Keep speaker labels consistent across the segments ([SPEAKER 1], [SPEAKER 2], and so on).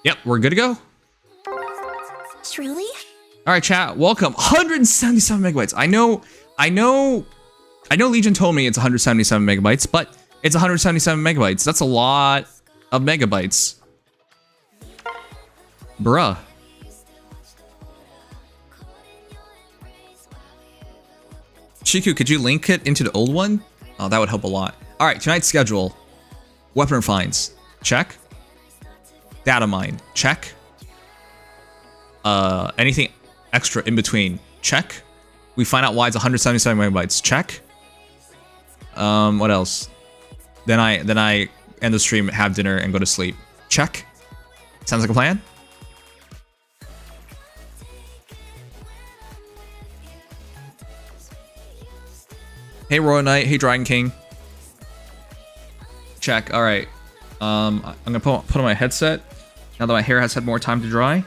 [SPEAKER 1] Yep, we're good to go.
[SPEAKER 2] Truly?
[SPEAKER 1] All right, chat. Welcome. 177 megabytes. I know. Legion told me it's 177 megabytes, but it's 177 megabytes. That's a lot of megabytes. Bruh. Shiku, could you link it into the old one? Oh, that would help a lot. All right, tonight's schedule. Weapon refines. Check. Data mine. Check. Anything extra in between. Check. We find out why it's 177 megabytes. Check. What else? Then I end the stream, have dinner, and go to sleep. Check. Sounds like a plan. Hey Royal Knight, hey Dragon King. Check. All right. I'm gonna put on my headset now that my hair has had more time to dry.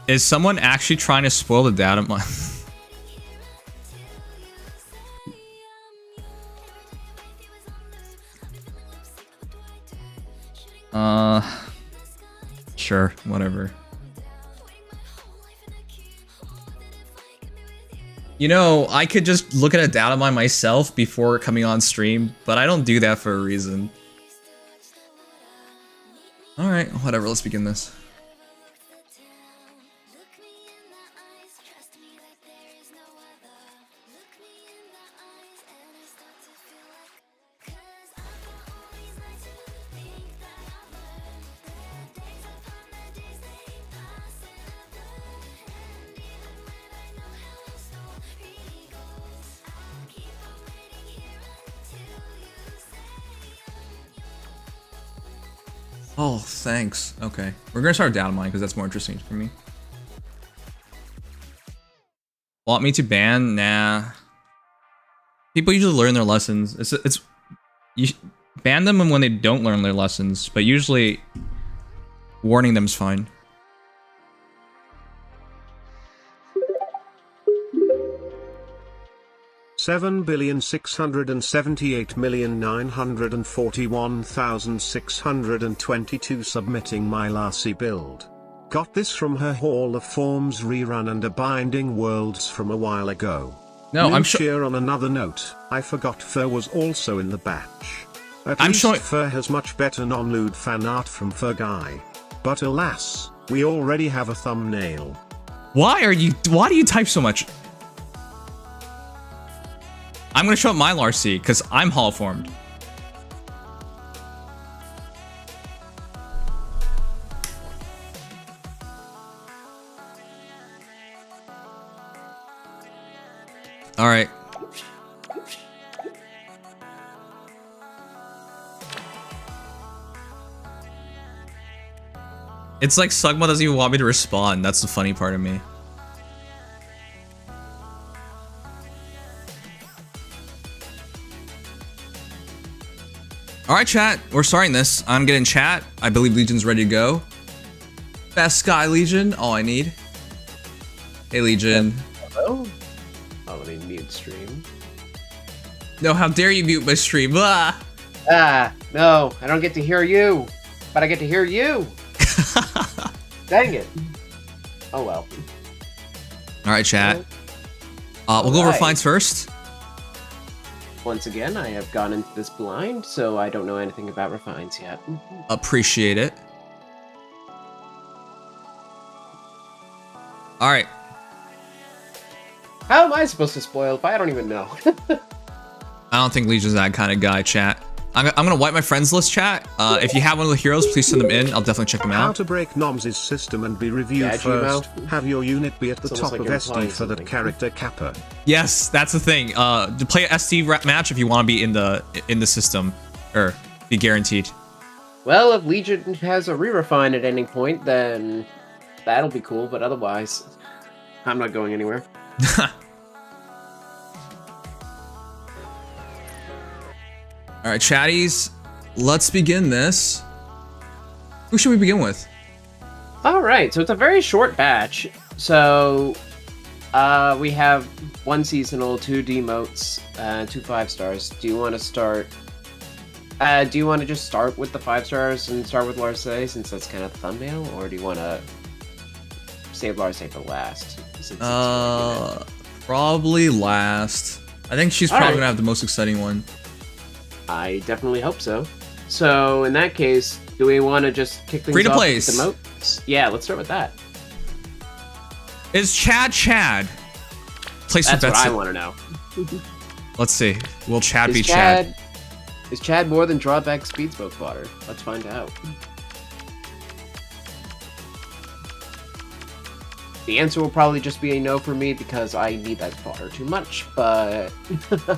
[SPEAKER 1] Is someone actually trying to spoil the data mine? Sure, whatever. You know, I could just look at a data mine myself before coming on stream, but I don't do that for a reason. Alright, whatever, let's begin this. Oh, thanks. Okay. We're gonna start data mining because that's more interesting for me. Want me to ban? Nah. People usually learn their lessons. You ban them when they don't learn their lessons, but usually warning them is fine.
[SPEAKER 3] $7,678,941,622 submitting my Larcei build. Got this from her Hall of Forms rerun and a Binding Worlds from a while ago.
[SPEAKER 1] No, I'm sure.
[SPEAKER 3] On another note, I forgot Fir was also in the batch. At
[SPEAKER 1] I'm
[SPEAKER 3] least
[SPEAKER 1] sure
[SPEAKER 3] Fir has much better non-lewd fan art from Fir Guy. But alas, we already have a thumbnail.
[SPEAKER 1] Why do you type so much? I'm gonna show up my Larcei because I'm Hall formed. All right. It's like Sugma doesn't even want me to respond. That's the funny part of me. All right, chat. We're starting this. I'm getting chat. I believe Legion's ready to go. Best Sky Legion. All I need. Hey, Legion.
[SPEAKER 4] Hello. Oh, let me mute stream.
[SPEAKER 1] No, how dare you mute my stream? Ah!
[SPEAKER 4] Ah, no, I don't get to hear you, but I get to hear you. Dang it. Oh well.
[SPEAKER 1] All right, chat. We'll go over refines first.
[SPEAKER 4] Once again, I have gone into this blind, so I don't know anything about refines yet.
[SPEAKER 1] Appreciate it. All right.
[SPEAKER 4] How am I supposed to spoil if I don't even know?
[SPEAKER 1] I don't think Legion's that kind of guy, chat. I'm gonna wipe my friends list, chat. If you have one of the heroes, please send them in. I'll definitely check them out.
[SPEAKER 3] How to break Noms' system and be reviewed
[SPEAKER 4] Yeah,
[SPEAKER 3] first. Have your unit be at the top
[SPEAKER 4] like
[SPEAKER 3] of SD for that character kappa.
[SPEAKER 1] Yes, that's the thing. To play an SD match if you want to be in the system, or be guaranteed.
[SPEAKER 4] Well, if Legion has a re-refine at any point, then that'll be cool, but otherwise, I'm not going anywhere.
[SPEAKER 1] All right, chatties, let's begin this. Who should we begin with?
[SPEAKER 4] All right, so it's a very short batch. So We have 1 seasonal, 2 demotes, 2 5-stars. Do you want to start? Do you want to just start with the 5 stars and start with Larcei since that's kind of the thumbnail, or do you want to save Larcei for last?
[SPEAKER 1] Probably last. I think she's probably gonna have the most exciting one.
[SPEAKER 4] I definitely hope so. So in that case, do we want to just kick things
[SPEAKER 1] Free to
[SPEAKER 4] off
[SPEAKER 1] place.
[SPEAKER 4] with the emotes? Yeah, let's start with that.
[SPEAKER 1] Is Chad? Place
[SPEAKER 4] That's
[SPEAKER 1] your
[SPEAKER 4] what
[SPEAKER 1] bets.
[SPEAKER 4] I want to know.
[SPEAKER 1] Let's see. Will Chad be Chad?
[SPEAKER 4] Is Chad more than drawback speed smoke fodder? Let's find out. The answer will probably just be a no for me because I need that fodder too much, but...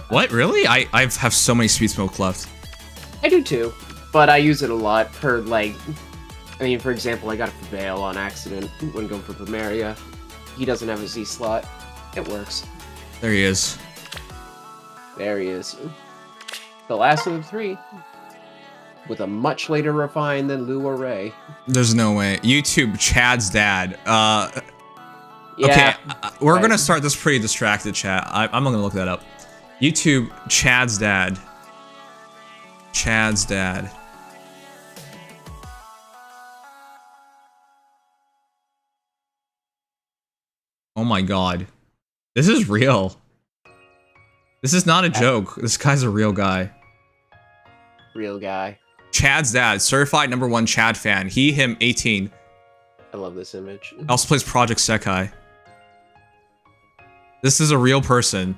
[SPEAKER 1] What? Really? I have so many speed smoke left.
[SPEAKER 4] I do too, but I use it a lot for, like... I mean, for example, I got it for Vale on accident when going for Primaria. He doesn't have a Z slot. It works.
[SPEAKER 1] There he is.
[SPEAKER 4] There he is. The last of the 3. With a much later refine than Lou or Ray.
[SPEAKER 1] There's no way. YouTube Chad's dad.
[SPEAKER 4] Yeah,
[SPEAKER 1] okay, we're gonna start this pretty distracted, chat. I'm not gonna look that up. YouTube Chad's dad. Chad's dad. Oh my god. This is real. This is not a joke. This guy's a real guy.
[SPEAKER 4] Real guy.
[SPEAKER 1] Chad's dad, certified #1 Chad fan. He, him, 18.
[SPEAKER 4] I love this image.
[SPEAKER 1] Also plays Project Sekai. This is a real person.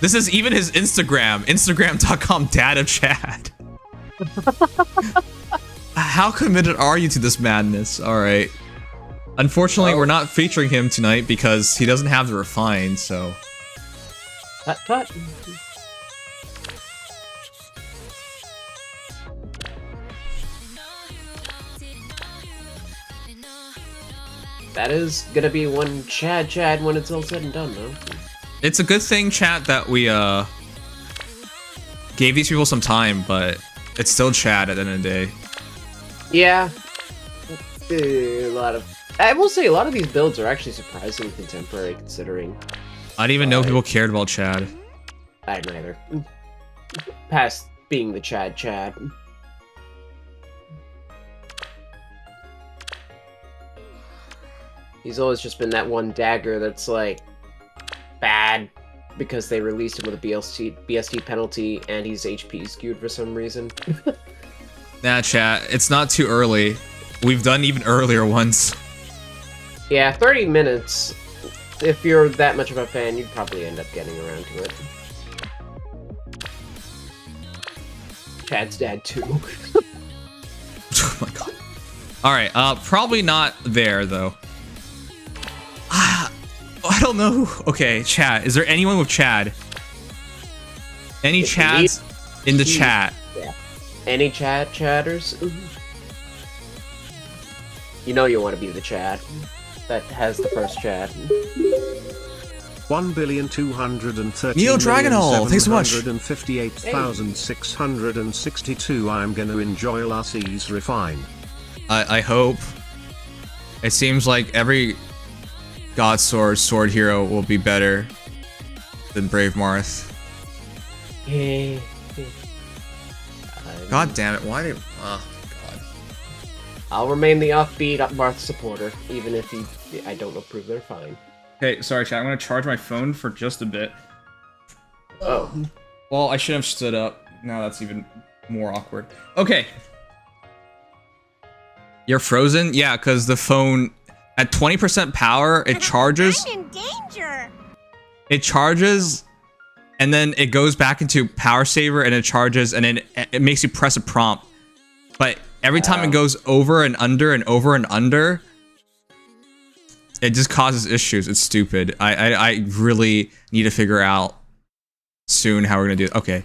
[SPEAKER 1] This is even his Instagram. Instagram.com dad of Chad. How committed are you to this madness? Alright. Unfortunately, we're not featuring him tonight because he doesn't have the refine, so...
[SPEAKER 4] Tut tut. That is gonna be one Chad when it's all said and done, though.
[SPEAKER 1] It's a good thing, chat, that we, gave these people some time, but it's still Chad at the end of the day.
[SPEAKER 4] Yeah. I will say, a lot of these builds are actually surprisingly contemporary, considering.
[SPEAKER 1] I didn't even know people cared about Chad.
[SPEAKER 4] I didn't either. Past being the Chad. He's always just been that one dagger that's like bad because they released him with a BST penalty and he's HP skewed for some reason.
[SPEAKER 1] Nah, chat, it's not too early. We've done even earlier ones.
[SPEAKER 4] Yeah, 30 minutes. If you're that much of a fan, you'd probably end up getting around to it. Chad's dad too.
[SPEAKER 1] Oh my god. Alright, probably not there though. I don't know. Okay, chat. Is there anyone with Chad? Any Chads in the chat?
[SPEAKER 4] Yeah. Any chatters? You know you want to be the Chad that has the first Chad.
[SPEAKER 3] 1,230,758,662.
[SPEAKER 1] Neo Dragonhall, thanks so much.
[SPEAKER 3] I'm gonna enjoy Larcei's Refine.
[SPEAKER 1] I hope. It seems like every God Sword hero will be better than Brave Marth. God damn it! Why did? Oh God.
[SPEAKER 4] I'll remain the offbeat Marth supporter, even if I don't approve their fine.
[SPEAKER 1] Okay, sorry, chat. I'm gonna charge my phone for just a bit.
[SPEAKER 4] Oh.
[SPEAKER 1] Well, I should have stood up. Now that's even more awkward. Okay. You're frozen? Yeah, because the phone at 20% power, it charges.
[SPEAKER 2] I'm in danger.
[SPEAKER 1] It charges, and then it goes back into power saver, and it charges, and then it makes you press a prompt. But every time it goes over and under and over and under, it just causes issues. It's stupid. I really need to figure out soon how we're gonna do it. Okay.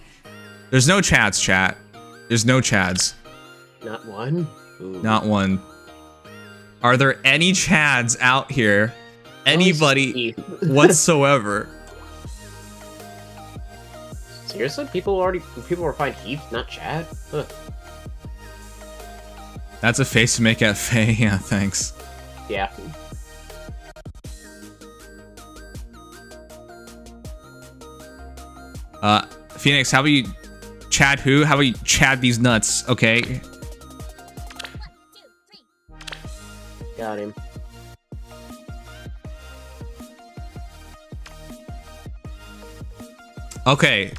[SPEAKER 1] There's no chats, chat. There's no chads.
[SPEAKER 4] Not one? Ooh.
[SPEAKER 1] Not one. Are there any chads out here? Anybody whatsoever?
[SPEAKER 4] Seriously? People were fine Heath, not Chad? Huh.
[SPEAKER 1] That's a face to make at Feh. Yeah, thanks.
[SPEAKER 4] Yeah.
[SPEAKER 1] Phoenix, how about you Chad who? How about you Chad these nuts, okay?
[SPEAKER 4] Got him.
[SPEAKER 1] Okay.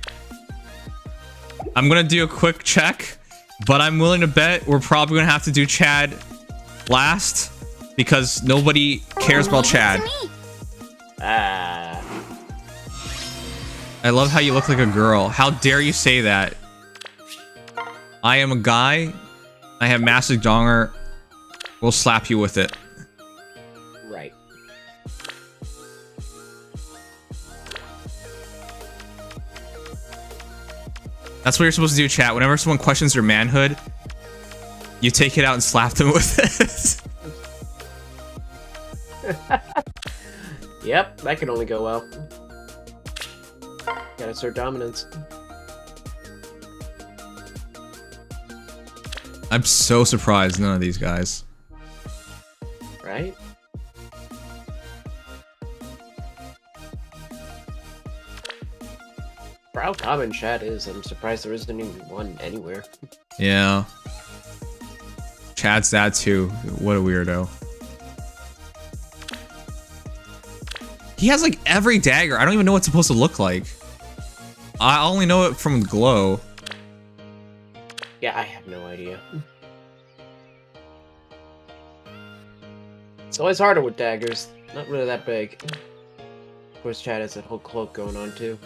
[SPEAKER 1] I'm gonna do a quick check, but I'm willing to bet we're probably gonna have to do Chad last because nobody cares about Chad.
[SPEAKER 4] Ah.
[SPEAKER 1] I love how you look like a girl. How dare you say that? I am a guy. I have massive donger. We'll slap you with it.
[SPEAKER 4] Right.
[SPEAKER 1] That's what you're supposed to do, chat. Whenever someone questions your manhood, you take it out and slap them with it.
[SPEAKER 4] Yep, that can only go well. Gotta assert dominance.
[SPEAKER 1] I'm so surprised none of these guys.
[SPEAKER 4] Right? For how common chat is, I'm surprised there isn't even one anywhere.
[SPEAKER 1] Yeah. Chad's that too. What a weirdo. He has like every dagger. I don't even know what it's supposed to look like. I only know it from glow.
[SPEAKER 4] Yeah, I have no idea. It's always harder with daggers. Not really that big. Of course, Chad has that whole cloak going on too.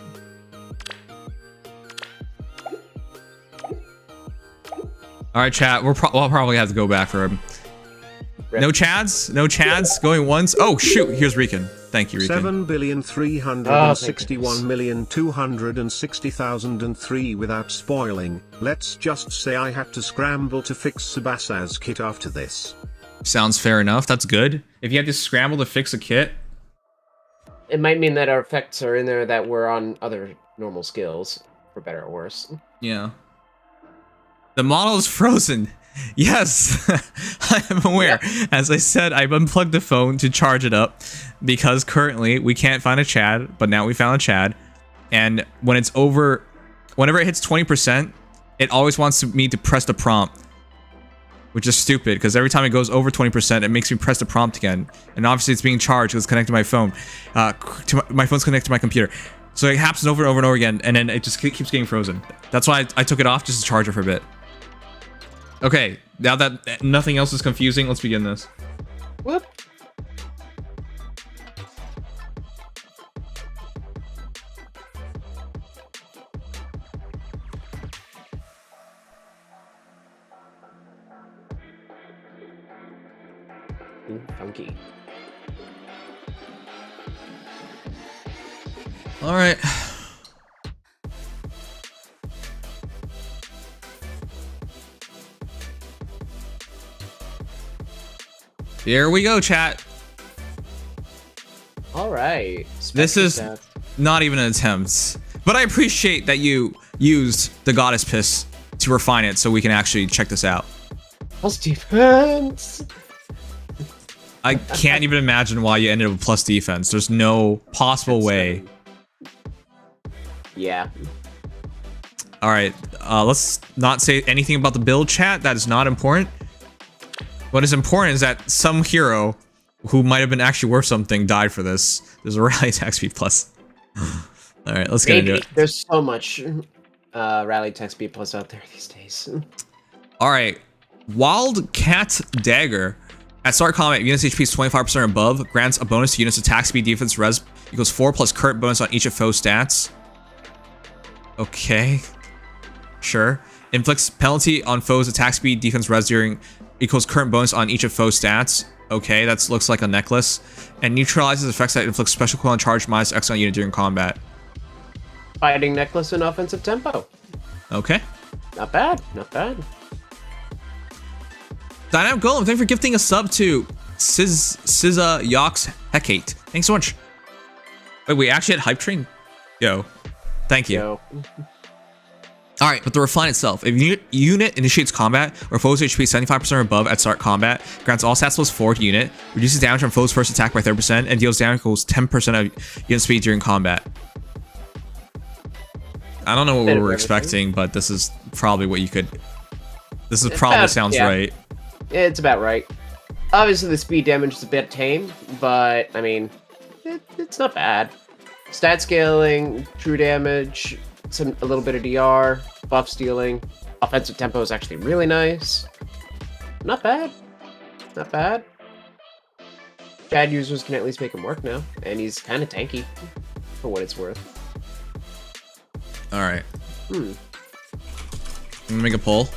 [SPEAKER 1] All right, chat. We'll probably have to go back for him.
[SPEAKER 4] Rip.
[SPEAKER 1] No Chads? No Chads going once? Oh, shoot. Here's Rican. Thank you, Rican.
[SPEAKER 3] 7,361,260,003 without spoiling. Let's just say I had to scramble to fix Tsubasa's kit after this.
[SPEAKER 1] Sounds fair enough. That's good. If you had to scramble to fix a kit.
[SPEAKER 4] It might mean that our effects are in there that were on other normal skills, for better or worse.
[SPEAKER 1] Yeah. The model is frozen. Yes, I am aware. Yep. As I said, I've unplugged the phone to charge it up because currently we can't find a Chad, but now we found a Chad. And when it's over, whenever it hits 20%, it always wants me to press the prompt, which is stupid because every time it goes over 20%, it makes me press the prompt again. And obviously it's being charged because it's connected to my phone. My phone's connected to my computer. So it happens over and over and over again, and then it just keeps getting frozen. That's why I took it off just to charge it for a bit. Okay, now that nothing else is confusing, let's begin this.
[SPEAKER 4] Whoop. Ooh, funky.
[SPEAKER 1] All right. Here we go, chat.
[SPEAKER 4] All right.
[SPEAKER 1] This is not even an attempt, but I appreciate that you used the goddess piss to refine it so we can actually check this out.
[SPEAKER 4] Plus defense.
[SPEAKER 1] I can't even imagine why you ended up with plus defense. There's no possible way.
[SPEAKER 4] Yeah.
[SPEAKER 1] All right, let's not say anything about the build, chat. That is not important. What is important is that some hero who might have been actually worth something died for this. There's a rally attack speed plus. All right, let's get into it.
[SPEAKER 4] There's so much rally attack speed plus out there these days.
[SPEAKER 1] All right, Wildcat Dagger. At start combat, units HP is 25% or above. Grants a bonus to units attack speed, defense, res equals 4 plus current bonus on each of foe stats. Okay, sure. Inflicts penalty on foes attack speed, defense, res during equals current bonus on each of foe stats. Okay, that looks like a necklace. And neutralizes effects that inflict special cooldown charge minus X on unit during combat.
[SPEAKER 4] Fighting necklace and offensive tempo.
[SPEAKER 1] Okay.
[SPEAKER 4] Not bad, not bad.
[SPEAKER 1] Dynamic Golem, thanks for gifting a sub to Sizza Yox Hecate. Thanks so much. Wait, we actually had Hype Train? Yo. Thank you.
[SPEAKER 4] Yo.
[SPEAKER 1] All right, but the Refine itself, if unit initiates combat or foes HP 75% or above at start combat, grants all stats +4 to unit, reduces damage from foes' first attack by 30%, and deals damage equals 10% of unit speed during combat. I don't know what we were expecting, but this is probably what you could. This is probably sounds right.
[SPEAKER 4] It's about right. Obviously, the speed damage is a bit tame, but I mean, it's not bad. Stat scaling, true damage, a little bit of DR, buff stealing, offensive tempo is actually really nice. Not bad. Not bad. Chad users can at least make him work now, and he's kind of tanky, for what it's worth.
[SPEAKER 1] All right. I'm gonna make a poll.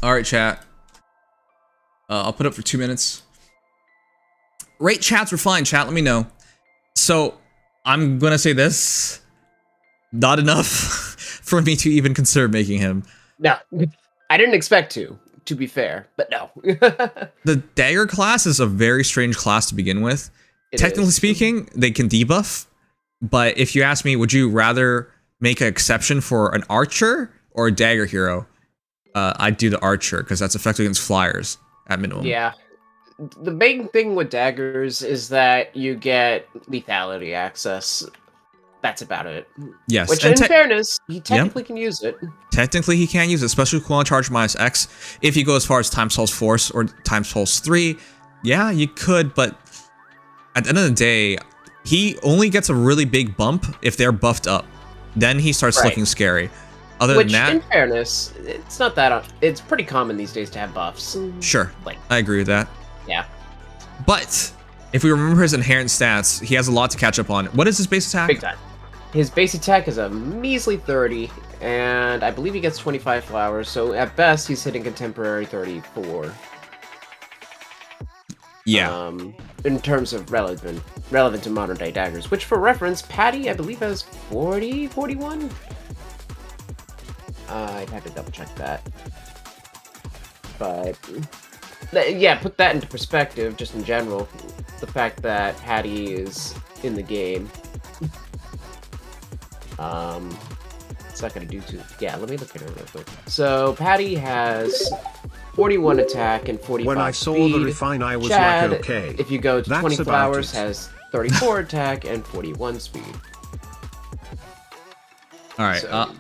[SPEAKER 1] All right, chat. I'll put up for 2 minutes. Rate Chad's Refine, chat. Let me know. So I'm gonna say this. Not enough for me to even consider making him.
[SPEAKER 4] No, I didn't expect to be fair, but no.
[SPEAKER 1] The Dagger class is a very strange class to begin with. Technically speaking, they can debuff, but if you ask me, would you rather make an exception for an archer or a dagger hero? I'd do the archer because that's effective against flyers at minimum.
[SPEAKER 4] Yeah. The main thing with daggers is that you get lethality access. That's about it.
[SPEAKER 1] Yes.
[SPEAKER 4] Which, in fairness, he technically can use it.
[SPEAKER 1] Technically, he can use it, especially with Cooldown Charge -X. If you go as far as Times Pulse Force or Times Pulse 3, yeah, you could, but at the end of the day, he only gets a really big bump if they're buffed up. Then he starts looking scary. Other than that,
[SPEAKER 4] in fairness, it's not that. It's pretty common these days to have buffs.
[SPEAKER 1] Sure, I agree with that.
[SPEAKER 4] Yeah.
[SPEAKER 1] But if we remember his inherent stats, he has a lot to catch up on. What is his base attack?
[SPEAKER 4] Big time. His base attack is a measly 30, and I believe he gets 25 flowers. So at best, he's hitting contemporary 34.
[SPEAKER 1] Yeah.
[SPEAKER 4] In terms of relevant to modern day daggers, which for reference, Patty I believe has 40, 41. I'd have to double check that. But yeah, put that into perspective, just in general. The fact that Patty is in the game. It's not gonna do too. Yeah, let me look at her real quick. So Patty has 41 attack and 45
[SPEAKER 3] When I saw
[SPEAKER 4] speed.
[SPEAKER 3] the Refine, I was
[SPEAKER 4] Chad,
[SPEAKER 3] like, okay.
[SPEAKER 4] if you go to
[SPEAKER 3] that's
[SPEAKER 4] 20
[SPEAKER 3] about
[SPEAKER 4] flowers,
[SPEAKER 3] it.
[SPEAKER 4] has 34 attack and 41 speed.
[SPEAKER 1] All right.
[SPEAKER 4] So,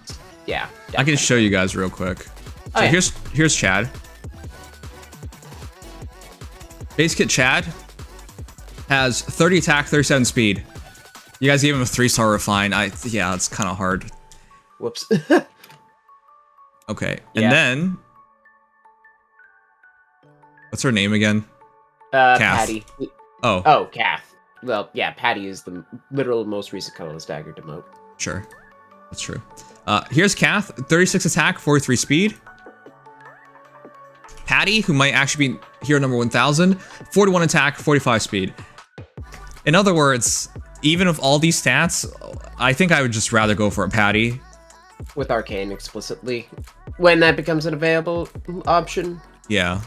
[SPEAKER 4] yeah.
[SPEAKER 1] I can show you guys real quick. So here's Chad. Base kit Chad has 30 attack, 37 speed. You guys gave him a 3-star Refine. Yeah, it's kind of hard.
[SPEAKER 4] Whoops.
[SPEAKER 1] Okay, and then what's her name again? Kath.
[SPEAKER 4] Patty.
[SPEAKER 1] Oh,
[SPEAKER 4] Kath. Well, yeah, Patty is the literal most recent colorless dagger demote.
[SPEAKER 1] Sure, that's true. Here's Kath, 36 attack, 43 speed. Patty, who might actually be hero number 1000, 41 attack, 45 speed. In other words, even with all these stats, I think I would just rather go for a Patty.
[SPEAKER 4] With Arcane explicitly. When that becomes an available option.
[SPEAKER 1] Yeah.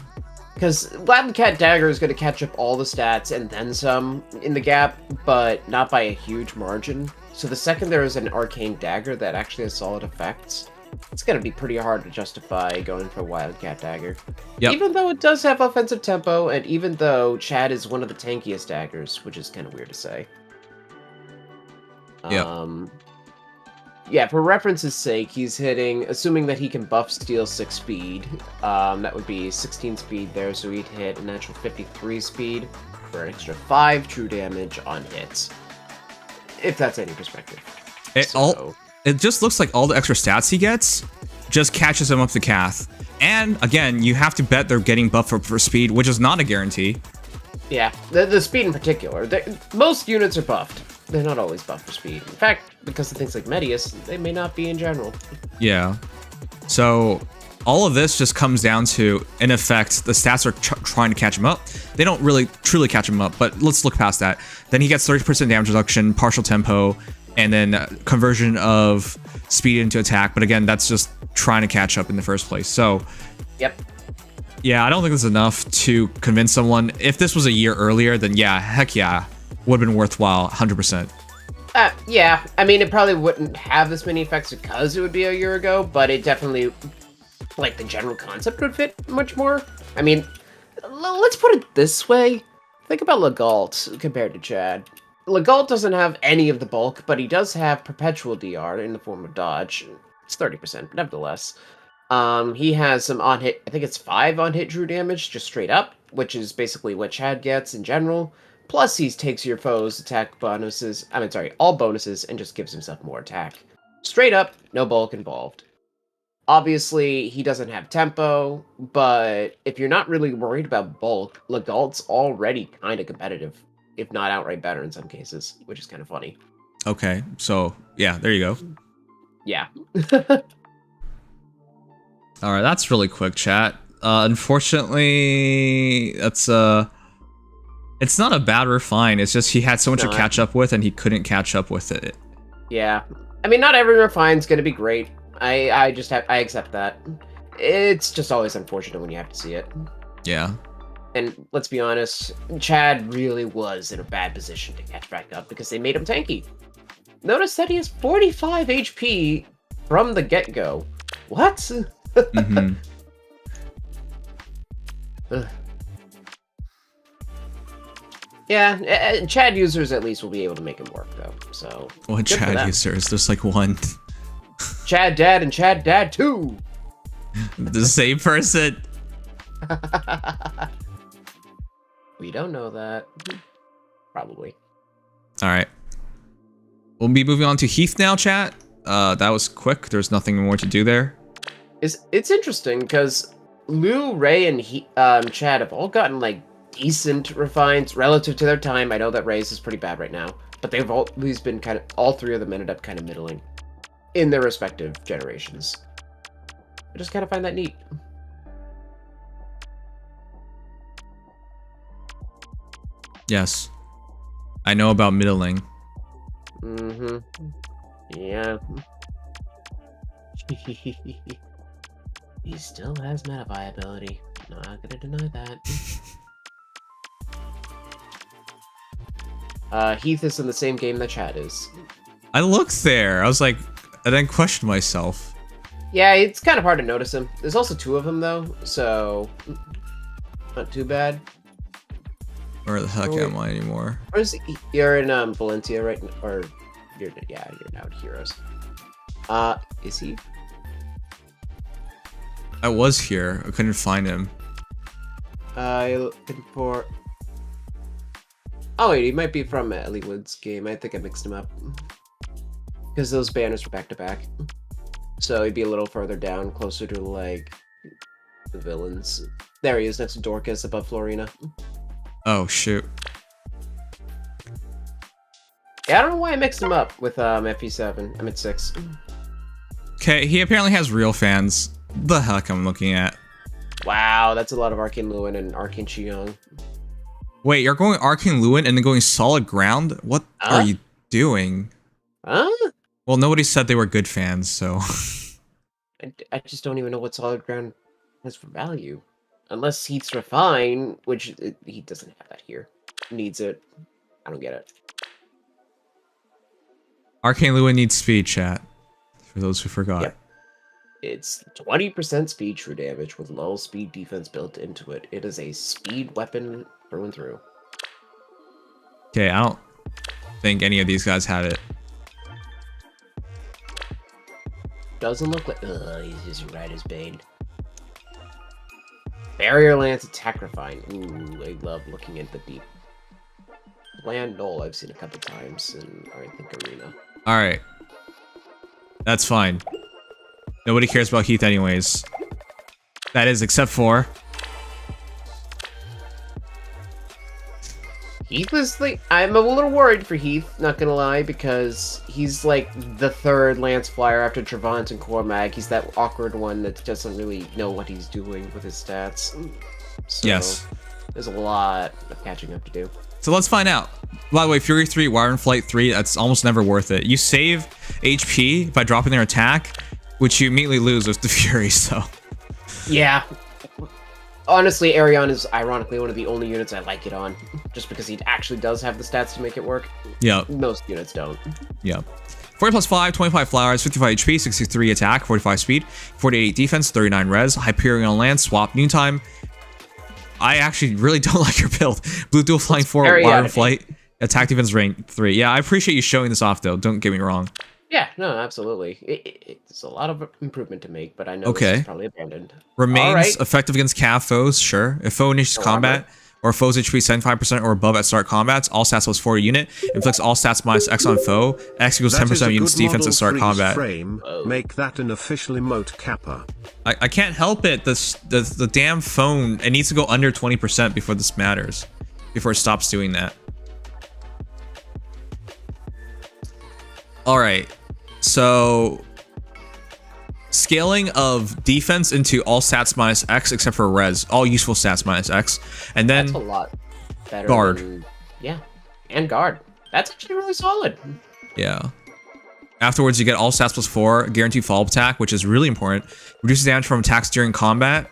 [SPEAKER 4] Because Wildcat Dagger is going to catch up all the stats and then some in the gap, but not by a huge margin. So the second there is an Arcane Dagger that actually has solid effects, it's going to be pretty hard to justify going for Wildcat Dagger.
[SPEAKER 1] Yep.
[SPEAKER 4] Even though it does have offensive tempo, and even though Chad is one of the tankiest daggers, which is kind of weird to say. Yeah, for reference's sake, he's hitting, assuming that he can buff steal 6 speed, that would be 16 speed there, so he'd hit a natural 53 speed for an extra 5 true damage on hits. If that's any perspective.
[SPEAKER 1] It just looks like all the extra stats he gets just catches him up to Kath. And again, you have to bet they're getting buffed for speed, which is not a guarantee.
[SPEAKER 4] Yeah, the speed in particular. Most units are buffed. They're not always buffed for speed. In fact, because of things like Medius, they may not be in general.
[SPEAKER 1] Yeah. So all of this just comes down to, in effect, the stats are trying to catch him up. They don't really truly catch him up, but let's look past that. Then he gets 30% damage reduction, partial tempo, and then conversion of speed into attack. But again, that's just trying to catch up in the first place. So,
[SPEAKER 4] Yep.
[SPEAKER 1] yeah, I don't think it's enough to convince someone. If this was a year earlier, then yeah, heck yeah, would have been worthwhile, 100%.
[SPEAKER 4] Yeah, I mean, it probably wouldn't have this many effects because it would be a year ago, but it definitely, like, the general concept would fit much more. I mean, let's put it this way. Think about Legault compared to Chad. Legault doesn't have any of the bulk, but he does have perpetual DR in the form of dodge. It's 30%, but nevertheless. He has some on-hit, I think it's 5 on-hit Drew damage, just straight up, which is basically what Chad gets in general. Plus, he takes your foes' attack bonuses, all bonuses, and just gives himself more attack. Straight up, no bulk involved. Obviously, he doesn't have tempo, but if you're not really worried about bulk, Legault's already kind of competitive, if not outright better in some cases, which is kind of funny.
[SPEAKER 1] Okay, so yeah, there you go.
[SPEAKER 4] Yeah.
[SPEAKER 1] All right, that's really quick, chat. Unfortunately, that's it's not a bad refine. It's just he had so much to catch up with, and he couldn't catch up with it.
[SPEAKER 4] Yeah, I mean, not every refine's gonna be great. I accept that. It's just always unfortunate when you have to see it.
[SPEAKER 1] Yeah.
[SPEAKER 4] And let's be honest, Chad really was in a bad position to catch back up because they made him tanky. Notice that he has 45 HP from the get-go. What?
[SPEAKER 1] Mm-hmm.
[SPEAKER 4] Yeah, Chad users at least will be able to make him work, though. So
[SPEAKER 1] What Chad users? There's like one.
[SPEAKER 4] Chad Dad and Chad Dad 2!
[SPEAKER 1] The same person.
[SPEAKER 4] We don't know that. Probably.
[SPEAKER 1] All right. We'll be moving on to Heath now, chat. That was quick. There's nothing more to do there.
[SPEAKER 4] It's interesting because Lou, Ray, and Chad have all gotten like decent refines relative to their time. I know that Ray's is pretty bad right now, but they've always been all three of them ended up kind of middling in their respective generations. I just kind of find that neat.
[SPEAKER 1] Yes. I know about middling.
[SPEAKER 4] Mm-hmm. Yeah. He still has meta viability. Not gonna deny that. Heath is in the same game that Chad is.
[SPEAKER 1] I looked there. I was like, I then questioned myself.
[SPEAKER 4] Yeah, it's kind of hard to notice him. There's also 2 of him though, so not too bad.
[SPEAKER 1] Where the heck am I anymore?
[SPEAKER 4] Where's you're in Valencia, right? Or you're now at Heroes. Is he?
[SPEAKER 1] I was here. I couldn't find him.
[SPEAKER 4] Looking for. Oh wait, he might be from Elliewood's game. I think I mixed him up because those banners were back to back. So he'd be a little further down, closer to like the villains. There he is, next to Dorcas, above Florina.
[SPEAKER 1] Oh shoot.
[SPEAKER 4] Yeah, I don't know why I mixed him up with FE7. I'm at 6.
[SPEAKER 1] Okay, he apparently has real fans. The heck I'm looking at.
[SPEAKER 4] Wow, that's a lot of Arcane Lewin and Arcane Chiyoung.
[SPEAKER 1] Wait, you're going Arcane Lewin and then going Solid Ground? What are you doing?
[SPEAKER 4] Huh?
[SPEAKER 1] Well, nobody said they were good fans, so.
[SPEAKER 4] I just don't even know what Solid Ground has for value. Unless Heath Refine, which he doesn't have that here. Needs it. I don't get it.
[SPEAKER 1] Arcane Lewin needs speed, chat. For those who forgot.
[SPEAKER 4] Yep. It's 20% speed true damage with low speed defense built into it. It is a speed weapon through and through.
[SPEAKER 1] Okay, I don't think any of these guys had it.
[SPEAKER 4] Doesn't look like... Ugh, he's right as Bane. Barrier Lance Attack Refine. Ooh, I love looking at the deep. Land Null I've seen a couple times in, I think, Arena.
[SPEAKER 1] Alright. That's fine. Nobody cares about Heath anyways. That is, except for...
[SPEAKER 4] Heath is like... I'm a little worried for Heath, not gonna lie, because he's like the 3rd Lance Flyer after Trevant and Cormag. He's that awkward one that doesn't really know what he's doing with his stats. So
[SPEAKER 1] yes.
[SPEAKER 4] There's a lot of catching up to do.
[SPEAKER 1] So let's find out. By the way, Fury 3, Wire and Flight 3, that's almost never worth it. You save HP by dropping their attack, which you immediately lose with the Fury, so...
[SPEAKER 4] Yeah. Honestly, Arion is ironically one of the only units I like it on, just because he actually does have the stats to make it work.
[SPEAKER 1] Yeah.
[SPEAKER 4] Most units don't.
[SPEAKER 1] Yeah. 40 plus 5, 25 flowers, 55 HP, 63 attack, 45 speed, 48 defense, 39 res, Hyperion on land, swap noontime. I actually really don't like your build. Blue dual flying 4, Wire and Flight, attack defense rank 3. Yeah, I appreciate you showing this off though, don't get me wrong.
[SPEAKER 4] Yeah, no, absolutely. It's a lot of improvement to make, but I know this is probably abandoned.
[SPEAKER 1] Remains effective against cav foes, sure. If foe initiates combat, or foe's HP 75% or above at start combats, all stats plus 40 unit, inflicts all stats minus X on foe, X equals 10% unit's defense at start combat.
[SPEAKER 3] Frame. Make that an official emote kappa.
[SPEAKER 1] I can't help it, the damn phone, it needs to go under 20% before this matters. Before it stops doing that. Alright, so... Scaling of defense into all stats minus X except for res. All useful stats minus X. And then...
[SPEAKER 4] That's a lot better
[SPEAKER 1] guard.
[SPEAKER 4] Yeah, and guard. That's actually really solid.
[SPEAKER 1] Yeah. Afterwards, you get all stats plus 4, guaranteed follow-up attack, which is really important. Reduces damage from attacks during combat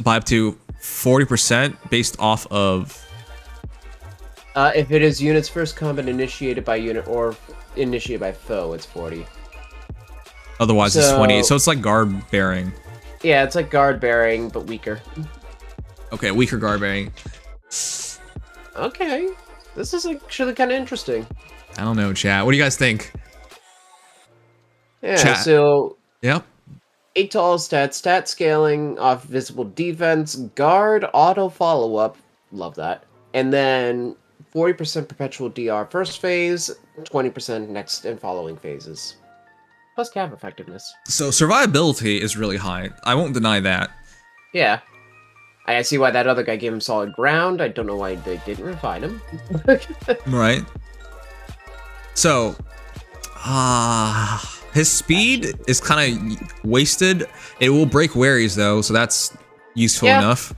[SPEAKER 1] by up to 40% based off of...
[SPEAKER 4] if it is unit's first combat initiated by unit or initiated by foe, it's 40.
[SPEAKER 1] Otherwise, it's 20. So it's like guard bearing.
[SPEAKER 4] Yeah, it's like guard bearing, but weaker.
[SPEAKER 1] Okay, weaker guard bearing.
[SPEAKER 4] Okay. This is actually kind of interesting.
[SPEAKER 1] I don't know, chat. What do you guys think?
[SPEAKER 4] Yeah,
[SPEAKER 1] chat.
[SPEAKER 4] So...
[SPEAKER 1] Yep.
[SPEAKER 4] 8 to all stats, stat scaling off visible defense, guard, auto follow-up. Love that. And then 40% perpetual DR first phase, 20% next and following phases. Plus cav effectiveness.
[SPEAKER 1] So survivability is really high. I won't deny that.
[SPEAKER 4] Yeah. I see why that other guy gave him solid ground. I don't know why they didn't refine him.
[SPEAKER 1] Right. So, his speed is kind of wasted. It will break wherries though, so that's useful enough.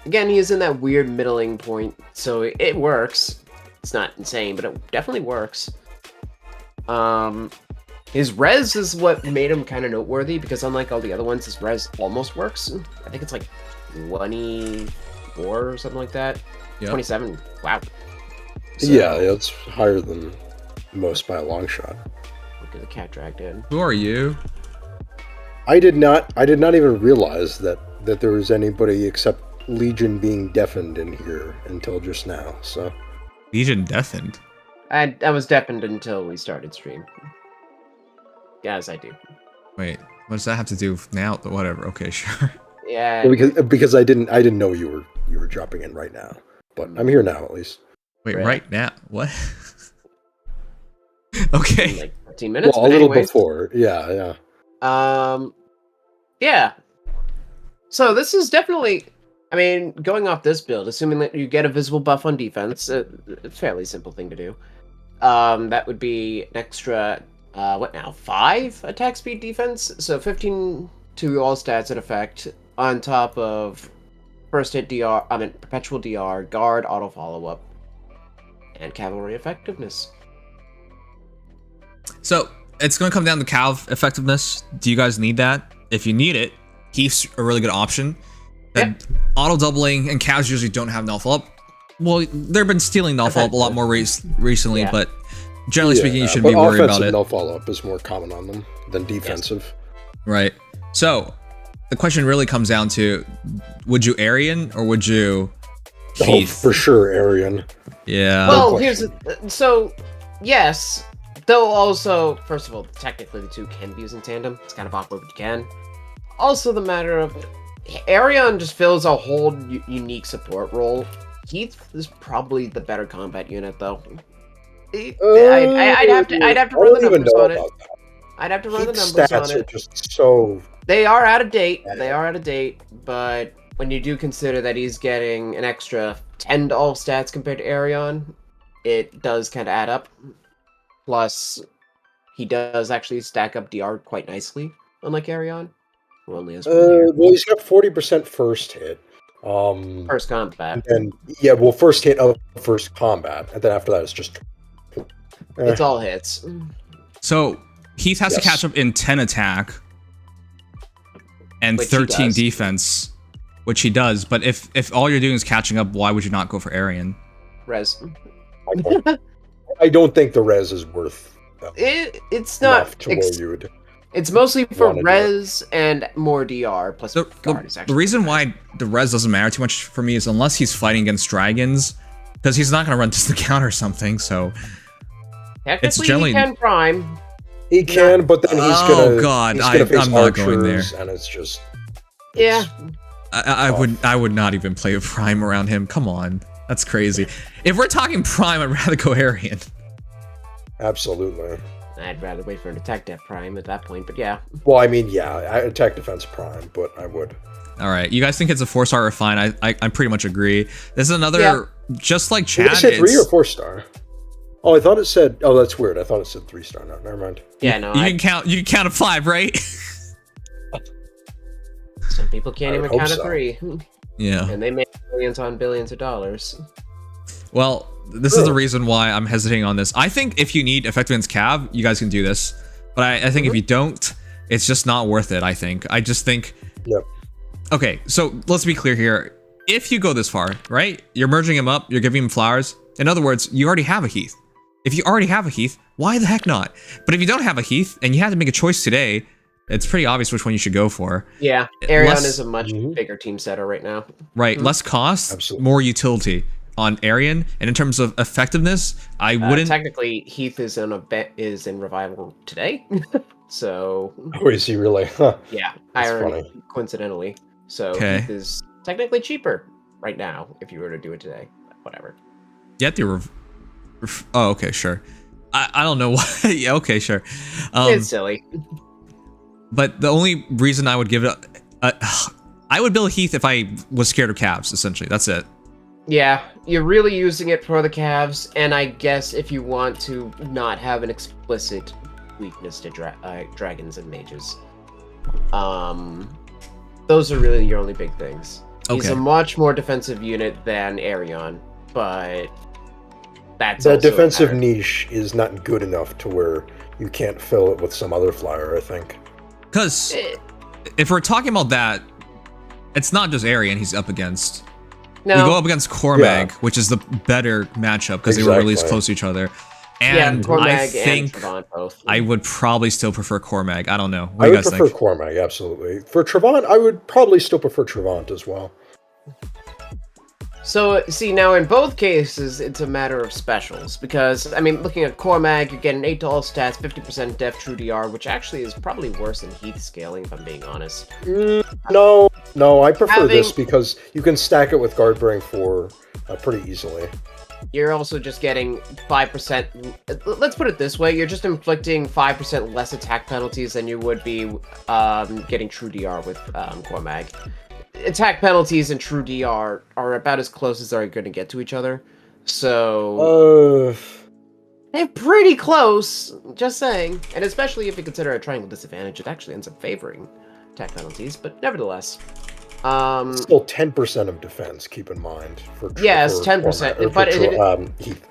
[SPEAKER 4] Again, he is in that weird middling point, so it works. It's not insane, but it definitely works. His res is what made him kind of noteworthy, because unlike all the other ones, his res almost works. I think it's like 24 or something like that. Yep. 27. Wow.
[SPEAKER 2] So, yeah, it's higher than most by a long shot.
[SPEAKER 4] Look at the cat dragged in.
[SPEAKER 1] Who are you?
[SPEAKER 2] I did not even realize that there was anybody except Legion being deafened in here until just now. So
[SPEAKER 1] Legion deafened?
[SPEAKER 4] I was deafened until we started stream. Yes, I do.
[SPEAKER 1] Wait, what does that have to do with now? Whatever. Okay, sure.
[SPEAKER 4] Yeah.
[SPEAKER 2] Well, because I didn't know you were dropping in right now, but I'm here now at least.
[SPEAKER 1] Wait, right now? What? Okay.
[SPEAKER 4] Like 15 minutes.
[SPEAKER 2] Well, a little before. Yeah.
[SPEAKER 4] Yeah. So this is definitely, I mean, going off this build, assuming that you get a visible buff on defense, a fairly simple thing to do. That would be an extra, 5 attack speed defense? So 15 to all stats in effect, on top of first hit DR, perpetual DR, guard, auto follow-up, and cavalry effectiveness.
[SPEAKER 1] So, it's going to come down to cav effectiveness. Do you guys need that? If you need it, Heath's a really good option. And auto doubling and cavs usually don't have null follow-up. Well, they've been stealing null follow-up a lot more recently, but generally speaking, you shouldn't be worried about it.
[SPEAKER 2] Null follow-up is more common on them than defensive.
[SPEAKER 1] Yes. Right. So, the question really comes down to, would you Arian or would you Heath?
[SPEAKER 2] Oh, for sure, Arian.
[SPEAKER 1] Yeah.
[SPEAKER 4] Well, so, yes. Though also, first of all, technically the two can be used in tandem. It's kind of awkward, but you can. Also the matter of, Arion just fills a whole unique support role. Heath is probably the better combat unit, though. I'd have to run the numbers on it. I'd have to run the numbers on it.
[SPEAKER 2] Stats are just so...
[SPEAKER 4] They are out of date. They are out of date, but when you do consider that he's getting an extra 10 to all stats compared to Arion, it does kind of add up. Plus, he does actually stack up DR quite nicely, unlike Arion, who only has 1 year.
[SPEAKER 2] Well, he's got 40% first hit,
[SPEAKER 4] First combat.
[SPEAKER 2] And yeah, well, first hit of first combat, and then after that it's just.
[SPEAKER 4] It's all hits.
[SPEAKER 1] So Heath has to catch up in 10 attack and
[SPEAKER 4] Which he
[SPEAKER 1] 13
[SPEAKER 4] does.
[SPEAKER 1] defense, which he does. But if all you're doing is catching up, why would you not go for Arian?
[SPEAKER 4] Res.
[SPEAKER 2] I don't think the res is worth
[SPEAKER 4] It's
[SPEAKER 2] enough
[SPEAKER 4] not.
[SPEAKER 2] to where you would.
[SPEAKER 4] It's mostly for
[SPEAKER 2] wanna do
[SPEAKER 4] res and more DR plus guard is
[SPEAKER 1] The
[SPEAKER 4] actually.
[SPEAKER 1] reason why the res doesn't matter too much for me is unless he's fighting against dragons, because he's not going to run to the counter or something. So
[SPEAKER 4] Technically,
[SPEAKER 1] generally-
[SPEAKER 4] he can prime.
[SPEAKER 2] He can, but then he's
[SPEAKER 1] Oh,
[SPEAKER 2] gonna.
[SPEAKER 1] God,
[SPEAKER 2] he's gonna face
[SPEAKER 1] I'm not going there.
[SPEAKER 2] archers, and it's just.
[SPEAKER 4] Yeah.
[SPEAKER 1] I would not even play a prime around him. Come on, that's crazy. If we're talking prime, I'd rather go Arian.
[SPEAKER 2] Absolutely.
[SPEAKER 4] I'd rather wait for an attack def prime at that point, but yeah.
[SPEAKER 2] Well, I mean, yeah, I attack defense prime, but I would.
[SPEAKER 1] All right, you guys think it's a 4-star refine? I pretty much agree. This is another, just like Chad.
[SPEAKER 2] Did it say 3 or
[SPEAKER 1] it's-
[SPEAKER 2] 4-star? Oh, I thought it said. Oh, that's weird. I thought it said 3-star. No, never mind.
[SPEAKER 4] Yeah, no,
[SPEAKER 1] You can count. You can count to 5, right?
[SPEAKER 4] some people can't
[SPEAKER 2] I
[SPEAKER 4] even
[SPEAKER 2] would
[SPEAKER 4] count
[SPEAKER 2] hope
[SPEAKER 4] to
[SPEAKER 2] so.
[SPEAKER 4] 3.
[SPEAKER 1] Yeah.
[SPEAKER 4] And they make billions on billions of dollars.
[SPEAKER 1] Well, this is the reason why I'm hesitating on this. I think if you need effective against Cav, you guys can do this. But I think if you don't, it's just not worth it, I think. I just think...
[SPEAKER 2] Yep.
[SPEAKER 1] Okay, so let's be clear here. If you go this far, right? You're merging him up, you're giving him flowers. In other words, you already have a Heath. If you already have a Heath, why the heck not? But if you don't have a Heath, and you have to make a choice today, it's pretty obvious which one you should go for.
[SPEAKER 4] Yeah, Arion
[SPEAKER 1] Less-
[SPEAKER 4] is a much bigger team setter right now.
[SPEAKER 1] Right, less cost,
[SPEAKER 2] Absolutely.
[SPEAKER 1] more utility on Arian. And in terms of effectiveness, I wouldn't...
[SPEAKER 4] Technically, Heath is in revival today, so
[SPEAKER 2] Oh, is he really? Huh.
[SPEAKER 4] yeah,
[SPEAKER 2] That's
[SPEAKER 4] irony
[SPEAKER 2] funny.
[SPEAKER 4] coincidentally. So
[SPEAKER 1] Okay.
[SPEAKER 4] Heath is technically cheaper right now if you were to do it today. Whatever.
[SPEAKER 1] Yet the oh, okay, sure. I don't know why. Yeah, okay, sure.
[SPEAKER 4] It's silly.
[SPEAKER 1] But the only reason I would give it, I would build Heath if I was scared of Cavs. Essentially, that's it.
[SPEAKER 4] Yeah, you're really using it for the Cavs, and I guess if you want to not have an explicit weakness to dragons and mages, those are really your only big things. He's
[SPEAKER 1] Okay.
[SPEAKER 4] a much more defensive unit than Arion, but that's
[SPEAKER 2] That
[SPEAKER 4] also a
[SPEAKER 2] defensive
[SPEAKER 4] matter-
[SPEAKER 2] niche is not good enough to where you can't fill it with some other flyer, I think.
[SPEAKER 1] Because
[SPEAKER 4] Eh,
[SPEAKER 1] if we're talking about that, it's not just Arian he's up against.
[SPEAKER 4] No,
[SPEAKER 1] We go up against Cormag,
[SPEAKER 2] Yeah.
[SPEAKER 1] which is the better matchup because they were released
[SPEAKER 2] Exactly.
[SPEAKER 1] close to each other.
[SPEAKER 4] yeah,
[SPEAKER 1] And
[SPEAKER 4] Cormag
[SPEAKER 1] I think
[SPEAKER 4] and Trevant both.
[SPEAKER 1] I would probably still prefer Cormag. I don't know. What
[SPEAKER 2] I
[SPEAKER 1] do you
[SPEAKER 2] would
[SPEAKER 1] guys
[SPEAKER 2] prefer
[SPEAKER 1] think?
[SPEAKER 2] Cormag, absolutely. For Trevant, I would probably still prefer Trevant as well.
[SPEAKER 4] So, see, now in both cases, it's a matter of specials, because, I mean, looking at Cormag, you're getting 8 to all stats, 50% def true DR, which actually is probably worse than Heath scaling, if I'm being honest.
[SPEAKER 2] No, I prefer
[SPEAKER 4] Having-
[SPEAKER 2] this because you can stack it with Guard Bearing 4 pretty easily.
[SPEAKER 4] You're also just getting 5%, let's put it this way, you're just inflicting 5% less attack penalties than you would be getting true DR with Cormag. Attack penalties and true DR are about as close as they're going to get to each other, so... They're pretty close, just saying. And especially if you consider a triangle disadvantage, it actually ends up favoring attack penalties, but nevertheless.
[SPEAKER 2] Still 10% of defense, keep in mind.
[SPEAKER 4] Yeah, it's
[SPEAKER 2] for
[SPEAKER 4] 10%,
[SPEAKER 2] Cormag, or
[SPEAKER 4] but
[SPEAKER 2] for Heath.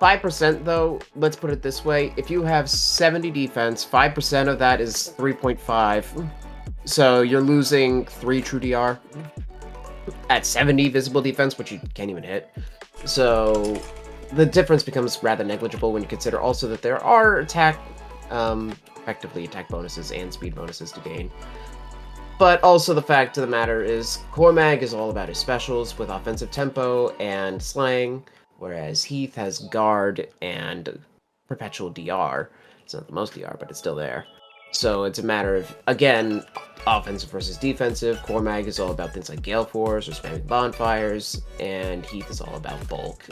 [SPEAKER 4] 5% though, let's put it this way, if you have 70 defense, 5% of that is 3.5. So you're losing 3 true DR at 70 visible defense, which you can't even hit. So the difference becomes rather negligible when you consider also that there are effectively attack bonuses and speed bonuses to gain. But also the fact of the matter is, Cormag is all about his specials with offensive tempo and slang, whereas Heath has guard and perpetual DR. It's not the most DR, but it's still there. So it's a matter of, again, offensive versus defensive. Cormag is all about things like Gale Force or spamming bonfires, and Heath is all about bulk.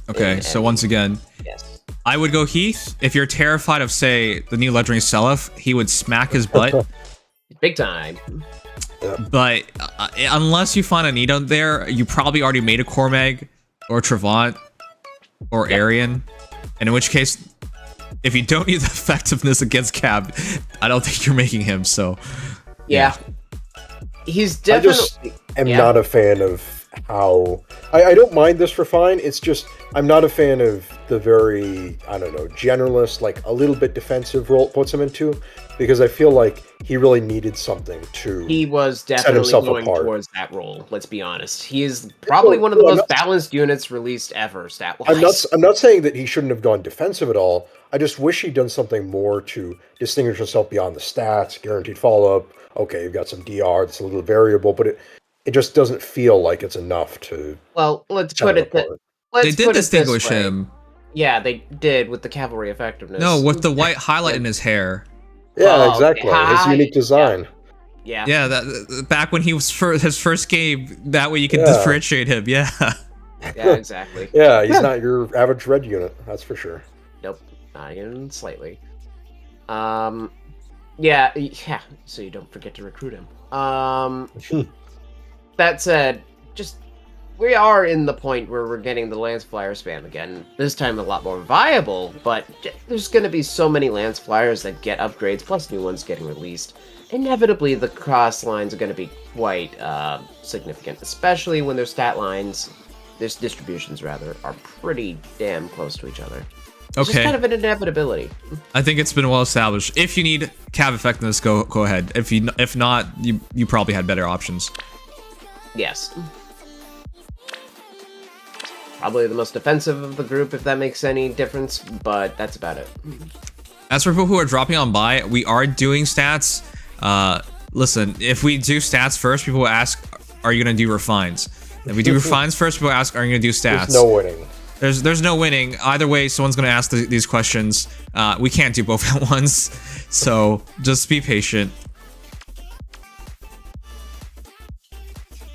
[SPEAKER 1] Okay, so once again,
[SPEAKER 4] Yes.
[SPEAKER 1] I would go Heath. If you're terrified of, say, the new legendary Selef, he would smack his butt.
[SPEAKER 4] Big time.
[SPEAKER 1] But unless you find a need out there, you probably already made a Cormag or Trevant or Arian. And in which case, if you don't need the effectiveness against Cab, I don't think you're making him, so...
[SPEAKER 4] Yeah. He's
[SPEAKER 2] I just
[SPEAKER 4] definitely.
[SPEAKER 2] am
[SPEAKER 4] Yeah.
[SPEAKER 2] not a fan of how. I don't mind this refine. It's just I'm not a fan of the very, I don't know, generalist, like a little bit defensive role it puts him into, because I feel like he really needed something to
[SPEAKER 4] He was
[SPEAKER 2] set
[SPEAKER 4] definitely
[SPEAKER 2] himself
[SPEAKER 4] going
[SPEAKER 2] apart.
[SPEAKER 4] towards that role. Let's be honest. He is probably one of the
[SPEAKER 2] I'm
[SPEAKER 4] most
[SPEAKER 2] not-
[SPEAKER 4] balanced units released ever, stat-wise.
[SPEAKER 2] I'm not saying that he shouldn't have gone defensive at all. I just wish he'd done something more to distinguish himself beyond the stats, guaranteed follow-up. Okay, you've got some DR that's a little variable, but it just doesn't feel like it's enough to
[SPEAKER 4] Well, let's
[SPEAKER 2] set
[SPEAKER 4] put
[SPEAKER 2] him
[SPEAKER 4] it that.
[SPEAKER 2] apart.
[SPEAKER 4] Let's
[SPEAKER 1] They did
[SPEAKER 4] put it this
[SPEAKER 1] distinguish
[SPEAKER 4] way.
[SPEAKER 1] him.
[SPEAKER 4] Yeah, they did with the cavalry effectiveness.
[SPEAKER 1] No, with the white highlight in his hair.
[SPEAKER 2] Yeah,
[SPEAKER 4] Oh,
[SPEAKER 2] exactly.
[SPEAKER 4] okay.
[SPEAKER 2] His unique design.
[SPEAKER 4] Yeah.
[SPEAKER 1] Yeah, that back when he was his first game, that way you could
[SPEAKER 2] Yeah.
[SPEAKER 1] differentiate him. Yeah.
[SPEAKER 4] Yeah, exactly.
[SPEAKER 2] Yeah, he's not your average red unit, that's for sure.
[SPEAKER 4] Nope, not even slightly. Yeah. So you don't forget to recruit him. That said, just we are in the point where we're getting the Lance Flyer spam again. This time a lot more viable, but there's going to be so many Lance Flyers that get upgrades, plus new ones getting released. Inevitably, the cross lines are going to be quite significant, especially when their stat lines, their distributions rather, are pretty damn close to each other. It's just
[SPEAKER 1] Okay.
[SPEAKER 4] kind of an inevitability.
[SPEAKER 1] I think it's been well established. If you need cav effectiveness, go ahead. If not, you probably had better options.
[SPEAKER 4] Yes. Probably the most defensive of the group, if that makes any difference, but that's about it.
[SPEAKER 1] As for people who are dropping on by, we are doing stats. Listen, if we do stats first, people will ask, "Are you gonna do refines?" If we do refines first, people ask, "Are you gonna do stats?"
[SPEAKER 2] There's no winning.
[SPEAKER 1] There's no winning. Either way, someone's gonna ask these questions. We can't do both at once, so just be patient.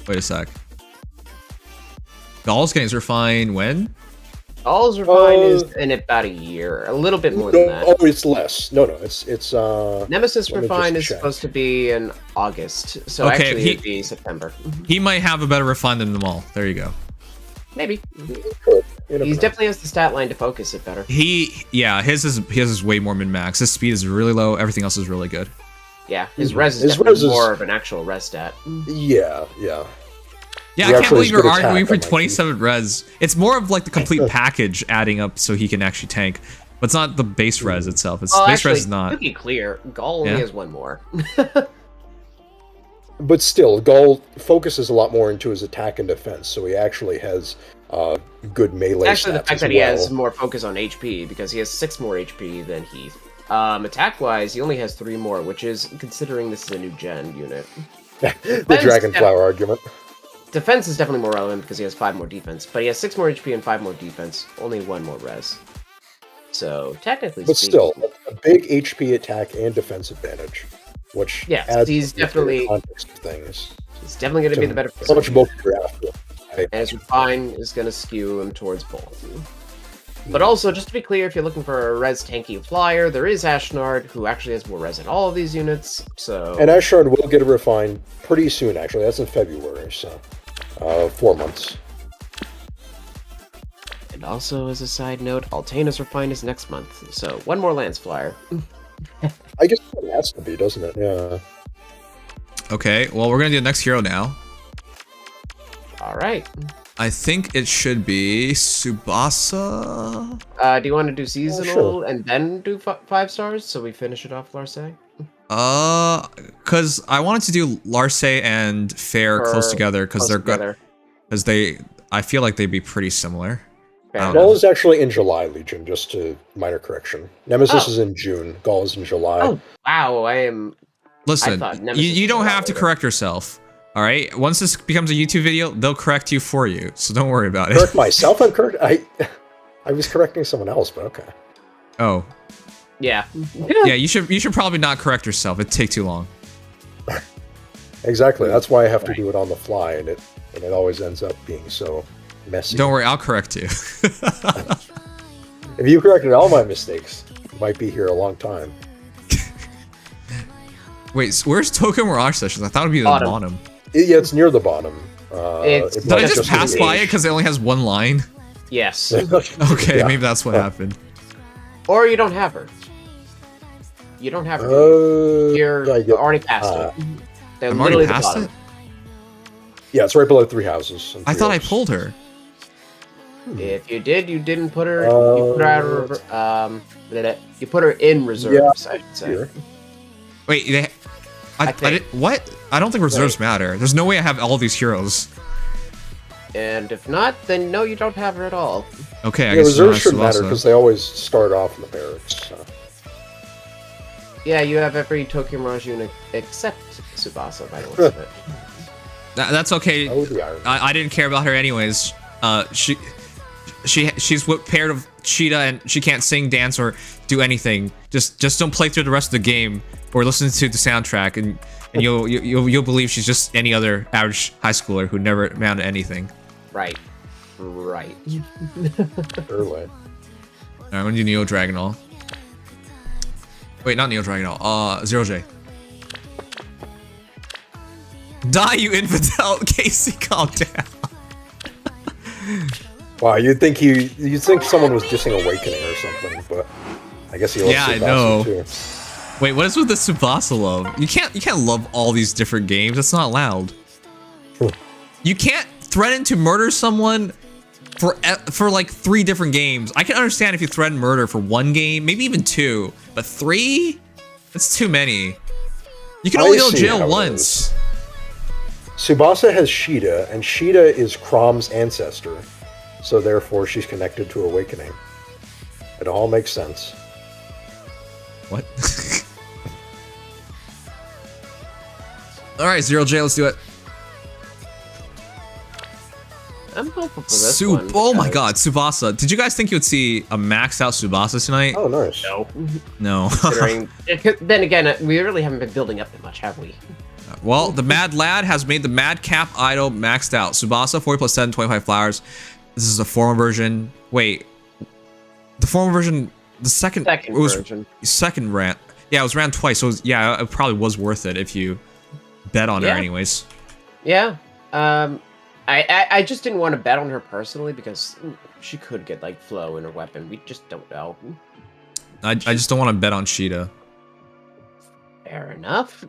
[SPEAKER 1] Wait a sec. Gall's getting his refine when?
[SPEAKER 4] All's Refine is in about a year, a little bit more than that.
[SPEAKER 2] Oh, it's less. No, it's
[SPEAKER 4] Nemesis
[SPEAKER 2] let me
[SPEAKER 4] Refine
[SPEAKER 2] just
[SPEAKER 4] is
[SPEAKER 2] check.
[SPEAKER 4] supposed to be in August, so
[SPEAKER 1] Okay,
[SPEAKER 4] actually it'd be September.
[SPEAKER 1] He might have a better refine than them all. There you go.
[SPEAKER 4] Maybe.
[SPEAKER 2] good. You never
[SPEAKER 4] He
[SPEAKER 2] know.
[SPEAKER 4] definitely has the stat line to focus it better.
[SPEAKER 1] Yeah, his is way more min max. His speed is really low. Everything else is really good.
[SPEAKER 4] Yeah, his res is
[SPEAKER 2] His
[SPEAKER 4] definitely
[SPEAKER 2] res is-
[SPEAKER 4] more of an actual res stat.
[SPEAKER 2] Yeah.
[SPEAKER 1] Yeah,
[SPEAKER 2] He
[SPEAKER 1] I can't
[SPEAKER 2] actually
[SPEAKER 1] believe
[SPEAKER 2] is
[SPEAKER 1] you're
[SPEAKER 2] good attack,
[SPEAKER 1] arguing for
[SPEAKER 2] unlike Heath.
[SPEAKER 1] 27 res. It's more of like the complete package adding up so he can actually tank. But it's not the base res itself. It's
[SPEAKER 4] Oh,
[SPEAKER 1] base
[SPEAKER 4] actually,
[SPEAKER 1] res is
[SPEAKER 4] to
[SPEAKER 1] not.
[SPEAKER 4] be clear, Gall only
[SPEAKER 1] Yeah.
[SPEAKER 4] has one more.
[SPEAKER 2] But still, Gull focuses a lot more into his attack and defense, so he actually has good melee
[SPEAKER 4] Actually, the
[SPEAKER 2] stats
[SPEAKER 4] fact
[SPEAKER 2] as
[SPEAKER 4] that he
[SPEAKER 2] well.
[SPEAKER 4] has more focus on HP, because he has 6 more HP than Heath. Attack-wise, he only has 3 more, which is, considering this is a new gen unit.
[SPEAKER 2] the
[SPEAKER 4] Defense,
[SPEAKER 2] Dragonflower argument.
[SPEAKER 4] Defense is definitely more relevant because he has 5 more defense, but he has 6 more HP and 5 more defense, only 1 more res. So, technically
[SPEAKER 2] But
[SPEAKER 4] speaking,
[SPEAKER 2] still, a big HP attack and defense advantage, which
[SPEAKER 4] Yes,
[SPEAKER 2] adds
[SPEAKER 4] he's
[SPEAKER 2] to the
[SPEAKER 4] definitely-
[SPEAKER 2] context of things.
[SPEAKER 4] he's definitely going to be the better
[SPEAKER 2] So much
[SPEAKER 4] person.
[SPEAKER 2] both you're after.
[SPEAKER 4] And his Refine is going to skew him towards both. But also, just to be clear, if you're looking for a res tanky flyer, there is Ashnard, who actually has more res than all of these units, so...
[SPEAKER 2] And Ashard will get a refine pretty soon, actually. That's in February, so 4 months.
[SPEAKER 4] And also, as a side note, Altena's Refine is next month, so 1 more Lance Flyer.
[SPEAKER 2] I guess it has to be, doesn't it? Yeah.
[SPEAKER 1] Okay, well, we're gonna do the next hero now.
[SPEAKER 4] Alright.
[SPEAKER 1] I think it should be Tsubasa.
[SPEAKER 4] Do you want to do seasonal
[SPEAKER 2] sure.
[SPEAKER 4] and then do 5 stars, so we finish it off, Larcei?
[SPEAKER 1] Cause I wanted to do Larcei and Feh close together, cause
[SPEAKER 4] Close
[SPEAKER 1] they're good.
[SPEAKER 4] together.
[SPEAKER 1] Cause I feel like they'd be pretty similar.
[SPEAKER 4] Fair
[SPEAKER 1] I
[SPEAKER 4] enough.
[SPEAKER 1] don't
[SPEAKER 2] Gaul is actually in July, Legion, just to minor correction. Nemesis
[SPEAKER 4] Oh.
[SPEAKER 2] is in June. Gaul is in July.
[SPEAKER 4] Oh, wow, I am...
[SPEAKER 1] Listen,
[SPEAKER 4] thought Nemesis
[SPEAKER 1] you
[SPEAKER 4] was
[SPEAKER 1] don't
[SPEAKER 4] a lot
[SPEAKER 1] have to
[SPEAKER 4] later.
[SPEAKER 1] correct yourself. All right. Once this becomes a YouTube video, they'll correct you for you. So don't worry about it.
[SPEAKER 2] Correct myself? I'm correct. I was correcting someone else, but okay.
[SPEAKER 1] Oh,
[SPEAKER 4] Yeah.
[SPEAKER 1] yeah. You should probably not correct yourself. It'd take too long.
[SPEAKER 2] Exactly. That's why I have to do it on the fly, and it always ends up being so messy.
[SPEAKER 1] Don't worry. I'll correct you.
[SPEAKER 2] If you corrected all my mistakes, you might be here a long time.
[SPEAKER 1] Wait, so where's Token Mirage Sessions? I thought it'd be the
[SPEAKER 4] Bottom.
[SPEAKER 1] bottom.
[SPEAKER 2] Yeah, it's near the bottom.
[SPEAKER 4] It's-
[SPEAKER 2] it
[SPEAKER 1] Did I
[SPEAKER 2] might
[SPEAKER 1] just pass
[SPEAKER 2] be-
[SPEAKER 1] by it because it only has one line?
[SPEAKER 4] Yes.
[SPEAKER 1] Okay,
[SPEAKER 2] Yeah.
[SPEAKER 1] maybe that's what happened.
[SPEAKER 4] Or you don't have her. You don't have her.
[SPEAKER 2] Uh,
[SPEAKER 4] You're
[SPEAKER 2] I get-
[SPEAKER 4] already past
[SPEAKER 2] uh,
[SPEAKER 4] it. They're
[SPEAKER 1] I'm
[SPEAKER 4] literally
[SPEAKER 1] already
[SPEAKER 4] the
[SPEAKER 1] past
[SPEAKER 4] bottom.
[SPEAKER 1] it?
[SPEAKER 2] Yeah, it's right below 3 houses. and
[SPEAKER 1] I
[SPEAKER 2] 3
[SPEAKER 1] thought I
[SPEAKER 2] oaks.
[SPEAKER 1] pulled her.
[SPEAKER 4] If you did, you didn't put her. You put her out of you put her in reserves. I should say.
[SPEAKER 2] Here.
[SPEAKER 1] Wait, I did, what? I don't think reserves matter. There's no way I have all these heroes.
[SPEAKER 4] And if not, then no, you don't have her at all.
[SPEAKER 1] Okay, I
[SPEAKER 2] Yeah,
[SPEAKER 1] guess
[SPEAKER 2] reserves shouldn't matter
[SPEAKER 1] Tsubasa.
[SPEAKER 2] because they always start off in the barracks. So.
[SPEAKER 4] Yeah, you have every Tokyo Mirage unit except Tsubasa, by the looks of it.
[SPEAKER 1] That's okay.
[SPEAKER 2] That would be Iron.
[SPEAKER 1] I didn't care about her anyways. She's paired of Cheetah and she can't sing, dance, or do anything. Just don't play through the rest of the game or listen to the soundtrack, and you'll believe she's just any other average high schooler who never amounted to anything.
[SPEAKER 4] Right.
[SPEAKER 2] Early.
[SPEAKER 1] Alright, I'm gonna do Neo Dragonall. Wait, not Neo Dragonall. Zero J. Die, you infidel! Casey, calm down.
[SPEAKER 2] Wow, you'd think someone was dissing Awakening or something, but I guess he loves
[SPEAKER 1] Yeah, I
[SPEAKER 2] Tsubasa
[SPEAKER 1] know.
[SPEAKER 2] too.
[SPEAKER 1] Wait, what is with the Tsubasa love? You can't love all these different games. That's not allowed. You can't threaten to murder someone for like 3 different games. I can understand if you threaten murder for 1 game, maybe even 2, but 3? That's too many. You can only go to
[SPEAKER 2] see how
[SPEAKER 1] jail
[SPEAKER 2] it
[SPEAKER 1] once.
[SPEAKER 2] Tsubasa has Sheeta, and Sheeta is Crom's ancestor, so therefore she's connected to Awakening. It all makes sense.
[SPEAKER 1] What? Alright, Zero J, let's do it.
[SPEAKER 4] I'm hopeful for this one.
[SPEAKER 1] Oh my
[SPEAKER 4] because-
[SPEAKER 1] god, Tsubasa. Did you guys think you would see a maxed out Tsubasa tonight?
[SPEAKER 2] Oh, nice.
[SPEAKER 4] No.
[SPEAKER 1] No.
[SPEAKER 4] Considering, then again, we really haven't been building up that much, have we?
[SPEAKER 1] Well, the Mad Lad has made the Madcap Idol maxed out. Tsubasa, 40 plus 7, 25 flowers. This is a formal version. Wait. The formal version, the second
[SPEAKER 4] version.
[SPEAKER 1] Second ran. Yeah, it was ran twice, so yeah, it probably was worth it if you bet on her anyways.
[SPEAKER 4] Yeah. I just didn't want to bet on her personally because she could get like flow in her weapon. We just don't know.
[SPEAKER 1] I just don't want to bet on Sheeta.
[SPEAKER 4] Fair enough.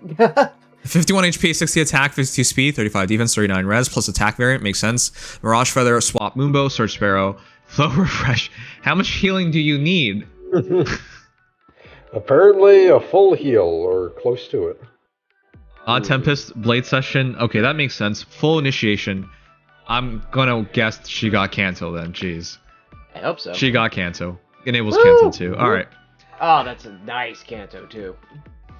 [SPEAKER 1] 51 HP, 60 attack, 52 speed, 35 defense, 39 res, plus attack variant, makes sense. Mirage Feather, Swap Moonbow, Search Sparrow, Flow Refresh. How much healing do you need?
[SPEAKER 2] Apparently a full heal, or close to it.
[SPEAKER 1] Tempest, Blade Session. Okay, that makes sense. Full initiation. I'm gonna guess she got Kanto then, jeez.
[SPEAKER 4] I hope so.
[SPEAKER 1] She got Kanto. Enables Kanto too. Alright.
[SPEAKER 4] Oh, that's a nice Kanto too.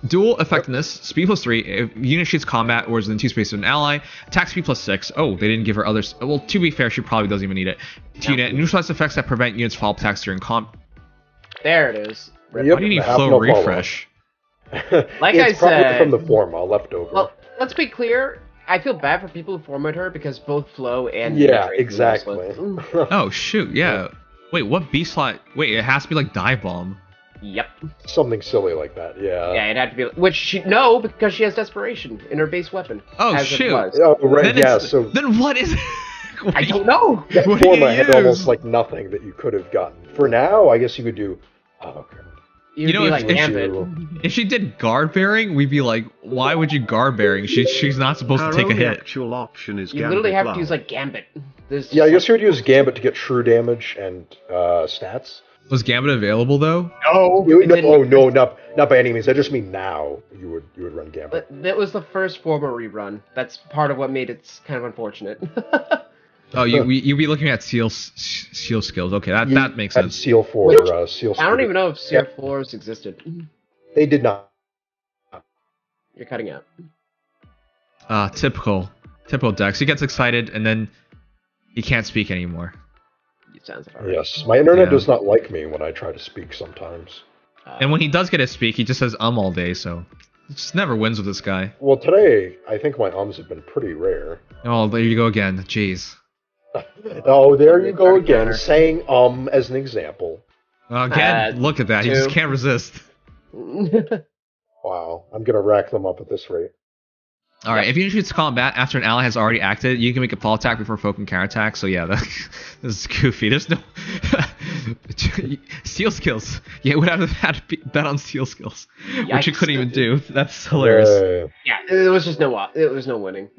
[SPEAKER 1] Dual effectiveness, speed plus 3, if unit shoots combat or is within 2 spaces of an ally, attack speed plus 6. Oh, they didn't give her others. Well, to be fair, she probably doesn't even need it. Unit, neutralize effects that prevent units follow attacks during comp.
[SPEAKER 4] There it is.
[SPEAKER 2] Yep,
[SPEAKER 1] Why do you need
[SPEAKER 2] have
[SPEAKER 1] flow
[SPEAKER 2] no
[SPEAKER 1] refresh?
[SPEAKER 4] Like
[SPEAKER 2] it's
[SPEAKER 4] I
[SPEAKER 2] probably
[SPEAKER 4] said,
[SPEAKER 2] from the formal leftover.
[SPEAKER 4] Well, let's be clear. I feel bad for people who format her because both flow and
[SPEAKER 2] yeah,
[SPEAKER 4] Penetrate are
[SPEAKER 2] exactly.
[SPEAKER 4] useless.
[SPEAKER 1] Oh, shoot, yeah. Wait, what B slot? Wait, it has to be like Dive Bomb.
[SPEAKER 4] Yep.
[SPEAKER 2] Something silly like that, yeah.
[SPEAKER 4] Yeah, it'd have to be. Which she because she has desperation in her base weapon.
[SPEAKER 1] Oh,
[SPEAKER 4] as it
[SPEAKER 1] shoot.
[SPEAKER 4] was.
[SPEAKER 2] Oh, right,
[SPEAKER 1] Then
[SPEAKER 2] yeah,
[SPEAKER 1] it's-
[SPEAKER 2] so
[SPEAKER 1] Then what is
[SPEAKER 4] I don't know.
[SPEAKER 2] that
[SPEAKER 1] what do you
[SPEAKER 2] format had
[SPEAKER 1] use?
[SPEAKER 2] almost like nothing that you could have gotten. For now, I guess you could do... Oh, okay.
[SPEAKER 4] You'd
[SPEAKER 1] know,
[SPEAKER 4] be
[SPEAKER 1] if-
[SPEAKER 4] like
[SPEAKER 1] if
[SPEAKER 4] Gambit.
[SPEAKER 1] If she did guard bearing, we'd be like, why would you guard bearing? She's not supposed
[SPEAKER 3] Our
[SPEAKER 1] to take a
[SPEAKER 3] only
[SPEAKER 1] hit.
[SPEAKER 3] actual option is
[SPEAKER 4] You
[SPEAKER 3] Gambit
[SPEAKER 4] literally have
[SPEAKER 3] Love.
[SPEAKER 4] to use like Gambit. There's
[SPEAKER 2] Yeah, I guess
[SPEAKER 4] just,
[SPEAKER 2] you would use Gambit to get true damage and stats.
[SPEAKER 1] Was Gambit available though?
[SPEAKER 4] no,
[SPEAKER 2] You,
[SPEAKER 4] it
[SPEAKER 2] no,
[SPEAKER 4] didn't.
[SPEAKER 2] oh, no, not by any means. I just mean now you would run Gambit.
[SPEAKER 4] But that was the first former rerun. That's part of what made it kind of unfortunate.
[SPEAKER 1] Oh, you'd be looking at seal skills. Okay, that makes
[SPEAKER 2] Had
[SPEAKER 1] sense.
[SPEAKER 2] Seal for Seal.
[SPEAKER 4] I don't
[SPEAKER 2] Speed.
[SPEAKER 4] even know if Seal Floors existed.
[SPEAKER 2] They did not.
[SPEAKER 4] You're cutting out.
[SPEAKER 1] Typical Dex. He gets excited and then he can't speak anymore.
[SPEAKER 4] It sounds about right.
[SPEAKER 2] Yes, my internet
[SPEAKER 1] Yeah.
[SPEAKER 2] does not like me when I try to speak sometimes.
[SPEAKER 1] And when he does get to speak, he just says all day. So he just never wins with this guy.
[SPEAKER 2] Well, today I think my ums have been pretty rare.
[SPEAKER 1] Oh, there you go again. Jeez.
[SPEAKER 2] Oh, there you go
[SPEAKER 4] Sorry,
[SPEAKER 2] again,
[SPEAKER 4] Connor.
[SPEAKER 2] saying as an example.
[SPEAKER 1] Again, look at that. He just
[SPEAKER 4] 2.
[SPEAKER 1] can't resist.
[SPEAKER 2] Wow, I'm gonna rack them up at this rate.
[SPEAKER 1] All right, if you initiate combat after an ally has already acted, you can make a fall attack before folk can counterattack. So yeah, this is goofy. There's no Steel skills. Yeah, it would have had to bet on steel skills, which you
[SPEAKER 4] Yikes.
[SPEAKER 1] couldn't even do. That's hilarious.
[SPEAKER 4] Yeah, it was just no winning.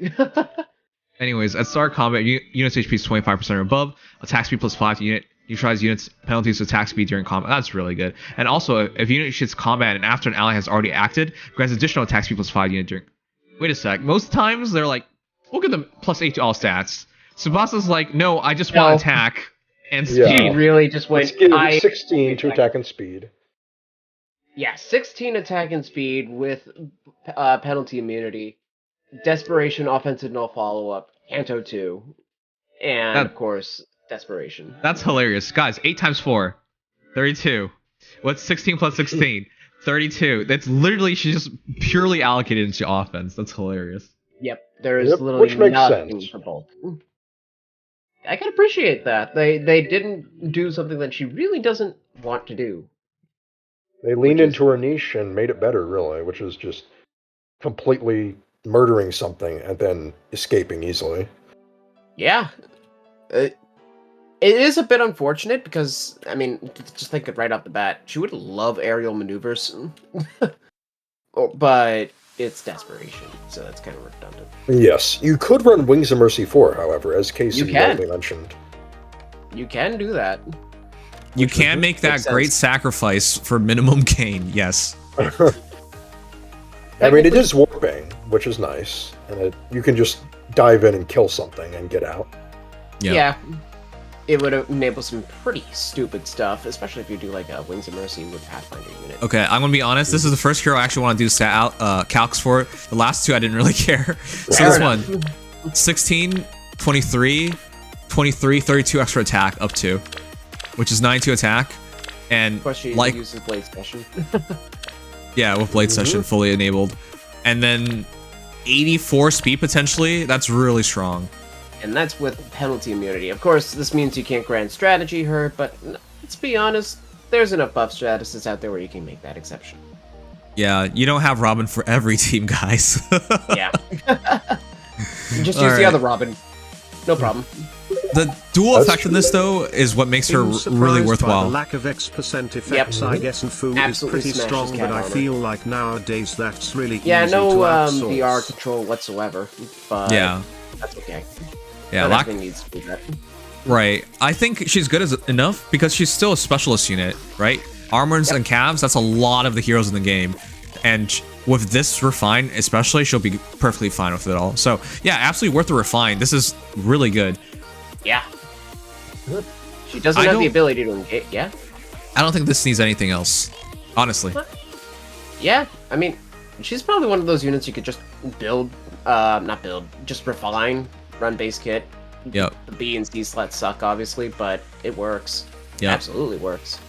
[SPEAKER 1] Anyways, at start combat, unit's HP is 25% or above. Attack speed +5 to unit. Neutralize units penalties to attack speed during combat. That's really good. And also, if unit shits combat and after an ally has already acted, grants additional attack speed +5 unit during. Wait a sec. Most times they're like, we'll give them +8 to all stats. Tsubasa's like, no, I just want attack and speed.
[SPEAKER 2] Yeah.
[SPEAKER 4] He really just went.
[SPEAKER 2] Let's give 16 to attack and speed.
[SPEAKER 4] Yeah, 16 attack and speed with penalty immunity, desperation, offensive no follow up, Canto 2, and of course desperation.
[SPEAKER 1] That's hilarious, guys. 8 times 4, 32. What's 16 plus 16? 32. That's literally, she's just purely allocated into offense. That's hilarious.
[SPEAKER 4] Yep, there is literally
[SPEAKER 2] which makes
[SPEAKER 4] nothing
[SPEAKER 2] sense.
[SPEAKER 4] for both. I can appreciate that. They didn't do something that she really doesn't want to do.
[SPEAKER 2] They leaned into her niche and made it better, really, which is just completely murdering something and then escaping easily.
[SPEAKER 4] Yeah. It is a bit unfortunate because, I mean, just think it right off the bat, she would love aerial maneuvers. But it's desperation, so that's kind of redundant.
[SPEAKER 2] Yes, you could run Wings of Mercy 4, however, as Casey rightly mentioned.
[SPEAKER 4] You can do that.
[SPEAKER 1] You can make that great sacrifice for minimum gain, yes.
[SPEAKER 2] I mean, it is warping, which is nice, and you can just dive in and kill something and get out.
[SPEAKER 1] Yep.
[SPEAKER 4] Yeah. It would enable some pretty stupid stuff, especially if you do like a Wings of Mercy with Pathfinder unit.
[SPEAKER 1] Okay, I'm gonna be honest. This is the first hero I actually want to do calcs for. The last two I didn't really care. So this one, 16, 23, 23, 32 extra attack up to, which is 92 attack, and
[SPEAKER 4] Of course, she
[SPEAKER 1] like
[SPEAKER 4] uses Blade Session.
[SPEAKER 1] yeah, with Blade Session fully enabled, and then 84 speed potentially. That's really strong.
[SPEAKER 4] And that's with penalty immunity. Of course, this means you can't grant strategy her, but let's be honest, there's enough buff statuses out there where you can make that exception.
[SPEAKER 1] Yeah, you don't have Robin for every team, guys.
[SPEAKER 4] Yeah. Just use the other Robin. No problem.
[SPEAKER 1] The dual effectiveness, though, is what makes her really worthwhile.
[SPEAKER 3] The lack of X% effects, I guess, and food
[SPEAKER 4] Absolutely
[SPEAKER 3] is pretty strong, but I
[SPEAKER 4] armor.
[SPEAKER 3] feel like nowadays that's really
[SPEAKER 4] Yeah,
[SPEAKER 3] easy
[SPEAKER 4] no
[SPEAKER 3] to outsource.
[SPEAKER 4] VR control whatsoever, but
[SPEAKER 1] Yeah.
[SPEAKER 4] that's okay.
[SPEAKER 1] Yeah,
[SPEAKER 4] Not everything needs to be that.
[SPEAKER 1] Right. I think she's good as enough because she's still a specialist unit, right? Armors and calves, that's a lot of the heroes in the game. And with this refine, especially, she'll be perfectly fine with it all. So, yeah, absolutely worth the refine. This is really good.
[SPEAKER 4] Yeah. She doesn't have the ability to engage. Yeah.
[SPEAKER 1] I don't think this needs anything else, honestly.
[SPEAKER 4] Yeah. I mean, she's probably one of those units you could just build, not build, just refine, run base kit.
[SPEAKER 1] Yep.
[SPEAKER 4] The B and C slats suck, obviously, but it works.
[SPEAKER 1] Yep.
[SPEAKER 4] Absolutely works.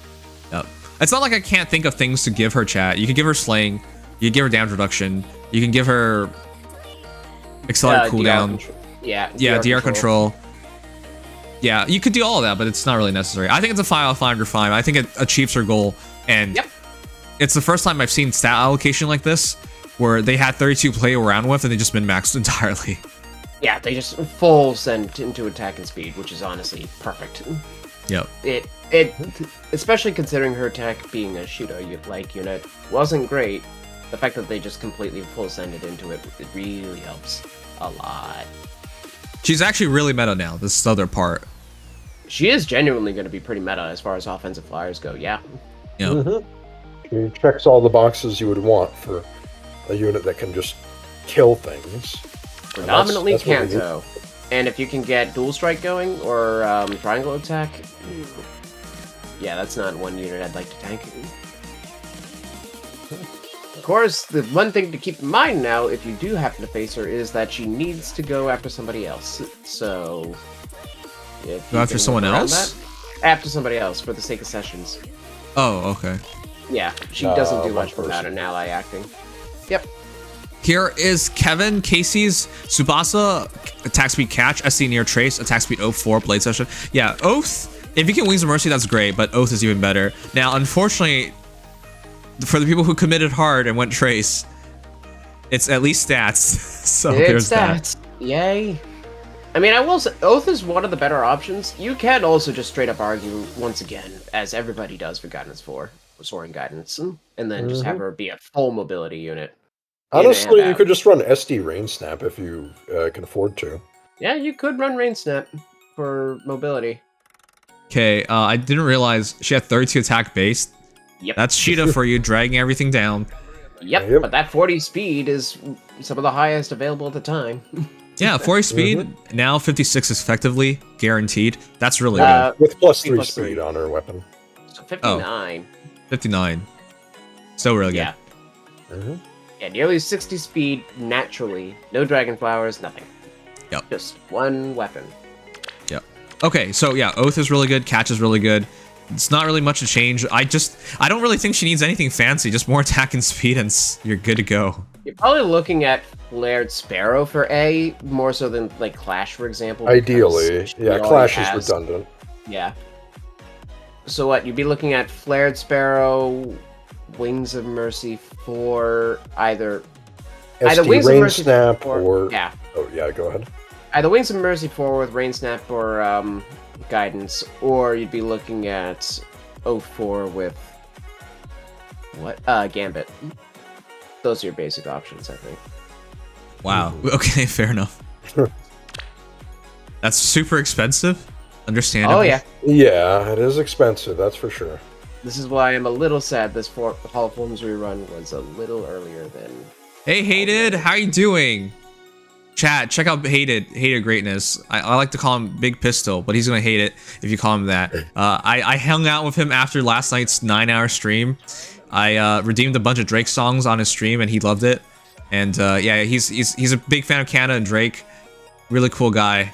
[SPEAKER 1] Yep. It's not like I can't think of things to give her, chat. You can give her slaying, you can give her damage reduction, you can give her accelerated cooldown.
[SPEAKER 4] Yeah,
[SPEAKER 1] DR control. Yeah, you could do all of that, but it's not really necessary. I think it's a 5 out of 5 refine. I think it achieves her goal, and it's the first time I've seen stat allocation like this, where they had 32 play around with, and they just min-maxed entirely.
[SPEAKER 4] Yeah, they just full send into attack and speed, which is honestly perfect.
[SPEAKER 1] Yep.
[SPEAKER 4] It especially considering her attack being a shooter-like unit wasn't great. The fact that they just completely full sended into it really helps a lot.
[SPEAKER 1] She's actually really meta now. This is the other part.
[SPEAKER 4] She is genuinely going to be pretty meta as far as offensive flyers go. Yeah.
[SPEAKER 1] Yep.
[SPEAKER 2] She checks all the boxes you would want for a unit that can just kill things.
[SPEAKER 4] Predominantly
[SPEAKER 2] That's what we
[SPEAKER 4] Kanto. And if you can get dual strike going or triangle attack, yeah, that's not one unit I'd like to tank. Of course, the one thing to keep in mind now, if you do happen to face her, is that she needs to go after somebody else. So, if
[SPEAKER 1] Go after someone else?
[SPEAKER 4] After somebody else, for the sake of sessions.
[SPEAKER 1] Oh, okay.
[SPEAKER 4] Yeah, she doesn't do
[SPEAKER 2] one
[SPEAKER 4] much without an ally acting. Yep.
[SPEAKER 1] Here is Kevin Casey's Tsubasa attack speed catch, SC near trace, attack speed Oath 4, blade session. Yeah, Oath, if you can Wings of Mercy, that's great, but Oath is even better. Now, unfortunately, for the people who committed hard and went trace, it's at least stats. So there's
[SPEAKER 4] stats. Yay. I mean, I will say, Oath is one of the better options. You can also just straight up argue, once again, as everybody does for Guidance 4, or Soaring Guidance, and then just have her be a full mobility unit.
[SPEAKER 2] Honestly, you could just run SD Rain Snap if you can afford to.
[SPEAKER 4] Yeah, you could run Rain Snap for mobility.
[SPEAKER 1] Okay, I didn't realize she had 32 attack base.
[SPEAKER 4] Yep.
[SPEAKER 1] That's Sheeta for you, dragging everything down.
[SPEAKER 4] Yep, but that 40 speed is some of the highest available at the time.
[SPEAKER 1] Yeah, 40 speed, now 56 effectively, guaranteed. That's really good.
[SPEAKER 2] With +3 speed on her weapon.
[SPEAKER 4] So 59.
[SPEAKER 1] 59. So really good.
[SPEAKER 4] Yeah. Yeah, nearly 60 speed naturally. No dragon flowers, nothing.
[SPEAKER 1] Yep.
[SPEAKER 4] Just one weapon.
[SPEAKER 1] Yep. Okay, so yeah, Oath is really good, Catch is really good. It's not really much to change. I don't really think she needs anything fancy, just more attack and speed and you're good to go.
[SPEAKER 4] You're probably looking at Flared Sparrow for A, more so than like Clash, for example.
[SPEAKER 2] Ideally, yeah, Clash is redundant.
[SPEAKER 4] Yeah. So what, you'd be looking at Flared Sparrow, Wings of Mercy for either Wings
[SPEAKER 2] Rain
[SPEAKER 4] of Mercy
[SPEAKER 2] Snap
[SPEAKER 4] or yeah.
[SPEAKER 2] Oh yeah, go ahead.
[SPEAKER 4] Either Wings of Mercy 4 with Rain Snap or Guidance, or you'd be looking at 04 with Gambit. Those are your basic options, I think.
[SPEAKER 1] Wow. Okay, fair enough. That's super expensive. Understandable.
[SPEAKER 4] Oh yeah.
[SPEAKER 2] Yeah, it is expensive, that's for sure.
[SPEAKER 4] This is why I'm a little sad this Hall of Forms rerun was a little earlier than...
[SPEAKER 1] Hey, Hated, how you doing? Chat, check out Hated Greatness. I like to call him Big Pistol, but he's gonna hate it if you call him that. I hung out with him after last night's 9-hour stream. I redeemed a bunch of Drake songs on his stream, and he loved it. And yeah, he's a big fan of Canada and Drake. Really cool guy.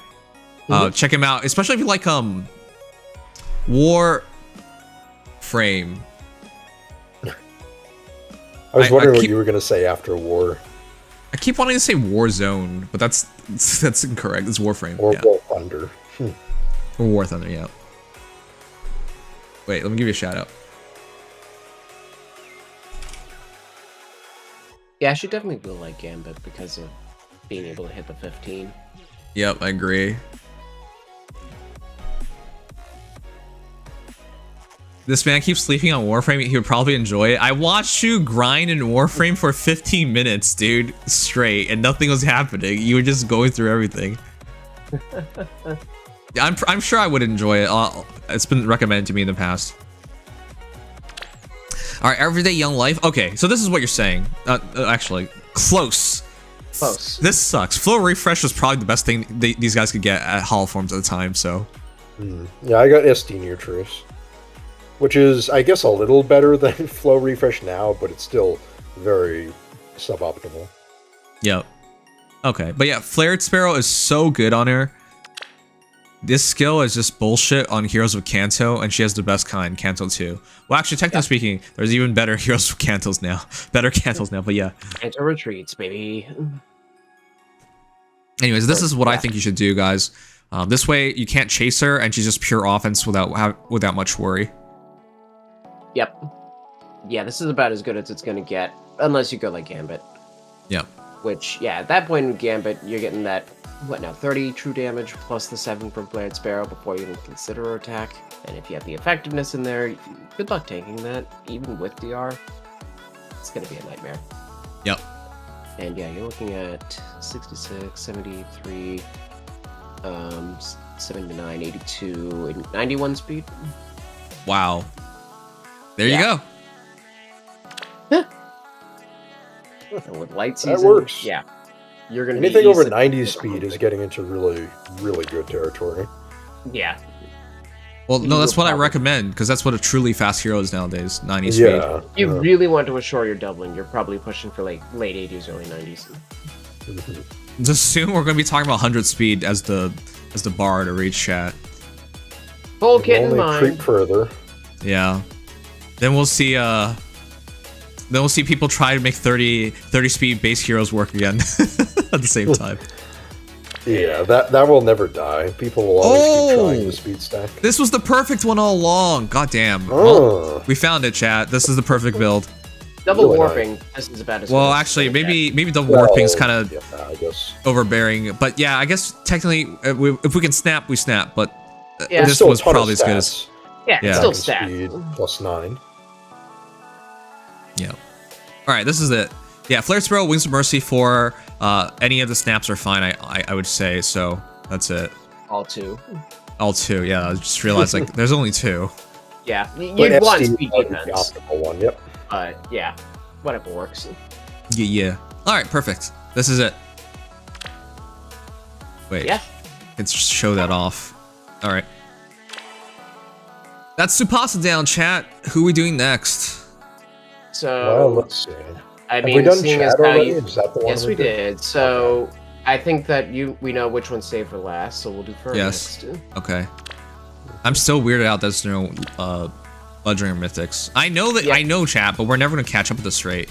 [SPEAKER 1] Check him out, especially if you like War Frame.
[SPEAKER 2] I was wondering what you were gonna say after War.
[SPEAKER 1] I keep wanting to say Warzone, but that's incorrect. It's Warframe.
[SPEAKER 2] Or
[SPEAKER 1] yeah.
[SPEAKER 2] War Thunder.
[SPEAKER 1] Or War Thunder, yeah. Wait, let me give you a shout out.
[SPEAKER 4] Yeah, I should definitely will like Gambit because of being able to hit the 15.
[SPEAKER 1] Yep, I agree. This man keeps sleeping on Warframe. He would probably enjoy it. I watched you grind in Warframe for 15 minutes, dude, straight, and nothing was happening. You were just going through everything. I'm sure I would enjoy it. It's been recommended to me in the past. All right, Everyday Young Life. Okay, so this is what you're saying. Actually, close.
[SPEAKER 4] Close.
[SPEAKER 1] This sucks. Flow Refresh was probably the best thing these guys could get at Hall Forms at the time, so.
[SPEAKER 2] Yeah, I got SD Near Truce. Which is, I guess, a little better than Flow Refresh now, but it's still very suboptimal.
[SPEAKER 1] Yep. Okay, but yeah, Flared Sparrow is so good on her. This skill is just bullshit on Heroes of Kanto, and she has the best kind, Kanto 2. Well, actually, technically speaking, there's even better Heroes of Kantos now. Better Kantos now, but yeah.
[SPEAKER 4] Kanto retreats, baby.
[SPEAKER 1] Anyways, this is what I think you should do, guys. This way, you can't chase her, and she's just pure offense without much worry.
[SPEAKER 4] Yep. Yeah, this is about as good as it's gonna get, unless you go like Gambit.
[SPEAKER 1] Yep.
[SPEAKER 4] Which, yeah, at that point in Gambit, you're getting that, what now, 30 true damage plus the 7 from Flared Sparrow before you even consider her attack. And if you have the effectiveness in there, good luck tanking that, even with DR. It's gonna be a nightmare.
[SPEAKER 1] Yep.
[SPEAKER 4] And yeah, you're looking at 66, 73, 79, 82, and 91 speed.
[SPEAKER 1] Wow. There you go.
[SPEAKER 4] And with light season,
[SPEAKER 2] That works.
[SPEAKER 4] yeah, you're gonna
[SPEAKER 2] anything
[SPEAKER 4] be
[SPEAKER 2] over 90 speed is getting into really, really good territory.
[SPEAKER 4] Yeah.
[SPEAKER 1] Well, no, that's what I recommend, because that's what a truly fast hero is nowadays, 90 speed.
[SPEAKER 2] Yeah.
[SPEAKER 4] If you really want to assure you're doubling, you're probably pushing for like late 80s, early 90s.
[SPEAKER 1] Just soon we're going to be talking about 100 speed as the bar to reach chat.
[SPEAKER 4] Full kit in
[SPEAKER 2] Only
[SPEAKER 4] mind.
[SPEAKER 2] creep further.
[SPEAKER 1] Yeah. Then we'll see people try to make 30 speed base heroes work again at the same time.
[SPEAKER 2] Yeah, that will never die. People will always keep trying the speed stack.
[SPEAKER 1] This was the perfect one all along. God damn.
[SPEAKER 2] Oh.
[SPEAKER 1] Well, we found it, chat. This is the perfect build.
[SPEAKER 4] Double
[SPEAKER 2] really
[SPEAKER 4] warping.
[SPEAKER 2] nice.
[SPEAKER 4] This is about as
[SPEAKER 1] Well,
[SPEAKER 4] good as
[SPEAKER 1] actually,
[SPEAKER 4] it's gonna get.
[SPEAKER 1] maybe the warping's kind of
[SPEAKER 2] Yeah, I guess.
[SPEAKER 1] overbearing. But yeah, I guess technically, if we can snap, we snap. But
[SPEAKER 4] Yeah.
[SPEAKER 1] this
[SPEAKER 2] Still a
[SPEAKER 1] was
[SPEAKER 2] ton of
[SPEAKER 1] probably as good as.
[SPEAKER 2] stats.
[SPEAKER 4] Yeah,
[SPEAKER 1] Yeah.
[SPEAKER 4] it's still
[SPEAKER 2] Second
[SPEAKER 4] stat.
[SPEAKER 2] speed plus 9.
[SPEAKER 1] Yeah. All right, this is it. Yeah, Flare Sparrow, Wings of Mercy for any of the snaps are fine. I would say so. That's it.
[SPEAKER 4] All 2.
[SPEAKER 1] All 2. Yeah, I just realized like there's only 2.
[SPEAKER 4] Yeah,
[SPEAKER 2] But
[SPEAKER 4] you'd want
[SPEAKER 2] FD
[SPEAKER 4] speed
[SPEAKER 2] would be the
[SPEAKER 4] defense.
[SPEAKER 2] optimal one. Yep.
[SPEAKER 4] But yeah, whatever works.
[SPEAKER 1] Yeah. All right, perfect. This is it. Wait.
[SPEAKER 4] Yeah.
[SPEAKER 1] Let's show that off. All right. That's Tsubasa down, chat. Who are we doing next?
[SPEAKER 4] So
[SPEAKER 2] Well, let's see.
[SPEAKER 4] I
[SPEAKER 2] Have
[SPEAKER 4] mean,
[SPEAKER 2] we done
[SPEAKER 4] seeing as
[SPEAKER 2] Chat
[SPEAKER 4] how
[SPEAKER 2] already?
[SPEAKER 4] you,
[SPEAKER 2] Is that the one
[SPEAKER 4] yes, we did. So I think that we know which one saved for last. So we'll do Fir
[SPEAKER 1] Yes.
[SPEAKER 4] next.
[SPEAKER 1] Okay. I'm still weirded out there's no Legendary Mythics. I know that
[SPEAKER 4] Yeah.
[SPEAKER 1] I know, chat, but we're never gonna catch up with this rate.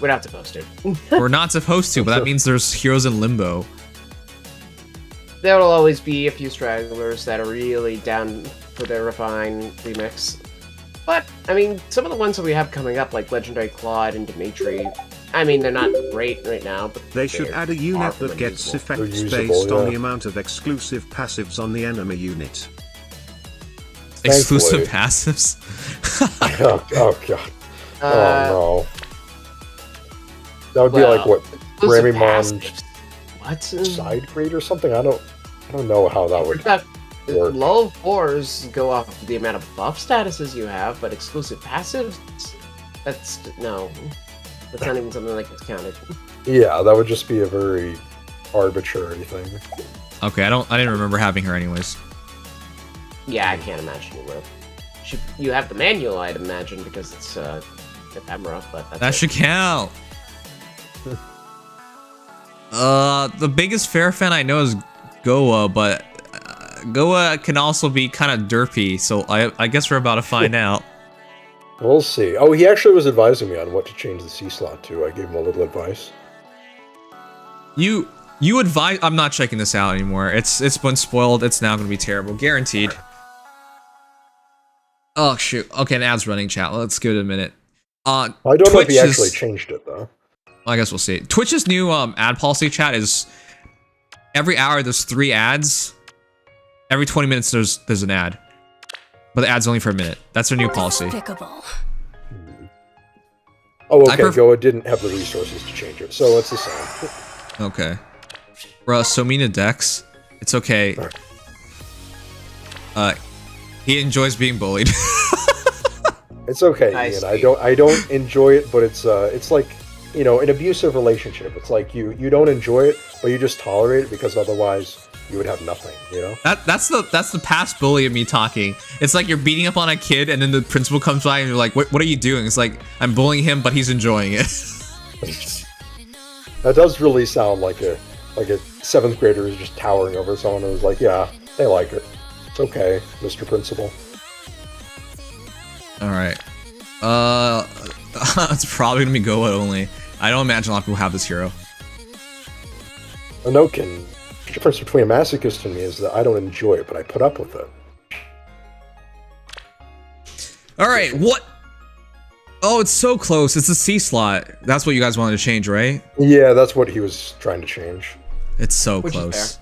[SPEAKER 4] We'd have to post it.
[SPEAKER 1] We're not supposed to, but that means there's heroes in limbo.
[SPEAKER 4] There will always be a few stragglers that are really down for their Refine remix. But, I mean, some of the ones that we have coming up, like Legendary Claude and Dimitri, I mean, they're not great right now, but
[SPEAKER 3] They should add a unit
[SPEAKER 4] powerful
[SPEAKER 3] that
[SPEAKER 4] and
[SPEAKER 3] gets
[SPEAKER 4] usable.
[SPEAKER 3] effects
[SPEAKER 2] They're usable,
[SPEAKER 3] based on
[SPEAKER 2] yeah.
[SPEAKER 3] the amount of exclusive passives on the enemy unit.
[SPEAKER 1] Exclusive
[SPEAKER 2] Thankfully.
[SPEAKER 1] passives.
[SPEAKER 2] Oh god.
[SPEAKER 4] Uh,
[SPEAKER 2] Oh no. That would be
[SPEAKER 4] well,
[SPEAKER 2] like what
[SPEAKER 4] exclusive
[SPEAKER 2] Ramimon
[SPEAKER 4] passives. What?
[SPEAKER 2] side grade or something. I don't know how that would
[SPEAKER 4] That
[SPEAKER 2] work.
[SPEAKER 4] low 4s go off the amount of buff statuses you have, but exclusive passives? That's no. That's not even something like that's counted.
[SPEAKER 2] Yeah, that would just be a very arbitrary thing.
[SPEAKER 1] Okay, I didn't remember having her anyways.
[SPEAKER 4] Yeah, I can't imagine you would. You have the manual, I'd imagine, because it's ephemera, but that's
[SPEAKER 1] That
[SPEAKER 4] it.
[SPEAKER 1] should count. The biggest Fir fan I know is Goa, but Goa can also be kind of derpy, so I guess we're about to find out.
[SPEAKER 2] We'll see. Oh, he actually was advising me on what to change the C slot to. I gave him a little advice.
[SPEAKER 1] You advise. I'm not checking this out anymore. It's been spoiled. It's now gonna be terrible, guaranteed. Oh shoot. Okay, an ad's running, chat. Let's give it a minute.
[SPEAKER 2] I don't know if he
[SPEAKER 1] Twitch
[SPEAKER 2] actually
[SPEAKER 1] is-
[SPEAKER 2] changed it though.
[SPEAKER 1] I guess we'll see. Twitch's new ad policy, chat, is every hour there's 3 ads. Every 20 minutes there's an ad. But the ad's only for a minute. That's their new policy.
[SPEAKER 5] Despicable.
[SPEAKER 2] Oh,
[SPEAKER 1] I
[SPEAKER 2] okay. Goa didn't have the resources to change it, so it's the same.
[SPEAKER 1] Okay. Bruh, Somina Dex. It's okay. He enjoys being bullied.
[SPEAKER 2] It's okay,
[SPEAKER 4] Nice.
[SPEAKER 2] Ian. I don't enjoy it, but it's like, you know, an abusive relationship. It's like you don't enjoy it, but you just tolerate it because otherwise you would have nothing, you know?
[SPEAKER 1] That's the past bully of me talking. It's like you're beating up on a kid and then the principal comes by and you're like, what are you doing? It's like, I'm bullying him, but he's enjoying it.
[SPEAKER 2] That does really sound like a 7th grader who's just towering over someone who's like, yeah, they like it. It's okay, Mr. Principal.
[SPEAKER 1] Alright. It's probably gonna be Goa only. I don't imagine a lot of people have this hero.
[SPEAKER 2] Anokin, the difference between a masochist and me is that I don't enjoy it, but I put up with it.
[SPEAKER 1] Alright, what? Oh, it's so close. It's the C slot. That's what you guys wanted to change, right?
[SPEAKER 2] Yeah, that's what he was trying to change.
[SPEAKER 1] It's so
[SPEAKER 4] Which is
[SPEAKER 1] close.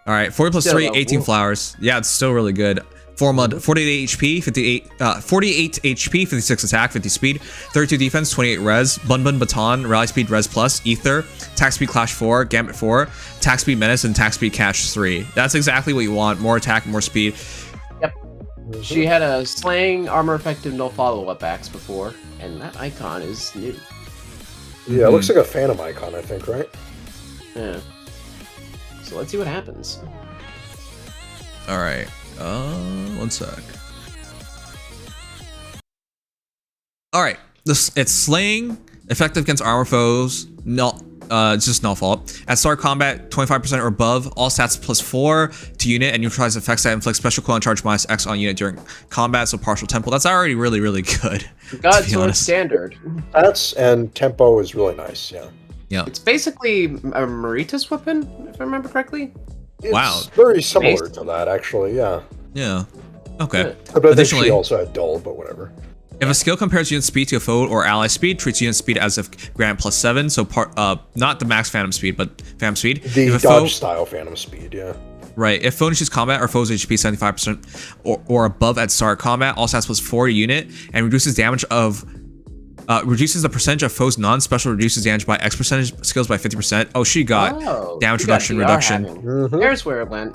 [SPEAKER 1] Alright, 40 plus
[SPEAKER 4] Still
[SPEAKER 1] 3,
[SPEAKER 4] though,
[SPEAKER 1] 18
[SPEAKER 4] ooh.
[SPEAKER 1] flowers. Yeah, it's still really good. 4 mud, 48 HP, 48 HP, 56 attack, 50 speed, 32 defense, 28 res, Bun Bun Baton, Rally Speed Res Plus, Ether, Attack Speed Clash 4, Gambit 4, Attack Speed Menace, and Attack Speed Cash 3. That's exactly what you want. More attack, more speed.
[SPEAKER 4] She had a slaying armor effective no follow-up axe before, and that icon is new.
[SPEAKER 2] Yeah, it looks like a Phantom icon, I think, right?
[SPEAKER 4] Yeah. So let's see what happens.
[SPEAKER 1] Alright, one sec. Alright, it's slaying, effective against armor foes, no, it's just no fault. At start combat, 25% or above, all stats plus 4 to unit, and neutralize effects that inflict special cooldown charge minus X on unit during combat, so partial tempo. That's already really, really good.
[SPEAKER 4] God
[SPEAKER 1] to be
[SPEAKER 4] Sword
[SPEAKER 1] honest.
[SPEAKER 4] Standard.
[SPEAKER 2] That's and tempo is really nice, yeah.
[SPEAKER 1] Yeah.
[SPEAKER 4] It's basically a Maritas weapon, if I remember correctly.
[SPEAKER 2] It's
[SPEAKER 1] Wow.
[SPEAKER 2] very similar
[SPEAKER 4] Mace.
[SPEAKER 2] to that, actually, yeah.
[SPEAKER 1] Yeah. Okay.
[SPEAKER 2] But I think
[SPEAKER 1] Additionally,
[SPEAKER 2] she also had dull, but whatever.
[SPEAKER 1] If a skill compares unit speed to a foe or ally speed, treats unit speed as if grant +7. So not the max phantom speed, but phantom speed.
[SPEAKER 2] The
[SPEAKER 1] if a
[SPEAKER 2] dodge
[SPEAKER 1] foe,
[SPEAKER 2] style phantom speed, yeah.
[SPEAKER 1] Right. If foe initiates combat or foe's HP 75% or above at start combat, all stats +4 unit, and reduces damage of reduces the percentage of foe's non-special reduces damage by X percentage skills by 50%. Oh, she got damage reduction.
[SPEAKER 4] There's where it went.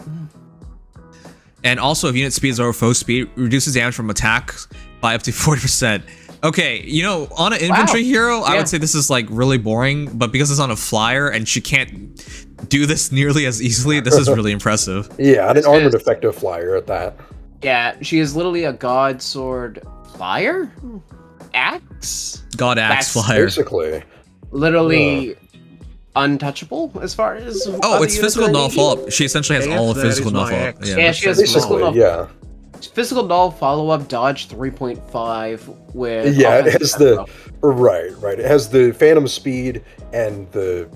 [SPEAKER 1] And also, if unit speed is over foe speed, reduces damage from attack by up to 40%. Okay, you know, on an infantry hero, I would say this is like really boring, but because it's on a flyer and she can't do this nearly as easily, this is really impressive.
[SPEAKER 2] Yeah, and an armored effective flyer at that.
[SPEAKER 4] Yeah, she is literally a god sword flyer? Axe?
[SPEAKER 1] God axe flyer.
[SPEAKER 2] Basically.
[SPEAKER 4] Literally untouchable as far as
[SPEAKER 1] it's physical null follow-up. She essentially has all of physical null follow-up.
[SPEAKER 4] Yeah, she has physical null.
[SPEAKER 2] Yeah.
[SPEAKER 4] Physical null follow-up dodge 3.5 with
[SPEAKER 2] it has the right. It has the phantom speed and the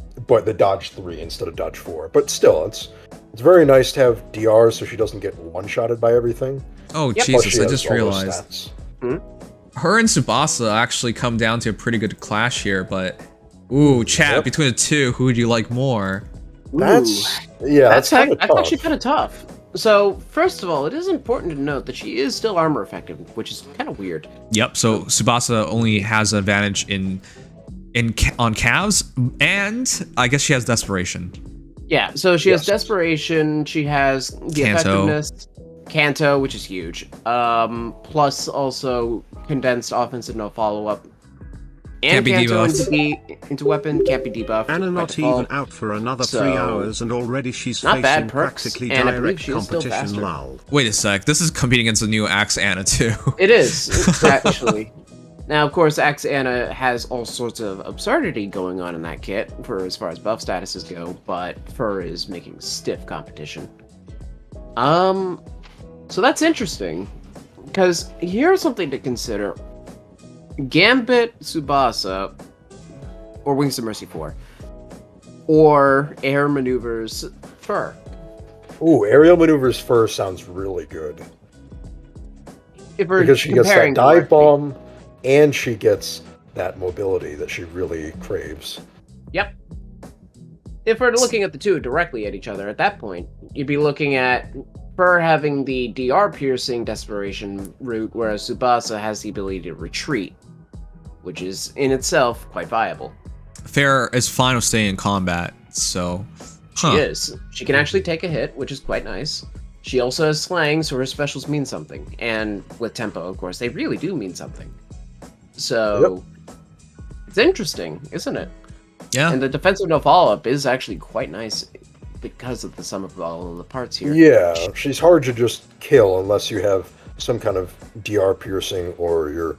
[SPEAKER 2] dodge 3 instead of dodge 4. But still, it's very nice to have DR so she doesn't get one-shotted by everything.
[SPEAKER 1] Oh Jesus! I just realized. Her and Tsubasa actually come down to a pretty good clash here, but chat between the two, who would you like more?
[SPEAKER 2] That's
[SPEAKER 4] actually kind of tough. So, first of all, it is important to note that she is still armor effective, which is kind of weird.
[SPEAKER 1] Yep. So Tsubasa only has an advantage on calves, and I guess she has desperation.
[SPEAKER 4] Yeah. So she has desperation. She has the effectiveness, Canto, which is huge. Plus also condensed offensive no follow up. And
[SPEAKER 1] can't be
[SPEAKER 4] Canto
[SPEAKER 1] debuffed.
[SPEAKER 4] into weapon, can't be debuffed.
[SPEAKER 3] Anna not even out for another 3 hours, and already she's
[SPEAKER 4] not
[SPEAKER 3] facing
[SPEAKER 4] bad perks,
[SPEAKER 3] practically
[SPEAKER 4] and I believe
[SPEAKER 3] direct
[SPEAKER 4] she is still
[SPEAKER 3] competition.
[SPEAKER 4] faster.
[SPEAKER 3] Lol.
[SPEAKER 1] Wait a sec. This is competing against the new Axe Anna too.
[SPEAKER 4] It is actually. Now, of course, Axe Anna has all sorts of absurdity going on in that kit for as far as buff statuses go, but Fir is making stiff competition. So that's interesting, because here's something to consider. Gambit Tsubasa, or Wings of Mercy 4, or Air Maneuvers Fir.
[SPEAKER 2] Ooh, aerial maneuvers Fir sounds really good. Because she gets that dive bomb, and she gets that mobility that she really craves.
[SPEAKER 4] Yep. If we're looking at the two directly at each other at that point, you'd be looking at Fir having the DR piercing desperation route, whereas Tsubasa has the ability to retreat, which is in itself quite viable.
[SPEAKER 1] Fir is fine with staying in combat, so
[SPEAKER 4] she is. She can actually take a hit, which is quite nice. She also has slang, so her specials mean something, and with tempo, of course, they really do mean something. So it's interesting, isn't it?
[SPEAKER 1] Yeah.
[SPEAKER 4] And the defensive no follow-up is actually quite nice because of the sum of all of the parts here.
[SPEAKER 2] Yeah, she's hard to just kill unless you have some kind of DR piercing or you're,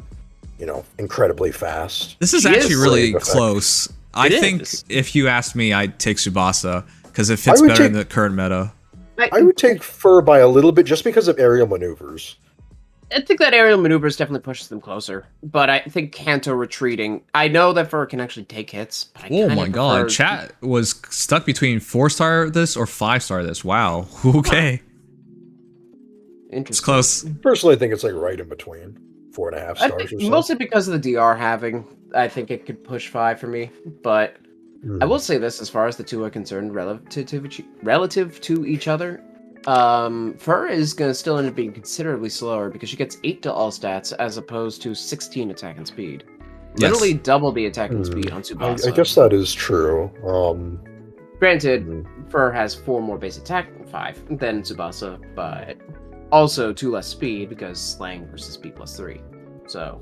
[SPEAKER 2] incredibly fast.
[SPEAKER 1] This is actually really close. I think if you asked me, I'd take Tsubasa because it fits better in the current meta.
[SPEAKER 2] I would take Fir by a little bit just because of aerial maneuvers.
[SPEAKER 4] I think that aerial maneuvers definitely pushes them closer, but I think Canto retreating. I know that Fir can actually take hits, but I
[SPEAKER 1] my god, chat was stuck between 4-star this or 5-star this. Wow. Okay.
[SPEAKER 4] Interesting.
[SPEAKER 1] It's close.
[SPEAKER 2] Personally, I think it's like right in between 4.5 stars or so.
[SPEAKER 4] Mostly because of the DR having, I think it could push 5 for me, but I will say this as far as the two are concerned relative to each other. Fir is going to still end up being considerably slower because she gets 8 to all stats as opposed to 16 attack and speed. Literally double the attack and speed on Tsubasa.
[SPEAKER 2] I guess that is true.
[SPEAKER 4] Granted, Fir has 4 more base attack, 5, than Tsubasa, but also 2 less speed because slang versus speed +3. So,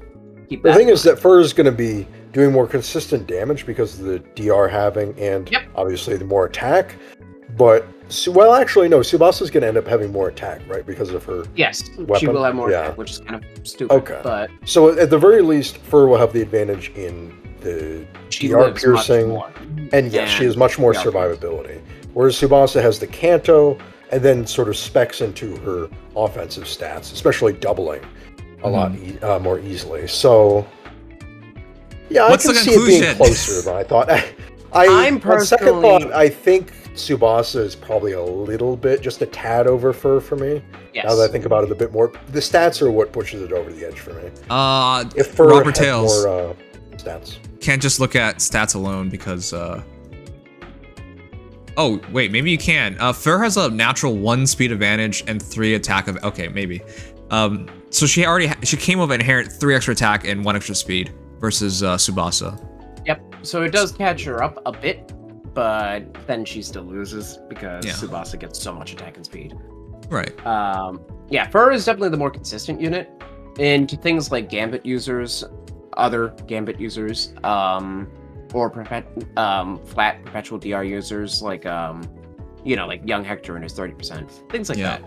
[SPEAKER 4] keep that.
[SPEAKER 2] The thing is that Fir is going to be doing more consistent damage because of the DR having and obviously the more attack. But, well, actually, no, Tsubasa's going to end up having more attack, right? Because of her weapon.
[SPEAKER 4] She will have more attack, which is kind of stupid.
[SPEAKER 2] Okay.
[SPEAKER 4] But
[SPEAKER 2] so, at the very least, Fir will have the advantage in the DR piercing. And yes, she has much more survivability. Whereas Tsubasa has the Canto, and then sort of specs into her offensive stats, especially doubling a lot more easily. So, yeah, I can see it being closer than I thought.
[SPEAKER 4] I'm
[SPEAKER 2] on second
[SPEAKER 4] personally-
[SPEAKER 2] thought, I think Tsubasa is probably a little bit, just a tad over Fir for me.
[SPEAKER 4] Yes.
[SPEAKER 2] Now that I think about it a bit more, the stats are what pushes it over the edge for me. If Fir
[SPEAKER 1] Robert
[SPEAKER 2] had
[SPEAKER 1] Tails
[SPEAKER 2] more stats.
[SPEAKER 1] can't just look at stats alone because oh wait, maybe you can. Fir has a natural 1 speed advantage and 3 attack of okay, maybe. So she came with inherent 3 extra attack and 1 extra speed versus Tsubasa.
[SPEAKER 4] Yep. So it does catch her up a bit, but then she still loses because Tsubasa gets so much attack and speed.
[SPEAKER 1] Right.
[SPEAKER 4] Yeah, Fir is definitely the more consistent unit. And to things like Gambit users, other Gambit users, or flat perpetual DR users, like like Young Hector and his 30%, things like that.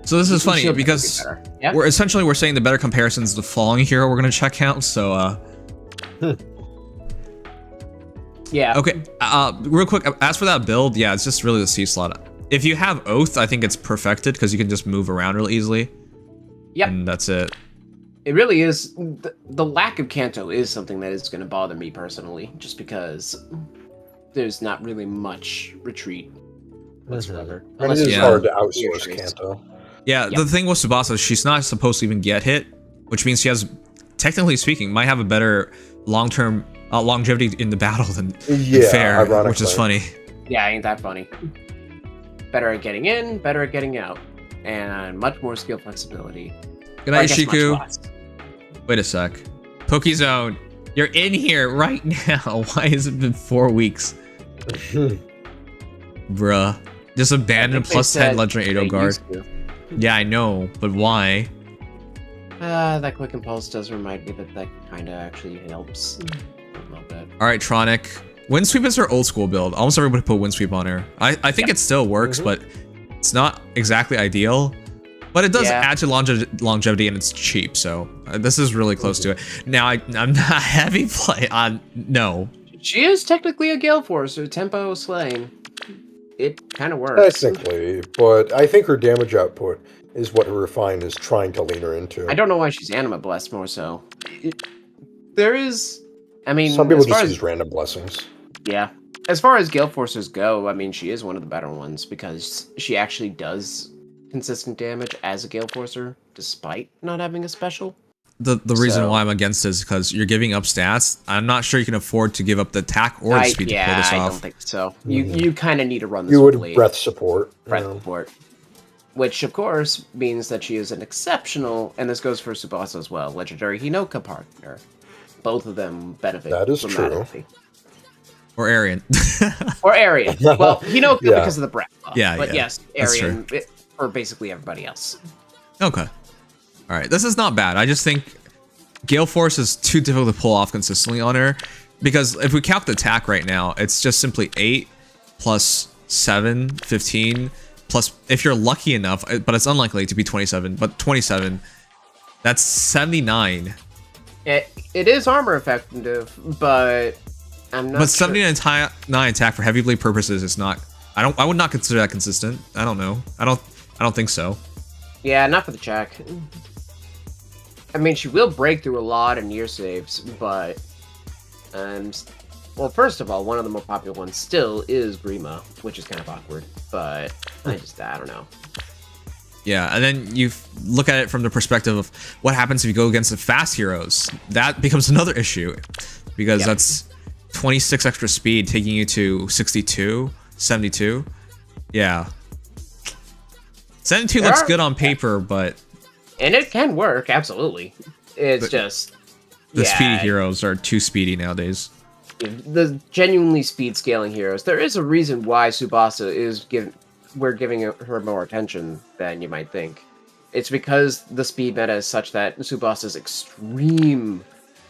[SPEAKER 1] So this is funny because we're saying the better comparisons the following hero we're gonna check out. So
[SPEAKER 4] yeah.
[SPEAKER 1] Okay. Real quick, as for that build, yeah, it's just really the C slot. If you have Oath, I think it's perfected because you can just move around real easily.
[SPEAKER 4] Yep.
[SPEAKER 1] And that's it.
[SPEAKER 4] It really is. The lack of Kanto is something that is going to bother me personally, just because there's not really much retreat whatsoever.
[SPEAKER 2] And it is hard to outsource Kanto.
[SPEAKER 1] Yeah, the thing with Tsubasa, she's not supposed to even get hit, which means she has, technically speaking, might have a better long-term longevity in the battle than Feh, which is funny.
[SPEAKER 4] Yeah, ain't that funny? Better at getting in, better at getting out, and much more skill flexibility.
[SPEAKER 1] Good night, Shiku. Wait a sec. Pokezone, you're in here right now. Why has it been 4 weeks? Bruh. Just abandoned plus 10 legendary 8 guard. Yeah, I know, but why?
[SPEAKER 4] That quick impulse does remind me that kind of actually helps a little bit.
[SPEAKER 1] Alright, Tronic. Windsweep is her old school build. Almost everybody put Windsweep on her. I think it still works, but it's not exactly ideal. But it does add to longevity and it's cheap, so this is really close to it. Now, I'm not heavy play on... No.
[SPEAKER 4] She is technically a Gale Force, or Tempo Slaying. It kind of works.
[SPEAKER 2] Technically, but I think her damage output is what her Refine is trying to lean her into.
[SPEAKER 4] I don't know why she's Anima Blessed more so. There is... I mean,
[SPEAKER 2] some people just use random blessings.
[SPEAKER 4] Yeah. As far as Gale Forcers go, I mean, she is one of the better ones because she actually does consistent damage as a Gale Forcer, despite not having a special.
[SPEAKER 1] The reason why I'm against it is because you're giving up stats. I'm not sure you can afford to give up the attack or the speed to pull this off.
[SPEAKER 4] I don't think so. You kind of need to run this.
[SPEAKER 2] You would breath support.
[SPEAKER 4] Breath support. Which, of course, means that she is an exceptional, and this goes for Tsubasa as well, legendary Hinoka partner. Both of them benefit dramatically.
[SPEAKER 1] Or Arian.
[SPEAKER 4] Or Arian. Well, Hinoka because of the breath buff. But yes, Arian for basically everybody else.
[SPEAKER 1] Okay. Alright, this is not bad. I just think Gale Force is too difficult to pull off consistently on her. Because if we count the attack right now, it's just simply 8 plus 7, 15, plus, if you're lucky enough, but it's unlikely to be 27, but 27, that's 79.
[SPEAKER 4] It is armor effective, but I'm not
[SPEAKER 1] But 79 attack for heavy blade purposes is not... I would not consider that consistent. I don't know. I don't think so.
[SPEAKER 4] Yeah, not for the check. I mean, she will break through a lot of near saves, but... well, first of all, one of the more popular ones still is Grima, which is kind of awkward, but I don't know.
[SPEAKER 1] Yeah, and then you look at it from the perspective of what happens if you go against the fast heroes. That becomes another issue, because that's 26 extra speed taking you to 62, 72. Yeah. 72 looks good on paper, but...
[SPEAKER 4] And it can work, absolutely. It's just...
[SPEAKER 1] The speedy heroes are too speedy nowadays.
[SPEAKER 4] The genuinely speed scaling heroes. There is a reason why Tsubasa is we're giving her more attention than you might think. It's because the speed meta is such that Tsubasa's extreme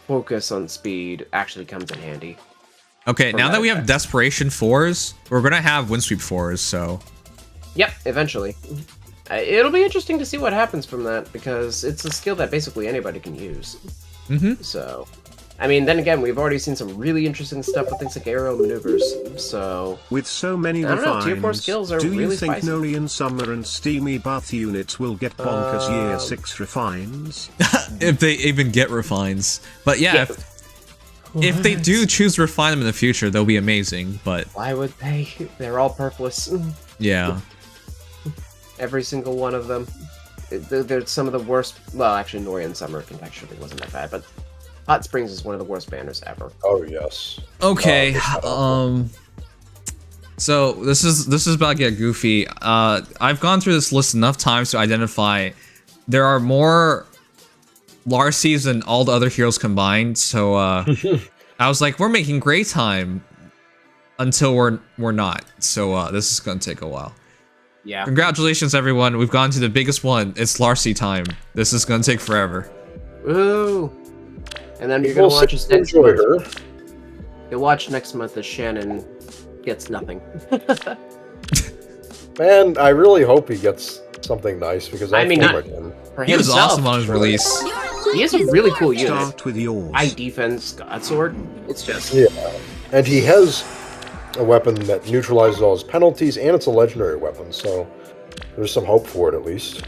[SPEAKER 4] focus on speed actually comes in handy.
[SPEAKER 1] Okay, now that we have Desperation 4s, we're gonna have Windsweep 4s, so...
[SPEAKER 4] Yep, eventually. It'll be interesting to see what happens from that, because it's a skill that basically anybody can use. So, I mean, then again, we've already seen some really interesting stuff with things like aerial maneuvers, so...
[SPEAKER 3] With so many refines,
[SPEAKER 4] tier 4 skills are
[SPEAKER 3] do you
[SPEAKER 4] really
[SPEAKER 3] think
[SPEAKER 4] spicy.
[SPEAKER 3] Norian Summer and Steamy Bath units will get bonkers year 6 refines?
[SPEAKER 1] If they even get refines. But yeah, if they do choose to refine them in the future, they'll be amazing. But
[SPEAKER 4] Why would they? They're all purpless.
[SPEAKER 1] yeah,
[SPEAKER 4] Every single one of them. They're some of the worst. Well, actually, Norian Summer contextually wasn't that bad, but Hot Springs is one of the worst banners ever.
[SPEAKER 2] Oh yes.
[SPEAKER 1] okay. So this is about to get goofy. I've gone through this list enough times to identify there are more Larceys than all the other heroes combined. So I was like, we're making great time until we're not. So this is gonna take a while.
[SPEAKER 4] Yeah.
[SPEAKER 1] Congratulations, everyone. We've gone to the biggest one. It's Larcey time. This is gonna take forever.
[SPEAKER 4] Ooh. And then you're gonna watch us next month.
[SPEAKER 2] Her.
[SPEAKER 4] You'll watch next month as Shannon gets nothing.
[SPEAKER 2] Man, I really hope he gets something nice because
[SPEAKER 4] I mean, not
[SPEAKER 2] him.
[SPEAKER 4] for
[SPEAKER 1] He was
[SPEAKER 4] himself.
[SPEAKER 1] awesome on his release.
[SPEAKER 4] He has a really cool unit.
[SPEAKER 3] Start with yours.
[SPEAKER 4] High defense, God Sword. It's just
[SPEAKER 2] Yeah, and he has a weapon that neutralizes all his penalties, and it's a legendary weapon, so there's some hope for it at least.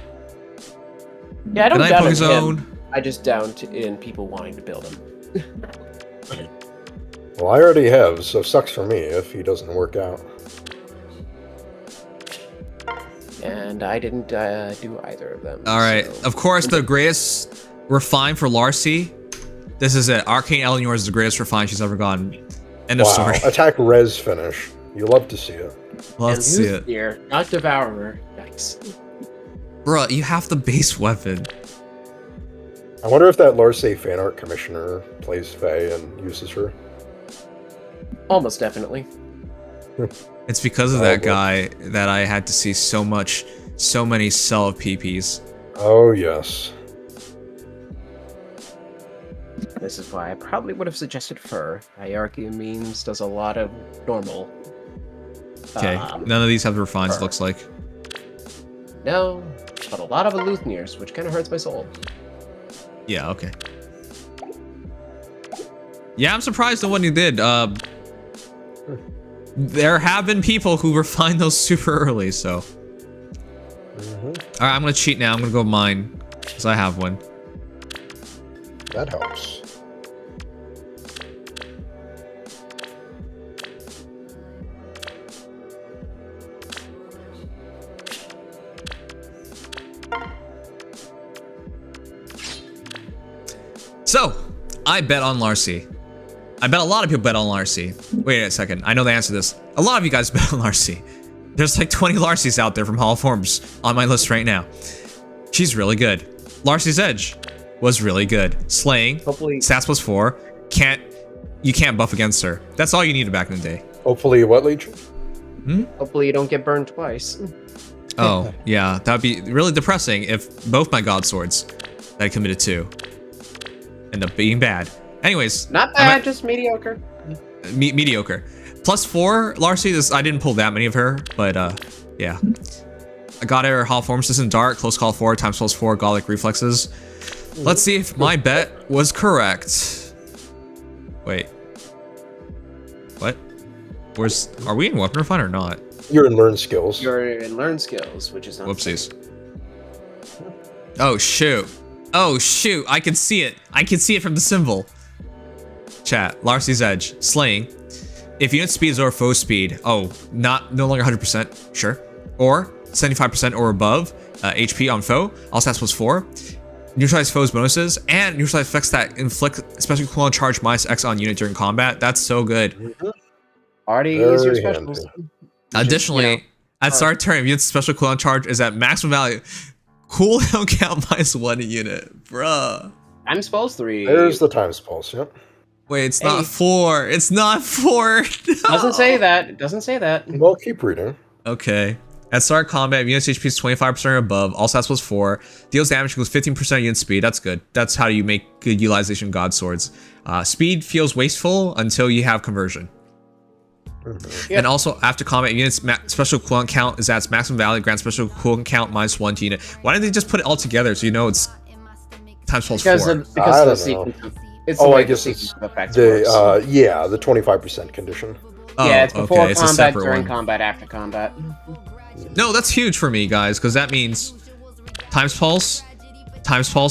[SPEAKER 4] yeah. I don't
[SPEAKER 1] Good night,
[SPEAKER 4] doubt
[SPEAKER 1] Pokezone.
[SPEAKER 4] him. I just doubt in people wanting to build him.
[SPEAKER 2] Well, I already have, so sucks for me if he doesn't work out.
[SPEAKER 4] And I didn't do either of them.
[SPEAKER 1] All right.
[SPEAKER 4] so-
[SPEAKER 1] Of course, the greatest refine for Larcey. This is it. Arcane Eleanor is the greatest refine she's ever gotten. End of
[SPEAKER 2] Wow,
[SPEAKER 1] story.
[SPEAKER 2] attack res finish. You love to see it.
[SPEAKER 1] Love
[SPEAKER 4] and
[SPEAKER 1] to see
[SPEAKER 4] who's
[SPEAKER 1] it.
[SPEAKER 4] here? Not Devourer. Nice.
[SPEAKER 1] Bruh, you have the base weapon.
[SPEAKER 2] I wonder if that Larcei fan art commissioner plays Feh and uses her.
[SPEAKER 4] Almost definitely.
[SPEAKER 1] It's because of that
[SPEAKER 2] boy.
[SPEAKER 1] guy that I had to see so many sell of PPs.
[SPEAKER 2] Oh, yes.
[SPEAKER 4] This is why I probably would have suggested Fir. Hierarchy of Memes does a lot of normal.
[SPEAKER 1] Okay, none of these have the refines,
[SPEAKER 4] Fir.
[SPEAKER 1] looks like.
[SPEAKER 4] No, but a lot of Aleuthirs, which kind of hurts my soul.
[SPEAKER 1] Yeah, okay. Yeah, I'm surprised no one who did. There have been people who refined those super early, so. Alright, I'm gonna cheat now. I'm gonna go mine, because I have one.
[SPEAKER 2] That helps.
[SPEAKER 1] So, I bet on Larcey. I bet a lot of people bet on Larcey. Wait a second, I know the answer to this. A lot of you guys bet on Larcey. There's like 20 Larceys out there from Hall of Forms on my list right now. She's really good. Larcey's Edge was really good. Slaying,
[SPEAKER 4] Hopefully,
[SPEAKER 1] stats plus 4, you can't buff against her. That's all you needed back in the day.
[SPEAKER 2] Hopefully, what, Legion?
[SPEAKER 4] hopefully you don't get burned twice.
[SPEAKER 1] Oh, yeah, that'd be really depressing if both my god swords that I committed to end up being bad. Anyways,
[SPEAKER 4] Not bad, just mediocre.
[SPEAKER 1] mediocre. Plus 4, Larcey, I didn't pull that many of her, but yeah. I got her Hall Form System Dark, Close Call 4, times plus 4, Gothic Reflexes. Let's see if my bet was correct. Wait. What? Are we in Weapon Refine or not?
[SPEAKER 2] You're in learn skills.
[SPEAKER 4] You're in Learn Skills, which is not
[SPEAKER 1] Whoopsies. Oh, shoot. Oh, shoot. I can see it. I can see it from the symbol. Chat. Larcey's Edge. Slaying. If unit speed is over foe speed, no longer 100%, sure. Or 75% or above HP on foe, all stats plus 4. Neutralize foes bonuses, and neutralize effects that inflict special cooldown charge minus X on unit during combat. That's so good.
[SPEAKER 4] Already use your
[SPEAKER 2] Very
[SPEAKER 4] specials.
[SPEAKER 2] handy.
[SPEAKER 1] Additionally, at start turn, if unit's special cooldown charge is at maximum value, cooldown count minus 1 unit. Bruh.
[SPEAKER 4] I'm supposed 3.
[SPEAKER 2] There's the times pulse, yep.
[SPEAKER 1] Wait, it's not 4. It's not 4.
[SPEAKER 4] Doesn't say that. It doesn't say that.
[SPEAKER 2] Well, keep reading.
[SPEAKER 1] Okay. At start combat, unit's HP is 25% or above, all stats plus 4. Deals damage equals 15% unit speed. That's good. That's how you make good utilization of God Swords. Speed feels wasteful until you have conversion.
[SPEAKER 4] Yep.
[SPEAKER 1] And also, after combat, unit's special cooldown count is at its maximum value, grants special cooldown count minus 1 to unit. Why didn't they just put it all together so you know it's times plus 4?
[SPEAKER 2] I
[SPEAKER 4] Because of the
[SPEAKER 2] don't know.
[SPEAKER 4] sequence. It's the
[SPEAKER 2] Oh,
[SPEAKER 4] way
[SPEAKER 2] I
[SPEAKER 4] the
[SPEAKER 2] guess
[SPEAKER 4] sequence
[SPEAKER 2] it's
[SPEAKER 4] of effects works.
[SPEAKER 2] the 25% condition.
[SPEAKER 1] Oh,
[SPEAKER 4] Yeah, it's before
[SPEAKER 1] okay, it's a
[SPEAKER 4] combat,
[SPEAKER 1] separate
[SPEAKER 4] during
[SPEAKER 1] one.
[SPEAKER 4] combat, after combat.
[SPEAKER 1] No, that's huge for me, guys, because that means times pulse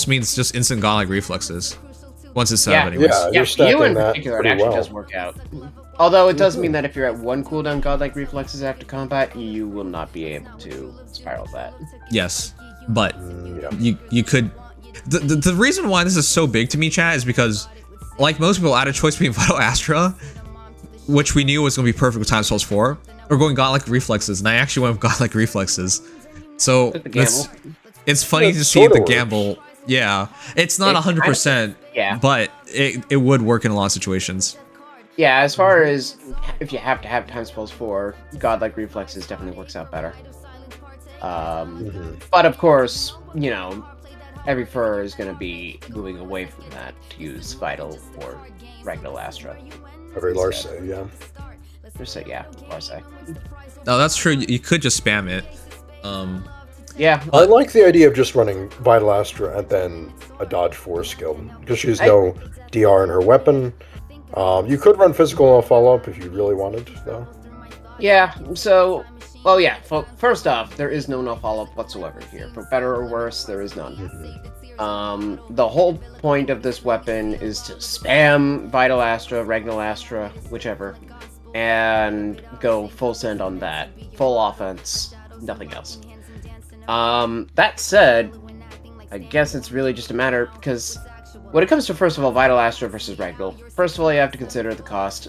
[SPEAKER 1] means just instant godlike reflexes. Once it's set up,
[SPEAKER 4] Yeah.
[SPEAKER 1] anyways.
[SPEAKER 2] Yeah.
[SPEAKER 4] Yeah,
[SPEAKER 2] You're
[SPEAKER 4] for you
[SPEAKER 2] stacking
[SPEAKER 4] in
[SPEAKER 2] that
[SPEAKER 4] particular, it
[SPEAKER 2] pretty
[SPEAKER 4] actually
[SPEAKER 2] well.
[SPEAKER 4] does work out. Although it does mean that if you're at 1 cooldown godlike reflexes after combat, you will not be able to spiral that.
[SPEAKER 1] Yes, but
[SPEAKER 2] Yeah.
[SPEAKER 1] you could. The reason why this is so big to me, chat, is because, like most people, I had a choice between Vital Astra, which we knew was going to be perfect with Time Spells 4, or going Godlike Reflexes, and I actually went with Godlike Reflexes. So
[SPEAKER 4] Took the gamble.
[SPEAKER 1] it's funny
[SPEAKER 2] It
[SPEAKER 1] to see
[SPEAKER 2] sorta
[SPEAKER 1] the
[SPEAKER 2] works.
[SPEAKER 1] gamble. Yeah, it's not
[SPEAKER 4] It
[SPEAKER 1] 100%,
[SPEAKER 4] yeah.
[SPEAKER 1] but it would work in a lot of situations.
[SPEAKER 4] Yeah, as far as if you have to have Time Spells 4, godlike reflexes definitely works out better. But of course, you know, every fur is going to be moving away from that to use Vital or regular Astra.
[SPEAKER 2] Every Larcei, yeah.
[SPEAKER 4] Larcei, yeah, Larcei.
[SPEAKER 1] No, that's true. You could just spam it.
[SPEAKER 4] Yeah,
[SPEAKER 2] I like the idea of just running Vital Astra and then a Dodge 4 skill, because she has no DR in her weapon. You could run Physical Follow-Up if you really wanted, though.
[SPEAKER 4] yeah, so, well, yeah, first off, there is no follow-up whatsoever here. For better or worse, there is none. The whole point of this weapon is to spam Vital Astra, Regnal Astra, whichever, and go full send on that. Full offense, nothing else. That said, I guess it's really just a matter, because when it comes to, first of all, Vital Astra versus Regnal, first of all, you have to consider the cost.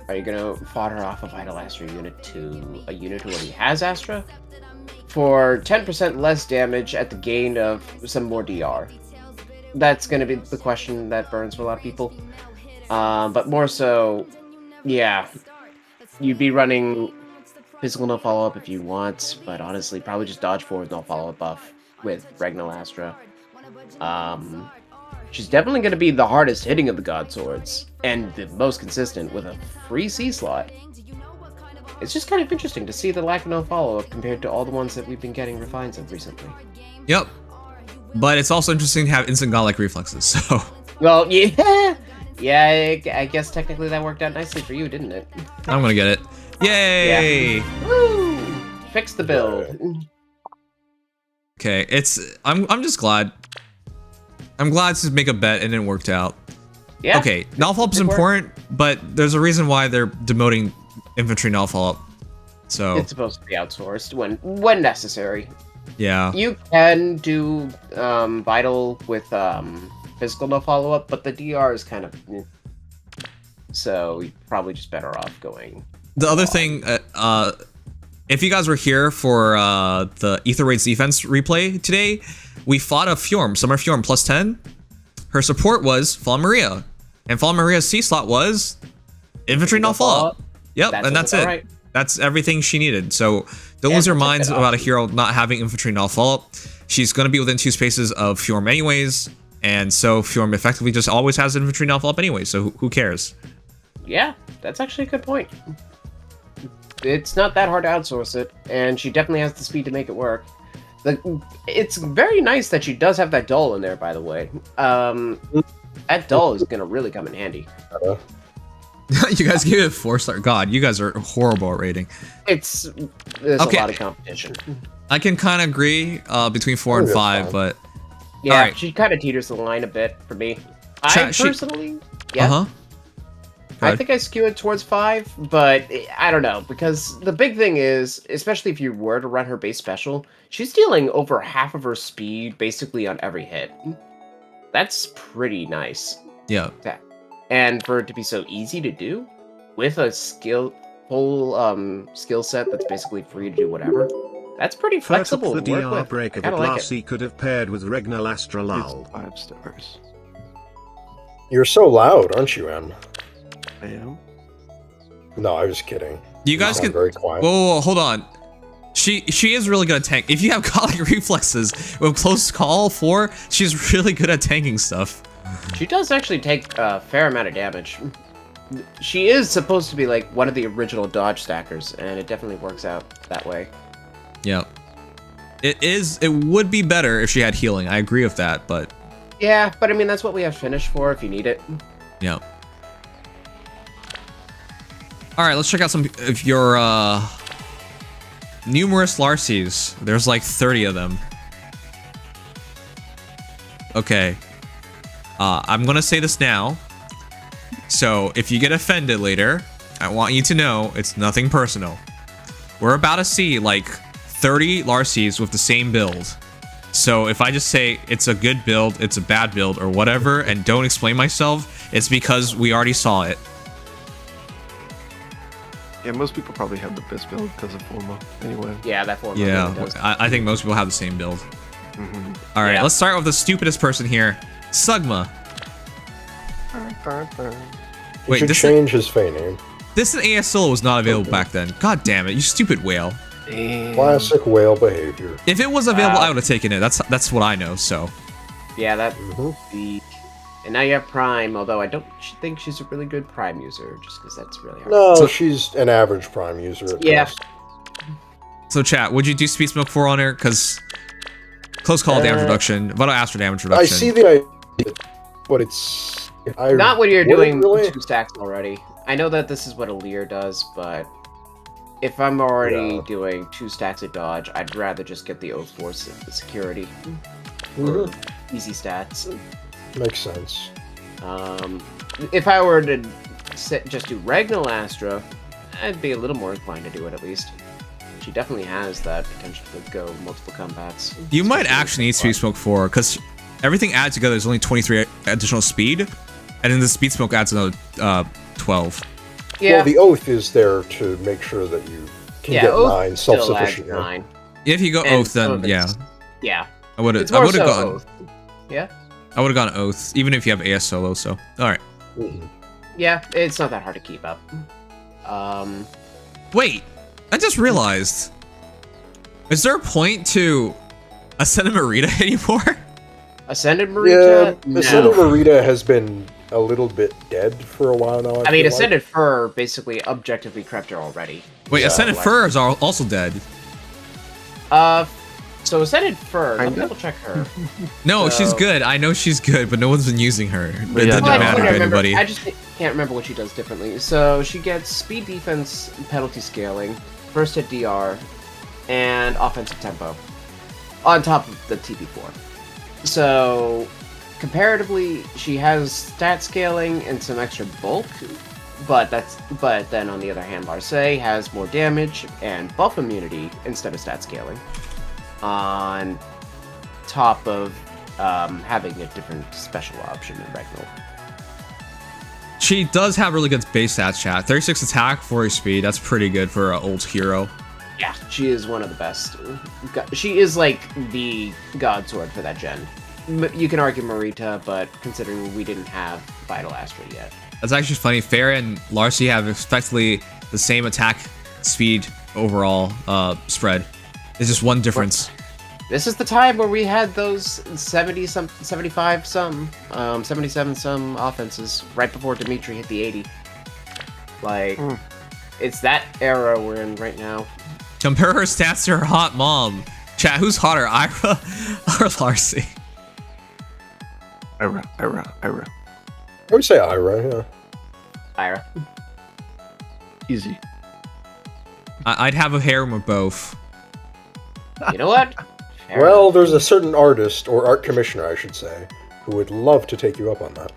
[SPEAKER 4] Are you going to fodder off a Vital Astra unit to a unit who already has Astra? For 10% less damage at the gain of some more DR. That's going to be the question that burns for a lot of people. But more so, yeah, you'd be running Physical no follow-up if you want, but honestly, probably just dodge forward no follow-up buff with Regnal Astra. She's definitely going to be the hardest hitting of the God Swords, and the most consistent with a free C slot. It's just kind of interesting to see the lack of no follow-up compared to all the ones that we've been getting refines of recently.
[SPEAKER 1] Yep. But it's also interesting to have instant Godlike Reflexes, so...
[SPEAKER 4] Well, yeah, yeah, I guess technically that worked out nicely for you, didn't it?
[SPEAKER 1] I'm gonna get it. Yay!
[SPEAKER 4] Yeah. Woo! Fix the build.
[SPEAKER 1] Okay, I'm just glad. I'm glad to make a bet and it worked out.
[SPEAKER 4] Yeah.
[SPEAKER 1] Okay, null follow-up is
[SPEAKER 4] Good work.
[SPEAKER 1] important, but there's a reason why they're demoting infantry null follow-up. So
[SPEAKER 4] It's supposed to be outsourced when necessary.
[SPEAKER 1] yeah,
[SPEAKER 4] You can do Vital with physical no follow-up, but the DR is kind of... So you're probably just better off going...
[SPEAKER 1] the other thing, if you guys were here for the Ether Raids defense replay today, we fought a Fjorm, Summer Fjorm plus 10. Her support was Fallen Maria, and Fallen Maria's C slot was infantry null follow-up. Yep, and that's it.
[SPEAKER 4] Right.
[SPEAKER 1] That's everything she needed. So don't lose your minds about a hero not having infantry null follow-up. She's going to be within 2 spaces of Fjorm anyways, and so Fjorm effectively just always has infantry null follow-up anyway, so who cares?
[SPEAKER 4] Yeah, that's actually a good point. It's not that hard to outsource it, and she definitely has the speed to make it work. It's very nice that she does have that dull in there, by the way. That dull is going to really come in handy.
[SPEAKER 1] You guys gave it a 4-star. God, you guys are horrible at rating.
[SPEAKER 4] There's
[SPEAKER 1] Okay.
[SPEAKER 4] a lot of competition.
[SPEAKER 1] I can kind of agree between 4 and
[SPEAKER 2] That's
[SPEAKER 1] 5,
[SPEAKER 2] fine.
[SPEAKER 1] but
[SPEAKER 4] Yeah,
[SPEAKER 1] Alright.
[SPEAKER 4] she kind of teeters the line a bit for me.
[SPEAKER 1] Chat, she-
[SPEAKER 4] Personally, yeah,
[SPEAKER 1] uh-huh. Go
[SPEAKER 4] I
[SPEAKER 1] ahead.
[SPEAKER 4] think I skew it towards 5, but I don't know, because the big thing is, especially if you were to run her base special, she's dealing over half of her speed basically on every hit. That's pretty nice.
[SPEAKER 1] Yeah.
[SPEAKER 4] And for it to be so easy to do, with a full skill set that's basically free to do whatever, that's pretty flexible
[SPEAKER 3] The
[SPEAKER 4] to work
[SPEAKER 3] DR
[SPEAKER 4] with.
[SPEAKER 3] breaker
[SPEAKER 4] I
[SPEAKER 3] that
[SPEAKER 4] kinda like it.
[SPEAKER 3] Larcei could have paired with Regnal Astra Lal.
[SPEAKER 5] 5 stars.
[SPEAKER 2] You're so loud, aren't you, Em?
[SPEAKER 5] I am.
[SPEAKER 2] No, I was kidding.
[SPEAKER 1] You guys
[SPEAKER 2] sound
[SPEAKER 1] can...
[SPEAKER 2] very quiet.
[SPEAKER 1] Whoa, hold on. She is really good at tank. If you have godlike reflexes with close call 4, she's really good at tanking stuff.
[SPEAKER 4] She does actually take a fair amount of damage. She is supposed to be like one of the original dodge stackers, and it definitely works out that way.
[SPEAKER 1] Yeah. It would be better if she had healing. I agree with that, but
[SPEAKER 4] Yeah, but I mean, that's what we have Finish for if you need it.
[SPEAKER 1] yeah. All right, let's check out some of your numerous Larceis. There's like 30 of them. Okay. I'm gonna say this now. So if you get offended later, I want you to know it's nothing personal. We're about to see like 30 Larceis with the same build. So if I just say it's a good build, it's a bad build, or whatever, and don't explain myself, it's because we already saw it.
[SPEAKER 5] Yeah, most people probably have the best build because of Forma. Anyway.
[SPEAKER 4] Yeah, that form.
[SPEAKER 1] Yeah,
[SPEAKER 4] Really does.
[SPEAKER 1] I think most people have the same build. All right,
[SPEAKER 4] Yeah.
[SPEAKER 1] let's start with the stupidest person here, Sugma.
[SPEAKER 2] He
[SPEAKER 1] Wait,
[SPEAKER 2] should
[SPEAKER 1] this
[SPEAKER 2] change his Feh name.
[SPEAKER 1] This ASL was not available back then. God damn it, you stupid whale.
[SPEAKER 5] Damn.
[SPEAKER 2] Classic whale behavior.
[SPEAKER 1] If it was available,
[SPEAKER 4] Wow.
[SPEAKER 1] I would have taken it. That's what I know. So
[SPEAKER 4] Yeah, that.
[SPEAKER 2] Mhm.
[SPEAKER 4] And now you have Prime, although I don't think she's a really good Prime user, just because that's really hard.
[SPEAKER 2] No,
[SPEAKER 1] So-
[SPEAKER 2] she's an average Prime user at
[SPEAKER 4] Yeah.
[SPEAKER 2] best.
[SPEAKER 1] so chat, would you do Speed Smoke 4 on her? Because close call damage reduction, Vital Astro damage reduction.
[SPEAKER 2] I see the idea, but it's...
[SPEAKER 4] Not when you're
[SPEAKER 2] wouldn't
[SPEAKER 4] doing
[SPEAKER 2] really-
[SPEAKER 4] 2 stacks already. I know that this is what a Lear does, but if I'm already
[SPEAKER 2] Yeah.
[SPEAKER 4] doing 2 stacks of dodge, I'd rather just get the Oath Force security.
[SPEAKER 2] Mhm.
[SPEAKER 4] Easy stats.
[SPEAKER 2] Makes sense.
[SPEAKER 4] If I were to just do Regnal Astra, I'd be a little more inclined to do it at least. She definitely has that potential to go multiple combats.
[SPEAKER 1] You might
[SPEAKER 4] Especially
[SPEAKER 1] actually need
[SPEAKER 4] with
[SPEAKER 1] Speed Smoke 4 because everything added together is only 23 additional speed, and then the Speed Smoke adds another 12.
[SPEAKER 4] Yeah,
[SPEAKER 2] Well, the Oath is there to make sure that you can get
[SPEAKER 4] Oath
[SPEAKER 2] 9
[SPEAKER 4] still adds
[SPEAKER 2] self-sufficiently.
[SPEAKER 4] 9.
[SPEAKER 1] If you go
[SPEAKER 4] And
[SPEAKER 1] Oath,
[SPEAKER 4] some
[SPEAKER 1] then
[SPEAKER 4] of it's-
[SPEAKER 1] yeah,
[SPEAKER 4] Yeah.
[SPEAKER 1] I would have.
[SPEAKER 4] It's
[SPEAKER 1] I
[SPEAKER 4] more
[SPEAKER 1] would have
[SPEAKER 4] so
[SPEAKER 1] gone.
[SPEAKER 4] Oath. Yeah?
[SPEAKER 1] I would have gone Oath, even if you have AS solo. So all right.
[SPEAKER 2] Mhm.
[SPEAKER 4] Yeah, it's not that hard to keep up.
[SPEAKER 1] Wait, I just realized. Is there a point to Ascended Marita anymore?
[SPEAKER 4] Ascended
[SPEAKER 2] Yeah,
[SPEAKER 4] Marita? No.
[SPEAKER 2] Ascended Marita has been a little bit dead for a while now.
[SPEAKER 4] I mean,
[SPEAKER 2] feel
[SPEAKER 4] Ascended Fur basically objectively crept her already.
[SPEAKER 1] Wait,
[SPEAKER 2] Yeah,
[SPEAKER 1] Ascended
[SPEAKER 4] like-
[SPEAKER 1] Fur is also dead.
[SPEAKER 4] So Ascended Fur, let me
[SPEAKER 5] Kinda.
[SPEAKER 4] double check her.
[SPEAKER 1] No, she's
[SPEAKER 4] So-
[SPEAKER 1] good. I know she's good, but no one's been using her. It
[SPEAKER 5] yeah,
[SPEAKER 1] doesn't
[SPEAKER 5] no.
[SPEAKER 1] matter to anybody.
[SPEAKER 4] I just can't remember what she does differently. So she gets speed defense penalty scaling, first hit DR, and offensive tempo on top of the TP4. So comparatively, she has stat scaling and some extra bulk, but then on the other hand, Larcei has more damage and buff immunity instead of stat scaling. On top of having a different special option in Regnal.
[SPEAKER 1] She does have really good base stats, chat. 36 attack, 40 speed. That's pretty good for an old hero.
[SPEAKER 4] Yeah, she is one of the best. She is like the god sword for that gen. You can argue Marita, but considering we didn't have Vital Astra yet.
[SPEAKER 1] That's actually funny. Feh and Larcei have effectively the same attack speed overall spread. There's just one difference.
[SPEAKER 4] This is the time where we had those 70-some, 75-some, 77-some offenses right before Dimitri hit the 80. Like, it's that era we're in right now.
[SPEAKER 1] Compare her stats to her hot mom. Chat, who's hotter, Ira or Larcei?
[SPEAKER 5] Ira.
[SPEAKER 2] I would say Ira, yeah.
[SPEAKER 4] Ira.
[SPEAKER 5] Easy.
[SPEAKER 1] I'd have a harem with both.
[SPEAKER 4] You know what? Fair
[SPEAKER 2] Well,
[SPEAKER 4] enough.
[SPEAKER 2] there's a certain artist, or art commissioner, I should say, who would love to take you up on that.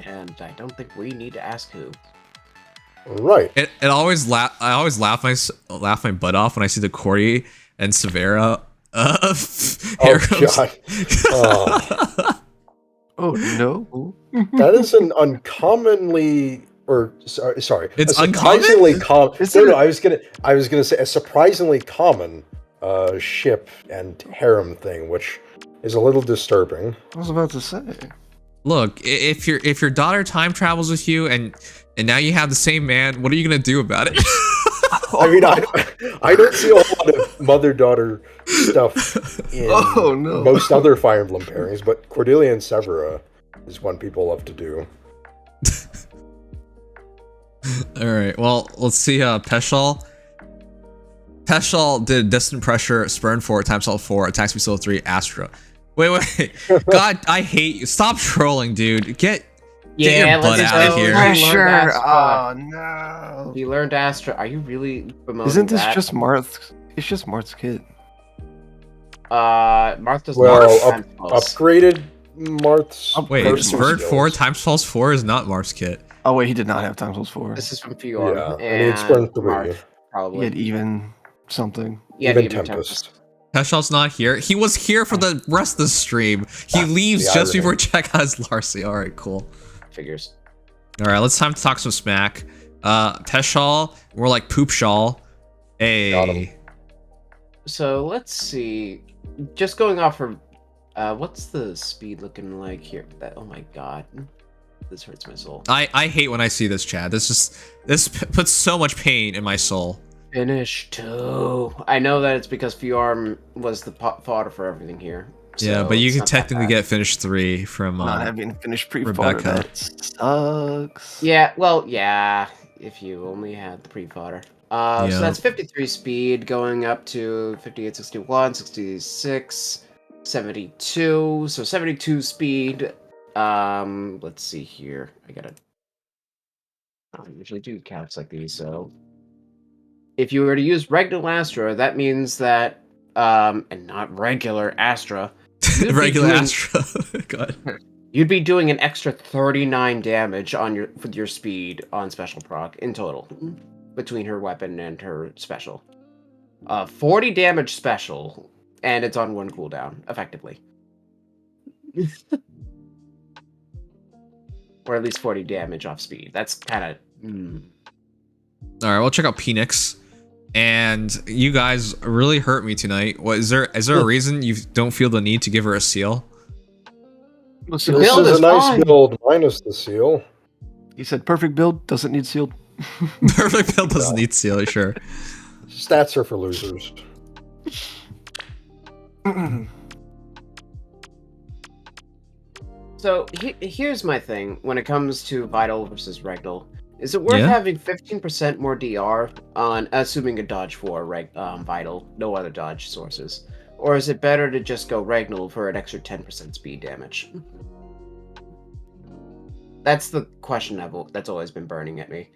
[SPEAKER 4] And I don't think we need to ask who.
[SPEAKER 2] Right.
[SPEAKER 1] I always laugh my butt off when I see the Corey and Severa
[SPEAKER 2] Oh,
[SPEAKER 1] harems.
[SPEAKER 2] God. Oh,
[SPEAKER 5] Oh no.
[SPEAKER 2] that is an uncommonly... Or sorry,
[SPEAKER 1] It's
[SPEAKER 2] a surprisingly common.
[SPEAKER 5] Is
[SPEAKER 2] No,
[SPEAKER 5] it?
[SPEAKER 2] no, I was gonna say a surprisingly common ship and harem thing, which is a little disturbing.
[SPEAKER 5] I was about to say.
[SPEAKER 1] Look, if your daughter time travels with you and now you have the same man, what are you gonna do about it?
[SPEAKER 2] I mean, I don't see a whole lot of mother-daughter stuff in
[SPEAKER 5] Oh, no.
[SPEAKER 2] most other Fire Emblem pairings, but Cordelia and Severa is one people love to do.
[SPEAKER 1] All right, well, let's see. Peshal did Distant Pressure, Spurn 4, Time Salt 4, Attack Speed Solo 3, Astra. Wait. God, I hate you. Stop trolling, dude. Get your butt
[SPEAKER 4] let's
[SPEAKER 1] outta
[SPEAKER 4] go.
[SPEAKER 1] here.
[SPEAKER 4] You learned
[SPEAKER 5] Pressure.
[SPEAKER 4] Astra.
[SPEAKER 5] Oh no.
[SPEAKER 4] You learned Astra. Are you really promoting
[SPEAKER 5] Isn't this
[SPEAKER 4] that?
[SPEAKER 5] just Marth's? It's just Marth's kid.
[SPEAKER 4] Marth does
[SPEAKER 2] Well,
[SPEAKER 4] not have time spells.
[SPEAKER 2] upgraded Marth's.
[SPEAKER 1] Wait,
[SPEAKER 2] personal
[SPEAKER 1] Vert 4
[SPEAKER 2] skills.
[SPEAKER 1] times pulse 4 is not Marth's kit.
[SPEAKER 5] Oh wait, he did not have times 4.
[SPEAKER 4] This is from Fjord.
[SPEAKER 2] Yeah,
[SPEAKER 4] and
[SPEAKER 2] and he had Spurn 3.
[SPEAKER 4] Marth,
[SPEAKER 5] He
[SPEAKER 4] probably.
[SPEAKER 5] had even something.
[SPEAKER 4] Yeah,
[SPEAKER 2] Even
[SPEAKER 4] even
[SPEAKER 2] Tempest.
[SPEAKER 1] Teshal's not here. He was here for the rest of the stream. He leaves
[SPEAKER 2] the
[SPEAKER 1] just
[SPEAKER 2] irony.
[SPEAKER 1] before check has Larcei. Alright, cool.
[SPEAKER 4] Figures.
[SPEAKER 1] Alright, let's time to talk some smack. Teshal, more like Poop Shawl.
[SPEAKER 2] Got him.
[SPEAKER 1] Hey.
[SPEAKER 4] So let's see. Just going off of what's the speed looking like here? Oh my god, this hurts my soul.
[SPEAKER 1] I hate when I see this, Chad. This puts so much pain in my soul.
[SPEAKER 4] Finish 2. I know that it's because Fjorm was the fodder for everything here.
[SPEAKER 1] Yeah,
[SPEAKER 4] so
[SPEAKER 1] but you
[SPEAKER 4] it's
[SPEAKER 1] can
[SPEAKER 4] not that
[SPEAKER 1] technically
[SPEAKER 4] bad.
[SPEAKER 1] get finish 3 from
[SPEAKER 5] Not having finished pre-fodder,
[SPEAKER 1] Rebecca.
[SPEAKER 5] that sucks.
[SPEAKER 4] Yeah, well, yeah, if you only had the pre-fodder.
[SPEAKER 1] Yeah.
[SPEAKER 4] So that's 53 speed going up to 58, 61, 66, 72. So 72 speed. Let's see here. I don't usually do counts like these, so if you were to use regular Astra, that means that and not regular Astra. you'd be
[SPEAKER 1] regular
[SPEAKER 4] doing-
[SPEAKER 1] Astra. God.
[SPEAKER 4] You'd be doing an extra 39 damage on with your speed on special proc in total between her weapon and her special. 40 damage special, and it's on 1 cooldown, effectively. Or at least 40 damage off speed. That's kind of...
[SPEAKER 1] Alright, we'll check out Penix. And you guys really hurt me tonight. What is there a reason you don't feel the need to give her a seal?
[SPEAKER 2] This
[SPEAKER 4] build
[SPEAKER 2] is
[SPEAKER 4] is
[SPEAKER 2] a nice
[SPEAKER 4] fine.
[SPEAKER 2] build minus the seal.
[SPEAKER 5] He said perfect build, doesn't need sealed.
[SPEAKER 1] Perfect build doesn't need seal, sure.
[SPEAKER 2] Stats are for losers.
[SPEAKER 4] So here's my thing when it comes to Vital versus Regnal. Is it worth
[SPEAKER 1] Yeah?
[SPEAKER 4] having 15% more DR on assuming a dodge for Vital, no other dodge sources? Or is it better to just go Regnal for an extra 10% speed damage? That's the question that's always been burning at me.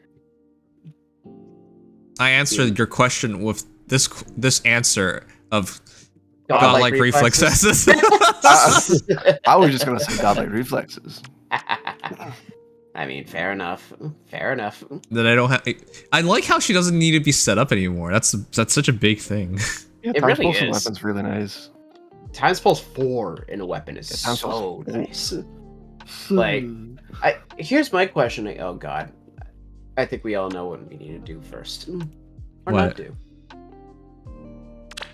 [SPEAKER 1] I answered your question with this answer of
[SPEAKER 4] Godlike
[SPEAKER 1] godlike reflexes.
[SPEAKER 5] I was just gonna say godlike reflexes.
[SPEAKER 4] I mean, fair enough. Fair enough.
[SPEAKER 1] That I don't have. I like how she doesn't need to be set up anymore. That's such a big thing.
[SPEAKER 5] Yeah,
[SPEAKER 4] It
[SPEAKER 5] times
[SPEAKER 4] really
[SPEAKER 5] pulse and
[SPEAKER 4] is.
[SPEAKER 5] weapon's really nice.
[SPEAKER 4] Times pulse 4 in a weapon is
[SPEAKER 5] Yeah, times
[SPEAKER 4] so
[SPEAKER 5] pulse-
[SPEAKER 4] nice. Like, here's my question. Oh god, I think we all know what we need to do first, or
[SPEAKER 1] What?
[SPEAKER 4] not do.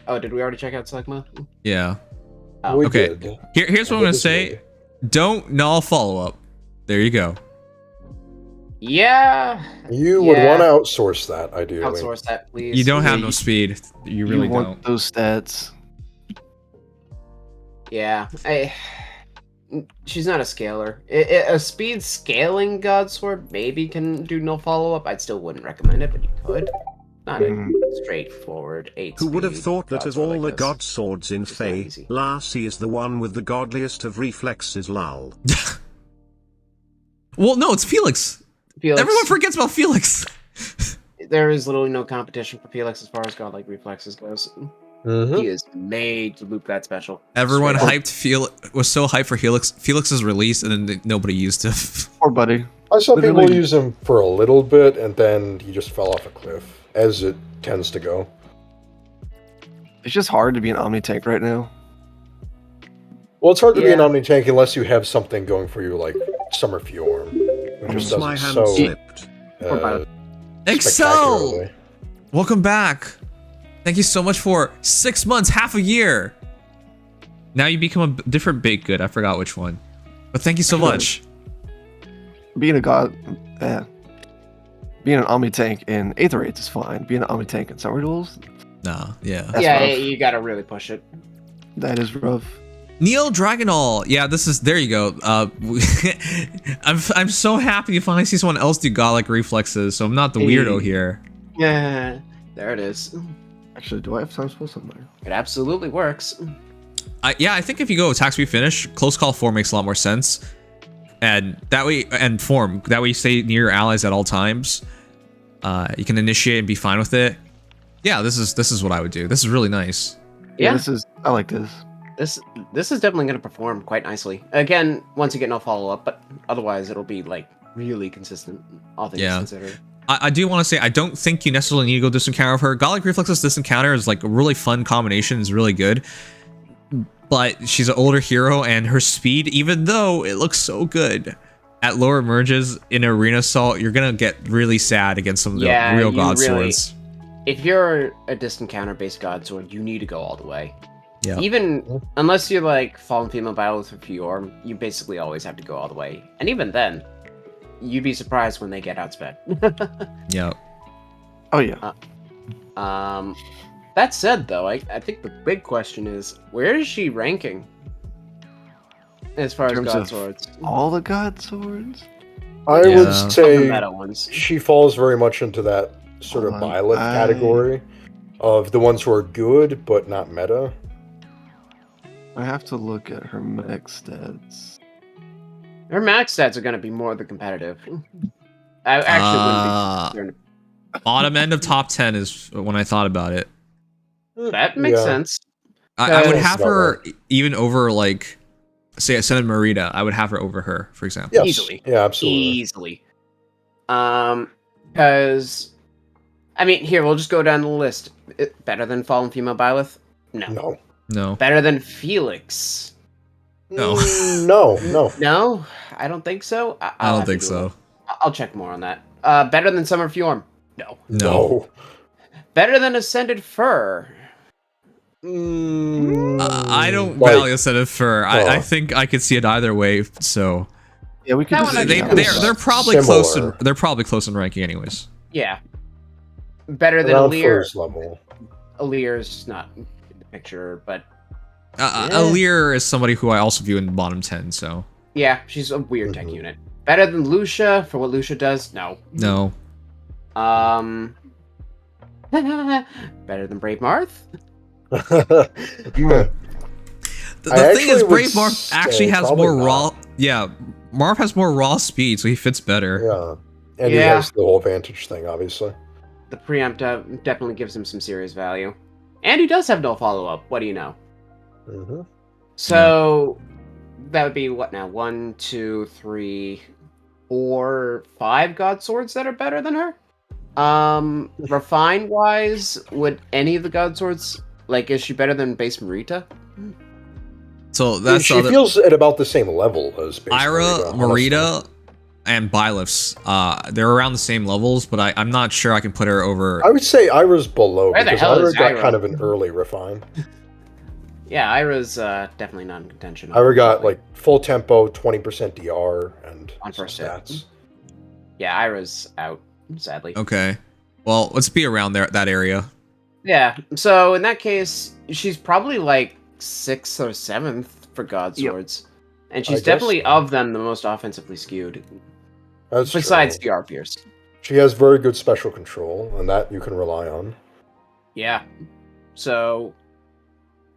[SPEAKER 4] Oh, did we already check out select mode?
[SPEAKER 1] Yeah.
[SPEAKER 4] Oh,
[SPEAKER 2] We
[SPEAKER 1] okay.
[SPEAKER 2] did.
[SPEAKER 1] Here's what I'm gonna say. Don't null follow up. There you go.
[SPEAKER 4] yeah.
[SPEAKER 2] You would
[SPEAKER 4] Yeah.
[SPEAKER 2] want to outsource that, ideally.
[SPEAKER 4] Outsource that, please.
[SPEAKER 1] You don't have
[SPEAKER 5] Yeah,
[SPEAKER 1] no speed. You really
[SPEAKER 5] you want
[SPEAKER 1] don't.
[SPEAKER 5] those stats.
[SPEAKER 4] Yeah, she's not a scaler. A speed scaling god sword maybe can do no follow up. I still wouldn't recommend it, but you could. Not
[SPEAKER 5] Mhm.
[SPEAKER 4] a straightforward 8.
[SPEAKER 3] Who would have
[SPEAKER 4] speed
[SPEAKER 3] thought that
[SPEAKER 4] god
[SPEAKER 3] of
[SPEAKER 4] sword
[SPEAKER 3] all
[SPEAKER 4] like
[SPEAKER 3] the
[SPEAKER 4] this.
[SPEAKER 3] god swords in
[SPEAKER 4] It's not
[SPEAKER 3] Feh,
[SPEAKER 4] easy.
[SPEAKER 3] Larcei is the one with the godliest of reflexes, lol.
[SPEAKER 1] Well, no, it's Felix.
[SPEAKER 4] Felix,
[SPEAKER 1] Everyone forgets about Felix.
[SPEAKER 4] there is literally no competition for Felix as far as godlike reflexes goes.
[SPEAKER 2] Mhm.
[SPEAKER 4] He is made to loop that special.
[SPEAKER 1] Everyone
[SPEAKER 4] Straight up.
[SPEAKER 1] hyped was so hyped for Felix's release, and then nobody used him.
[SPEAKER 5] Poor buddy.
[SPEAKER 2] I saw people
[SPEAKER 5] Literally-
[SPEAKER 2] use him for a little bit, and then he just fell off a cliff, as it tends to go.
[SPEAKER 5] It's just hard to be an Omni tank right now.
[SPEAKER 2] Well, it's hard to be an
[SPEAKER 4] Yeah.
[SPEAKER 2] Omni tank unless you have something going for you like Summer Fjorm, which just does
[SPEAKER 3] My
[SPEAKER 2] it
[SPEAKER 3] hand
[SPEAKER 2] so
[SPEAKER 3] slipped.
[SPEAKER 1] Excel,
[SPEAKER 2] spectacularly.
[SPEAKER 1] welcome back. Thank you so much for 6 months, half a year. Now you become a different baked good. I forgot which one, but thank you so much.
[SPEAKER 5] Being a god, being an Omni tank in Aether Raids is fine. Being an Omni tank in Summer Duels,
[SPEAKER 1] Nah, yeah.
[SPEAKER 5] That's
[SPEAKER 4] yeah,
[SPEAKER 5] rough.
[SPEAKER 4] you gotta really push it.
[SPEAKER 5] that is rough.
[SPEAKER 1] Neo Dragonall. Yeah, this is there you go. I'm so happy to finally see someone else do godlike reflexes, so I'm not the weirdo here.
[SPEAKER 4] Yeah, there it is.
[SPEAKER 5] Actually, do I have times pulse somewhere?
[SPEAKER 4] It absolutely works.
[SPEAKER 1] I think if you go attack speed finish, close call 4 makes a lot more sense. And that way, and form, that way you stay near your allies at all times. You can initiate and be fine with it. Yeah, this is what I would do. This is really nice.
[SPEAKER 4] Yeah.
[SPEAKER 5] This is. I like this.
[SPEAKER 4] This is definitely going to perform quite nicely. Again, once you get no follow-up, but otherwise it'll be, like, really consistent, all things considered.
[SPEAKER 1] I do want to say, I don't think you necessarily need to go distant counter with her. Godlike Reflexes distant counter is like a really fun combination, is really good. But she's an older hero, and her speed, even though it looks so good at lower merges in Arena Assault, you're gonna get really sad against some of the real God Swords.
[SPEAKER 4] If you're a distant counter based God Sword, you need to go all the way.
[SPEAKER 1] Yeah.
[SPEAKER 4] Even unless you're like Fallen Female Battle with Fior, you basically always have to go all the way. And even then, you'd be surprised when they get outsped.
[SPEAKER 1] Yeah.
[SPEAKER 5] Oh yeah.
[SPEAKER 4] That said, though, I think the big question is, where is she ranking as far as God Swords?
[SPEAKER 5] All the God Swords?
[SPEAKER 2] I would say
[SPEAKER 4] meta ones.
[SPEAKER 2] she falls very much into that sort of byleth category of the ones who are good but not meta.
[SPEAKER 5] I have to look at her max stats.
[SPEAKER 4] Her max stats are going to be more than competitive. I actually wouldn't be
[SPEAKER 1] bottom end of top 10 is when I thought about it.
[SPEAKER 4] That makes sense.
[SPEAKER 1] I would have her even over, like, say, Ascended Merida. I would have her over her, for example.
[SPEAKER 2] Yes.
[SPEAKER 4] Easily.
[SPEAKER 2] Yeah, absolutely.
[SPEAKER 4] Easily. Because, I mean, here, we'll just go down the list. Better than Fallen Female Byleth? No.
[SPEAKER 1] No.
[SPEAKER 4] Better than Felix?
[SPEAKER 1] No.
[SPEAKER 2] No.
[SPEAKER 4] No? I don't think so.
[SPEAKER 1] I don't think so.
[SPEAKER 4] I'll check more on that. Better than Summer Fjorm?
[SPEAKER 2] No.
[SPEAKER 4] Better than Ascended Fir?
[SPEAKER 1] I don't value Ascended Fir. I think I could see it either way. So
[SPEAKER 5] yeah, we could.
[SPEAKER 1] They're probably close. They're probably close in ranking, anyways.
[SPEAKER 4] Yeah. Better than
[SPEAKER 2] Around
[SPEAKER 4] Alear.
[SPEAKER 2] Fir's level.
[SPEAKER 4] Alear's not in the picture, but
[SPEAKER 1] Alear is somebody who I also view in the bottom 10. So
[SPEAKER 4] yeah, she's a weird tech unit. Better than Lucia for what Lucia does? No.
[SPEAKER 1] No.
[SPEAKER 4] Better than Brave Marth?
[SPEAKER 1] The thing is, Brave Marth actually has more raw. Yeah, Marth has more raw speed, so he fits better.
[SPEAKER 2] Yeah, and he has the whole Vantage thing, obviously.
[SPEAKER 4] The preempt definitely gives him some serious value, and he does have no follow up. What do you know? So that would be what now? 1, 2, 3, 4, 5 God Swords that are better than her. Refine wise, would any of the God Swords, like, is she better than base Marita?
[SPEAKER 1] So that's
[SPEAKER 2] she feels at about the same level as base
[SPEAKER 1] Ira, Marita, and Byleths. They're around the same levels, but I'm not sure I can put her over.
[SPEAKER 2] I would say Ira's below
[SPEAKER 4] Where the
[SPEAKER 2] because
[SPEAKER 4] hell
[SPEAKER 2] Ira
[SPEAKER 4] is
[SPEAKER 2] got
[SPEAKER 4] Ira?
[SPEAKER 2] kind of an early refine.
[SPEAKER 4] Yeah, Ira's definitely not in contention.
[SPEAKER 2] Ira got like full tempo, 20% DR, and
[SPEAKER 4] on first
[SPEAKER 2] stats.
[SPEAKER 4] hit. Yeah, Ira's out, sadly.
[SPEAKER 1] Okay. Well, let's be around there, that area.
[SPEAKER 4] Yeah, so in that case, she's probably like 6th or 7th for God Swords. And she's definitely, of them, the most offensively skewed.
[SPEAKER 2] That's
[SPEAKER 4] besides
[SPEAKER 2] true.
[SPEAKER 4] DR Pierce.
[SPEAKER 2] She has very good special control, and that you can rely on.
[SPEAKER 4] Yeah. So,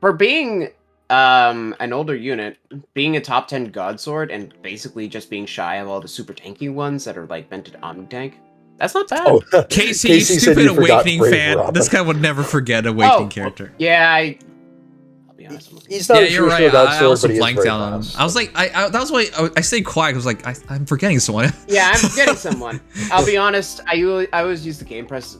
[SPEAKER 4] for being an older unit, being a top 10 God Sword, and basically just being shy of all the super tanky ones that are like meant to Omni-Tank, that's not bad.
[SPEAKER 2] Oh,
[SPEAKER 1] Casey, you stupid Awakening fan.
[SPEAKER 2] Robin.
[SPEAKER 1] This guy would never forget Awakening character.
[SPEAKER 4] Yeah, I'll be honest.
[SPEAKER 2] He's not a
[SPEAKER 1] you're right.
[SPEAKER 2] traditional God
[SPEAKER 1] I
[SPEAKER 2] Sword,
[SPEAKER 1] also
[SPEAKER 2] but he is
[SPEAKER 1] blanked
[SPEAKER 2] very
[SPEAKER 1] out on him.
[SPEAKER 2] fast.
[SPEAKER 1] I was like, that was why I stayed quiet. I was like, I'm forgetting someone.
[SPEAKER 4] Yeah, I'm forgetting someone. I'll be honest. I always use the Game Press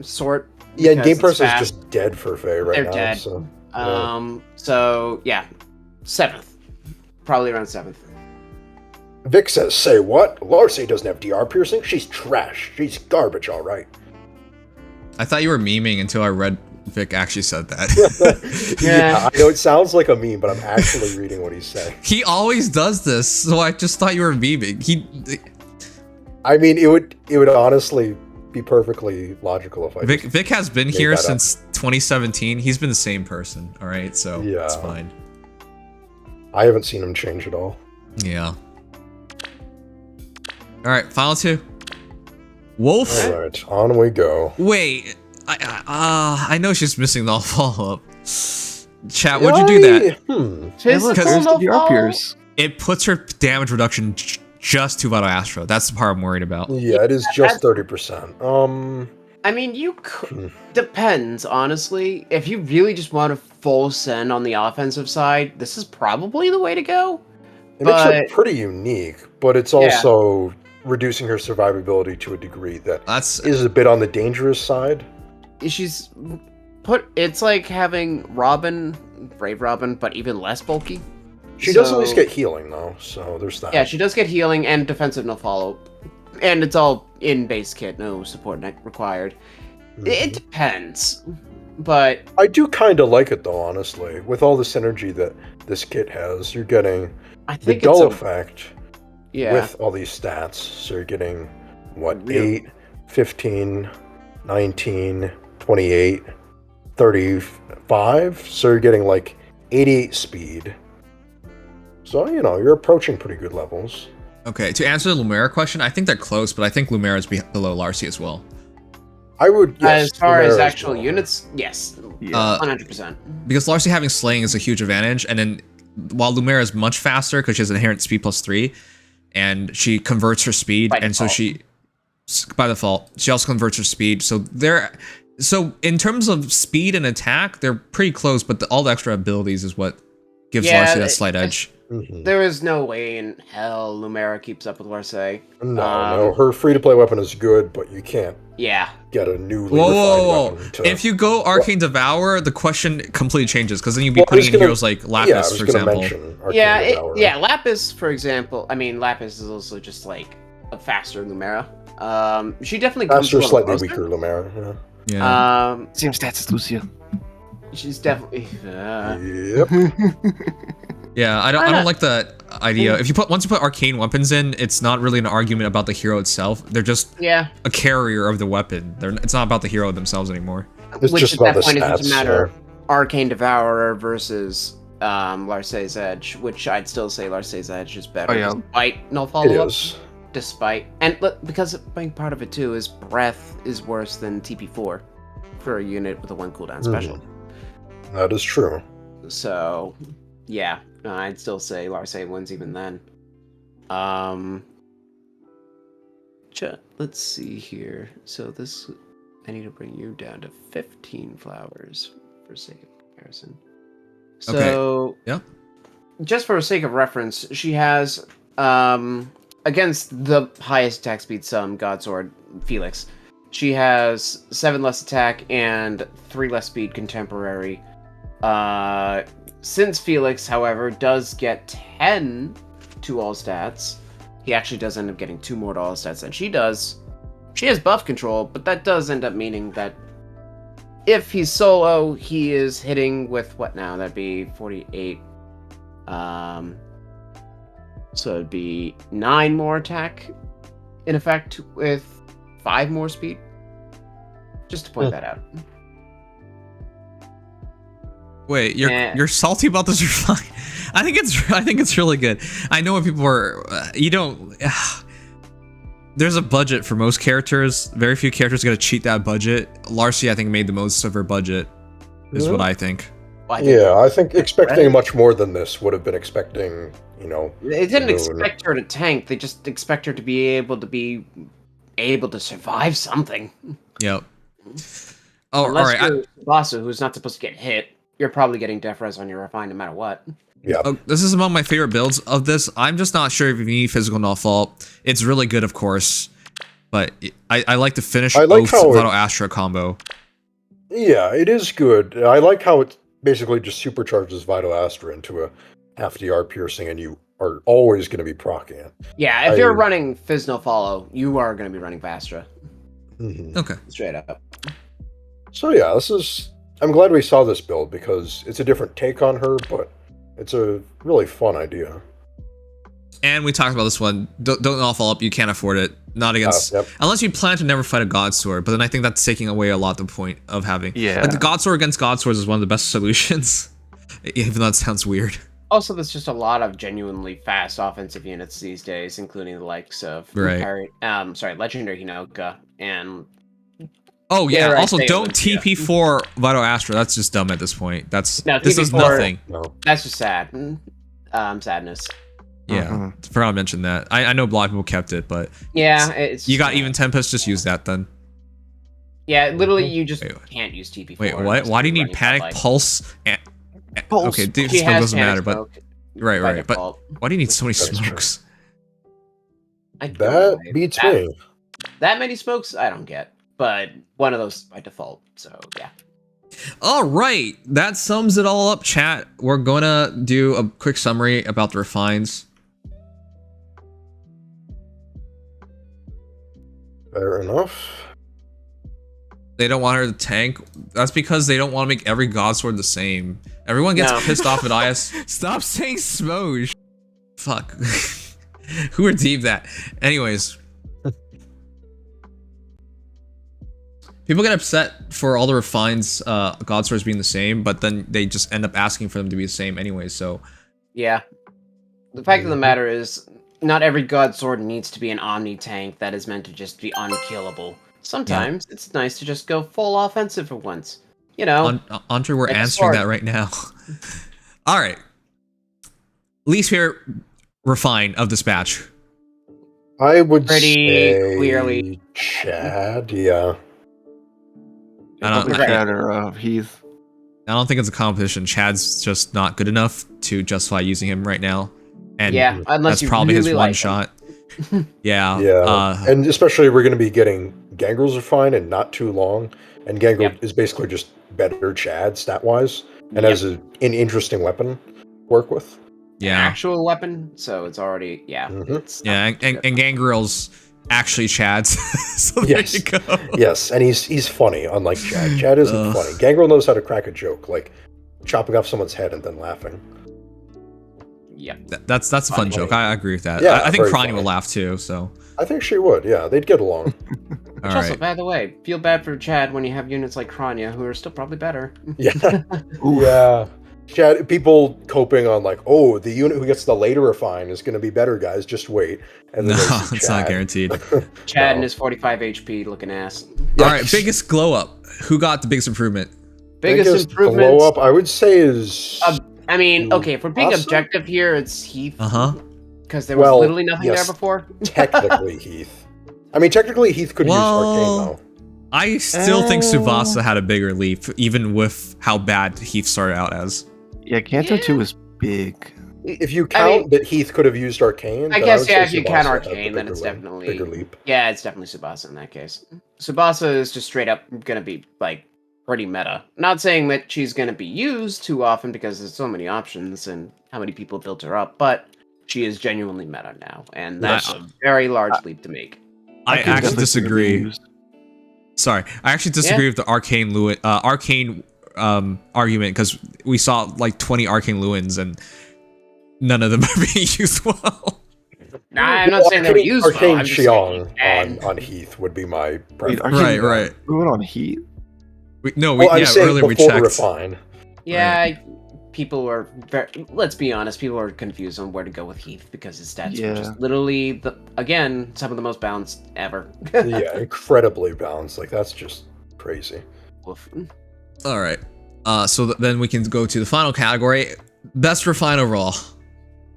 [SPEAKER 4] sort.
[SPEAKER 2] Yeah, and
[SPEAKER 4] because
[SPEAKER 2] Game
[SPEAKER 4] it's
[SPEAKER 2] Press is
[SPEAKER 4] fast.
[SPEAKER 2] just dead for Feh right
[SPEAKER 4] They're
[SPEAKER 2] now.
[SPEAKER 4] dead.
[SPEAKER 2] So,
[SPEAKER 4] yeah, 7th, probably around 7th.
[SPEAKER 2] Vic says, "Say what? Larcei doesn't have DR piercing. She's trash. She's garbage, all right."
[SPEAKER 1] I thought you were memeing until I read Vic actually said that.
[SPEAKER 2] Yeah, I know it sounds like a meme, but I'm actually reading what he's saying.
[SPEAKER 1] He always does this, so I just thought you were memeing.
[SPEAKER 2] I mean, it would honestly be perfectly logical if I.
[SPEAKER 1] Vic has been here
[SPEAKER 2] that
[SPEAKER 1] since 2017. He's been the same person, all right, so
[SPEAKER 2] Yeah.
[SPEAKER 1] it's fine.
[SPEAKER 2] I haven't seen him change at all.
[SPEAKER 1] Yeah. All right, final 2. Wolf.
[SPEAKER 2] All right, on we go.
[SPEAKER 1] Wait, I know she's missing the follow-up. Chat, would you do that?
[SPEAKER 4] Physical
[SPEAKER 5] there's the DR
[SPEAKER 4] no
[SPEAKER 5] Pierce.
[SPEAKER 1] It puts her damage reduction just to Vital Astro. That's the part I'm worried about.
[SPEAKER 2] Yeah, it is just 30%.
[SPEAKER 4] I mean, you could. Depends, honestly. If you really just want a full send on the offensive side, this is probably the way to go.
[SPEAKER 2] It makes her pretty unique, but it's also reducing her survivability to a degree that is a bit on the dangerous side.
[SPEAKER 4] She's it's like having Brave Robin, but even less bulky.
[SPEAKER 2] She does at least get healing, though, so there's that.
[SPEAKER 4] Yeah, she does get healing and defensive no follow. And it's all in base kit, no support net required. It depends, but...
[SPEAKER 2] I do kind of like it, though, honestly. With all the synergy that this kit has, you're getting the dull effect with all these stats. So you're getting, what, 8, 15, 19, 28, 35? So you're getting, like, 88 speed. So, you know, you're approaching pretty good levels.
[SPEAKER 1] Okay, to answer the Lumera question, I think they're close, but I think Lumera is below Larcei as well.
[SPEAKER 2] I would, yes.
[SPEAKER 4] As far as actual units, yes. 100%.
[SPEAKER 1] Because Larcei having Slaying is a huge advantage, and then while Lumera is much faster because she has inherent speed +3, and she converts her speed, and so she, by default, she also converts her speed. So in terms of speed and attack, they're pretty close, but all the extra abilities is what gives Larcei that slight edge.
[SPEAKER 4] There is no way in hell Lumera keeps up with Larcei.
[SPEAKER 2] No, her free-to-play weapon is good, but you can't get a newly refined weapon.
[SPEAKER 1] If you go Arcane Devour, the question completely changes, because then you'd be putting in heroes like Lapis, for example.
[SPEAKER 4] Lapis, for example. I mean, Lapis is also just like a faster Lumera. She definitely comes
[SPEAKER 2] faster, slightly weaker Lumera.
[SPEAKER 5] Same stats as Lucia.
[SPEAKER 4] She's definitely...
[SPEAKER 2] Yep.
[SPEAKER 1] Yeah, I don't like the idea. If once you put arcane weapons in, it's not really an argument about the hero itself. They're just a carrier of the weapon. It's not about the hero themselves anymore.
[SPEAKER 2] It's
[SPEAKER 4] Which
[SPEAKER 2] just
[SPEAKER 4] at
[SPEAKER 2] about
[SPEAKER 4] that
[SPEAKER 2] the
[SPEAKER 4] point
[SPEAKER 2] stats,
[SPEAKER 4] it doesn't matter. Arcane Devourer versus Larcei's Edge, which I'd still say Larcei's Edge is better. Despite no follow-up. Despite, and because being part of it too is Breath is worse than TP4 for a unit with a 1 cooldown special.
[SPEAKER 2] That is true.
[SPEAKER 4] So, yeah, I'd still say Larcei wins even then. Let's see here. So this, I need to bring you down to 15 flowers for sake of comparison. So, just for sake of reference, she has, against the highest attack speed sum, Godsword, Felix, she has 7 less attack and 3 less speed contemporary. Since Felix, however, does get 10 to all stats, he actually does end up getting 2 more to all stats than she does. She has buff control, but that does end up meaning that if he's solo, he is hitting with what now? That'd be 48. So it'd be 9 more attack, in effect, with 5 more speed. Just to point that out. Wait,
[SPEAKER 1] you're salty about this refine? I think it's really good. I know what people are. There's a budget for most characters. Very few characters are gonna cheat that budget. Larcei, I think, made the most of her budget. Is what I think.
[SPEAKER 2] I think expecting much more than this would have been expecting,
[SPEAKER 4] They didn't expect her to tank. They just expect her to be able to survive something.
[SPEAKER 1] Yep.
[SPEAKER 4] Oh, all right. Tsubasa, who's not supposed to get hit, you're probably getting def res on your refine no matter what.
[SPEAKER 2] Yeah.
[SPEAKER 1] This is among my favorite builds of this. I'm just not sure if you need physical null fault. It's really good, of course, but I like the finish Oath Vital Astra combo.
[SPEAKER 2] Yeah, it is good. I like how it basically just supercharges Vital Astra into a half DR piercing, and you are always going to be proccing it.
[SPEAKER 4] Yeah, if you're running Fizz No Follow, you are going to be running Astra.
[SPEAKER 1] Okay.
[SPEAKER 4] Straight up.
[SPEAKER 2] So yeah, I'm glad we saw this build because it's a different take on her, but it's a really fun idea.
[SPEAKER 1] And we talked about this one. Don't all fall up. You can't afford it. Not against... Unless you plan to never fight a Godsword, but then I think that's taking away a lot the point of having...
[SPEAKER 5] Yeah.
[SPEAKER 1] Like the Godsword against Godswords is one of the best solutions. Even though that sounds weird.
[SPEAKER 4] Also, there's just a lot of genuinely fast offensive units these days, including the likes of... Legendary Hinoka and...
[SPEAKER 1] Oh yeah, also don't TP4 Vital Astra. That's just dumb at this point. This is nothing.
[SPEAKER 4] No. That's just sad. Sadness.
[SPEAKER 1] Yeah, forgot to mention that. I know a lot of people kept it, but
[SPEAKER 4] yeah,
[SPEAKER 1] you got even Tempest. Just use that then.
[SPEAKER 4] Yeah, literally, you just
[SPEAKER 1] Wait,
[SPEAKER 4] can't use TP4.
[SPEAKER 1] Wait, what?
[SPEAKER 4] unless
[SPEAKER 1] Why do you
[SPEAKER 4] you're
[SPEAKER 1] need
[SPEAKER 4] running
[SPEAKER 1] panic,
[SPEAKER 4] Godlike.
[SPEAKER 1] pulse, and
[SPEAKER 5] Pulse.
[SPEAKER 1] okay, deep
[SPEAKER 4] She
[SPEAKER 1] smoke
[SPEAKER 4] has
[SPEAKER 1] doesn't
[SPEAKER 4] panic
[SPEAKER 1] matter, but
[SPEAKER 4] smoke
[SPEAKER 1] right,
[SPEAKER 4] by
[SPEAKER 1] right. But
[SPEAKER 4] default.
[SPEAKER 1] why do you need so many
[SPEAKER 2] That's true.
[SPEAKER 1] smokes?
[SPEAKER 4] I don't
[SPEAKER 2] That
[SPEAKER 4] know.
[SPEAKER 2] beats
[SPEAKER 4] That-
[SPEAKER 2] me.
[SPEAKER 4] That many smokes, I don't get. But one of those by default, so yeah.
[SPEAKER 1] All right, that sums it all up, chat. We're gonna do a quick summary about the refines.
[SPEAKER 2] Fair enough.
[SPEAKER 1] They don't want her to tank. That's because they don't want to make every god sword the same. Everyone gets
[SPEAKER 4] No.
[SPEAKER 1] pissed off at IS. Stop saying Smoge. Fuck. Who redeemed that? Anyways. People get upset for all the refines god swords being the same, but then they just end up asking for them to be the same anyway, so.
[SPEAKER 4] Yeah. The fact of the matter is, not every god sword needs to be an omni tank that is meant to just be unkillable. Sometimes it's nice to just go full offensive for once. You know.
[SPEAKER 1] Andre, we're
[SPEAKER 4] like a
[SPEAKER 1] answering
[SPEAKER 4] sword.
[SPEAKER 1] that right now. All right. Least favorite refine of this batch.
[SPEAKER 2] I would
[SPEAKER 4] Pretty
[SPEAKER 2] say
[SPEAKER 4] clearly.
[SPEAKER 2] Chad. Yeah.
[SPEAKER 1] I don't-
[SPEAKER 5] Either Chad or Heath.
[SPEAKER 1] I don't think it's a competition. Chad's just not good enough to justify using him right now. And
[SPEAKER 4] Yeah, unless
[SPEAKER 1] that's
[SPEAKER 4] you
[SPEAKER 1] probably his
[SPEAKER 4] really
[SPEAKER 1] one
[SPEAKER 4] like
[SPEAKER 1] shot. Yeah.
[SPEAKER 2] Yeah. And especially we're going to be getting Gangrel's Refine in not too long. And Gangrel
[SPEAKER 4] Yep.
[SPEAKER 2] is basically just better Chad stat-wise. And
[SPEAKER 4] Yep.
[SPEAKER 2] has an interesting weapon to work with.
[SPEAKER 1] yeah.
[SPEAKER 4] actual weapon, so it's already
[SPEAKER 2] Mhm.
[SPEAKER 4] It's
[SPEAKER 1] Yeah,
[SPEAKER 4] not
[SPEAKER 1] and Gangrel's actually Chad's. So there
[SPEAKER 2] Yes.
[SPEAKER 1] you go.
[SPEAKER 2] Yes, and he's funny, unlike Chad. Chad isn't
[SPEAKER 1] Ugh.
[SPEAKER 2] funny. Gangrel knows how to crack a joke, like chopping off someone's head and then laughing.
[SPEAKER 4] Yep.
[SPEAKER 1] That's a fun
[SPEAKER 2] Funny.
[SPEAKER 1] joke. I agree with that.
[SPEAKER 2] Yeah,
[SPEAKER 1] I think
[SPEAKER 2] very
[SPEAKER 1] Crony
[SPEAKER 2] funny.
[SPEAKER 1] will laugh too. So
[SPEAKER 2] I think she would, yeah. They'd get along.
[SPEAKER 1] all
[SPEAKER 4] Also,
[SPEAKER 1] right.
[SPEAKER 4] by the way, feel bad for Chad when you have units like Kranya who are still probably better.
[SPEAKER 2] Yeah. Yeah. Chad, people coping on like, oh, the unit who gets the later refine is going to be better, guys. Just wait. And
[SPEAKER 1] No,
[SPEAKER 2] then they see
[SPEAKER 1] it's not
[SPEAKER 2] Chad.
[SPEAKER 1] guaranteed.
[SPEAKER 4] Chad and
[SPEAKER 2] No.
[SPEAKER 4] his 45 HP looking ass.
[SPEAKER 1] All right, biggest glow up. Who got the biggest improvement?
[SPEAKER 4] Biggest
[SPEAKER 2] glow
[SPEAKER 4] improvement.
[SPEAKER 2] up, I would say, is
[SPEAKER 4] I mean, okay, if we're being
[SPEAKER 2] Awesome.
[SPEAKER 4] objective here, it's Heath.
[SPEAKER 1] Uh-huh.
[SPEAKER 4] Because there was
[SPEAKER 2] Well,
[SPEAKER 4] literally nothing
[SPEAKER 2] yes.
[SPEAKER 4] there before.
[SPEAKER 2] technically Heath. I mean, technically Heath could use
[SPEAKER 1] Well,
[SPEAKER 2] Arcane, though.
[SPEAKER 1] I still think Tsubasa had a bigger leap, even with how bad Heath started out as.
[SPEAKER 5] Yeah, Kanto 2 is big.
[SPEAKER 2] If you
[SPEAKER 4] I
[SPEAKER 2] count
[SPEAKER 4] mean-
[SPEAKER 2] that Heath could have used Arcane,
[SPEAKER 4] I
[SPEAKER 2] then
[SPEAKER 4] guess,
[SPEAKER 2] would
[SPEAKER 4] yeah,
[SPEAKER 2] say
[SPEAKER 4] if you count
[SPEAKER 2] Tsubasa had the
[SPEAKER 4] Arcane, then
[SPEAKER 2] bigger
[SPEAKER 4] it's
[SPEAKER 2] leap-
[SPEAKER 4] definitely...
[SPEAKER 2] bigger leap.
[SPEAKER 4] Yeah, it's definitely Tsubasa in that case. Tsubasa is just straight up gonna be, like, pretty meta. Not saying that she's gonna be used too often because there's so many options and how many people built her up, but she is genuinely meta now, and that's a very large leap to make.
[SPEAKER 1] I
[SPEAKER 5] could
[SPEAKER 1] actually
[SPEAKER 5] definitely see it being
[SPEAKER 1] disagree.
[SPEAKER 5] used.
[SPEAKER 1] Sorry, I actually disagree with the Arcane argument because we saw like 20 Arcane Lewins and none of them are being used well.
[SPEAKER 4] Nah, I'm not saying they were used well,
[SPEAKER 2] Arcane
[SPEAKER 4] I'm just saying
[SPEAKER 2] Xiong
[SPEAKER 4] and-
[SPEAKER 2] on Heath would be my
[SPEAKER 5] Wait,
[SPEAKER 2] preference.
[SPEAKER 5] Arcane
[SPEAKER 1] Right.
[SPEAKER 5] We went on Heat?
[SPEAKER 1] No,
[SPEAKER 2] Well, I'm
[SPEAKER 1] yeah,
[SPEAKER 2] saying
[SPEAKER 1] earlier we
[SPEAKER 2] before
[SPEAKER 1] checked.
[SPEAKER 2] Refine.
[SPEAKER 4] Yeah, people were very... Let's be honest, people are confused on where to go with Heath because his stats
[SPEAKER 5] Yeah.
[SPEAKER 4] were just literally, again, some of the most balanced ever.
[SPEAKER 2] Yeah, incredibly balanced. Like, that's just crazy.
[SPEAKER 4] Woof.
[SPEAKER 1] All right. So then we can go to the final category: best refine overall.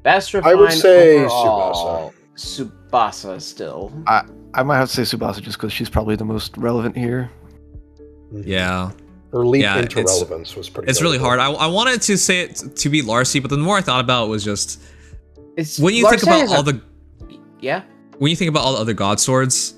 [SPEAKER 4] Best refine
[SPEAKER 2] I would say
[SPEAKER 4] overall, Tsubasa still.
[SPEAKER 5] I might have to say Tsubasa just because she's probably the most relevant here.
[SPEAKER 1] Yeah,
[SPEAKER 2] Her leap
[SPEAKER 1] Yeah,
[SPEAKER 2] into
[SPEAKER 1] it's-
[SPEAKER 2] relevance was pretty
[SPEAKER 1] it's really
[SPEAKER 2] notable.
[SPEAKER 1] hard. I wanted to say it to be Larcei, but the more I thought about it was just
[SPEAKER 4] It's
[SPEAKER 1] when you think
[SPEAKER 4] Larcei
[SPEAKER 1] about
[SPEAKER 4] is
[SPEAKER 1] all the
[SPEAKER 4] yeah.
[SPEAKER 1] when you think about all the other god swords,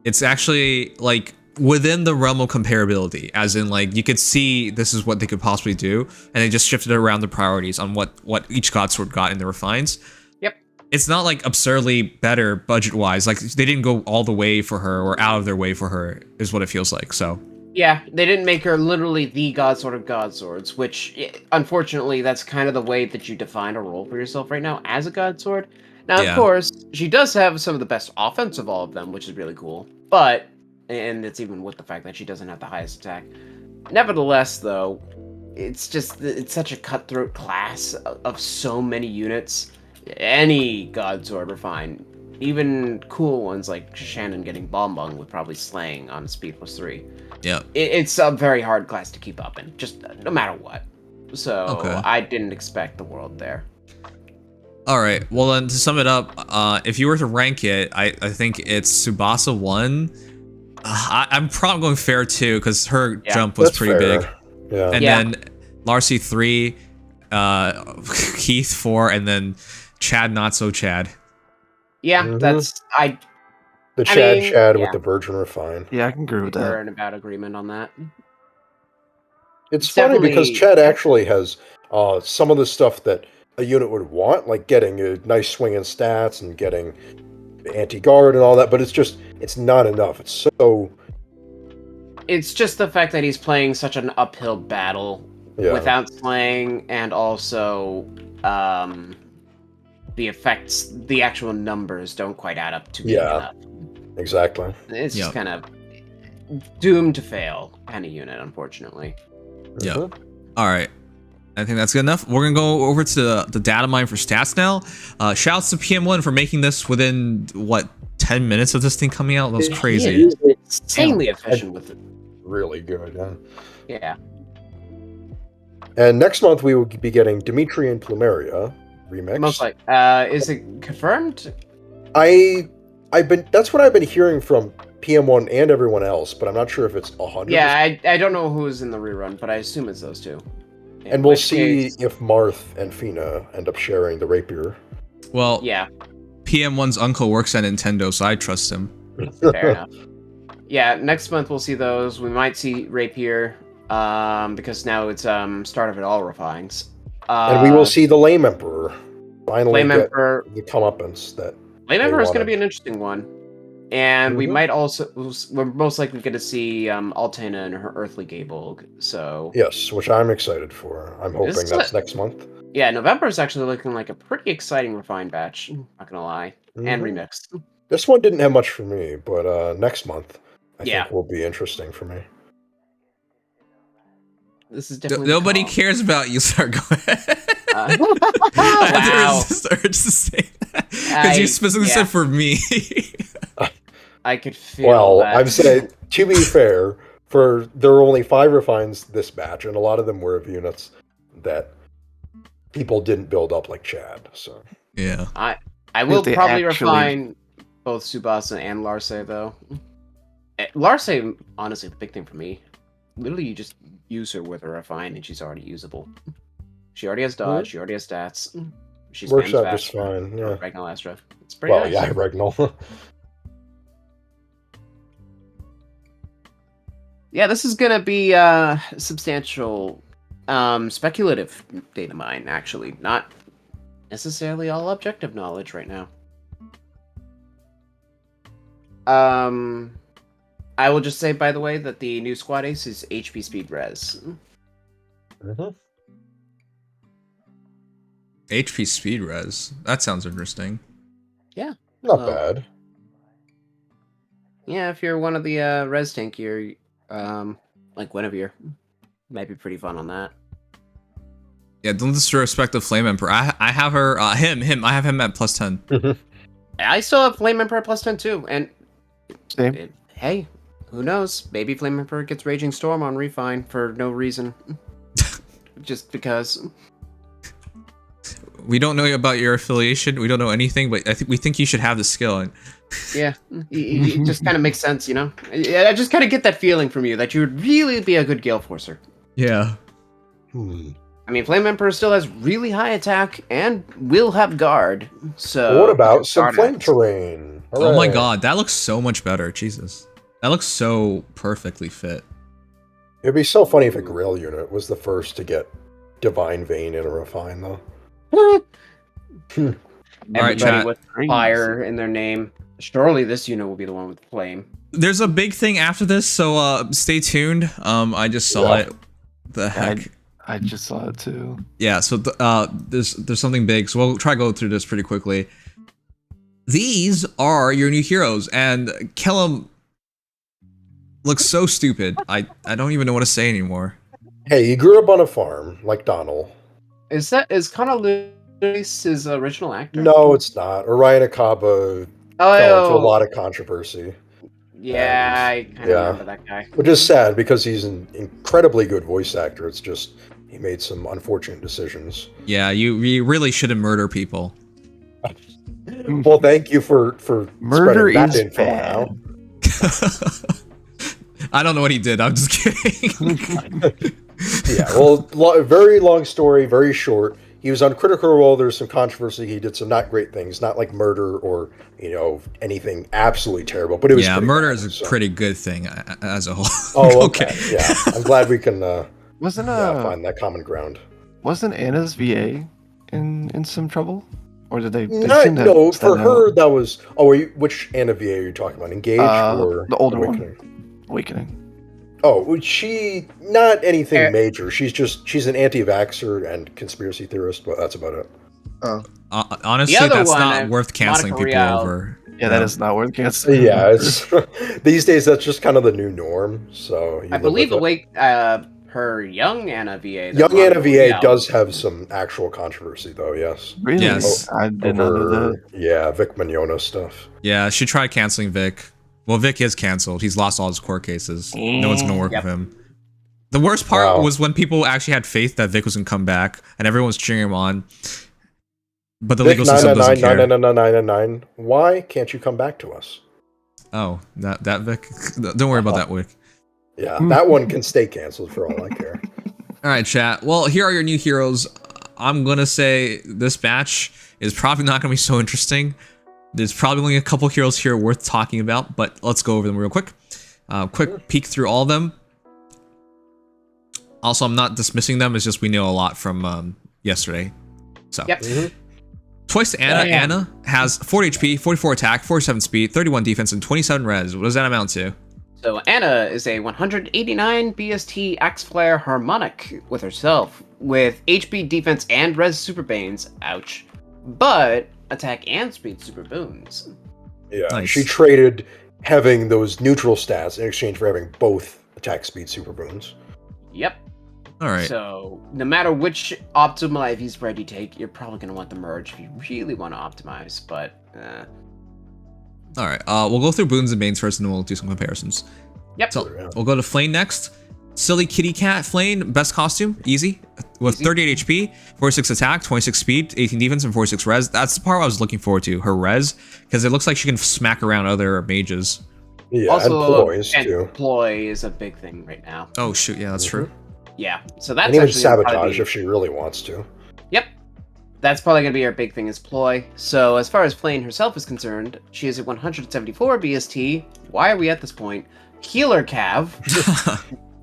[SPEAKER 1] it's actually like within the realm of comparability, as in like you could see this is what they could possibly do, and they just shifted around the priorities on what each god sword got in the refines.
[SPEAKER 4] Yep.
[SPEAKER 1] It's not like absurdly better budget wise. Like they didn't go all the way for her or out of their way for her, is what it feels like. So
[SPEAKER 4] Yeah, they didn't make her literally the god sword of god swords, which unfortunately that's kind of the way that you define a role for yourself right now as a god sword. Now,
[SPEAKER 1] Yeah.
[SPEAKER 4] of course, she does have some of the best offense of all of them, which is really cool. But, and it's even with the fact that she doesn't have the highest attack. Nevertheless, though, it's such a cutthroat class of so many units. Any god sword refine, even cool ones like Shannon getting Bomb Bung with probably slaying on speed +3.
[SPEAKER 1] yeah.
[SPEAKER 4] It's a very hard class to keep up in, just no matter what. So
[SPEAKER 1] Okay.
[SPEAKER 4] I didn't expect the world there.
[SPEAKER 1] All right. Well, then to sum it up, if you were to rank it, I think it's Tsubasa 1, I'm probably going Fair too because her
[SPEAKER 4] Yeah,
[SPEAKER 1] jump was
[SPEAKER 2] That's
[SPEAKER 1] pretty
[SPEAKER 2] fair.
[SPEAKER 1] big.
[SPEAKER 2] Yeah.
[SPEAKER 1] And
[SPEAKER 4] Yeah.
[SPEAKER 1] then Larcei 3, Heath 4, and then Chad not so Chad.
[SPEAKER 4] Yeah,
[SPEAKER 2] Mhm.
[SPEAKER 4] that's
[SPEAKER 2] The
[SPEAKER 4] I
[SPEAKER 2] Chad
[SPEAKER 4] mean,
[SPEAKER 2] Chad
[SPEAKER 4] yeah.
[SPEAKER 2] with the Virgin Refine.
[SPEAKER 5] Yeah, I can agree with
[SPEAKER 4] we're
[SPEAKER 5] that.
[SPEAKER 4] in about agreement on that.
[SPEAKER 2] It's
[SPEAKER 4] It's
[SPEAKER 2] funny because
[SPEAKER 4] definitely-
[SPEAKER 2] Chad actually has some of the stuff that a unit would want, like getting a nice swing in stats and getting anti-guard and all that, but it's not enough. It's so
[SPEAKER 4] It's just the fact that he's playing such an uphill battle
[SPEAKER 2] Yeah.
[SPEAKER 4] without slaying, and also the effects, the actual numbers don't quite add up to being
[SPEAKER 2] Yeah.
[SPEAKER 4] enough.
[SPEAKER 2] exactly.
[SPEAKER 4] It's
[SPEAKER 1] Yep.
[SPEAKER 4] just kind of doomed to fail kind of unit, unfortunately.
[SPEAKER 1] Yeah.
[SPEAKER 2] Mhm.
[SPEAKER 1] All right. I think that's good enough. We're going to go over to the data mine for stats now. Shouts to PM1 for making this within, 10 minutes of this thing coming out? That was crazy.
[SPEAKER 4] He is insanely efficient with it.
[SPEAKER 2] Really good. Yeah.
[SPEAKER 4] Yeah.
[SPEAKER 2] And next month we will be getting Dimitri and Plumeria remix.
[SPEAKER 4] Most like, is it confirmed?
[SPEAKER 2] That's what I've been hearing from PM1 and everyone else, but I'm not sure if it's 100%.
[SPEAKER 4] Yeah, I don't know who's in the rerun, but I assume it's those two. In
[SPEAKER 2] And we'll
[SPEAKER 4] which
[SPEAKER 2] see
[SPEAKER 4] case-
[SPEAKER 2] if Marth and Fina end up sharing the rapier.
[SPEAKER 1] Well,
[SPEAKER 4] Yeah,
[SPEAKER 1] PM1's uncle works at Nintendo, so I trust him.
[SPEAKER 4] fair enough. Yeah, next month we'll see those. We might see Rapier, because now it's start of it all refines.
[SPEAKER 2] And we will see the Lame Emperor finally
[SPEAKER 4] Flame
[SPEAKER 2] get
[SPEAKER 4] Emperor.
[SPEAKER 2] the comeuppance that.
[SPEAKER 4] Flame Emperor is going to
[SPEAKER 2] wanted.
[SPEAKER 4] be an interesting one, and we
[SPEAKER 2] Mhm.
[SPEAKER 4] might also we're most likely going to see Altena and her Earthly Gaebolg. So
[SPEAKER 2] Yes, which I'm excited for. I'm hoping
[SPEAKER 4] This is
[SPEAKER 2] that's
[SPEAKER 4] a-
[SPEAKER 2] next month.
[SPEAKER 4] yeah, November is actually looking like a pretty exciting refine batch. Not gonna lie, and
[SPEAKER 2] Mhm.
[SPEAKER 4] remix.
[SPEAKER 2] This one didn't have much for me, but next month I
[SPEAKER 4] Yeah.
[SPEAKER 2] think will be interesting for me.
[SPEAKER 4] This is definitely
[SPEAKER 1] Nobody
[SPEAKER 4] the call.
[SPEAKER 1] cares about you, sir. Go ahead.
[SPEAKER 4] Wow.
[SPEAKER 1] I had to resist the urge to say that. Because you specifically
[SPEAKER 4] yeah.
[SPEAKER 1] said for me.
[SPEAKER 4] I could feel
[SPEAKER 2] Well,
[SPEAKER 4] that.
[SPEAKER 2] I'm saying, to be fair, there were only 5 refines this batch, and a lot of them were of units that people didn't build up like Chad. So
[SPEAKER 1] Yeah.
[SPEAKER 4] I will
[SPEAKER 5] they
[SPEAKER 4] probably
[SPEAKER 5] actually-
[SPEAKER 4] refine both Tsubasa and Larcei, though. Larcei, honestly, the big thing for me, literally, you just use her with a refine, and she's already usable. She already has dodge. She already has stats. She
[SPEAKER 2] works
[SPEAKER 4] spams
[SPEAKER 2] out
[SPEAKER 4] fast.
[SPEAKER 2] just fine. Yeah.
[SPEAKER 4] Regnal Astra. It's pretty
[SPEAKER 2] Well,
[SPEAKER 4] nice.
[SPEAKER 2] yeah, Regnal.
[SPEAKER 4] Yeah, this is gonna be substantial, speculative data mine. Actually, not necessarily all objective knowledge right now. I will just say, by the way, that the new squad ace is HP speed res.
[SPEAKER 2] Mhm.
[SPEAKER 1] HP speed res. That sounds interesting.
[SPEAKER 2] Not
[SPEAKER 4] Well,
[SPEAKER 2] bad.
[SPEAKER 4] Yeah, if you're one of the res tankier, like Guinevere, might be pretty fun on that.
[SPEAKER 1] Yeah, don't disrespect the Flame Emperor. I have her, him. I have him at +10.
[SPEAKER 4] I still have Flame Emperor +10 too, and
[SPEAKER 5] Same.
[SPEAKER 4] hey, who knows? Maybe Flame Emperor gets Raging Storm on Refine for no reason. Just because.
[SPEAKER 1] We don't know about your affiliation. We don't know anything, but we think you should have the skill. And
[SPEAKER 4] Yeah, it just kind of makes sense, you know? I just kind of get that feeling from you that you would really be a good Gale Forcer.
[SPEAKER 1] yeah.
[SPEAKER 4] I mean, Flame Emperor still has really high attack and will have guard, so...
[SPEAKER 2] What about some
[SPEAKER 4] Guard
[SPEAKER 2] flame
[SPEAKER 4] Axe.
[SPEAKER 2] terrain?
[SPEAKER 1] Oh my
[SPEAKER 2] Hooray.
[SPEAKER 1] god, that looks so much better. Jesus. That looks so perfectly fit.
[SPEAKER 2] It'd be so funny if a Grail unit was the first to get Divine Vein in a refine, though.
[SPEAKER 1] Alright,
[SPEAKER 4] Everybody
[SPEAKER 1] chat.
[SPEAKER 4] with fire in their name. Surely this unit will be the one with flame.
[SPEAKER 1] There's a big thing after this, so stay tuned. I just saw
[SPEAKER 2] Yeah.
[SPEAKER 1] it. The heck.
[SPEAKER 5] I just saw it too.
[SPEAKER 1] Yeah, so there's something big, so we'll try to go through this pretty quickly. These are your new heroes, and Kellam looks so stupid. I don't even know what to say anymore.
[SPEAKER 2] Hey, he grew up on a farm, like Donald.
[SPEAKER 4] Is Connor Lewis his original actor?
[SPEAKER 2] No, it's not. Orion Akaba fell into a lot of controversy,
[SPEAKER 4] Yeah, I kind of
[SPEAKER 2] Yeah.
[SPEAKER 4] remember that guy.
[SPEAKER 2] which is sad because he's an incredibly good voice actor. It's just he made some unfortunate decisions.
[SPEAKER 1] Yeah, you really shouldn't murder people.
[SPEAKER 2] Well, thank you for
[SPEAKER 5] Murder
[SPEAKER 2] spreading that
[SPEAKER 5] is
[SPEAKER 2] info
[SPEAKER 5] bad.
[SPEAKER 2] out.
[SPEAKER 1] I don't know what he did. I'm just kidding.
[SPEAKER 2] Yeah, well, very long story, very short. He was on Critical Role. There's some controversy. He did some not great things, not like murder or anything absolutely terrible. But it was
[SPEAKER 1] murder
[SPEAKER 2] bad,
[SPEAKER 1] is a pretty good thing as a whole.
[SPEAKER 2] Oh, okay. Yeah, I'm glad we can
[SPEAKER 5] Wasn't
[SPEAKER 2] find that common ground.
[SPEAKER 5] Wasn't Anna's VA in some trouble, or did they?
[SPEAKER 2] No, for her that was. Oh, which Anna VA are you talking about? Engage or
[SPEAKER 5] the older
[SPEAKER 2] Awakening?
[SPEAKER 5] one? Awakening.
[SPEAKER 2] Oh, she not anything major. She's an anti-vaxxer and conspiracy theorist, but that's about it.
[SPEAKER 5] Oh,
[SPEAKER 1] honestly, that's not worth canceling people over.
[SPEAKER 5] Yeah, that is not worth canceling.
[SPEAKER 2] Yeah, it's these days that's just kind of the new norm. So
[SPEAKER 4] I believe her young Anna VA.
[SPEAKER 2] Young Anna VA does have some actual controversy, though. Yes.
[SPEAKER 5] Really?
[SPEAKER 1] Yes.
[SPEAKER 5] I did not know that.
[SPEAKER 2] Yeah, Vic Mignogna stuff.
[SPEAKER 1] Yeah, she tried canceling Vic. Well, Vic is canceled. He's lost all his court cases. No one's gonna work with him. The worst part was when people actually had faith that Vic was gonna come back, and everyone was cheering him on. But the
[SPEAKER 2] Vic,
[SPEAKER 1] legal system doesn't care.
[SPEAKER 2] 999. Why can't you come back to us?
[SPEAKER 1] Oh, that Vic. Don't worry about that Vic.
[SPEAKER 2] Yeah, that one can stay canceled for all I care.
[SPEAKER 1] All right, chat. Well, here are your new heroes. I'm gonna say this batch is probably not gonna be so interesting. There's probably only a couple heroes here worth talking about, but let's go over them real quick. Quick peek through all of them. Also, I'm not dismissing them. It's just we know a lot from yesterday. So, Twice Anna. Anna has 40 HP, 44 attack, 47 speed, 31 defense, and 27 res. What does that amount to?
[SPEAKER 4] So Anna is a 189 BST Axe Flare Harmonic with herself, with HP, defense, and res super banes. Ouch. But attack and speed super boons.
[SPEAKER 2] Yeah,
[SPEAKER 1] nice.
[SPEAKER 2] She traded having those neutral stats in exchange for having both attack speed super boons.
[SPEAKER 4] Yep.
[SPEAKER 1] All right.
[SPEAKER 4] So no matter which optimal IV spread you take, you're probably going to want the merge if you really want to optimize, but
[SPEAKER 1] all right, we'll go through boons and banes first, and then we'll do some comparisons.
[SPEAKER 4] Yep.
[SPEAKER 1] So we'll go to Flayn next. Silly kitty cat Flayn, best costume, easy, with 38 HP, 46 attack, 26 speed, 18 defense, and 46 res. That's the part I was looking forward to, her res, because it looks like she can smack around other mages.
[SPEAKER 2] Yeah,
[SPEAKER 4] also,
[SPEAKER 2] and ploys too.
[SPEAKER 4] Ploy is a big thing right now.
[SPEAKER 1] Oh shoot, yeah, that's true.
[SPEAKER 4] Yeah, so that's
[SPEAKER 2] and even
[SPEAKER 4] actually
[SPEAKER 2] sabotage if she really wants to.
[SPEAKER 4] Yep. That's probably going to be her big thing is ploy. So as far as Flayn herself is concerned, she is at 174 BST. Why are we at this point? Healer Cav.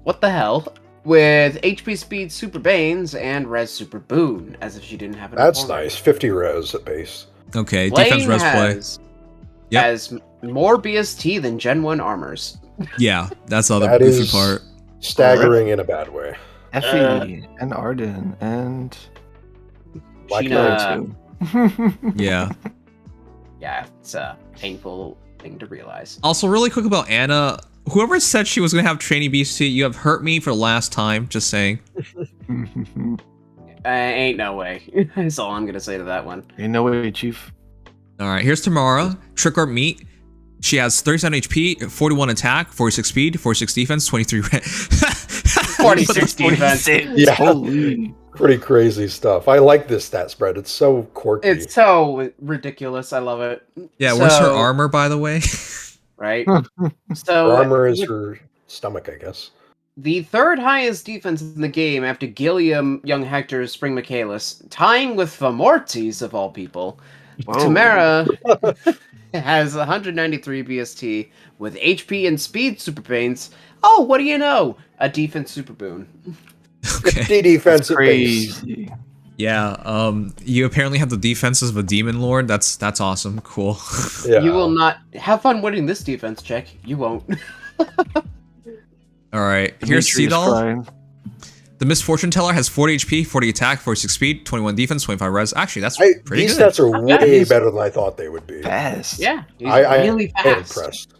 [SPEAKER 4] What the hell? With HP speed super banes and res super boon, as if she didn't have enough.
[SPEAKER 2] That's nice. 50 res at base.
[SPEAKER 1] Okay,
[SPEAKER 4] Flayn
[SPEAKER 1] defense res play.
[SPEAKER 4] has more BST than Gen 1 armors.
[SPEAKER 1] Yeah, that's the other goofy part.
[SPEAKER 2] Staggering in a bad way.
[SPEAKER 5] Effie and Arden and
[SPEAKER 2] Black
[SPEAKER 4] Sheena,
[SPEAKER 5] too.
[SPEAKER 1] Yeah.
[SPEAKER 4] Yeah, it's a painful thing to realize.
[SPEAKER 1] Also, really quick about Anna. Whoever said she was going to have training BST, you have hurt me for the last time, just saying.
[SPEAKER 4] Ain't no way. That's all I'm going to say to that one.
[SPEAKER 5] Ain't no way, Chief.
[SPEAKER 1] All right, here's Tamara. Trick or Meat. She has 37 HP, 41 attack, 46 speed, 46 defense, 23
[SPEAKER 4] 46 defense.
[SPEAKER 2] Yeah.
[SPEAKER 5] Holy.
[SPEAKER 2] Pretty crazy stuff. I like this stat spread. It's so quirky.
[SPEAKER 4] It's so ridiculous. I love it.
[SPEAKER 1] Yeah, where's her armor, by the way?
[SPEAKER 4] Right? So
[SPEAKER 2] her armor is her stomach, I guess.
[SPEAKER 4] The third highest defense in the game after Gilliam, Young Hector, Spring Michaelis, tying with Famortes of all people.
[SPEAKER 5] Whoa.
[SPEAKER 4] Tamara has 193 BST with HP and speed super pains. Oh, what do you know? A defense super boon.
[SPEAKER 1] Okay.
[SPEAKER 2] Defensive base.
[SPEAKER 5] Crazy.
[SPEAKER 1] Yeah, you apparently have the defenses of a demon lord. That's awesome. Cool.
[SPEAKER 2] Yeah.
[SPEAKER 4] You will not have fun winning this defense check. You won't.
[SPEAKER 1] All right, here's Seadall. The Misfortune Teller has 40 HP, 40 attack, 46 speed, 21 defense, 25 res. Actually, that's pretty
[SPEAKER 2] these
[SPEAKER 1] good.
[SPEAKER 2] These stats are way better than I thought they would be.
[SPEAKER 5] Fast.
[SPEAKER 4] Yeah, he's
[SPEAKER 2] I
[SPEAKER 4] really
[SPEAKER 2] am
[SPEAKER 4] fast.
[SPEAKER 2] impressed.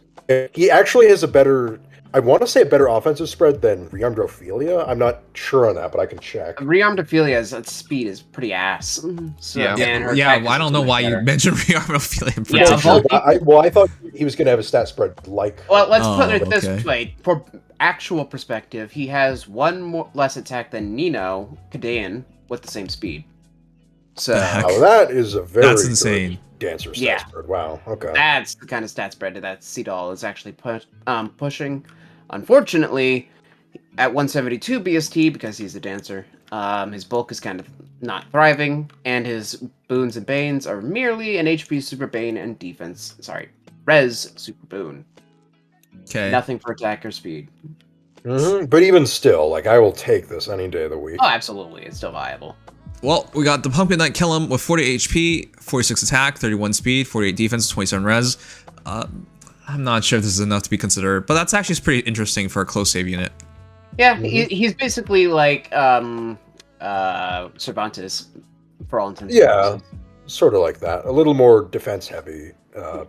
[SPEAKER 2] He actually has a better, I want to say a better offensive spread than Rearmed Ophelia. I'm not sure on that, but I can check.
[SPEAKER 4] Rearmed Ophelia's speed is pretty ass. So,
[SPEAKER 5] Yeah.
[SPEAKER 4] and her
[SPEAKER 1] Yeah,
[SPEAKER 4] attack
[SPEAKER 1] I
[SPEAKER 4] is
[SPEAKER 1] don't know
[SPEAKER 4] much
[SPEAKER 1] why
[SPEAKER 4] better.
[SPEAKER 1] you mentioned Rearmed Ophelia in
[SPEAKER 4] Yeah,
[SPEAKER 1] particular.
[SPEAKER 2] I thought he was going to have a stat spread like.
[SPEAKER 4] Well, let's
[SPEAKER 1] Oh,
[SPEAKER 4] put it
[SPEAKER 1] okay.
[SPEAKER 4] this way. For actual perspective, he has one less attack than Nino Kadean with the same speed. So
[SPEAKER 1] The heck?
[SPEAKER 2] Oh, that is a very
[SPEAKER 1] That's insane.
[SPEAKER 2] good dancer stat
[SPEAKER 4] Yeah.
[SPEAKER 2] spread. Wow. Okay.
[SPEAKER 4] that's the kind of stat spread that Seadall is actually pushing. Unfortunately, at 172 BST, because he's a dancer, his bulk is kind of not thriving, and his boons and banes are merely an HP super bane and defense. Sorry, res super boon.
[SPEAKER 1] Okay.
[SPEAKER 4] Nothing for attack or speed.
[SPEAKER 2] But even still, like, I will take this any day of the week.
[SPEAKER 4] Oh, absolutely, it's still viable.
[SPEAKER 1] Well, we got the Pumpkin Knight Kellam with 40 HP, 46 attack, 31 speed, 48 defense, 27 res. I'm not sure if this is enough to be considered, but that's actually pretty interesting for a close save unit.
[SPEAKER 4] Yeah, he's basically like Cervantes, for all intents and purposes.
[SPEAKER 2] Sort of like that. A little more defense heavy.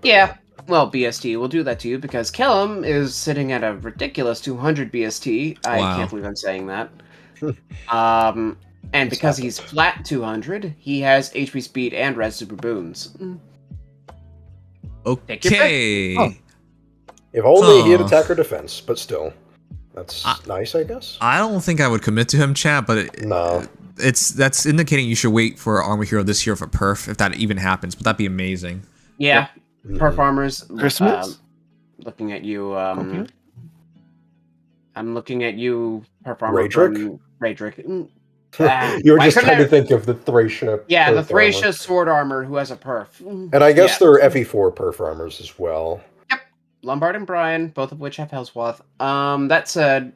[SPEAKER 4] Yeah, well, BST will do that to you because Kellam is sitting at a ridiculous 200 BST. I can't believe I'm saying that. And because he's flat 200, he has HP speed and res super boons.
[SPEAKER 1] Okay.
[SPEAKER 4] Oh.
[SPEAKER 2] If only he had attack or defense, but still. That's nice, I guess.
[SPEAKER 1] I don't think I would commit to him, chat, but
[SPEAKER 2] No.
[SPEAKER 1] That's indicating you should wait for Armor Hero this year for perf, if that even happens. But that'd be amazing.
[SPEAKER 4] Yeah, perf armors.
[SPEAKER 5] Christmas?
[SPEAKER 4] Looking at you. I'm looking at you, perf armor. Raedric.
[SPEAKER 2] You were just trying to think of the Thracia.
[SPEAKER 4] Yeah, the Thracia sword armor who has a perf.
[SPEAKER 2] And I guess there are FE4 perf armors as well.
[SPEAKER 4] Yep. Lombard and Brian, both of which have Hellswath. That said,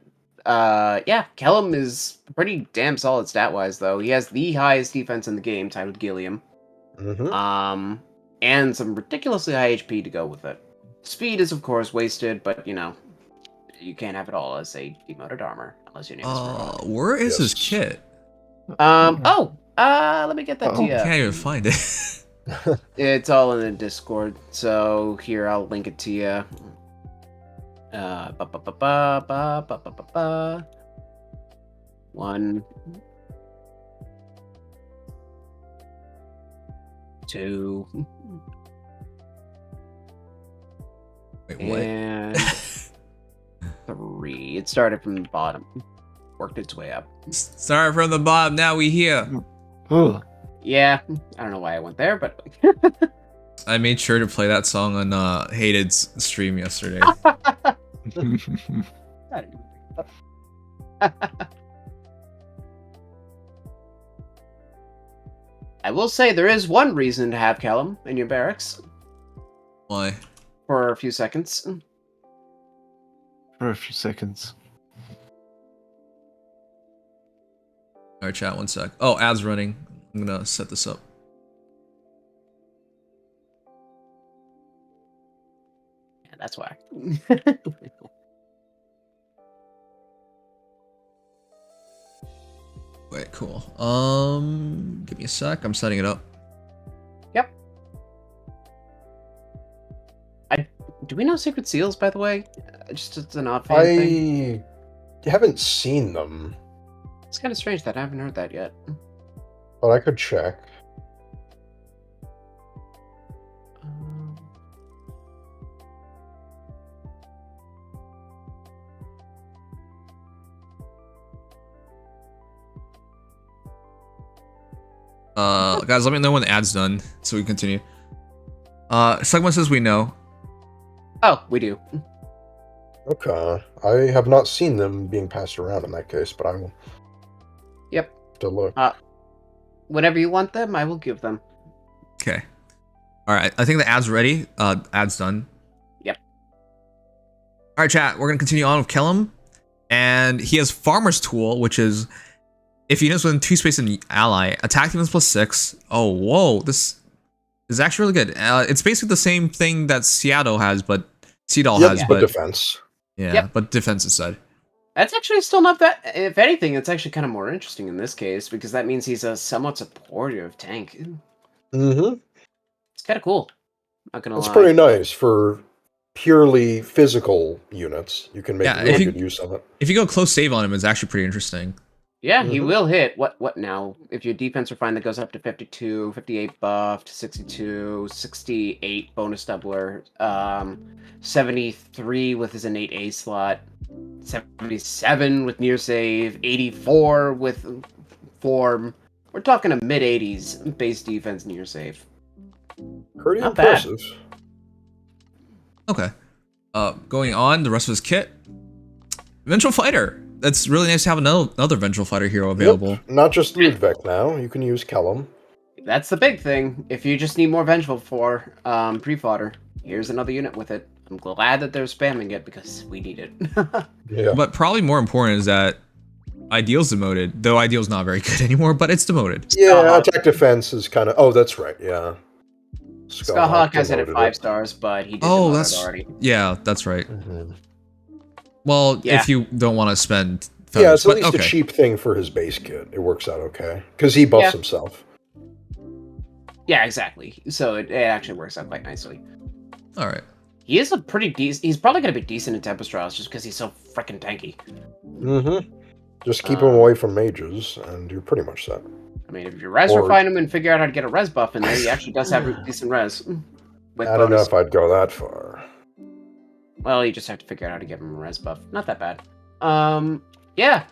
[SPEAKER 4] yeah, Kellam is pretty damn solid stat-wise, though. He has the highest defense in the game, tied with Gilliam. And some ridiculously high HP to go with it. Speed is, of course, wasted, but, you know, you can't have it all as a demoted armor, unless your name is Rob.
[SPEAKER 1] Where is his kit?
[SPEAKER 4] Let me get that to you.
[SPEAKER 1] I can't even find it.
[SPEAKER 4] It's all in the Discord, so here, I'll link it to you. One, two,
[SPEAKER 1] Wait, what?
[SPEAKER 4] and 3. It started from the bottom, worked its way up.
[SPEAKER 1] Start from the bottom, now we here.
[SPEAKER 4] Yeah, I don't know why I went there, but
[SPEAKER 1] I made sure to play that song on Hated's stream yesterday.
[SPEAKER 4] I will say there is one reason to have Kellam in your barracks.
[SPEAKER 1] Why?
[SPEAKER 4] For a few seconds.
[SPEAKER 5] For a few seconds.
[SPEAKER 1] Alright, chat, one sec. Oh, ad's running. I'm gonna set this up.
[SPEAKER 4] Yeah, that's why.
[SPEAKER 1] Wait, cool. Give me a sec. I'm setting it up.
[SPEAKER 4] Yep. Do we know Secret Seals, by the way? Just it's an odd thing.
[SPEAKER 2] I haven't seen them.
[SPEAKER 4] It's kind of strange that I haven't heard that yet.
[SPEAKER 2] But I could check.
[SPEAKER 1] Guys, let me know when the ad's done so we can continue. Segment says we know.
[SPEAKER 4] Oh, we do.
[SPEAKER 2] Okay. I have not seen them being passed around in that case, but I will.
[SPEAKER 4] Yep.
[SPEAKER 2] Have to look.
[SPEAKER 4] Whenever you want them, I will give them.
[SPEAKER 1] Okay. Alright, I think the ad's ready. Ad's done.
[SPEAKER 4] Yep.
[SPEAKER 1] Alright, chat, we're gonna continue on with Kellam. And he has Farmer's Tool, which is if he knows within 2 space an ally, attack defense +6. Oh, whoa, this is actually really good. It's basically the same thing that Seadall has, but has,
[SPEAKER 2] but defense.
[SPEAKER 1] Yeah, but defense instead.
[SPEAKER 4] That's actually still not that. If anything, it's actually kind of more interesting in this case because that means he's a somewhat supportive tank. It's kind of cool. Not gonna lie.
[SPEAKER 2] It's pretty nice for purely physical units. You can make really good use of it.
[SPEAKER 1] If you go close save on him, it's actually pretty interesting.
[SPEAKER 4] Yeah, he will hit. What now? If your defense refine that goes up to 52, 58 buffed, 62, 68 bonus doubler, 73 with his innate A slot, 77 with near save, 84 with form. We're talking a mid 80s base defense near save.
[SPEAKER 2] Pretty
[SPEAKER 4] Not
[SPEAKER 2] impressive.
[SPEAKER 4] bad.
[SPEAKER 1] Okay. Going on, the rest of his kit. Vengeful Fighter. That's really nice to have another Vengeful Fighter hero available.
[SPEAKER 2] Yep. Not just Ludwig now. You can use Kellam.
[SPEAKER 4] That's the big thing. If you just need more Vengeful for pre-fodder, here's another unit with it. I'm glad that they're spamming it because we need it.
[SPEAKER 2] Yeah.
[SPEAKER 1] But probably more important is that Ideal's demoted, though Ideal's not very good anymore, but it's demoted.
[SPEAKER 2] Yeah, attack defense is kind of... Oh, that's right, yeah.
[SPEAKER 4] Skullhawk has it at 5 stars, but he did demote it already.
[SPEAKER 1] Yeah, that's right.
[SPEAKER 2] Mm-hmm.
[SPEAKER 1] Well, if you don't want to spend...
[SPEAKER 2] Feathers, yeah, it's at least a cheap thing for his base kit. It works out okay. Because he buffs himself.
[SPEAKER 4] Yeah, exactly. So it actually works out quite nicely.
[SPEAKER 1] Alright.
[SPEAKER 4] He is a pretty decent... He's probably going to be decent in Tempest Trials just because he's so freaking tanky.
[SPEAKER 2] Mm-hmm. Just keep him away from mages, and you're pretty much set.
[SPEAKER 4] I mean, if you res refine him and figure out how to get a res buff in there, he actually does have decent res.
[SPEAKER 2] I don't know if I'd go that far.
[SPEAKER 4] Well, you just have to figure out how to give him a res buff. Not that bad. Yeah.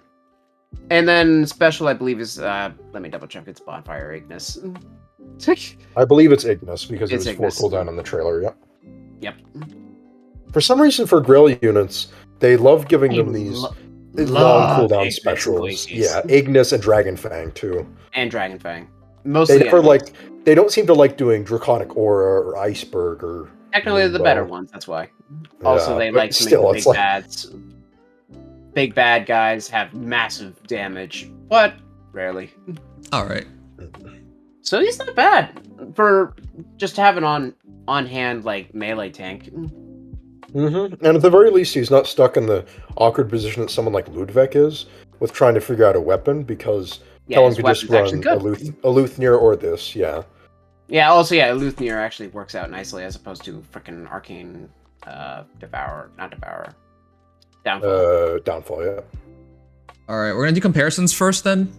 [SPEAKER 4] And then special, I believe, is... let me double check. It's Bonfire Ignis.
[SPEAKER 2] I believe it's Ignis, because
[SPEAKER 4] it's
[SPEAKER 2] it was 4 cooldown in the trailer, yep.
[SPEAKER 4] Yep.
[SPEAKER 2] For some reason, for Grill units, they love giving them these... long cooldown specials. Yeah, Ignis and Dragon Fang too.
[SPEAKER 4] And Dragon Fang. Mostly.
[SPEAKER 2] They don't seem to like doing Draconic Aura or Iceberg or.
[SPEAKER 4] Technically, they're the better ones. That's why. Also, they like to make the big bads. Big bad guys have massive damage, but rarely.
[SPEAKER 1] All right.
[SPEAKER 4] So he's not bad for just having on hand like melee tank.
[SPEAKER 2] Mm-hmm. And at the very least, he's not stuck in the awkward position that someone like Ludwig is, with trying to figure out a weapon, because Kellam could just run a Luthnir or this, yeah.
[SPEAKER 4] Yeah, also, Luthnir actually works out nicely, as opposed to frickin' Arcane Devourer, not Devourer. Downfall.
[SPEAKER 2] Downfall, yeah.
[SPEAKER 1] Alright, we're gonna do comparisons first, then?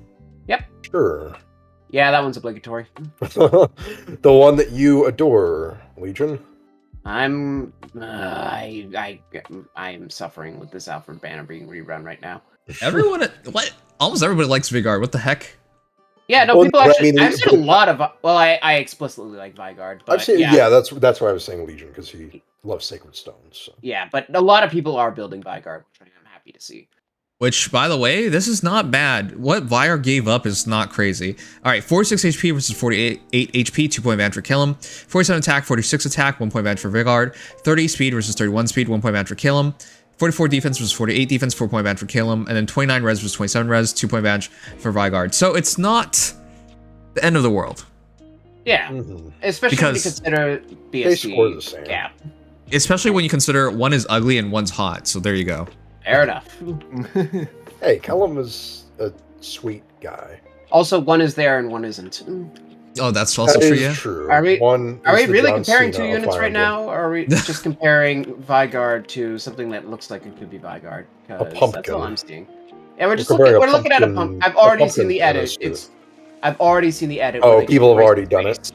[SPEAKER 4] Yep.
[SPEAKER 2] Sure.
[SPEAKER 4] Yeah, that one's obligatory.
[SPEAKER 2] The one that you adore, Legion.
[SPEAKER 4] I'm suffering with this Alfred banner being rerun right now.
[SPEAKER 1] Everyone, almost everybody likes Vigard. What the heck?
[SPEAKER 4] Yeah, no, people actually. I've seen a lot of. Well, I explicitly like Vigard. But
[SPEAKER 2] I've seen. Yeah, that's why I was saying Legion, because he loves Sacred Stones. So.
[SPEAKER 4] Yeah, but a lot of people are building Vigard, which I'm happy to see.
[SPEAKER 1] Which, by the way, this is not bad. What Vigard gave up is not crazy. All right, 46 HP versus 48 HP, 2-point advantage for Kellam. 47 attack, 46 attack, 1-point advantage for Vigard. 30 speed versus 31 speed, 1-point advantage for Kellam. 44 defense versus 48 defense, 4-point advantage for Kellam. And then 29 res versus 27 res, 2-point advantage for Vigard. So it's not the end of the world.
[SPEAKER 4] Yeah, especially when you consider BSC.
[SPEAKER 2] They score the same.
[SPEAKER 4] Yeah.
[SPEAKER 1] Especially when you consider one is ugly and one's hot. So there you go.
[SPEAKER 4] Fair enough.
[SPEAKER 2] Hey, Kellam is a sweet guy.
[SPEAKER 4] Also, one is there and one isn't.
[SPEAKER 1] Oh, that's also true, yeah?
[SPEAKER 2] True.
[SPEAKER 4] Are we really
[SPEAKER 2] John
[SPEAKER 4] comparing
[SPEAKER 2] Cena
[SPEAKER 4] two units right now, or are we just comparing Vigard to something that looks like it could be Vigard?
[SPEAKER 2] A pumpkin.
[SPEAKER 4] That's all I'm seeing. Yeah, we're looking at a pumpkin. I've already seen the edit. I've already seen the edit.
[SPEAKER 2] Oh, people have already done it.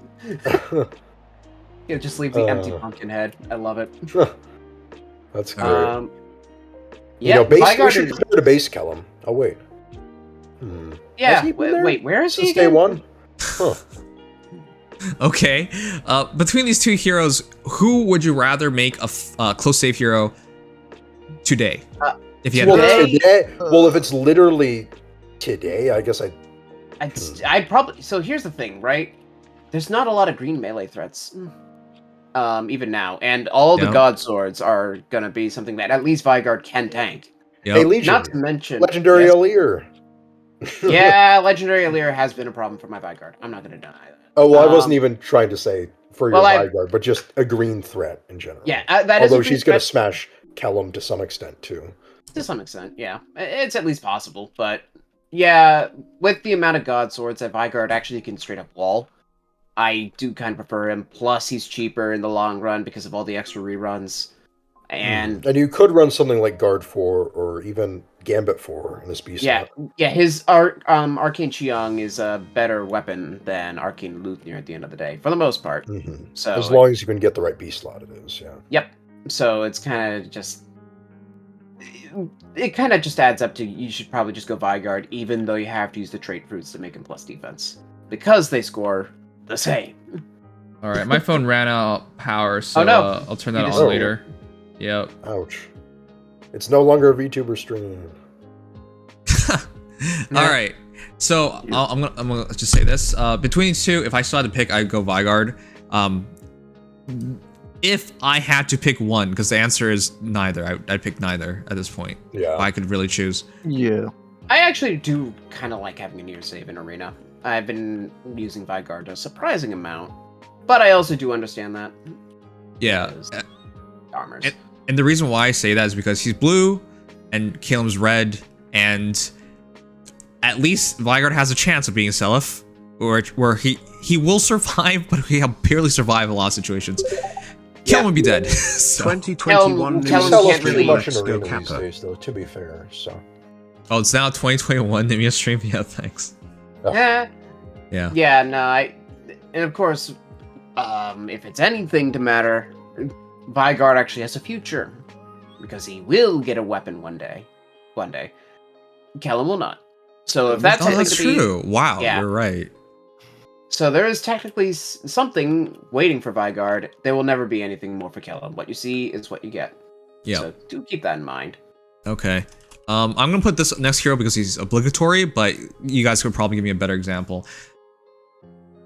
[SPEAKER 4] Yeah, just leave the empty pumpkin head. I love it.
[SPEAKER 2] That's great.
[SPEAKER 4] Yeah,
[SPEAKER 2] we should compare to base Kellam. Oh, wait.
[SPEAKER 4] Yeah, wait, where is he
[SPEAKER 2] Since day
[SPEAKER 4] again?
[SPEAKER 2] one? Huh.
[SPEAKER 1] Okay. Between these two heroes, who would you rather make a close save hero today? If you had
[SPEAKER 2] well, if it's literally today, I guess
[SPEAKER 4] I'd probably... So here's the thing, right? There's not a lot of green melee threats. Even now, and all the god swords are gonna be something that at least Vigard can tank.
[SPEAKER 1] Yep.
[SPEAKER 2] Hey, Legion,
[SPEAKER 4] not to mention
[SPEAKER 2] Legendary Alir.
[SPEAKER 4] Yeah, Legendary Alir has been a problem for my Vigard. I'm not gonna deny that.
[SPEAKER 2] Oh well, I wasn't even trying to say for your Vigard, but just a green threat in general.
[SPEAKER 4] Yeah, that
[SPEAKER 2] although
[SPEAKER 4] is
[SPEAKER 2] she's gonna smash Kellam to some extent too.
[SPEAKER 4] To some extent, yeah, it's at least possible. But yeah, with the amount of god swords that Vigard actually can straight up wall, I do kind of prefer him. Plus, he's cheaper in the long run because of all the extra reruns. And
[SPEAKER 2] you could run something like Guard 4 or even Gambit 4 in this beast.
[SPEAKER 4] Yeah, his Arcane Chiang is a better weapon than Arcane Luthnir at the end of the day, for the most part. So
[SPEAKER 2] as long as you can get the right beast slot, it is. Yeah.
[SPEAKER 4] Yep. So it's kind of just... It kind of just adds up to you should probably just go Vigard, even though you have to use the trait fruits to make him plus defense. Because they score the same.
[SPEAKER 1] All right, my phone ran out of power, so I'll turn that on later. Yep.
[SPEAKER 2] Ouch. It's no longer a VTuber stream.
[SPEAKER 1] All right. So I'm gonna just say this. Between these two, if I still had to pick, I'd go Vigard. If I had to pick one, because the answer is neither, I'd pick neither at this point.
[SPEAKER 2] Yeah.
[SPEAKER 1] If I could really choose.
[SPEAKER 5] Yeah.
[SPEAKER 4] I actually do kind of like having a near save in Arena. I've been using Vigard a surprising amount, but I also do understand that.
[SPEAKER 1] Yeah.
[SPEAKER 4] Because armors.
[SPEAKER 1] And the reason why I say that is because he's blue and Kellam's red, and at least Vigard has a chance of being a Seliph, where he will survive, but he'll barely survive in a lot of situations. Kellam would be dead. So.
[SPEAKER 3] 2021 news.
[SPEAKER 4] Kellam
[SPEAKER 2] Seliph
[SPEAKER 4] can't
[SPEAKER 2] pretty
[SPEAKER 4] really-
[SPEAKER 2] much in
[SPEAKER 3] Let's go
[SPEAKER 2] Arena these
[SPEAKER 3] Kappa.
[SPEAKER 2] days, though, to be fair, so.
[SPEAKER 1] Oh, it's now 2021 Nimia stream? Yeah, thanks.
[SPEAKER 4] Yeah.
[SPEAKER 1] Yeah.
[SPEAKER 4] Yeah, no, and of course, if it's anything to matter, Vigard actually has a future, because he will get a weapon one day. Kellam will not. So if that's
[SPEAKER 1] that's true. Wow,
[SPEAKER 4] Yeah.
[SPEAKER 1] you're right.
[SPEAKER 4] So there is technically something waiting for Vigard. There will never be anything more for Kellam. What you see is what you get.
[SPEAKER 1] Yeah.
[SPEAKER 4] So do keep that in mind.
[SPEAKER 1] Okay. I'm gonna put this next hero because he's obligatory, but you guys could probably give me a better example.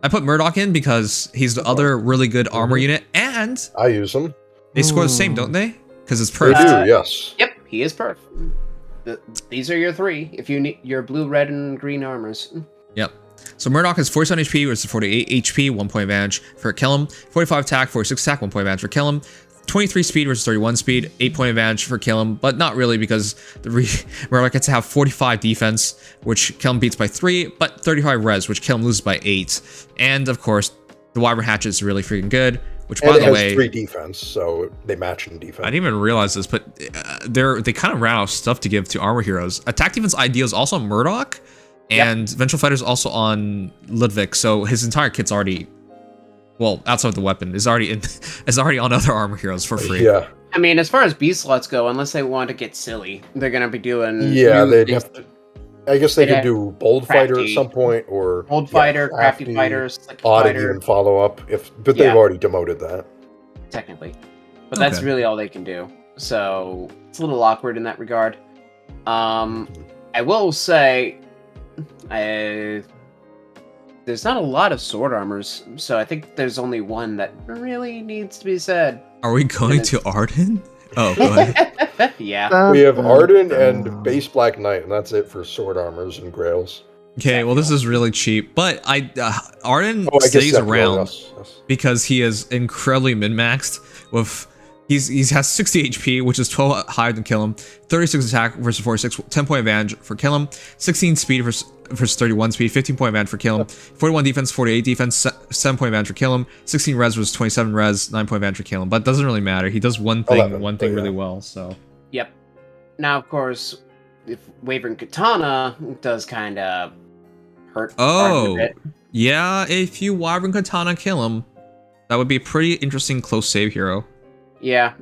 [SPEAKER 1] I put Murdoch in because he's the other really good armor unit, and
[SPEAKER 2] I use them.
[SPEAKER 1] they score the same, don't they? Because it's
[SPEAKER 2] They
[SPEAKER 1] perf.
[SPEAKER 2] do, yes.
[SPEAKER 4] Yep, he is perf. These are your three. If you need your blue, red, and green armors.
[SPEAKER 1] Yep. So Murdoch has 47 HP versus 48 HP, 1 point advantage for Kellam. 45 attack, 46 attack, 1 point advantage for Kellam. 23 speed versus 31 speed, 8 point advantage for Kellam, but not really because Murdoch gets to have 45 defense, which Kellam beats by 3, but 35 res, which Kellam loses by 8. And of course, the Wyvern Hatchet is really freaking good, which
[SPEAKER 2] And
[SPEAKER 1] by
[SPEAKER 2] it
[SPEAKER 1] the
[SPEAKER 2] has
[SPEAKER 1] way,
[SPEAKER 2] 3 defense, so they match in defense.
[SPEAKER 1] I didn't even realize this, but they kind of ran out of stuff to give to armor heroes. Attack defense ideal is also on Murdoch, and Vengeful Fighter is also on Ludwig, so his entire kit's already, well, outside of the weapon, is already on other armor heroes for free.
[SPEAKER 2] Yeah.
[SPEAKER 4] I mean, as far as beast slots go, unless they want to get silly, they're gonna be doing.
[SPEAKER 2] Yeah,
[SPEAKER 4] new
[SPEAKER 2] they'd
[SPEAKER 4] things.
[SPEAKER 2] have to, I guess they
[SPEAKER 4] They'd
[SPEAKER 2] could
[SPEAKER 4] have
[SPEAKER 2] do Bold Fighter at
[SPEAKER 4] Crafty.
[SPEAKER 2] some point, or
[SPEAKER 4] Old fighter, crafty fighter, slick
[SPEAKER 2] Oddity
[SPEAKER 4] fighter,
[SPEAKER 2] and follow up. But they've
[SPEAKER 4] Yeah.
[SPEAKER 2] already demoted that.
[SPEAKER 4] technically, but that's
[SPEAKER 1] Okay.
[SPEAKER 4] really all they can do. So it's a little awkward in that regard. I will say, there's not a lot of sword armors, so I think there's only one that really needs to be said.
[SPEAKER 1] Are we going to Arden? Oh, go ahead.
[SPEAKER 4] Yeah.
[SPEAKER 2] We have Arden and Base Black Knight, and that's it for sword armors and grails.
[SPEAKER 1] Okay, well this is really cheap, but Arden
[SPEAKER 2] Oh, I guess
[SPEAKER 1] stays
[SPEAKER 2] that
[SPEAKER 1] around
[SPEAKER 2] yes.
[SPEAKER 1] because he is incredibly min-maxed with he has 60 HP, which is 12 higher than Kellam, 36 attack versus 46, 10 point advantage for Kellam, 16 speed versus 31 speed, 15 point advantage for Kellam, 41 defense, 48 defense, 7 point advantage for Kellam, 16 res versus 27 res, 9 point advantage for Kellam, but it doesn't really matter. He does one thing
[SPEAKER 2] 11, but
[SPEAKER 1] really
[SPEAKER 2] yeah.
[SPEAKER 1] well, so.
[SPEAKER 4] Yep. Now, of course, if Wyvern Katana does kind of hurt Arden a
[SPEAKER 1] Oh,
[SPEAKER 4] bit.
[SPEAKER 1] yeah, if you Wyvern Katana kill him, that would be a pretty interesting close save hero.
[SPEAKER 4] Yeah,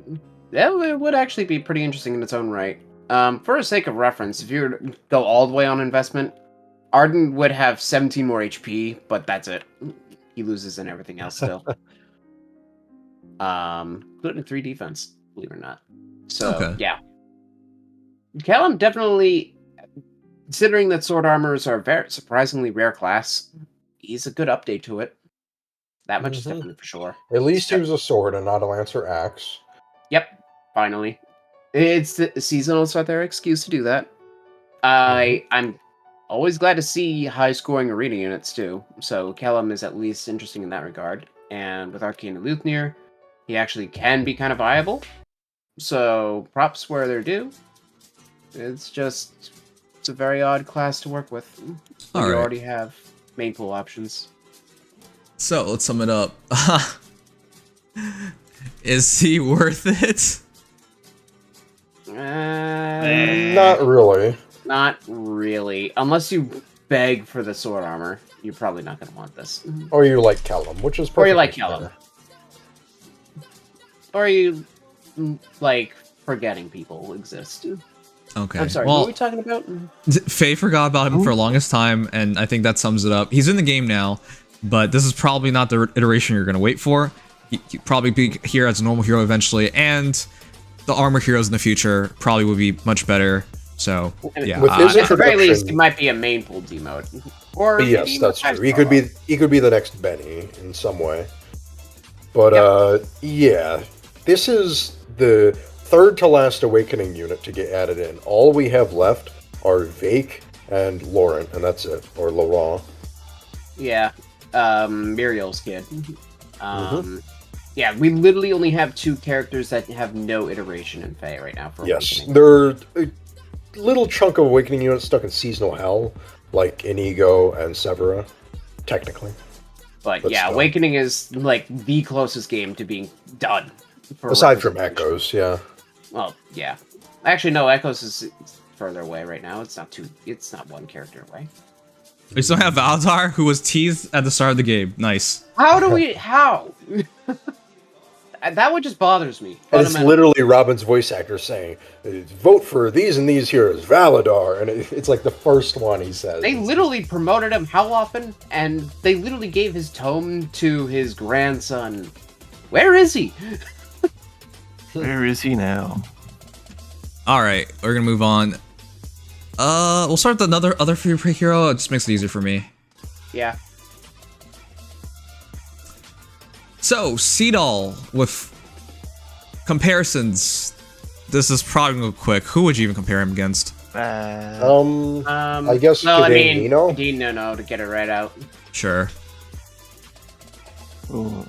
[SPEAKER 4] that would actually be pretty interesting in its own right. For the sake of reference, if you were to go all the way on investment, Arden would have 17 more HP, but that's it. He loses in everything else still. Including 3 defense, believe it or not. So,
[SPEAKER 1] Okay.
[SPEAKER 4] yeah. Kellam definitely, considering that sword armors are very surprisingly rare class, he's a good update to it. That much is
[SPEAKER 2] Mhm.
[SPEAKER 4] definitely for sure.
[SPEAKER 2] At least use a sword and not a lance or axe.
[SPEAKER 4] Yep, finally. It's the seasonal, so their excuse to do that. I'm always glad to see high-scoring arena units too. So Kellam is at least interesting in that regard. And with Arcane and Luthnir, he actually can be kind of viable. So props where they're due. It's a very odd class to work with. When
[SPEAKER 1] All
[SPEAKER 4] you
[SPEAKER 1] right.
[SPEAKER 4] already have main pool options.
[SPEAKER 1] So let's sum it up. Is he worth it?
[SPEAKER 2] Not really.
[SPEAKER 4] Not really. Unless you beg for the sword armor, you're probably not going to want this.
[SPEAKER 2] Or you like Kellam, which is
[SPEAKER 4] Or you
[SPEAKER 2] perfectly
[SPEAKER 4] like
[SPEAKER 2] fair.
[SPEAKER 4] Kellam. Or you like forgetting people exist.
[SPEAKER 1] Okay.
[SPEAKER 4] I'm sorry,
[SPEAKER 1] Well,
[SPEAKER 4] what were we talking about?
[SPEAKER 1] Faye forgot about him for the longest time, and I think that sums it up. He's in the game now, but this is probably not the iteration you're going to wait for. He'll probably be here as a normal hero eventually, and the armor heroes in the future probably would be much better. So yeah,
[SPEAKER 2] With his
[SPEAKER 4] At the very least,
[SPEAKER 2] introduction-
[SPEAKER 4] he might be a main pull demote. Or
[SPEAKER 2] Yes,
[SPEAKER 4] maybe
[SPEAKER 2] that's
[SPEAKER 4] a
[SPEAKER 2] true. He
[SPEAKER 4] 5-star
[SPEAKER 2] could be the next Benny in some way. But yeah, this is the third to last awakening unit to get added in. All we have left are Vake and Laurent, and that's it, or Laurent.
[SPEAKER 4] Yeah, Muriel's kid. Yeah, we literally only have 2 characters that have no iteration in Feh right now for
[SPEAKER 2] Yes,
[SPEAKER 4] Awakening.
[SPEAKER 2] there are a little chunk of awakening units stuck in seasonal hell, like Inigo and Severa, technically.
[SPEAKER 4] But
[SPEAKER 2] but
[SPEAKER 4] yeah,
[SPEAKER 2] still.
[SPEAKER 4] Awakening is like the closest game to being done. For
[SPEAKER 2] Aside from
[SPEAKER 4] representation.
[SPEAKER 2] Echoes, yeah.
[SPEAKER 4] Well, yeah. Actually, no, Echoes is further away right now. It's not 1 character away.
[SPEAKER 1] we still have Valazar, who was teased at the start of the game. Nice.
[SPEAKER 4] How? That one just bothers me.
[SPEAKER 2] And it's
[SPEAKER 4] fundamentally.
[SPEAKER 2] literally Robin's voice actor saying, vote for these and these heroes, Valadar, and it's like the first one he says.
[SPEAKER 4] They literally promoted him how often? And they literally gave his tome to his grandson. Where is he?
[SPEAKER 5] Where is he now?
[SPEAKER 1] All right, we're gonna move on. We'll start with other free hero. It just makes it easier for me.
[SPEAKER 4] Yeah.
[SPEAKER 1] So, Seadall with comparisons. This is probably gonna go quick. Who would you even compare him against?
[SPEAKER 2] I guess
[SPEAKER 4] no, I
[SPEAKER 2] today,
[SPEAKER 4] mean,
[SPEAKER 2] Nino?
[SPEAKER 4] no, to get it right out.
[SPEAKER 1] Sure.
[SPEAKER 5] Ooh.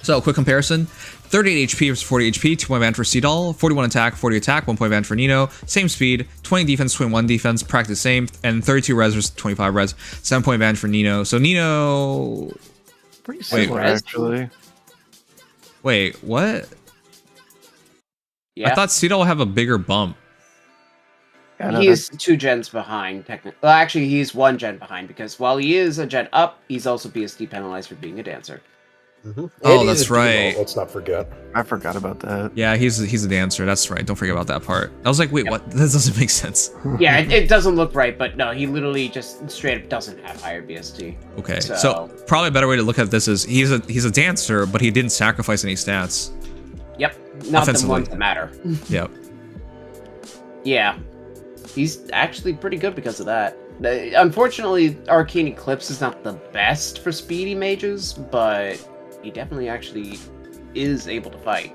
[SPEAKER 1] So, quick comparison. 38 HP versus 40 HP, 2-point advantage for Seadall, 41 attack, 40 attack, 1-point advantage for Nino, same speed, 20 defense, 21 defense, practice same, and 32 res versus 25 res, 7-point advantage for Nino. So Nino...
[SPEAKER 5] Pretty
[SPEAKER 1] Wait,
[SPEAKER 5] similar,
[SPEAKER 4] res?
[SPEAKER 5] actually.
[SPEAKER 1] Wait, what?
[SPEAKER 4] Yeah.
[SPEAKER 1] I thought Seadall would have a bigger bump.
[SPEAKER 5] Yeah, no,
[SPEAKER 4] He's 2 gens behind, technically. Well, actually, he's 1 gen behind, because while he is a gen up, he's also BSD penalized for being a dancer.
[SPEAKER 2] Mm-hmm.
[SPEAKER 1] Oh, that's right.
[SPEAKER 2] Let's not forget.
[SPEAKER 5] I forgot about that.
[SPEAKER 1] Yeah, he's a dancer. That's right. Don't forget about that part. I was like, wait, what? This doesn't make sense.
[SPEAKER 4] Yeah, it doesn't look right, but no, he literally just straight up doesn't have higher BSD.
[SPEAKER 1] Okay,
[SPEAKER 4] So-
[SPEAKER 1] so probably a better way to look at this is he's a dancer, but he didn't sacrifice any stats.
[SPEAKER 4] Yep, not the
[SPEAKER 1] Offensively.
[SPEAKER 4] ones that matter.
[SPEAKER 1] Yep.
[SPEAKER 4] Yeah, he's actually pretty good because of that. Unfortunately, Arcane Eclipse is not the best for speedy mages, but he definitely actually is able to fight.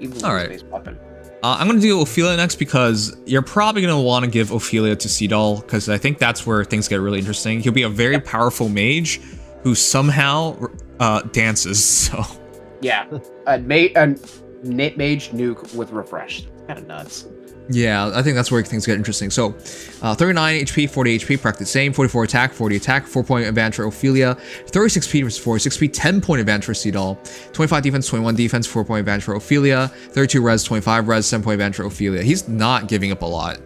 [SPEAKER 4] Even with
[SPEAKER 1] All
[SPEAKER 4] his
[SPEAKER 1] right.
[SPEAKER 4] base weapon.
[SPEAKER 1] I'm going to do Ophelia next because you're probably going to want to give Ophelia to Seadall because I think that's where things get really interesting. He'll be a very powerful mage who somehow dances. So
[SPEAKER 4] Yeah, a mage nuke with refresh. Kind of nuts.
[SPEAKER 1] yeah, I think that's where things get interesting. So 39 HP, 40 HP, practice same, 44 attack, 40 attack, 4-point advantage for Ophelia, 36 speed versus 46 speed, 10-point advantage for Seadall, 25 defense, 21 defense, 4-point advantage for Ophelia, 32 res, 25 res, 7-point advantage for Ophelia. He's not giving up a lot.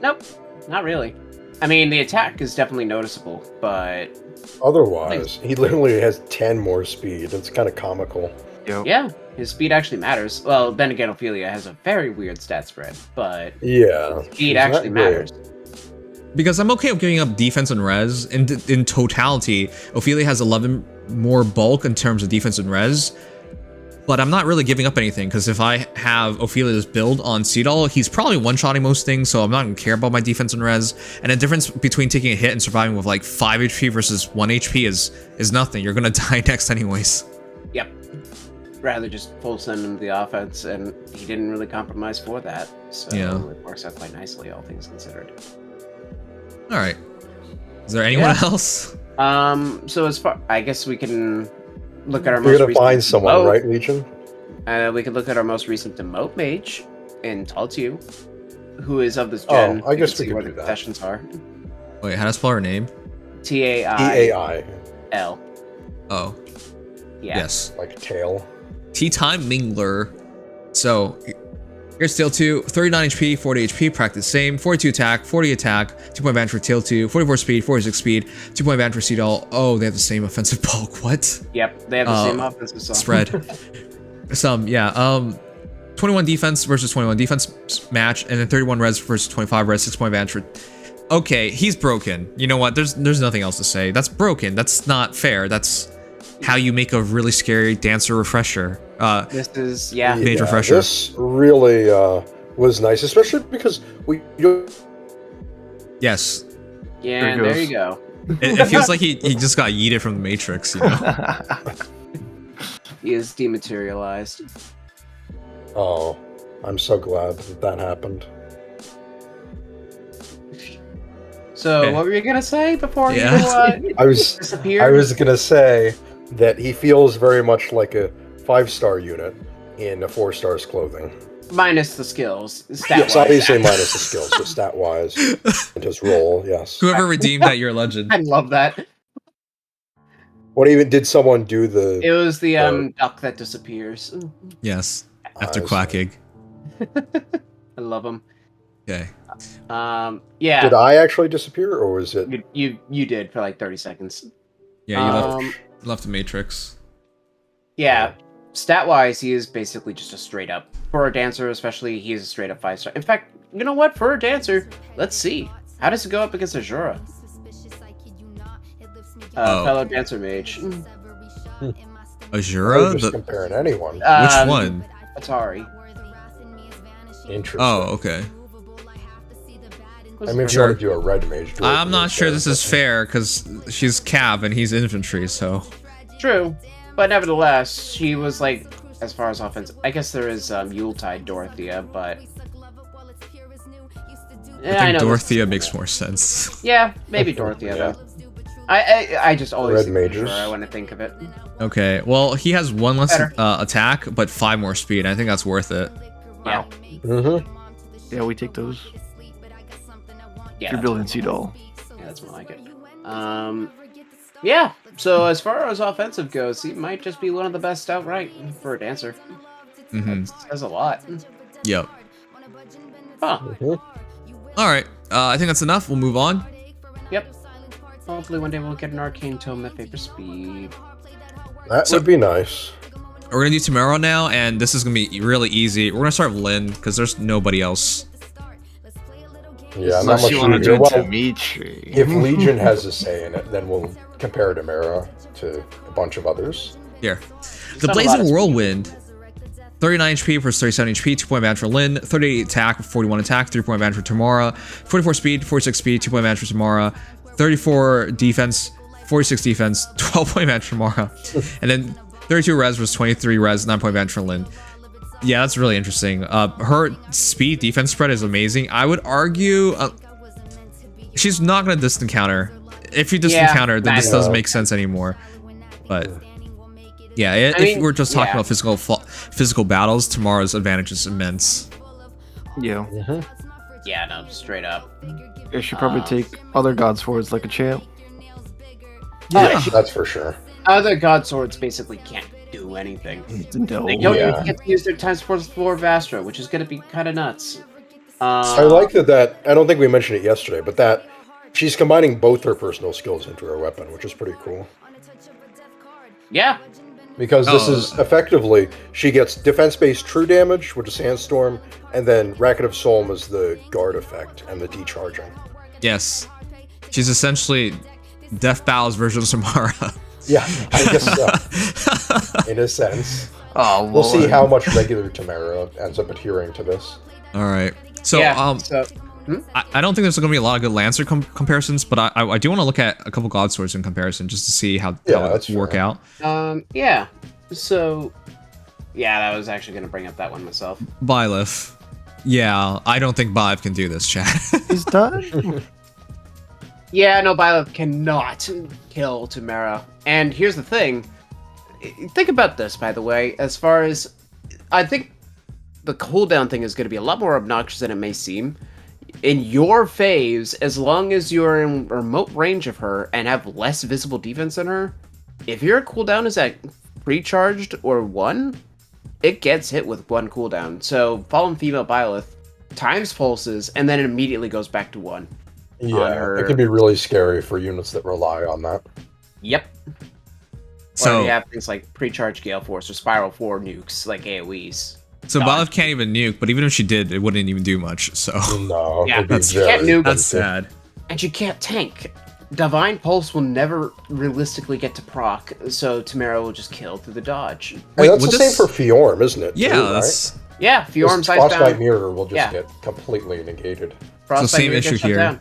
[SPEAKER 4] Nope, not really. I mean, the attack is definitely noticeable, but
[SPEAKER 2] Otherwise, he literally has 10 more speed. It's kind of comical.
[SPEAKER 5] Yep.
[SPEAKER 4] yeah, his speed actually matters. Well, then again, Ophelia has a very weird stat spread, but
[SPEAKER 2] Yeah.
[SPEAKER 4] speed
[SPEAKER 2] she's not
[SPEAKER 4] actually
[SPEAKER 2] great.
[SPEAKER 4] matters.
[SPEAKER 1] Because I'm okay with giving up defense and res. In totality, Ophelia has 11 more bulk in terms of defense and res. But I'm not really giving up anything, because if I have Ophelia's build on Seadall, he's probably one-shotting most things, so I'm not going to care about my defense and res. And the difference between taking a hit and surviving with like 5 HP versus 1 HP is nothing. You're going to die next anyways.
[SPEAKER 4] Yep. Rather just full send him the offense, and he didn't really compromise for that. So
[SPEAKER 1] Yeah.
[SPEAKER 4] it works out quite nicely, all things considered.
[SPEAKER 1] Alright. Is there anyone
[SPEAKER 4] Yeah.
[SPEAKER 1] else?
[SPEAKER 4] So as far, I guess we can look at our
[SPEAKER 2] We're
[SPEAKER 4] most
[SPEAKER 2] gonna
[SPEAKER 4] recent
[SPEAKER 2] find someone,
[SPEAKER 4] demote.
[SPEAKER 2] right, Legion?
[SPEAKER 4] We could look at our most recent demote mage in Taltu, who is of this gen.
[SPEAKER 2] I
[SPEAKER 4] You
[SPEAKER 2] guess
[SPEAKER 4] can
[SPEAKER 2] we
[SPEAKER 4] see
[SPEAKER 2] could
[SPEAKER 4] where
[SPEAKER 2] do
[SPEAKER 4] the
[SPEAKER 2] that.
[SPEAKER 4] sessions are.
[SPEAKER 1] Wait, how to spell her name?
[SPEAKER 4] Tail.
[SPEAKER 2] EAI,
[SPEAKER 1] Oh,
[SPEAKER 4] Yeah.
[SPEAKER 1] yes.
[SPEAKER 2] like tail.
[SPEAKER 1] Tea Time Mingler. So, here's Tail 2, 39 HP, 40 HP, practice same, 42 attack, 40 attack, 2-point advantage for Tail 2, 44 speed, 46 speed, 2-point advantage for Seadall. Oh, they have the same offensive bulk. What?
[SPEAKER 4] Yep. They have the same offensive song.
[SPEAKER 1] Spread. Yeah. 21 defense versus 21 defense match, and then 31 res versus 25 res, 6-point advantage for... Okay, he's broken. You know what? There's nothing else to say. That's broken. That's not fair. That's... how you make a really scary dancer refresher.
[SPEAKER 4] This is, yeah.
[SPEAKER 1] Mage refresher.
[SPEAKER 2] This really was nice, especially because we.
[SPEAKER 1] Yes.
[SPEAKER 4] Yeah,
[SPEAKER 5] There it
[SPEAKER 4] and there
[SPEAKER 5] goes.
[SPEAKER 4] you go.
[SPEAKER 1] It feels like he just got yeeted from the Matrix, you know?
[SPEAKER 4] He is dematerialized.
[SPEAKER 2] Oh, I'm so glad that happened.
[SPEAKER 4] So,
[SPEAKER 1] Okay.
[SPEAKER 4] what were you gonna say before
[SPEAKER 1] Yeah.
[SPEAKER 4] you
[SPEAKER 2] I was
[SPEAKER 4] disappeared?
[SPEAKER 2] gonna say that he feels very much like a 5-star unit in a 4-star's clothing.
[SPEAKER 4] Minus the skills.
[SPEAKER 2] Yes,
[SPEAKER 4] Stat-wise.
[SPEAKER 2] obviously minus the skills, so stat wise and his role. Yes.
[SPEAKER 1] Whoever redeemed that, you're a legend.
[SPEAKER 4] I love that.
[SPEAKER 2] What even did someone do the?
[SPEAKER 4] It was the duck that disappears.
[SPEAKER 1] Yes. After
[SPEAKER 2] I see.
[SPEAKER 1] quacking.
[SPEAKER 4] I love him.
[SPEAKER 1] Okay.
[SPEAKER 4] Yeah.
[SPEAKER 2] Did I actually disappear, or was it?
[SPEAKER 4] You did for like 30 seconds.
[SPEAKER 1] Yeah, you
[SPEAKER 4] Um,
[SPEAKER 1] left the Matrix.
[SPEAKER 4] Yeah. Stat wise, he is basically just a straight up for a dancer, especially he's a straight up 5-star. In fact, you know what? For a dancer, let's see. How does it go up against Azura? Fellow dancer mage.
[SPEAKER 1] Azura?
[SPEAKER 2] Just comparing anyone.
[SPEAKER 1] Which one?
[SPEAKER 4] Atari.
[SPEAKER 2] Interesting.
[SPEAKER 1] Oh, okay.
[SPEAKER 2] I mean, if you
[SPEAKER 1] Sure.
[SPEAKER 2] want to do a red mage, do
[SPEAKER 1] I'm
[SPEAKER 2] it.
[SPEAKER 1] not sure this is fair because she's Cav and he's infantry, so.
[SPEAKER 4] True, but nevertheless, she was like, as far as offense, I guess there is Yuletide Dorothea, but
[SPEAKER 1] I think Dorothea makes more sense.
[SPEAKER 4] Yeah, maybe Dorothea though. I just always
[SPEAKER 2] Red
[SPEAKER 4] think
[SPEAKER 2] mages.
[SPEAKER 4] Azura when I think of it.
[SPEAKER 1] Okay, well, he has 1 less
[SPEAKER 4] Better.
[SPEAKER 1] attack, but 5 more speed. I think that's worth it.
[SPEAKER 4] Yeah,
[SPEAKER 2] Mm-hmm.
[SPEAKER 5] Yeah, we take those.
[SPEAKER 4] yeah,
[SPEAKER 5] You're building Seadall.
[SPEAKER 4] yeah, that's more like it. Yeah. So as far as offensive goes, he might just be one of the best outright for a dancer.
[SPEAKER 1] Mm-hmm.
[SPEAKER 4] Says a lot.
[SPEAKER 1] Yep.
[SPEAKER 4] Huh.
[SPEAKER 1] All right. I think that's enough. We'll move on.
[SPEAKER 4] Yep. Hopefully one day we'll get an arcane tome at Vapor Speed.
[SPEAKER 2] That
[SPEAKER 1] So-
[SPEAKER 2] would be nice.
[SPEAKER 1] We're gonna do Tamara now, and this is gonna be really easy. We're gonna start with Lynn because there's nobody else.
[SPEAKER 2] Yeah, not
[SPEAKER 5] Unless
[SPEAKER 2] much
[SPEAKER 5] you want to
[SPEAKER 2] to
[SPEAKER 5] do
[SPEAKER 2] do.
[SPEAKER 5] it
[SPEAKER 2] Well,
[SPEAKER 5] Dimitri.
[SPEAKER 2] if Legion has a say in it, then we'll compare Tamara to a bunch of others.
[SPEAKER 1] Here. The
[SPEAKER 4] not a lot
[SPEAKER 1] Blazing
[SPEAKER 4] of speed.
[SPEAKER 1] Whirlwind. 39 HP versus 37 HP, 2-point advantage for Lynn, 38 attack, 41 attack, 3-point advantage for Tamara, 44 speed, 46 speed, 2-point advantage for Tamara, 34 defense, 46 defense, 12-point advantage for Tamara, and then 32 res versus 23 res, 9-point advantage for Lynn. Yeah, that's really interesting. Her speed defense spread is amazing. I would argue she's not going to distant counter. If you distant
[SPEAKER 4] Yeah,
[SPEAKER 1] counter, then this
[SPEAKER 4] that-
[SPEAKER 1] doesn't make sense anymore. But yeah, if
[SPEAKER 4] mean,
[SPEAKER 1] we're just talking
[SPEAKER 4] yeah.
[SPEAKER 1] about physical battles, tomorrow's advantage is immense.
[SPEAKER 5] Yeah.
[SPEAKER 4] Yeah, no, straight up.
[SPEAKER 5] I should probably take other god swords like a champ.
[SPEAKER 2] Yeah, that's for sure.
[SPEAKER 4] Other god swords basically can't do anything.
[SPEAKER 5] No.
[SPEAKER 4] They don't
[SPEAKER 2] Yeah.
[SPEAKER 4] even get to use their times force 4 Vastra, which is going to be kind of nuts.
[SPEAKER 2] I like that. I don't think we mentioned it yesterday, but that she's combining both her personal skills into her weapon, which is pretty cool.
[SPEAKER 4] Yeah,
[SPEAKER 2] Because this
[SPEAKER 1] Oh.
[SPEAKER 2] is effectively, she gets defense-based true damage, which is Sandstorm, and then Racket of Solm is the guard effect and the decharging.
[SPEAKER 1] Yes, she's essentially Death Bow's version of Samara.
[SPEAKER 2] Yeah, I guess so. In a sense.
[SPEAKER 5] Oh,
[SPEAKER 2] We'll see
[SPEAKER 5] Lord.
[SPEAKER 2] how much regular Tamara ends up adhering to this.
[SPEAKER 1] All right. So
[SPEAKER 4] yeah. So
[SPEAKER 1] I don't think there's going to be a lot of good Lancer comparisons, but I do want to look at a couple God Swords in comparison just to see how
[SPEAKER 2] Yeah,
[SPEAKER 1] it
[SPEAKER 2] that's
[SPEAKER 1] work
[SPEAKER 2] fair.
[SPEAKER 1] out.
[SPEAKER 4] yeah. So yeah, that was actually going to bring up that one myself.
[SPEAKER 1] Byleth. Yeah, I don't think Bive can do this, chat.
[SPEAKER 5] He's done.
[SPEAKER 4] Yeah, no, Byleth cannot kill Tamara. And here's the thing. Think about this, by the way, as far as... I think the cooldown thing is going to be a lot more obnoxious than it may seem. In your phase, as long as you're in remote range of her and have less visible defense than her, if your cooldown is at pre-charged or 1, it gets hit with 1 cooldown. So, Fallen Female Byleth times pulses, and then it immediately goes back to 1.
[SPEAKER 2] Yeah,
[SPEAKER 4] her-
[SPEAKER 2] it can be really scary for units that rely on that.
[SPEAKER 4] Yep.
[SPEAKER 1] So-
[SPEAKER 4] or you have things like pre-charge Gale Force or Spiral 4 nukes, like AoEs.
[SPEAKER 1] So
[SPEAKER 4] God.
[SPEAKER 1] Byleth can't even nuke, but even if she did, it wouldn't even do much. So
[SPEAKER 2] No,
[SPEAKER 4] Yeah,
[SPEAKER 2] it'd be
[SPEAKER 4] she can't
[SPEAKER 2] very
[SPEAKER 4] nuke.
[SPEAKER 1] that's sad.
[SPEAKER 4] And you can't tank. Divine Pulse will never realistically get to proc, so Tamara will just kill through the dodge.
[SPEAKER 2] And
[SPEAKER 1] Wait,
[SPEAKER 2] that's
[SPEAKER 1] would
[SPEAKER 2] the
[SPEAKER 1] this-
[SPEAKER 2] same for Fjorm, isn't it?
[SPEAKER 1] Yeah,
[SPEAKER 2] too, right?
[SPEAKER 1] that's
[SPEAKER 4] Yeah, Fjorm's
[SPEAKER 2] Frostbite
[SPEAKER 4] Icebound.
[SPEAKER 2] Mirror will just
[SPEAKER 4] Yeah.
[SPEAKER 2] get completely negated.
[SPEAKER 4] Frostbite
[SPEAKER 1] same
[SPEAKER 4] Mirror
[SPEAKER 1] issue
[SPEAKER 4] gets shut
[SPEAKER 1] here.
[SPEAKER 4] down.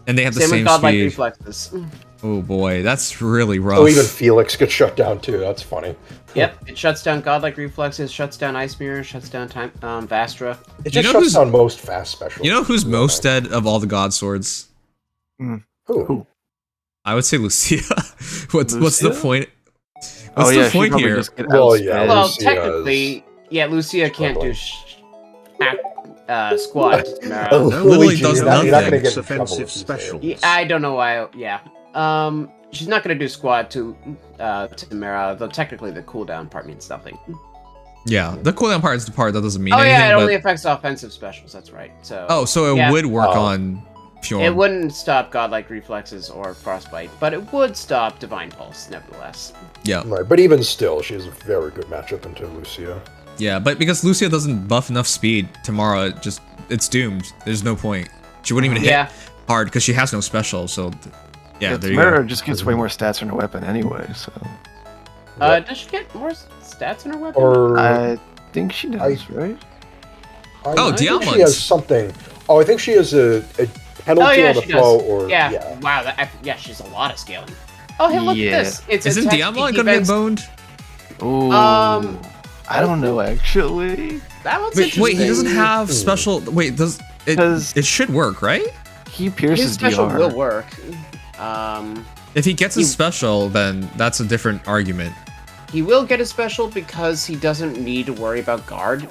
[SPEAKER 1] and they have the
[SPEAKER 4] Same
[SPEAKER 1] same
[SPEAKER 4] with Godlike
[SPEAKER 1] speed.
[SPEAKER 4] Reflexes.
[SPEAKER 1] Oh boy, that's really rough.
[SPEAKER 2] Oh, even Felix gets shut down too. That's funny.
[SPEAKER 4] Yep, it shuts down Godlike Reflexes, shuts down Ice Mirror, shuts down Vastra.
[SPEAKER 2] It
[SPEAKER 1] You
[SPEAKER 2] just
[SPEAKER 1] know
[SPEAKER 2] shuts
[SPEAKER 1] who's-
[SPEAKER 2] down most fast specials.
[SPEAKER 1] You know who's
[SPEAKER 2] Yeah.
[SPEAKER 1] most dead of all the god swords?
[SPEAKER 2] Who?
[SPEAKER 1] I would say Lucia. What's the
[SPEAKER 5] Lucia?
[SPEAKER 1] point? What's
[SPEAKER 5] Oh
[SPEAKER 1] the
[SPEAKER 5] yeah, she
[SPEAKER 1] point
[SPEAKER 5] probably
[SPEAKER 1] here?
[SPEAKER 5] just get
[SPEAKER 2] Well,
[SPEAKER 5] outsped.
[SPEAKER 2] yeah.
[SPEAKER 4] Well,
[SPEAKER 2] Lucia's
[SPEAKER 4] technically, yeah, Lucia can't do squat.
[SPEAKER 1] That literally does
[SPEAKER 2] you're not gonna
[SPEAKER 1] nothing.
[SPEAKER 2] get in
[SPEAKER 3] It's
[SPEAKER 2] trouble
[SPEAKER 3] offensive
[SPEAKER 2] if you say it.
[SPEAKER 3] special.
[SPEAKER 4] Yeah, I don't know why. Yeah. She's not gonna do squad to Tamara, though technically the cooldown part means nothing.
[SPEAKER 1] Yeah, the cooldown part is the part that doesn't mean
[SPEAKER 4] Oh
[SPEAKER 1] anything.
[SPEAKER 4] yeah, it
[SPEAKER 1] but...
[SPEAKER 4] only affects offensive specials. That's right. So.
[SPEAKER 1] Oh, so it
[SPEAKER 4] Yeah.
[SPEAKER 1] would work
[SPEAKER 2] Oh.
[SPEAKER 1] on Fjorm.
[SPEAKER 4] It wouldn't stop Godlike Reflexes or Frostbite, but it would stop Divine Pulse, nevertheless.
[SPEAKER 1] Yeah,
[SPEAKER 2] Right, but even still, she has a very good matchup into Lucia.
[SPEAKER 1] yeah, but because Lucia doesn't buff enough speed, tomorrow it's doomed. There's no point. She wouldn't even hit
[SPEAKER 4] Yeah.
[SPEAKER 1] hard because she has no special. So, yeah, there you
[SPEAKER 5] Tamara
[SPEAKER 1] go.
[SPEAKER 5] just gets way more stats on her weapon anyway, so
[SPEAKER 4] Does she get more stats in her weapon?
[SPEAKER 2] Or
[SPEAKER 5] I think she does, right?
[SPEAKER 1] Oh,
[SPEAKER 2] I think she
[SPEAKER 1] Diamond.
[SPEAKER 2] has something. Oh, I think she has a penalty
[SPEAKER 4] Oh yeah,
[SPEAKER 2] on the
[SPEAKER 4] she
[SPEAKER 2] foe,
[SPEAKER 4] does.
[SPEAKER 2] or
[SPEAKER 4] yeah. Wow. Yeah, she's a lot of scaling. Oh, hey, look
[SPEAKER 5] Yeah.
[SPEAKER 4] at this. It's
[SPEAKER 1] Isn't
[SPEAKER 4] attack,
[SPEAKER 1] Diamond
[SPEAKER 4] speed,
[SPEAKER 1] gonna get
[SPEAKER 4] defense.
[SPEAKER 1] boned?
[SPEAKER 5] Ooh. I don't know actually.
[SPEAKER 4] That one's
[SPEAKER 1] Wait,
[SPEAKER 4] interesting.
[SPEAKER 1] he doesn't have special. Wait, does it?
[SPEAKER 5] 'Cause-
[SPEAKER 1] It should work, right?
[SPEAKER 5] He pierces
[SPEAKER 4] His special
[SPEAKER 5] DR.
[SPEAKER 4] will work.
[SPEAKER 1] If he gets his special, then that's a different argument.
[SPEAKER 4] He will get a special because he doesn't need to worry about guard.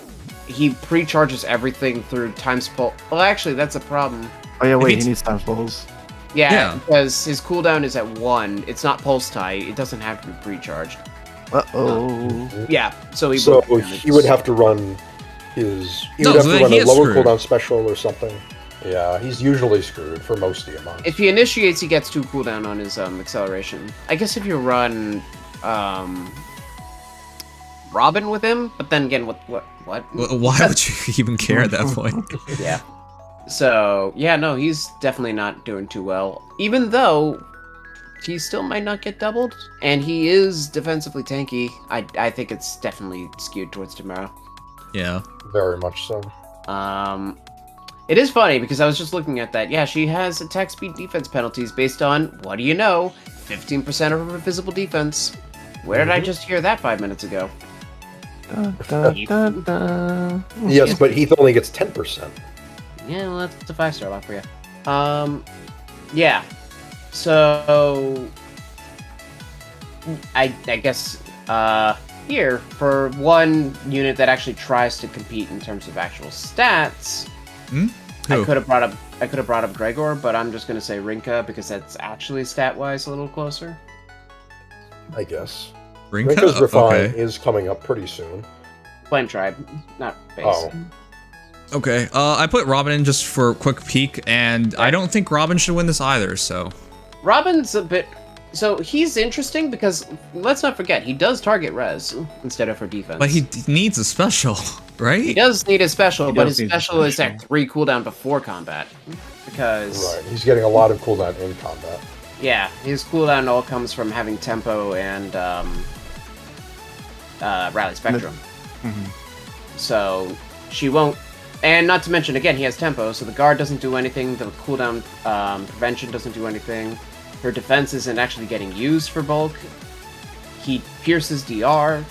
[SPEAKER 4] He pre-charges everything through times pulse. Well, actually, that's a problem.
[SPEAKER 5] Oh yeah, wait,
[SPEAKER 1] it's-
[SPEAKER 5] he needs times bowls.
[SPEAKER 4] Yeah,
[SPEAKER 1] Yeah.
[SPEAKER 4] because his cooldown is at 1. It's not pulse tie. It doesn't have to be pre-charged.
[SPEAKER 5] Uh-oh.
[SPEAKER 4] Yeah, so he
[SPEAKER 2] So
[SPEAKER 4] will-
[SPEAKER 2] he would have to run his. He
[SPEAKER 1] No,
[SPEAKER 2] would have
[SPEAKER 1] so
[SPEAKER 2] to
[SPEAKER 1] then
[SPEAKER 2] run
[SPEAKER 1] he
[SPEAKER 2] a
[SPEAKER 1] is
[SPEAKER 2] lower
[SPEAKER 1] screwed.
[SPEAKER 2] cooldown special or something. Yeah, he's usually screwed for most Diamonds.
[SPEAKER 4] If he initiates, he gets 2 cooldown on his acceleration. I guess if you run Robin with him, but then again, what?
[SPEAKER 1] Why would you even care at that point?
[SPEAKER 4] Yeah. So yeah, no, he's definitely not doing too well. Even though he still might not get doubled, and he is defensively tanky. I think it's definitely skewed towards Tamara.
[SPEAKER 1] Yeah.
[SPEAKER 2] Very much so.
[SPEAKER 4] It is funny because I was just looking at that. Yeah, she has attack speed defense penalties based on, what do you know, 15% of her visible defense. Where did I just hear that 5 minutes ago?
[SPEAKER 5] Dun, dun, dun, dun.
[SPEAKER 2] Yes, but Heath only gets 10%.
[SPEAKER 4] Yeah, well, that's a 5-star lock for you. Yeah. So, I guess, here, for one unit that actually tries to compete in terms of actual stats,
[SPEAKER 1] Who?
[SPEAKER 4] I could have brought up Gregor, but I'm just gonna say Rinka because that's actually stat-wise a little closer.
[SPEAKER 2] I guess.
[SPEAKER 1] Rinka?
[SPEAKER 2] Rinka's Refine
[SPEAKER 1] Okay.
[SPEAKER 2] is coming up pretty soon.
[SPEAKER 4] Flame Tribe, not base.
[SPEAKER 2] Oh.
[SPEAKER 1] Okay. I put Robin in just for a quick peek, and I don't think Robin should win this either. So.
[SPEAKER 4] Robin's a bit. So he's interesting because let's not forget he does target res instead of for defense.
[SPEAKER 1] But he needs a special, right?
[SPEAKER 4] He does need a special,
[SPEAKER 5] He
[SPEAKER 4] but
[SPEAKER 5] does
[SPEAKER 4] his
[SPEAKER 5] need a
[SPEAKER 4] special is
[SPEAKER 5] special.
[SPEAKER 4] at 3 cooldown before combat. Because
[SPEAKER 2] Right, he's getting a lot of cooldown in combat.
[SPEAKER 4] yeah, his cooldown all comes from having tempo and rally spectrum. So she won't. And not to mention, again, he has tempo, so the guard doesn't do anything. The cooldown prevention doesn't do anything. Her defense isn't actually getting used for bulk. He pierces DR.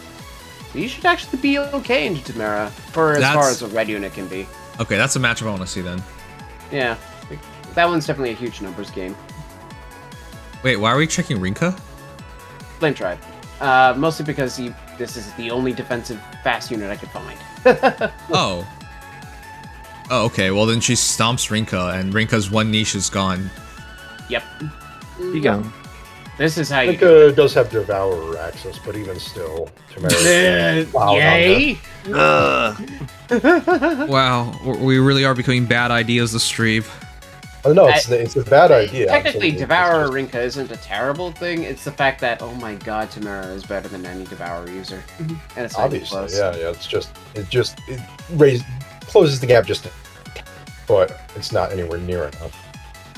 [SPEAKER 4] So you should actually be okay into Tamara for as far as a red unit can be.
[SPEAKER 1] Okay, that's a matchup I want to see then.
[SPEAKER 4] Yeah, that one's definitely a huge numbers game.
[SPEAKER 1] Wait, why are we checking Rinka?
[SPEAKER 4] Flame Tribe. Mostly because this is the only defensive fast unit I could find.
[SPEAKER 1] Oh. Oh, okay. Well, then she stomps Rinka, and Rinka's one niche is gone.
[SPEAKER 4] Yep.
[SPEAKER 5] You go.
[SPEAKER 4] This is how you do
[SPEAKER 2] Rinka does have Devourer access, but even still, Tamara. Wow,
[SPEAKER 4] Yay!
[SPEAKER 1] Wow, we really are becoming bad ideas this stream.
[SPEAKER 2] Oh, no, it's a bad idea.
[SPEAKER 4] Technically,
[SPEAKER 2] absolutely.
[SPEAKER 4] Devourer
[SPEAKER 2] It's just-
[SPEAKER 4] Rinka isn't a terrible thing. It's the fact that, oh my god, Tamara is better than any Devourer user. And it's not even
[SPEAKER 2] Obviously,
[SPEAKER 4] close.
[SPEAKER 2] yeah. It closes the gap just, but it's not anywhere near enough.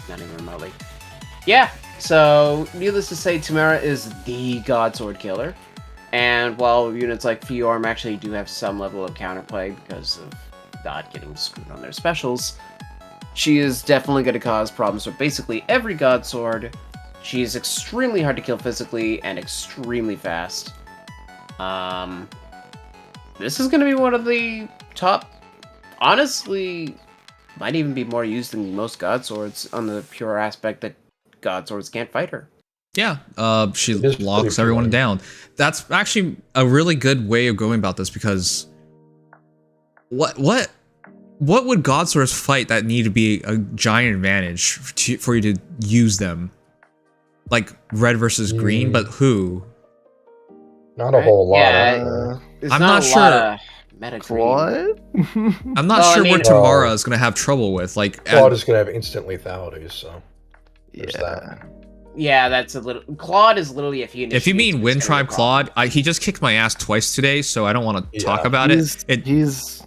[SPEAKER 4] Not even remotely. Yeah, so needless to say, Tamara is the God Sword killer. And while units like Fiorm actually do have some level of counterplay because of not getting screwed on their specials, she is definitely going to cause problems with basically every God Sword. She is extremely hard to kill physically and extremely fast. This is going to be one of the top, honestly, might even be more used than most God Swords on the pure aspect that God Swords can't fight her.
[SPEAKER 1] Yeah, she
[SPEAKER 2] It is
[SPEAKER 1] locks
[SPEAKER 2] pretty
[SPEAKER 1] everyone
[SPEAKER 2] fun.
[SPEAKER 1] down. That's actually a really good way of going about this because what would God Swords fight that need to be a giant advantage for you to use them? Like red versus green, but who?
[SPEAKER 2] Not a whole lot.
[SPEAKER 4] Yeah, there's
[SPEAKER 1] I'm
[SPEAKER 4] not
[SPEAKER 1] not
[SPEAKER 4] a
[SPEAKER 1] sure.
[SPEAKER 4] lot of meta
[SPEAKER 5] What?
[SPEAKER 1] I'm not
[SPEAKER 4] Well, I
[SPEAKER 1] sure
[SPEAKER 4] mean-
[SPEAKER 1] what Tamara is gonna have trouble with. Like,
[SPEAKER 2] Claude is going to have instant lethality, so there's
[SPEAKER 5] Yeah.
[SPEAKER 2] that.
[SPEAKER 4] Yeah, that's a little. Claude is literally if he.
[SPEAKER 1] if you
[SPEAKER 4] initiates,
[SPEAKER 1] mean
[SPEAKER 4] it's
[SPEAKER 1] Wind
[SPEAKER 4] gonna be a
[SPEAKER 1] Tribe Claude,
[SPEAKER 4] problem.
[SPEAKER 1] he just kicked my ass twice today, so I don't want to talk
[SPEAKER 2] Yeah.
[SPEAKER 1] about it.
[SPEAKER 5] He's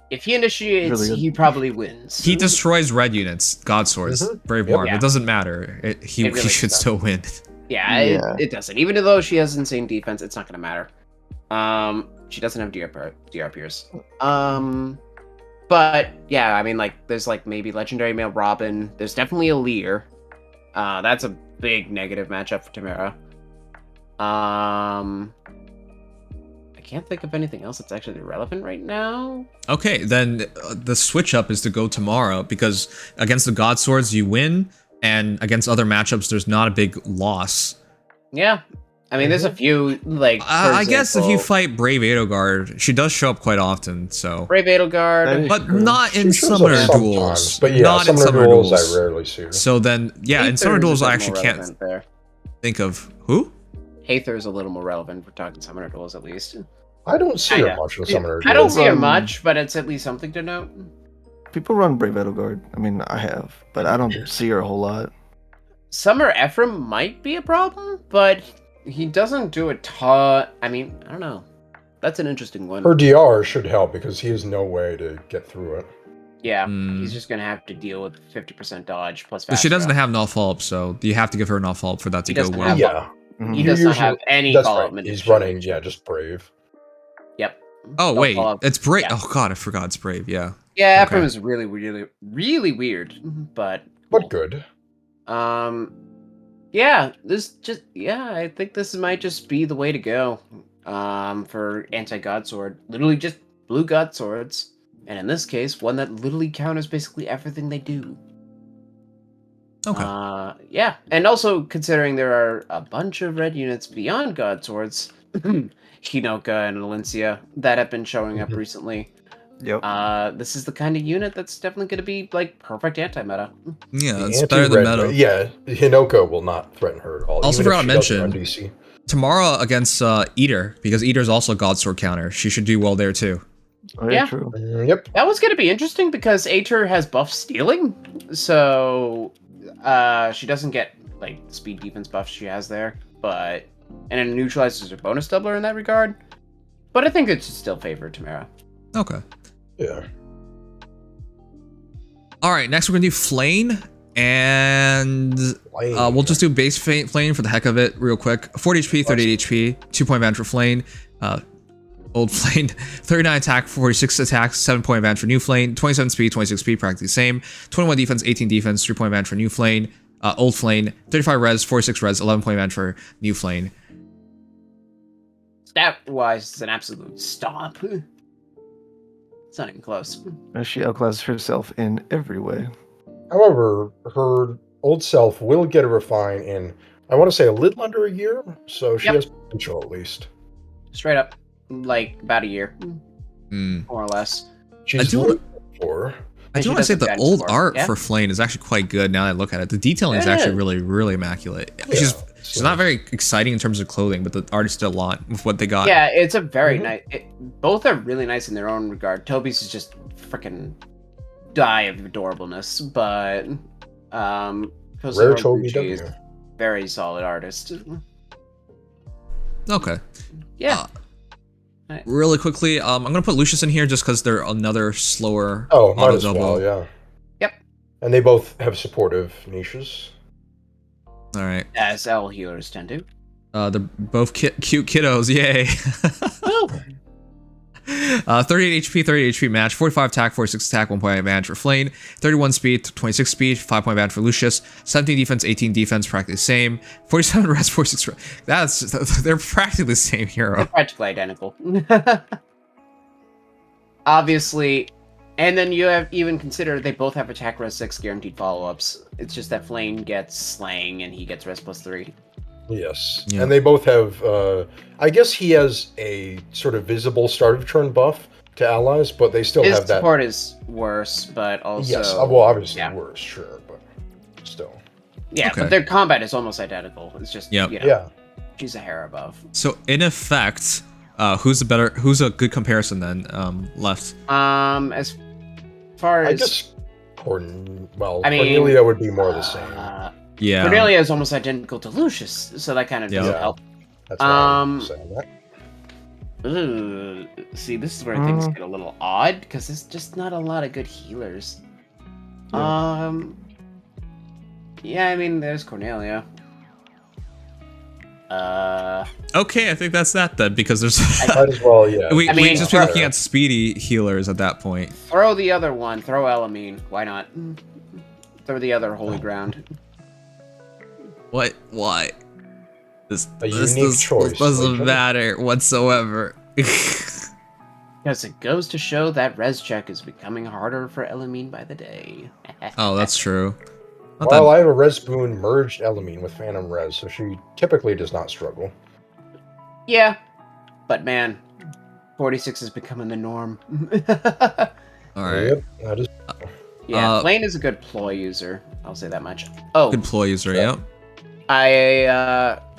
[SPEAKER 4] If he initiates,
[SPEAKER 5] really good.
[SPEAKER 4] he probably wins.
[SPEAKER 1] He destroys red units, God Swords,
[SPEAKER 2] Mhm.
[SPEAKER 1] Brave
[SPEAKER 2] Yep.
[SPEAKER 1] Barb.
[SPEAKER 4] Yeah.
[SPEAKER 1] It doesn't matter. He
[SPEAKER 4] It really
[SPEAKER 1] should
[SPEAKER 4] doesn't.
[SPEAKER 1] still win.
[SPEAKER 4] Yeah,
[SPEAKER 5] Yeah.
[SPEAKER 4] It doesn't. Even though she has insane defense, it's not gonna matter. She doesn't have DRPers. But yeah, I mean, like, there's like maybe Legendary Male Robin. There's definitely a Lear. That's a big negative matchup for Tamara. I can't think of anything else that's actually relevant right now.
[SPEAKER 1] Okay, then the switch up is to go Tamara because against the God Swords you win, and against other matchups there's not a big loss.
[SPEAKER 4] Yeah, I mean, there's a few like. for
[SPEAKER 1] I guess if you
[SPEAKER 4] example,
[SPEAKER 1] fight Brave Edelgard, she does show up quite often. So,
[SPEAKER 4] Brave Edelgard.
[SPEAKER 5] That is-
[SPEAKER 1] but
[SPEAKER 5] True.
[SPEAKER 1] not in
[SPEAKER 2] She shows up
[SPEAKER 1] summoner
[SPEAKER 2] sometimes,
[SPEAKER 1] duels.
[SPEAKER 2] but yeah,
[SPEAKER 1] not in
[SPEAKER 2] summoner duels I rarely see her.
[SPEAKER 1] So then, yeah, in
[SPEAKER 4] Aether
[SPEAKER 1] summoner
[SPEAKER 4] is a
[SPEAKER 1] duels
[SPEAKER 4] bit
[SPEAKER 1] I
[SPEAKER 4] more
[SPEAKER 1] actually can't
[SPEAKER 4] relevant there.
[SPEAKER 1] think of who.
[SPEAKER 4] Haether is a little more relevant for talking summoner duels, at least.
[SPEAKER 2] I don't see her
[SPEAKER 4] Kinda.
[SPEAKER 2] much in summoner
[SPEAKER 4] I don't
[SPEAKER 2] duels.
[SPEAKER 4] see her
[SPEAKER 5] Um,
[SPEAKER 4] much, but it's at least something to note.
[SPEAKER 5] people run Brave Edelgard. I mean, I have, but I don't see her a whole lot.
[SPEAKER 4] Summer Ephraim might be a problem, but he doesn't do a ton. I mean, I don't know. That's an interesting one.
[SPEAKER 2] Her DR should help because he has no way to get through it.
[SPEAKER 4] Yeah,
[SPEAKER 1] Hmm.
[SPEAKER 4] he's just gonna have to deal with 50% dodge plus
[SPEAKER 1] But
[SPEAKER 4] fast
[SPEAKER 1] she doesn't
[SPEAKER 4] draw.
[SPEAKER 1] have null follow-up, so you have to give her null follow-up for that to
[SPEAKER 4] He
[SPEAKER 1] go
[SPEAKER 4] doesn't
[SPEAKER 1] well.
[SPEAKER 4] have-
[SPEAKER 2] Yeah,
[SPEAKER 5] Mhm.
[SPEAKER 4] He
[SPEAKER 2] You
[SPEAKER 4] does not
[SPEAKER 2] usually-
[SPEAKER 4] have any
[SPEAKER 2] that's
[SPEAKER 4] follow-up.
[SPEAKER 2] right. He's
[SPEAKER 4] manipulation.
[SPEAKER 2] running, yeah, just brave.
[SPEAKER 4] Yep.
[SPEAKER 1] Oh
[SPEAKER 4] No
[SPEAKER 1] wait,
[SPEAKER 4] follow-up.
[SPEAKER 1] it's Brave.
[SPEAKER 4] Yeah.
[SPEAKER 1] Oh god, I forgot it's Brave. Yeah.
[SPEAKER 4] Yeah,
[SPEAKER 1] Okay.
[SPEAKER 4] Ephraim is really, really, really weird, but
[SPEAKER 2] But good.
[SPEAKER 4] Yeah, I think this might just be the way to go. For anti-God Sword. Literally just blue God Swords. And in this case, one that literally counters basically everything they do.
[SPEAKER 1] Okay.
[SPEAKER 4] Yeah, and also considering there are a bunch of red units beyond God Swords, Hinoka and Valencia, that have been showing up
[SPEAKER 2] Mhm.
[SPEAKER 4] recently.
[SPEAKER 5] Yep.
[SPEAKER 4] This is the kind of unit that's definitely going to be like perfect anti-meta.
[SPEAKER 1] Yeah,
[SPEAKER 2] The
[SPEAKER 1] it's better than
[SPEAKER 2] anti-red-
[SPEAKER 1] meta.
[SPEAKER 2] Yeah, Hinoka will not threaten her at all.
[SPEAKER 1] Also
[SPEAKER 2] even if
[SPEAKER 1] forgot to
[SPEAKER 2] she doesn't
[SPEAKER 1] mention-
[SPEAKER 2] run DC.
[SPEAKER 1] Tamara against Eater, because Eater's also God Sword counter. She should do well there too.
[SPEAKER 5] Oh,
[SPEAKER 4] Yeah.
[SPEAKER 5] true.
[SPEAKER 2] Yep.
[SPEAKER 4] That was going to be interesting because Aether has buff stealing, so she doesn't get like speed defense buff she has there, but and it neutralizes her bonus doubler in that regard. But I think it should still favor Tamara.
[SPEAKER 1] Okay.
[SPEAKER 2] Yeah.
[SPEAKER 1] All right, next we're gonna do Flayn, and we'll just do base Flayn for the heck of it, real quick. 40 HP, 38 HP, 2-point advantage for Flayn. Old Flayn, 39 attack, 46 attack, 7-point advantage for new Flayn. 27 speed, 26 speed, practically the same. 21 defense, 18 defense, 3-point advantage for new Flayn. Old Flayn, 35 res, 46 res, 11-point advantage for new Flayn.
[SPEAKER 4] Stat-wise, it's an absolute stomp. It's not even close.
[SPEAKER 5] And she outclasses herself in every way.
[SPEAKER 2] However, her old self will get a refine in, I want to say, a little under a year, so she
[SPEAKER 4] Yep.
[SPEAKER 2] has potential at least.
[SPEAKER 4] Straight up, like about a year,
[SPEAKER 1] Hmm.
[SPEAKER 4] more or less.
[SPEAKER 2] She's
[SPEAKER 1] do
[SPEAKER 2] looking for.
[SPEAKER 1] I
[SPEAKER 4] And
[SPEAKER 1] do
[SPEAKER 4] she
[SPEAKER 1] want to say
[SPEAKER 4] does
[SPEAKER 1] the
[SPEAKER 4] defense
[SPEAKER 1] old
[SPEAKER 4] for it,
[SPEAKER 1] art
[SPEAKER 4] yeah?
[SPEAKER 1] for Flayn is actually quite good now that I look at it. The detailing is
[SPEAKER 4] Yeah.
[SPEAKER 1] actually really, really immaculate. She's not very exciting in terms of clothing, but the art is still a lot with what they got.
[SPEAKER 4] Yeah, it's a very
[SPEAKER 2] Mhm.
[SPEAKER 4] nice. Both are really nice in their own regard. Toby's is just freaking die of adorableness, but Jose
[SPEAKER 2] Rare
[SPEAKER 4] Horiguchi
[SPEAKER 2] Toby
[SPEAKER 4] is
[SPEAKER 2] W.
[SPEAKER 4] a very solid artist.
[SPEAKER 1] Okay.
[SPEAKER 4] Yeah,
[SPEAKER 1] Really quickly, I'm gonna put Lucius in here just because they're another slower
[SPEAKER 2] Oh, might
[SPEAKER 1] auto
[SPEAKER 2] as
[SPEAKER 1] double.
[SPEAKER 2] well, yeah.
[SPEAKER 4] Yep.
[SPEAKER 2] And they both have supportive niches.
[SPEAKER 1] All right.
[SPEAKER 4] As all healers tend to.
[SPEAKER 1] They're both cute kiddos. Yay. 38 HP, 38 HP match, 45 attack, 46 attack, 1 point advantage for Flayn, 31 speed, 26 speed, 5 point advantage for Lucius, 17 defense, 18 defense, practically the same, 47 res, 46 they're practically the same hero.
[SPEAKER 4] They're practically identical. Obviously, and then you have even considered they both have attack res 6 guaranteed follow-ups. It's just that Flayn gets slaying and he gets res plus 3.
[SPEAKER 2] Yes,
[SPEAKER 1] Yeah.
[SPEAKER 2] and they both have. I guess he has a sort of visible start of turn buff to allies, but they still
[SPEAKER 4] His
[SPEAKER 2] have that.
[SPEAKER 4] support is worse, but also
[SPEAKER 2] Yes, well, obviously
[SPEAKER 4] yeah.
[SPEAKER 2] worse, sure, but still.
[SPEAKER 4] Yeah,
[SPEAKER 1] Okay.
[SPEAKER 4] but their combat is almost identical. It's just
[SPEAKER 1] Yep.
[SPEAKER 4] you know,
[SPEAKER 2] Yeah.
[SPEAKER 4] she's a hair above.
[SPEAKER 1] So in effect, who's a good comparison then left?
[SPEAKER 4] As far
[SPEAKER 2] I
[SPEAKER 4] as
[SPEAKER 2] guess
[SPEAKER 4] I mean,
[SPEAKER 2] Cornelia would be more the same.
[SPEAKER 1] Yeah.
[SPEAKER 4] Cornelia is almost identical to Lucius, so that kind of doesn't
[SPEAKER 2] Yeah.
[SPEAKER 4] help.
[SPEAKER 2] That's why I'm saying that.
[SPEAKER 4] Ugh. See, this is where things get a little odd because there's just not a lot of good healers. Yeah, I mean, there's Cornelia.
[SPEAKER 1] Okay, I think that's that then, because there's
[SPEAKER 2] Might as well, yeah.
[SPEAKER 1] we
[SPEAKER 4] I mean,
[SPEAKER 1] just be looking at speedy healers at that point.
[SPEAKER 4] Throw the other one. Throw Elamine. Why not? Throw the other holy ground.
[SPEAKER 1] What? Why? This
[SPEAKER 2] unique choice,
[SPEAKER 1] doesn't
[SPEAKER 2] Rachel.
[SPEAKER 1] matter whatsoever.
[SPEAKER 4] Because it goes to show that res check is becoming harder for Elamine by the day.
[SPEAKER 1] Oh, that's true. Not
[SPEAKER 2] Well,
[SPEAKER 1] that-
[SPEAKER 2] I have a Res Boon merged Elamine with Phantom Res, so she typically does not struggle.
[SPEAKER 4] Yeah, but man, 46 is becoming the norm.
[SPEAKER 1] all right.
[SPEAKER 2] Yep, that is.
[SPEAKER 4] Yeah, Flayn is a good ploy user. I'll say that much. Oh,
[SPEAKER 1] Good ploy user, yep.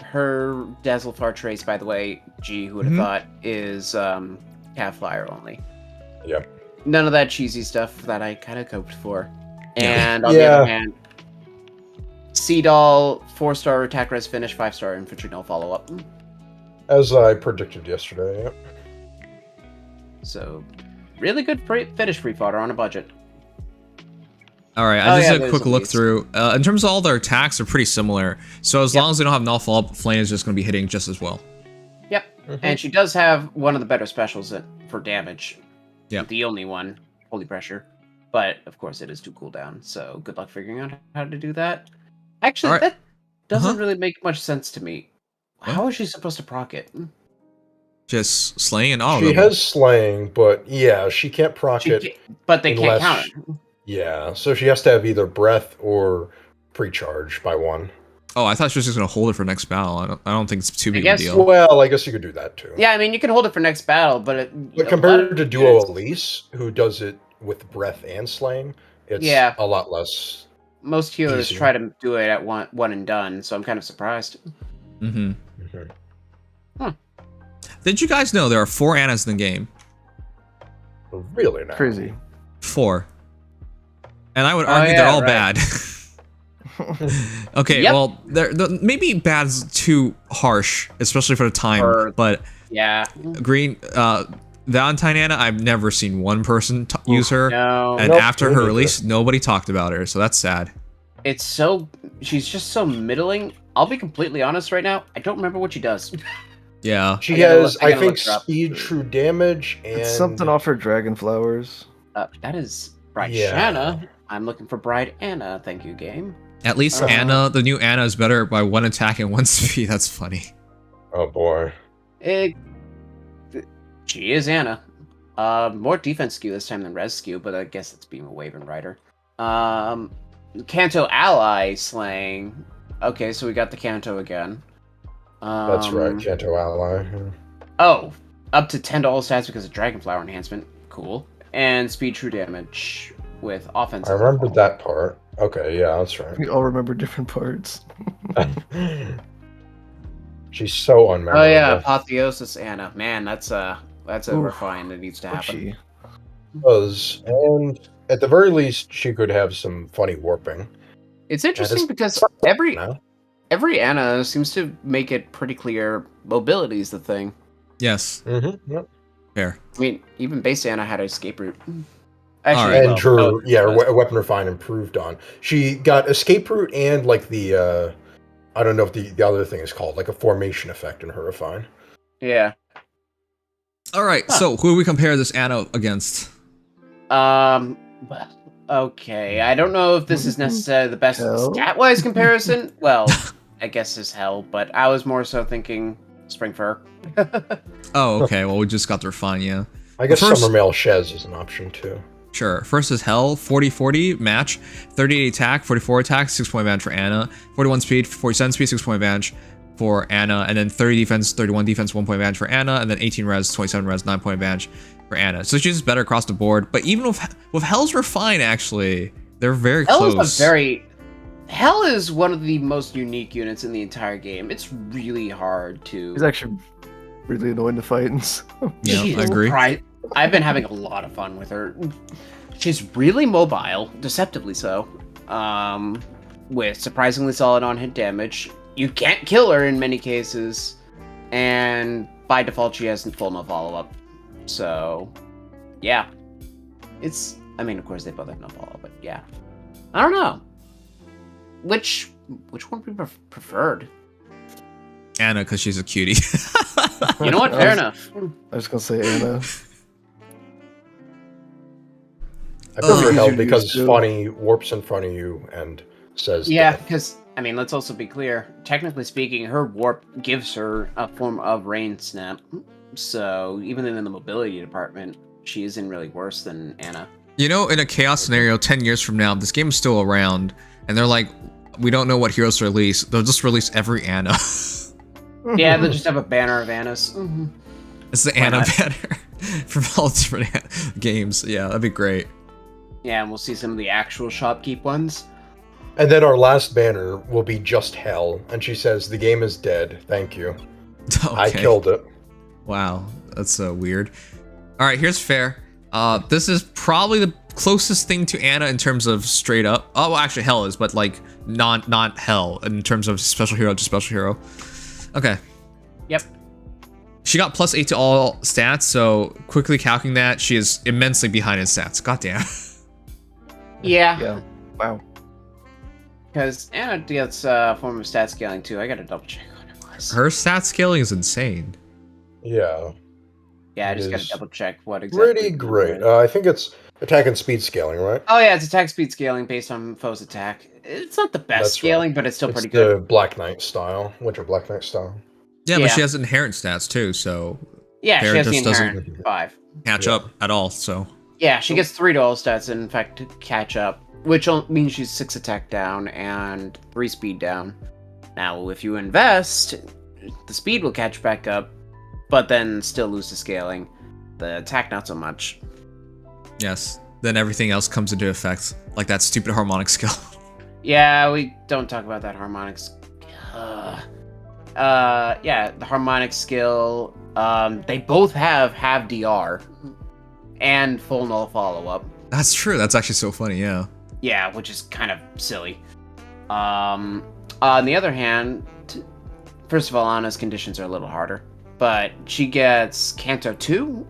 [SPEAKER 4] her Dazzlefar trace, by the way, who would have thought, is Cat Flyer only.
[SPEAKER 2] Yep.
[SPEAKER 4] None of that cheesy stuff that I kind of coped for.
[SPEAKER 1] Yeah.
[SPEAKER 4] And on the other hand, Seadall, 4-star attack res finish, 5-star infantry no follow up.
[SPEAKER 2] As I predicted yesterday. Yep.
[SPEAKER 4] So, really good finish free fodder on a budget.
[SPEAKER 1] All right,
[SPEAKER 4] Oh,
[SPEAKER 1] I just
[SPEAKER 4] yeah,
[SPEAKER 1] did a
[SPEAKER 4] there's
[SPEAKER 1] quick
[SPEAKER 4] a
[SPEAKER 1] look
[SPEAKER 4] least.
[SPEAKER 1] through. In terms of all their attacks, are pretty similar. So as long as they don't have null follow-up, Flayn is just going to be hitting just as well.
[SPEAKER 4] Yep. And she does have one of the better specials for damage.
[SPEAKER 1] Yep.
[SPEAKER 4] The only one, Holy Pressure. But, of course, it is 2 cooldown, so good luck figuring out how to do that. Actually,
[SPEAKER 1] All right.
[SPEAKER 4] that doesn't
[SPEAKER 1] Uh-huh.
[SPEAKER 4] really make much sense to me. How is she supposed to proc it?
[SPEAKER 1] Just slaying and all
[SPEAKER 2] She
[SPEAKER 1] of them.
[SPEAKER 2] has slaying, but yeah, she can't proc it.
[SPEAKER 4] But they can't
[SPEAKER 2] unless-
[SPEAKER 4] count it.
[SPEAKER 2] Yeah, so she has to have either breath or pre-charge by one.
[SPEAKER 1] Oh, I thought she was just going to hold it for next battle. I don't think it's too big of a
[SPEAKER 4] guess-
[SPEAKER 1] deal.
[SPEAKER 2] Well, I guess you could do that too.
[SPEAKER 4] Yeah, I mean, you can hold it for next battle, but...
[SPEAKER 2] But compared to Duo Elise, who does it with breath and slaying, it's
[SPEAKER 4] Yeah.
[SPEAKER 2] a lot less.
[SPEAKER 4] Most healers
[SPEAKER 2] Easy.
[SPEAKER 4] try to do it at one and done, so I'm kind of surprised.
[SPEAKER 1] Mm-hmm.
[SPEAKER 2] Mhm.
[SPEAKER 1] Did you guys know there are 4 Annas in the game?
[SPEAKER 2] Really now.
[SPEAKER 5] Crazy.
[SPEAKER 1] 4. And I would
[SPEAKER 4] Oh,
[SPEAKER 1] argue they're
[SPEAKER 4] yeah,
[SPEAKER 1] all
[SPEAKER 4] right.
[SPEAKER 1] bad. Okay,
[SPEAKER 4] Yep.
[SPEAKER 1] well, maybe bad's too harsh, especially for the time.
[SPEAKER 4] For-
[SPEAKER 1] But
[SPEAKER 4] Yeah.
[SPEAKER 1] Green Valentine Anna, I've never seen one person use her.
[SPEAKER 4] No.
[SPEAKER 1] And
[SPEAKER 2] Nope,
[SPEAKER 1] after
[SPEAKER 2] me
[SPEAKER 1] her
[SPEAKER 2] neither.
[SPEAKER 1] release, nobody talked about her, so that's sad.
[SPEAKER 4] It's so... She's just so middling. I'll be completely honest right now. I don't remember what she does.
[SPEAKER 1] Yeah.
[SPEAKER 2] She
[SPEAKER 4] I gotta
[SPEAKER 2] has,
[SPEAKER 4] look- I
[SPEAKER 2] I
[SPEAKER 4] gotta
[SPEAKER 2] think,
[SPEAKER 4] look her up.
[SPEAKER 2] speed, true damage, and
[SPEAKER 5] It's something off her dragon flowers.
[SPEAKER 4] That is Bride
[SPEAKER 2] Yeah.
[SPEAKER 4] Shanna. I'm looking for Bride Anna. Thank you, game.
[SPEAKER 1] At least Anna, the new Anna, is better by 1 attack and 1 speed. That's funny.
[SPEAKER 2] Oh boy.
[SPEAKER 4] She is Anna. More defense skew this time than res skew, but I guess it's being a Waven Rider. Kanto ally slaying. Okay, so we got the Kanto again.
[SPEAKER 2] That's right, Kanto ally.
[SPEAKER 4] Oh, up to 10 to all stats because of Dragonflower enhancement. Cool. And speed true damage with offense.
[SPEAKER 2] I remembered that part. Okay, yeah, that's right.
[SPEAKER 5] We all remember different parts.
[SPEAKER 2] She's so unmemorable.
[SPEAKER 4] Oh yeah, Apotheosis Anna. Man, that's a
[SPEAKER 5] Oof.
[SPEAKER 4] refine that needs to happen.
[SPEAKER 2] Does, and at the very least, she could have some funny warping.
[SPEAKER 4] It's interesting
[SPEAKER 2] is-
[SPEAKER 4] because every
[SPEAKER 2] Now,
[SPEAKER 4] Anna seems to make it pretty clear mobility is the thing.
[SPEAKER 1] Yes.
[SPEAKER 2] yep.
[SPEAKER 1] Fair.
[SPEAKER 4] I mean, even base Anna had an escape route.
[SPEAKER 1] Alright.
[SPEAKER 2] And
[SPEAKER 4] well,
[SPEAKER 2] her,
[SPEAKER 4] both,
[SPEAKER 2] yeah,
[SPEAKER 4] but-
[SPEAKER 2] Weapon Refine improved on. She got escape route and like the I don't know if the other thing is called, like a formation effect in her Refine.
[SPEAKER 4] Yeah.
[SPEAKER 1] All right, so who do we compare this Anna against?
[SPEAKER 4] Well, okay. I don't know if this is necessarily the best
[SPEAKER 5] Hell?
[SPEAKER 4] stat-wise comparison. Well, I guess as hell, but I was more so thinking Spring Fir.
[SPEAKER 1] Oh, okay. Well, we just got the Refine, yeah.
[SPEAKER 2] I guess
[SPEAKER 1] First-
[SPEAKER 2] Summer Male Shez is an option too.
[SPEAKER 1] Sure. First is Hell, 40-40 match, 38 attack, 44 attack, 6-point advantage for Anna, 41 speed, 47 speed, 6-point advantage for Anna, and then 30 defense, 31 defense, 1-point advantage for Anna, and then 18 res, 27 res, 9-point advantage for Anna. So she's just better across the board. But even with Hell's Refine, actually, they're very close.
[SPEAKER 4] Hell is one of the most unique units in the entire game. It's really hard to.
[SPEAKER 5] He's actually really annoying to fight.
[SPEAKER 1] Yeah,
[SPEAKER 4] Jesus
[SPEAKER 1] I agree.
[SPEAKER 4] Christ. I've been having a lot of fun with her. She's really mobile, deceptively so, with surprisingly solid on-hit damage. You can't kill her in many cases, and by default she has full no follow-up. So, yeah. I mean, of course they both have no follow-up, but yeah. I don't know. Which one would be preferred?
[SPEAKER 1] Anna, because she's a cutie.
[SPEAKER 4] You know what? Fair enough.
[SPEAKER 5] I was gonna say Anna.
[SPEAKER 2] I prefer Hell
[SPEAKER 5] Easier to
[SPEAKER 2] because
[SPEAKER 5] use,
[SPEAKER 2] it's
[SPEAKER 5] too.
[SPEAKER 2] funny, warps in front of you, and says
[SPEAKER 4] Yeah,
[SPEAKER 2] death.
[SPEAKER 4] because, I mean, let's also be clear. Technically speaking, her warp gives her a form of rain snap. So, even in the mobility department, she isn't really worse than Anna.
[SPEAKER 1] You know, in a chaos scenario, 10 years from now, this game is still around, and they're like, we don't know what heroes to release. They'll just release every Anna.
[SPEAKER 4] Yeah, they'll just have a banner of Annas.
[SPEAKER 1] It's the
[SPEAKER 4] Why
[SPEAKER 1] Anna
[SPEAKER 4] not?
[SPEAKER 1] banner from all different games. Yeah, that'd be great.
[SPEAKER 4] Yeah, and we'll see some of the actual shopkeep ones.
[SPEAKER 2] And then our last banner will be just Hell, and she says, "The game is dead. Thank you.
[SPEAKER 1] Okay.
[SPEAKER 2] I killed it."
[SPEAKER 1] Wow, that's so weird. All right, here's Fair. This is probably the closest thing to Anna in terms of straight up. Oh, well, actually, Hell is, but like not Hell in terms of special hero to special hero. Okay.
[SPEAKER 4] Yep.
[SPEAKER 1] She got +8 to all stats, so quickly calculating that, she is immensely behind in stats. Goddamn.
[SPEAKER 4] Yeah,
[SPEAKER 5] Yeah. Wow.
[SPEAKER 4] because Anna gets a form of stat scaling too. I gotta double check what it was.
[SPEAKER 1] Her stat scaling is insane.
[SPEAKER 2] Yeah,
[SPEAKER 4] Yeah, I
[SPEAKER 2] it
[SPEAKER 4] just gotta
[SPEAKER 2] is
[SPEAKER 4] double check what exactly.
[SPEAKER 2] pretty great. I think it's attack and speed scaling, right?
[SPEAKER 4] Oh yeah, it's attack speed scaling based on foe's attack. It's not the best
[SPEAKER 2] That's
[SPEAKER 4] scaling, but it's still
[SPEAKER 2] It's
[SPEAKER 4] pretty good.
[SPEAKER 2] the Black Knight style, Winter Black Knight style.
[SPEAKER 1] Yeah, but
[SPEAKER 4] Yeah.
[SPEAKER 1] she has inherent stats too, so
[SPEAKER 4] Yeah,
[SPEAKER 1] Fair
[SPEAKER 4] she has the
[SPEAKER 1] just doesn't-
[SPEAKER 4] inherent 5.
[SPEAKER 1] catch
[SPEAKER 2] Yeah.
[SPEAKER 1] up at all, so.
[SPEAKER 4] Yeah, she gets 3 to all stats, and in fact, to catch up, which means she's 6 attack down and 3 speed down. Now, if you invest, the speed will catch back up, but then still lose the scaling. The attack, not so much.
[SPEAKER 1] Yes. Then everything else comes into effect, like that stupid harmonic skill.
[SPEAKER 4] Yeah, we don't talk about that harmonics. Yeah, the harmonic skill. They both have DR and full null follow up.
[SPEAKER 1] That's true. That's actually so funny. Yeah.
[SPEAKER 4] Yeah, which is kind of silly. On the other hand, first of all, Anna's conditions are a little harder, but she gets Canto 2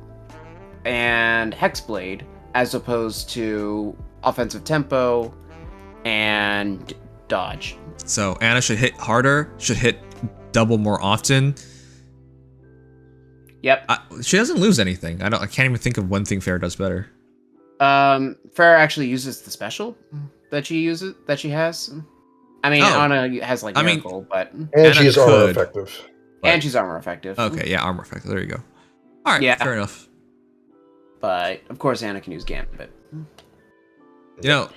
[SPEAKER 4] and Hexblade as opposed to offensive tempo and dodge.
[SPEAKER 1] So Anna should hit harder, should hit double more often.
[SPEAKER 4] Yep.
[SPEAKER 1] She doesn't lose anything. I can't even think of one thing Fair does better.
[SPEAKER 4] Farrah actually uses the special that she has. I mean,
[SPEAKER 1] Oh.
[SPEAKER 4] Anna has like
[SPEAKER 1] I mean-
[SPEAKER 4] miracle, but
[SPEAKER 2] And
[SPEAKER 1] Anna
[SPEAKER 2] she is armor
[SPEAKER 1] could.
[SPEAKER 2] effective.
[SPEAKER 4] and she's armor effective.
[SPEAKER 1] Okay, yeah, armor effect. There you go. All right,
[SPEAKER 4] Yeah.
[SPEAKER 1] fair enough.
[SPEAKER 4] But of course, Anna can use Gambit.
[SPEAKER 1] You know,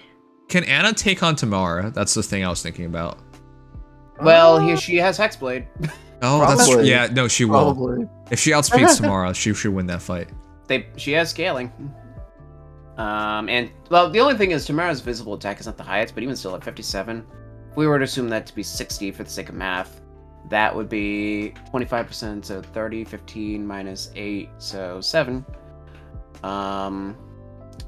[SPEAKER 1] can Anna take on Tamara? That's the thing I was thinking about.
[SPEAKER 4] Well, here she has Hexblade.
[SPEAKER 1] Oh, that's true.
[SPEAKER 5] Probably.
[SPEAKER 1] Yeah, no, she will.
[SPEAKER 5] Probably.
[SPEAKER 1] If she outspeeds Tamara, she should win that fight.
[SPEAKER 4] She has scaling. And well, the only thing is Tamara's visible attack is not the highest, but even still at 57, if we were to assume that to be 60 for the sake of math, that would be 25%, so 30, 15 minus 8, so 7.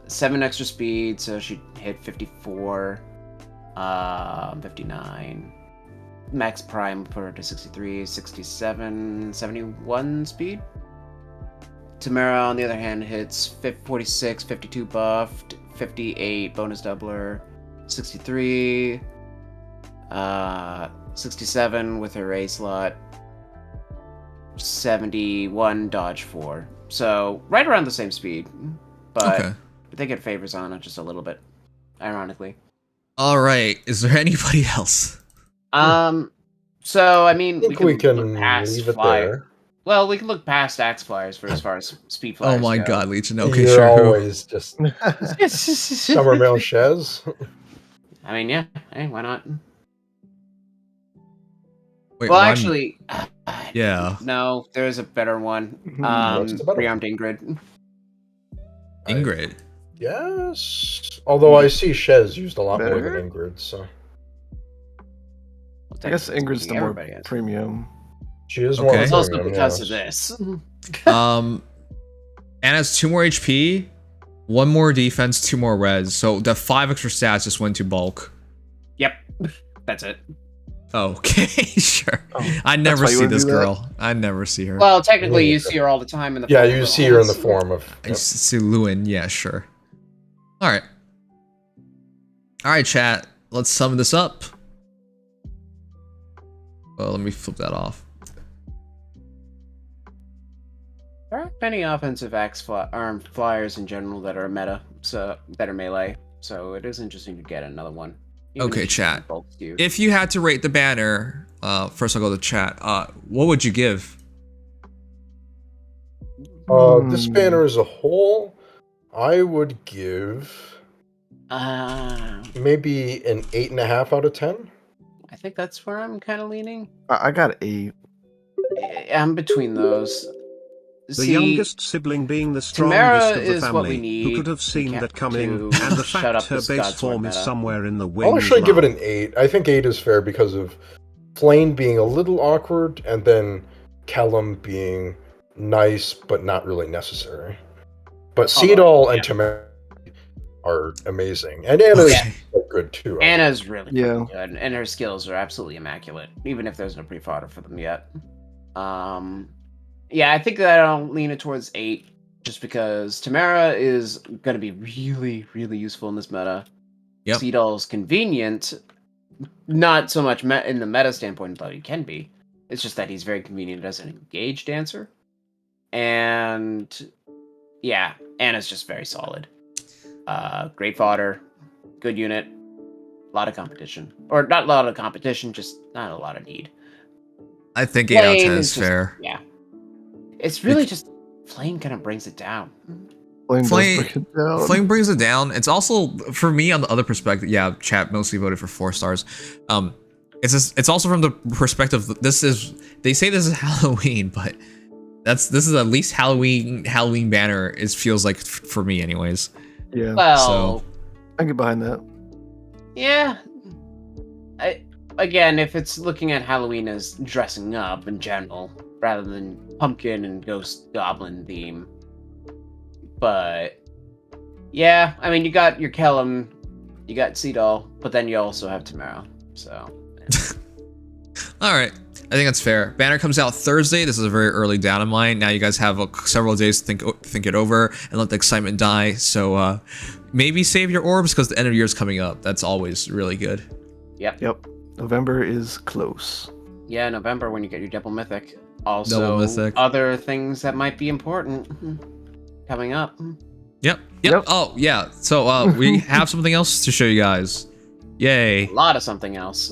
[SPEAKER 4] 7 extra speed, so she'd hit 54, 59. Max prime put her to 63, 67, 71 speed. Tamara, on the other hand, hits 46, 52 buffed, 58 bonus doubler, 63, 67 with her A slot. 71 dodge 4. So right around the same speed. But
[SPEAKER 1] Okay.
[SPEAKER 4] I think it favors Anna just a little bit, ironically.
[SPEAKER 1] All right. Is there anybody else?
[SPEAKER 4] So I mean,
[SPEAKER 2] I think we
[SPEAKER 4] look
[SPEAKER 2] can
[SPEAKER 4] past
[SPEAKER 2] leave it
[SPEAKER 4] Fly.
[SPEAKER 2] there.
[SPEAKER 4] Well, we can look past Axe Flyers for as far as speed
[SPEAKER 1] Oh
[SPEAKER 4] flyers
[SPEAKER 1] my
[SPEAKER 4] go.
[SPEAKER 1] God, Legion. Okay,
[SPEAKER 2] You're
[SPEAKER 1] sure. Who?
[SPEAKER 2] always just Summermail Shez.
[SPEAKER 4] I mean, yeah. Hey, why not?
[SPEAKER 1] Wait,
[SPEAKER 4] Well,
[SPEAKER 1] why-
[SPEAKER 4] actually,
[SPEAKER 1] Yeah.
[SPEAKER 4] no, there's a better one.
[SPEAKER 2] What's the better
[SPEAKER 4] Rearmed Ingrid.
[SPEAKER 1] Ingrid.
[SPEAKER 2] Yes. Although I see Shez used a lot more
[SPEAKER 5] Better?
[SPEAKER 2] than Ingrid, so
[SPEAKER 5] I guess Ingrid's the more
[SPEAKER 4] Everybody has.
[SPEAKER 5] premium.
[SPEAKER 2] she is
[SPEAKER 1] Okay.
[SPEAKER 2] more
[SPEAKER 4] It's also
[SPEAKER 2] premium,
[SPEAKER 4] because
[SPEAKER 2] yes.
[SPEAKER 4] of this.
[SPEAKER 1] Anna's 2 more HP, 1 more defense, 2 more res. So the 5 extra stats just went to bulk.
[SPEAKER 4] Yep, that's it.
[SPEAKER 1] Okay, sure.
[SPEAKER 5] Oh,
[SPEAKER 1] I never
[SPEAKER 5] why you
[SPEAKER 1] see
[SPEAKER 5] wanna
[SPEAKER 1] this
[SPEAKER 5] do that?
[SPEAKER 1] girl. I never see her.
[SPEAKER 4] Well, technically,
[SPEAKER 2] Me
[SPEAKER 4] you
[SPEAKER 2] neither.
[SPEAKER 4] see her all the time in the.
[SPEAKER 2] Yeah,
[SPEAKER 4] form
[SPEAKER 2] you
[SPEAKER 4] of
[SPEAKER 2] see her in the
[SPEAKER 4] Lance.
[SPEAKER 2] form of.
[SPEAKER 1] I see Lewin. Yeah, sure. All right. All right, chat. Let's sum this up. Well, let me flip that off.
[SPEAKER 4] There aren't many offensive arm flyers in general that are meta, so that are melee. So it is interesting to get another one. Even
[SPEAKER 1] Okay,
[SPEAKER 4] if she's
[SPEAKER 1] chat.
[SPEAKER 4] bulk skew.
[SPEAKER 1] If you had to rate the banner, first I'll go to chat. What would you give?
[SPEAKER 2] This banner as a whole, I would give maybe an 8.5 out of 10.
[SPEAKER 4] I think that's where I'm kind of leaning.
[SPEAKER 5] I got 8.
[SPEAKER 4] I'm between those.
[SPEAKER 3] The youngest sibling being the
[SPEAKER 4] Tamara
[SPEAKER 3] strongest of the
[SPEAKER 4] is what we
[SPEAKER 3] family,
[SPEAKER 4] need
[SPEAKER 3] who could have seen
[SPEAKER 4] to
[SPEAKER 3] that coming,
[SPEAKER 4] to
[SPEAKER 3] and the
[SPEAKER 4] shut
[SPEAKER 3] fact
[SPEAKER 4] up
[SPEAKER 3] her
[SPEAKER 4] this
[SPEAKER 3] base
[SPEAKER 4] Godsword
[SPEAKER 3] form is
[SPEAKER 4] meta.
[SPEAKER 3] somewhere in the wing.
[SPEAKER 2] I'll actually give it an 8. I think 8 is fair because of Flayn being a little awkward, and then Kellam being nice but not really necessary. But Seadall and Tamara are amazing, and Anna's
[SPEAKER 1] Okay.
[SPEAKER 2] good too.
[SPEAKER 4] Anna's really
[SPEAKER 5] Yeah.
[SPEAKER 4] fucking good, and her skills are absolutely immaculate, even if there's no pre-fodder for them yet. Yeah, I think that I'll lean it towards 8, just because Tamara is going to be really, really useful in this meta.
[SPEAKER 1] Yep.
[SPEAKER 4] Seadall's convenient, not so much in the meta standpoint, though he can be. It's just that he's very convenient as an engaged dancer. And yeah, Anna's just very solid. Great fodder, good unit, a lot of competition. Or not a lot of competition, just not a lot of need.
[SPEAKER 1] I think 8 out of 10
[SPEAKER 4] Flayn
[SPEAKER 1] is
[SPEAKER 4] just-
[SPEAKER 1] fair.
[SPEAKER 4] Yeah. It's really just Flayn kind of brings it down.
[SPEAKER 5] Flame does
[SPEAKER 1] Flame-
[SPEAKER 5] break it down.
[SPEAKER 1] Flame brings it down. It's also, for me, on the other perspective, yeah, chat mostly voted for 4 stars. It's also from the perspective, they say this is Halloween, but this is at least Halloween banner, it feels like for me anyways.
[SPEAKER 5] Yeah,
[SPEAKER 4] Well,
[SPEAKER 1] So-
[SPEAKER 5] I get behind that.
[SPEAKER 4] yeah. Again, if it's looking at Halloween as dressing up in general, rather than pumpkin and ghost goblin theme. But yeah, I mean, you got your Kellam, you got Seadall, but then you also have Tamara. So
[SPEAKER 1] All right, I think that's fair. Banner comes out Thursday. This is a very early down of mine. Now you guys have several days to think it over and let the excitement die. So maybe save your orbs because the end of the year is coming up. That's always really good.
[SPEAKER 4] yep.
[SPEAKER 5] November is close.
[SPEAKER 4] Yeah, November when you get your double mythic. Also,
[SPEAKER 1] Double mythic.
[SPEAKER 4] other things that might be important coming up.
[SPEAKER 1] Yep.
[SPEAKER 5] Yep.
[SPEAKER 1] Oh yeah. So we have something else to show you guys. Yay.
[SPEAKER 4] A lot of something else.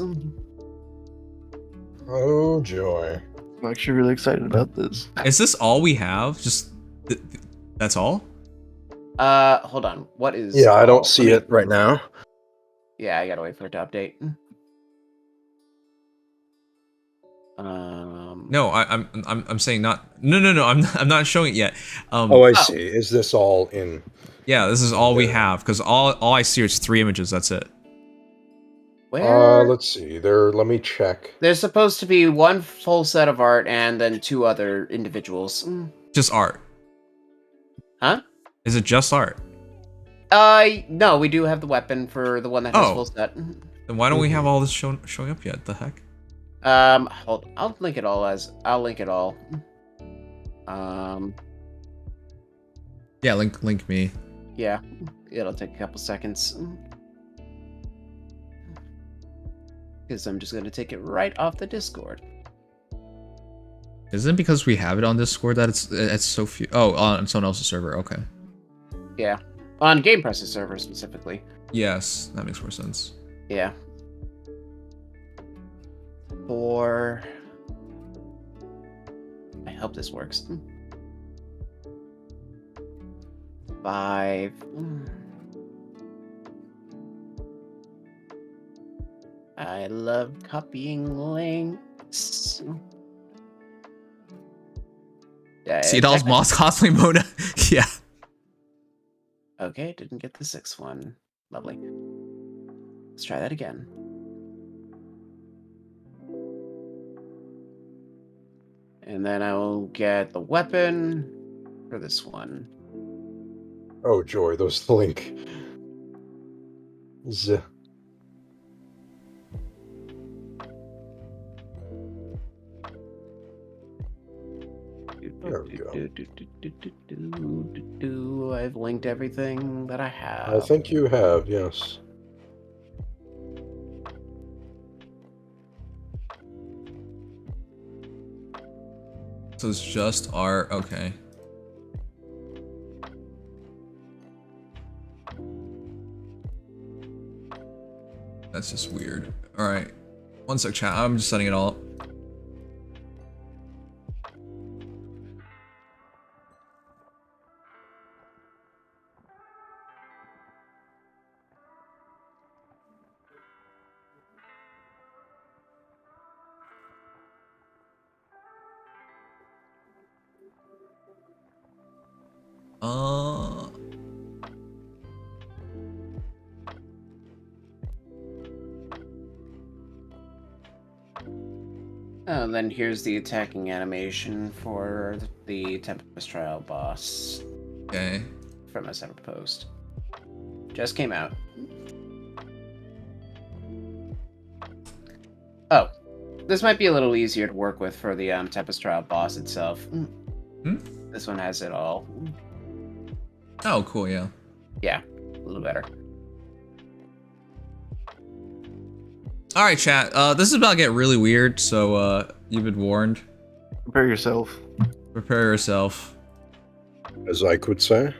[SPEAKER 2] Oh joy!
[SPEAKER 5] I'm actually really excited about this.
[SPEAKER 1] Is this all we have? Just that's all?
[SPEAKER 4] Hold on. What is?
[SPEAKER 2] Yeah, I don't
[SPEAKER 4] let
[SPEAKER 2] see
[SPEAKER 4] me-
[SPEAKER 2] it right now.
[SPEAKER 4] Yeah, I gotta wait for it to update.
[SPEAKER 1] No, I'm saying not. No. I'm not showing it yet.
[SPEAKER 2] I see. Is this all in?
[SPEAKER 1] Yeah, this is all we have because all I see is 3 images. That's it.
[SPEAKER 4] Where?
[SPEAKER 2] Let's see. Let me check.
[SPEAKER 4] There's supposed to be 1 full set of art and then 2 other individuals.
[SPEAKER 1] Just art.
[SPEAKER 4] Huh?
[SPEAKER 1] Is it just art?
[SPEAKER 4] No, we do have the weapon for the one that has
[SPEAKER 1] Oh.
[SPEAKER 4] full set.
[SPEAKER 1] Then why don't we have all this showing up yet? The heck?
[SPEAKER 4] Hold. I'll link it all.
[SPEAKER 1] Yeah, link me.
[SPEAKER 4] Yeah, it'll take a couple seconds. Because I'm just going to take it right off the Discord.
[SPEAKER 1] Isn't it because we have it on Discord that it's so few? Oh, on someone else's server. Okay.
[SPEAKER 4] Yeah. On Game Press's server specifically.
[SPEAKER 1] Yes, that makes more sense.
[SPEAKER 4] Yeah. 4. I hope this works. 5. I love copying links.
[SPEAKER 1] Seadall's Moss cosplay mode. Yeah.
[SPEAKER 4] Okay, didn't get the 6th one. Lovely. Let's try that again. And then I will get the weapon for this one.
[SPEAKER 2] Oh joy, those link. Z. There we go.
[SPEAKER 4] I've linked everything that I have.
[SPEAKER 2] I think you have, yes.
[SPEAKER 1] So it's just art. Okay. That's just weird. All right. One sec, chat. I'm just setting it all up.
[SPEAKER 4] And then here's the attacking animation for the Tempest Trial boss.
[SPEAKER 1] Okay.
[SPEAKER 4] From a separate post. Just came out. Oh. This might be a little easier to work with for the Tempest Trial boss itself.
[SPEAKER 1] Hmm?
[SPEAKER 4] This one has it all.
[SPEAKER 1] Oh, cool, yeah.
[SPEAKER 4] Yeah, a little better.
[SPEAKER 1] All right, chat. This is about to get really weird, so you've been warned.
[SPEAKER 5] Prepare yourself.
[SPEAKER 1] Prepare yourself.
[SPEAKER 2] As I could say.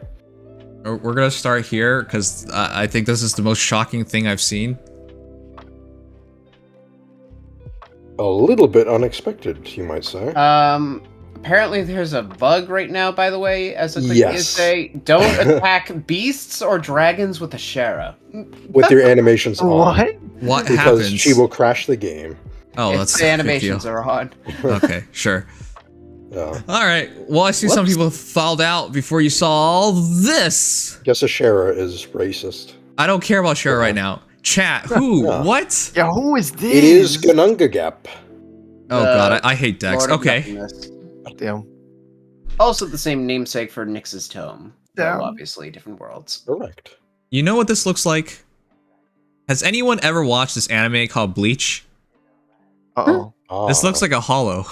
[SPEAKER 1] We're gonna start here because I think this is the most shocking thing I've seen.
[SPEAKER 2] A little bit unexpected, you might say.
[SPEAKER 4] Apparently there's a bug right now, by the way, as a thing
[SPEAKER 2] Yes.
[SPEAKER 4] is say, don't attack beasts or dragons with a Shara.
[SPEAKER 2] With your animations on.
[SPEAKER 5] What?
[SPEAKER 1] What
[SPEAKER 2] Because
[SPEAKER 1] happens?
[SPEAKER 2] she will crash the game.
[SPEAKER 1] Oh,
[SPEAKER 4] If
[SPEAKER 1] that's
[SPEAKER 4] the
[SPEAKER 1] a big
[SPEAKER 4] animations
[SPEAKER 1] deal.
[SPEAKER 4] are on.
[SPEAKER 1] Okay, sure.
[SPEAKER 2] Yeah.
[SPEAKER 1] All right. Well, I see some
[SPEAKER 2] Whoops.
[SPEAKER 1] people fouled out before you saw all this.
[SPEAKER 2] Guess Ashera is racist.
[SPEAKER 1] I don't care about Shara right now. Chat. Who?
[SPEAKER 2] Yeah.
[SPEAKER 1] What?
[SPEAKER 5] Yeah, who is this?
[SPEAKER 2] It is Ganungagap.
[SPEAKER 1] Oh god, I hate Dex.
[SPEAKER 4] Lord of
[SPEAKER 1] Okay.
[SPEAKER 4] Nothingness.
[SPEAKER 5] Damn.
[SPEAKER 4] Also the same namesake for Nyx's Tome.
[SPEAKER 5] Damn.
[SPEAKER 4] Though obviously different worlds.
[SPEAKER 2] Correct.
[SPEAKER 1] You know what this looks like? Has anyone ever watched this anime called Bleach?
[SPEAKER 5] Uh-oh.
[SPEAKER 1] This looks like a hollow.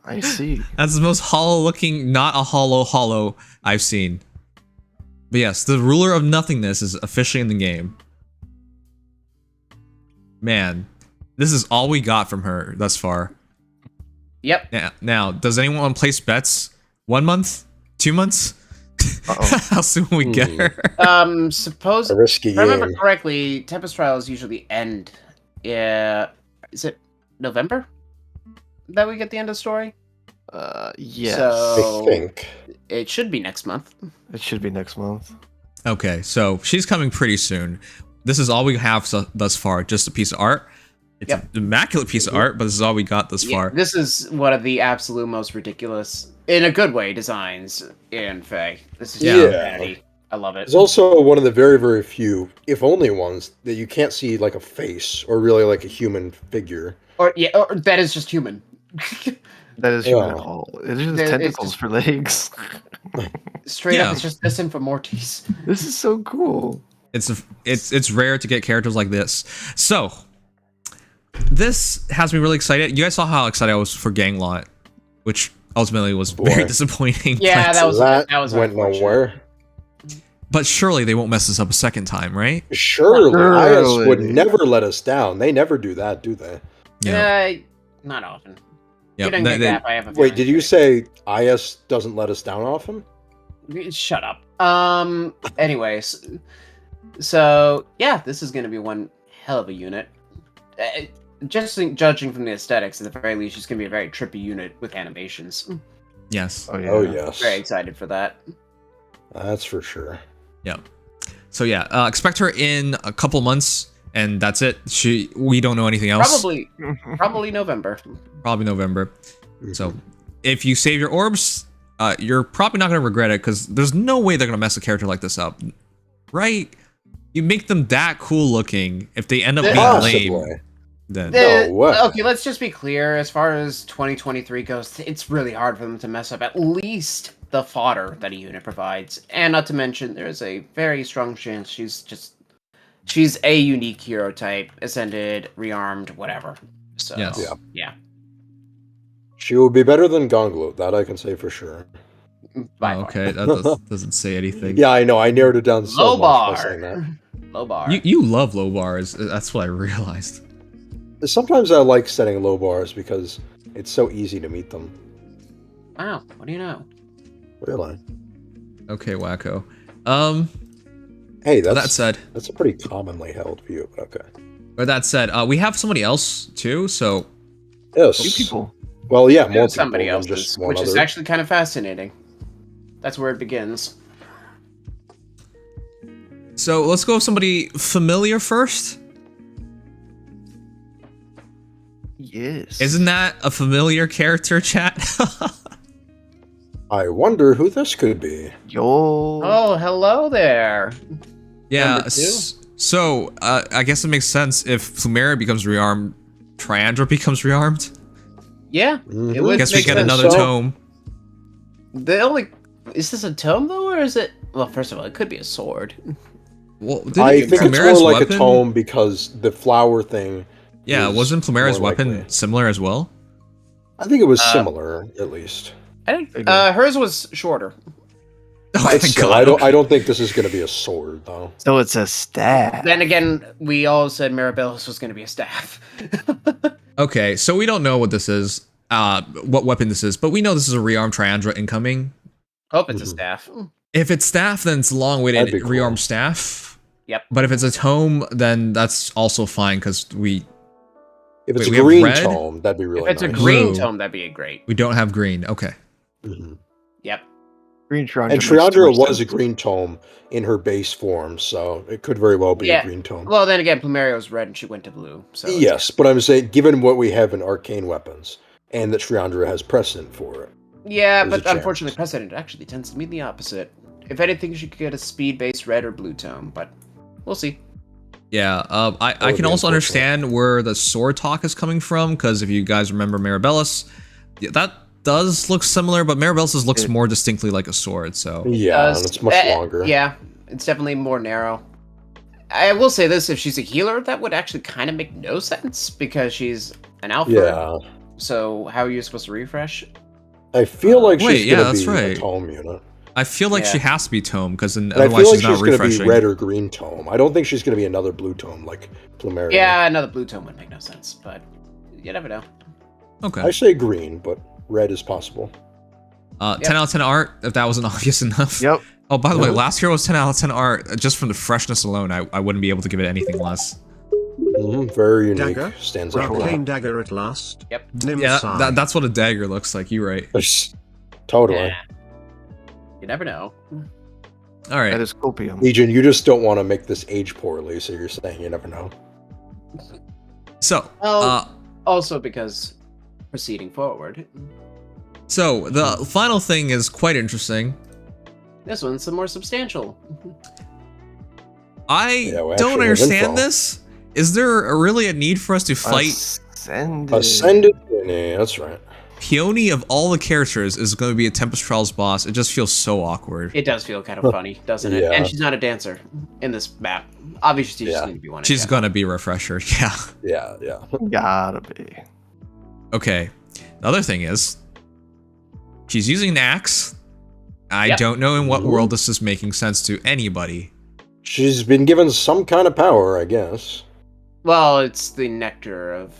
[SPEAKER 5] I see.
[SPEAKER 1] That's the most hollow looking, not a hollow I've seen. But yes, the ruler of nothingness is officially in the game. Man, this is all we got from her thus far.
[SPEAKER 4] Yep.
[SPEAKER 1] Now, does anyone want to place bets? 1 month? 2 months?
[SPEAKER 5] Uh-oh.
[SPEAKER 1] How soon will we get her?
[SPEAKER 4] Suppose
[SPEAKER 2] A risky
[SPEAKER 4] if I remember
[SPEAKER 2] game.
[SPEAKER 4] correctly, Tempest Trials usually end. Is it November that we get the end of the story?
[SPEAKER 5] Yes.
[SPEAKER 4] So-
[SPEAKER 2] I think.
[SPEAKER 4] It should be next month.
[SPEAKER 5] It should be next month.
[SPEAKER 1] Okay, so she's coming pretty soon. This is all we have thus far, just a piece of art. It's
[SPEAKER 4] Yep.
[SPEAKER 1] an immaculate piece of art, but this is all we got thus
[SPEAKER 4] Yeah,
[SPEAKER 1] far.
[SPEAKER 4] this is one of the absolute most ridiculous, in a good way, designs in Feh. This is
[SPEAKER 1] Yeah.
[SPEAKER 4] just vanity. I love it.
[SPEAKER 2] It's also one of the very, very few, if only ones, that you can't see like a face or really like a human figure.
[SPEAKER 4] Or that is just human.
[SPEAKER 5] That is
[SPEAKER 2] Yeah.
[SPEAKER 5] human at all. It is just
[SPEAKER 4] It's
[SPEAKER 5] tentacles
[SPEAKER 4] just-
[SPEAKER 5] for legs.
[SPEAKER 4] Straight
[SPEAKER 1] Yeah.
[SPEAKER 4] up, it's just this for Mortis.
[SPEAKER 5] This is so cool.
[SPEAKER 1] It's rare to get characters like this. So this has me really excited. You guys saw how excited I was for Ganglot, which ultimately was very
[SPEAKER 2] Boy.
[SPEAKER 1] disappointing.
[SPEAKER 4] Yeah,
[SPEAKER 1] but
[SPEAKER 4] that was
[SPEAKER 2] that
[SPEAKER 4] that was
[SPEAKER 2] went
[SPEAKER 4] unfortunate.
[SPEAKER 2] nowhere.
[SPEAKER 1] But surely they won't mess this up a second time, right?
[SPEAKER 2] Surely, IS would
[SPEAKER 5] Surely.
[SPEAKER 2] never let us down. They never do that, do they?
[SPEAKER 1] Yeah.
[SPEAKER 4] Not often.
[SPEAKER 1] Yeah.
[SPEAKER 4] Getting the gap, I have a
[SPEAKER 2] Wait,
[SPEAKER 4] feeling.
[SPEAKER 2] did you say IS doesn't let us down often?
[SPEAKER 4] Shut up. Anyways, so yeah, this is going to be one hell of a unit. Just judging from the aesthetics, at the very least, it's going to be a very trippy unit with animations.
[SPEAKER 1] Yes.
[SPEAKER 5] Oh, yeah.
[SPEAKER 2] Oh, yes.
[SPEAKER 4] Very excited for that.
[SPEAKER 2] That's for sure.
[SPEAKER 1] Yeah. So yeah, expect her in a couple months, and that's it. We don't know anything else.
[SPEAKER 4] Probably November.
[SPEAKER 1] Probably November.
[SPEAKER 2] Mhm.
[SPEAKER 1] So if you save your orbs, you're probably not gonna regret it, because there's no way they're gonna mess a character like this up, right? You make them that cool looking. If they end up being lame,
[SPEAKER 2] Possibly.
[SPEAKER 1] then
[SPEAKER 2] No way.
[SPEAKER 4] Okay, let's just be clear. As far as 2023 goes, it's really hard for them to mess up at least the fodder that a unit provides. And not to mention, there's a very strong chance she's a unique hero type, ascended, rearmed, whatever. So,
[SPEAKER 1] Yes.
[SPEAKER 4] yeah.
[SPEAKER 2] She will be better than Gonglu, that I can say for sure.
[SPEAKER 4] By far.
[SPEAKER 1] okay, that doesn't say anything.
[SPEAKER 2] Yeah, I know. I narrowed it down so
[SPEAKER 4] Low
[SPEAKER 2] much by saying
[SPEAKER 4] bar.
[SPEAKER 2] that.
[SPEAKER 4] Low bar.
[SPEAKER 1] You love low bars. That's what I realized.
[SPEAKER 2] Sometimes I like setting low bars because it's so easy to meet them.
[SPEAKER 4] Wow, what do you know?
[SPEAKER 2] Really?
[SPEAKER 1] Okay, wacko.
[SPEAKER 2] Hey,
[SPEAKER 1] That said,
[SPEAKER 2] that's a pretty commonly held view, but okay.
[SPEAKER 1] with that said, we have somebody else too. So
[SPEAKER 2] Yes.
[SPEAKER 5] Few people.
[SPEAKER 2] Well, yeah, more
[SPEAKER 4] There's somebody
[SPEAKER 2] people than
[SPEAKER 4] else's,
[SPEAKER 2] just one
[SPEAKER 4] which is
[SPEAKER 2] other.
[SPEAKER 4] actually kind of fascinating. That's where it begins.
[SPEAKER 1] let's go with somebody familiar first.
[SPEAKER 5] Yes.
[SPEAKER 1] Isn't that a familiar character, chat?
[SPEAKER 2] I wonder who this could be.
[SPEAKER 5] Yo.
[SPEAKER 4] Oh, hello there.
[SPEAKER 1] Yeah.
[SPEAKER 4] Number two?
[SPEAKER 1] So I guess it makes sense if Plumeria becomes rearmed, Triandra becomes rearmed.
[SPEAKER 4] Yeah,
[SPEAKER 2] Mhm.
[SPEAKER 4] it would
[SPEAKER 1] Guess we
[SPEAKER 4] make
[SPEAKER 1] get
[SPEAKER 4] sense.
[SPEAKER 1] another
[SPEAKER 2] so.
[SPEAKER 1] tome.
[SPEAKER 4] The only is this a tome though, or is it? Well, first of all, it could be a sword.
[SPEAKER 1] Well,
[SPEAKER 2] I think it's
[SPEAKER 1] Plumeria's
[SPEAKER 2] more like
[SPEAKER 1] weapon?
[SPEAKER 2] a tome because the flower thing.
[SPEAKER 1] Yeah,
[SPEAKER 2] is
[SPEAKER 1] wasn't Plumeria's
[SPEAKER 2] more
[SPEAKER 1] weapon
[SPEAKER 2] likely.
[SPEAKER 1] similar as well?
[SPEAKER 2] I think it was
[SPEAKER 4] Uh,
[SPEAKER 2] similar, at least.
[SPEAKER 4] I think
[SPEAKER 5] Again.
[SPEAKER 4] hers was shorter.
[SPEAKER 1] Oh
[SPEAKER 2] But
[SPEAKER 1] my
[SPEAKER 2] still,
[SPEAKER 1] god!
[SPEAKER 2] I don't think this is going to be a sword, though.
[SPEAKER 5] So it's a staff.
[SPEAKER 4] Then again, we all said Mirabellis was going to be a staff.
[SPEAKER 1] Okay, so we don't know what this is, what weapon this is, but we know this is a rearmed Triandra incoming.
[SPEAKER 4] Hope it's a
[SPEAKER 2] Mhm.
[SPEAKER 4] staff.
[SPEAKER 1] If it's staff, then it's a long-awaited
[SPEAKER 2] That'd be cool.
[SPEAKER 1] rearmed staff.
[SPEAKER 4] Yep.
[SPEAKER 1] But if it's a tome, then that's also fine because we
[SPEAKER 2] If it's
[SPEAKER 1] Wait, we
[SPEAKER 2] a
[SPEAKER 1] have
[SPEAKER 2] green
[SPEAKER 1] red?
[SPEAKER 2] tome, that'd be really
[SPEAKER 4] If it's
[SPEAKER 2] nice.
[SPEAKER 4] a green
[SPEAKER 1] Blue.
[SPEAKER 4] tome, that'd be great.
[SPEAKER 1] don't have green. Okay.
[SPEAKER 2] Mhm.
[SPEAKER 4] Yep.
[SPEAKER 5] Green Triandra.
[SPEAKER 2] And
[SPEAKER 5] makes too
[SPEAKER 2] Triandra
[SPEAKER 5] much
[SPEAKER 2] was a
[SPEAKER 5] sense.
[SPEAKER 2] green tome in her base form, so it could very well be
[SPEAKER 4] Yeah.
[SPEAKER 2] a green tome.
[SPEAKER 4] Well, then again, Plumeria was red and she went to blue. So
[SPEAKER 2] Yes, but I'm saying, given what we have in arcane weapons, and that Triandra has precedent for it.
[SPEAKER 4] Yeah,
[SPEAKER 2] There's a
[SPEAKER 4] but
[SPEAKER 2] chance.
[SPEAKER 4] unfortunately, precedent actually tends to mean the opposite. If anything, she could get a speed-based red or blue tome, but we'll see.
[SPEAKER 1] Yeah, I
[SPEAKER 2] would
[SPEAKER 1] can
[SPEAKER 2] be
[SPEAKER 1] also
[SPEAKER 2] unfortunate.
[SPEAKER 1] understand where the sword talk is coming from, because if you guys remember Mirabellis, that does look similar, but Mirabellis looks more distinctly like a sword, so...
[SPEAKER 2] Yeah, and it's much longer.
[SPEAKER 4] Yeah, it's definitely more narrow. I will say this, if she's a healer, that would actually kind of make no sense, because she's an alpha.
[SPEAKER 2] Yeah.
[SPEAKER 4] So how are you supposed to refresh?
[SPEAKER 2] I feel like
[SPEAKER 1] Wait,
[SPEAKER 2] she's
[SPEAKER 1] yeah,
[SPEAKER 2] going
[SPEAKER 1] that's
[SPEAKER 2] to be
[SPEAKER 1] right.
[SPEAKER 2] a tome unit.
[SPEAKER 1] I feel like she
[SPEAKER 4] Yeah.
[SPEAKER 1] has to be tome, because
[SPEAKER 2] And I
[SPEAKER 1] otherwise
[SPEAKER 2] feel like
[SPEAKER 1] she's not
[SPEAKER 2] she's going to be
[SPEAKER 1] refreshing.
[SPEAKER 2] red or green tome. I don't think she's going to be another blue tome like Plumeria.
[SPEAKER 4] Yeah, another blue tome would make no sense, but you never know.
[SPEAKER 1] Okay.
[SPEAKER 2] I say green, but red is possible.
[SPEAKER 1] 10 out of 10 art, if that wasn't obvious enough.
[SPEAKER 5] Yep.
[SPEAKER 1] Oh, by the way,
[SPEAKER 2] Mhm.
[SPEAKER 1] last hero was 10 out of 10 art. Just from the freshness alone, I wouldn't be able to give it anything less.
[SPEAKER 2] Very unique.
[SPEAKER 3] Dagger?
[SPEAKER 2] Stands out.
[SPEAKER 3] Arcane dagger at last.
[SPEAKER 4] Yep.
[SPEAKER 3] Nim
[SPEAKER 1] Yeah,
[SPEAKER 3] sigh.
[SPEAKER 1] that's what a dagger looks like. You're right.
[SPEAKER 2] Totally.
[SPEAKER 4] Yeah. You never know.
[SPEAKER 1] All right.
[SPEAKER 5] That is copium.
[SPEAKER 2] Legion, you just don't want to make this age poorly, so you're saying you never know.
[SPEAKER 1] So,
[SPEAKER 4] Well, also because proceeding forward,
[SPEAKER 1] so the final thing is quite interesting.
[SPEAKER 4] this one's some more substantial.
[SPEAKER 1] I
[SPEAKER 2] Yeah, we actually
[SPEAKER 1] don't
[SPEAKER 2] have
[SPEAKER 1] understand
[SPEAKER 2] info.
[SPEAKER 1] this. Is there really a need for us to fight
[SPEAKER 5] Ascended.
[SPEAKER 2] Ascended. Yeah, that's right.
[SPEAKER 1] Peony of all the characters is going to be a Tempest Trials boss? It just feels so awkward.
[SPEAKER 4] It does feel kind of funny, doesn't it?
[SPEAKER 2] Yeah.
[SPEAKER 4] And she's not a dancer in this map. Obviously, she's
[SPEAKER 2] Yeah.
[SPEAKER 4] going to be one.
[SPEAKER 1] She's
[SPEAKER 4] again.
[SPEAKER 1] going to be a refresher. Yeah.
[SPEAKER 2] Yeah.
[SPEAKER 5] Gotta be.
[SPEAKER 1] Okay. The other thing is, she's using an axe, I
[SPEAKER 4] Yep.
[SPEAKER 1] don't know in what world this is making sense to anybody.
[SPEAKER 2] She's been given some kind of power, I guess.
[SPEAKER 4] Well, it's the nectar of...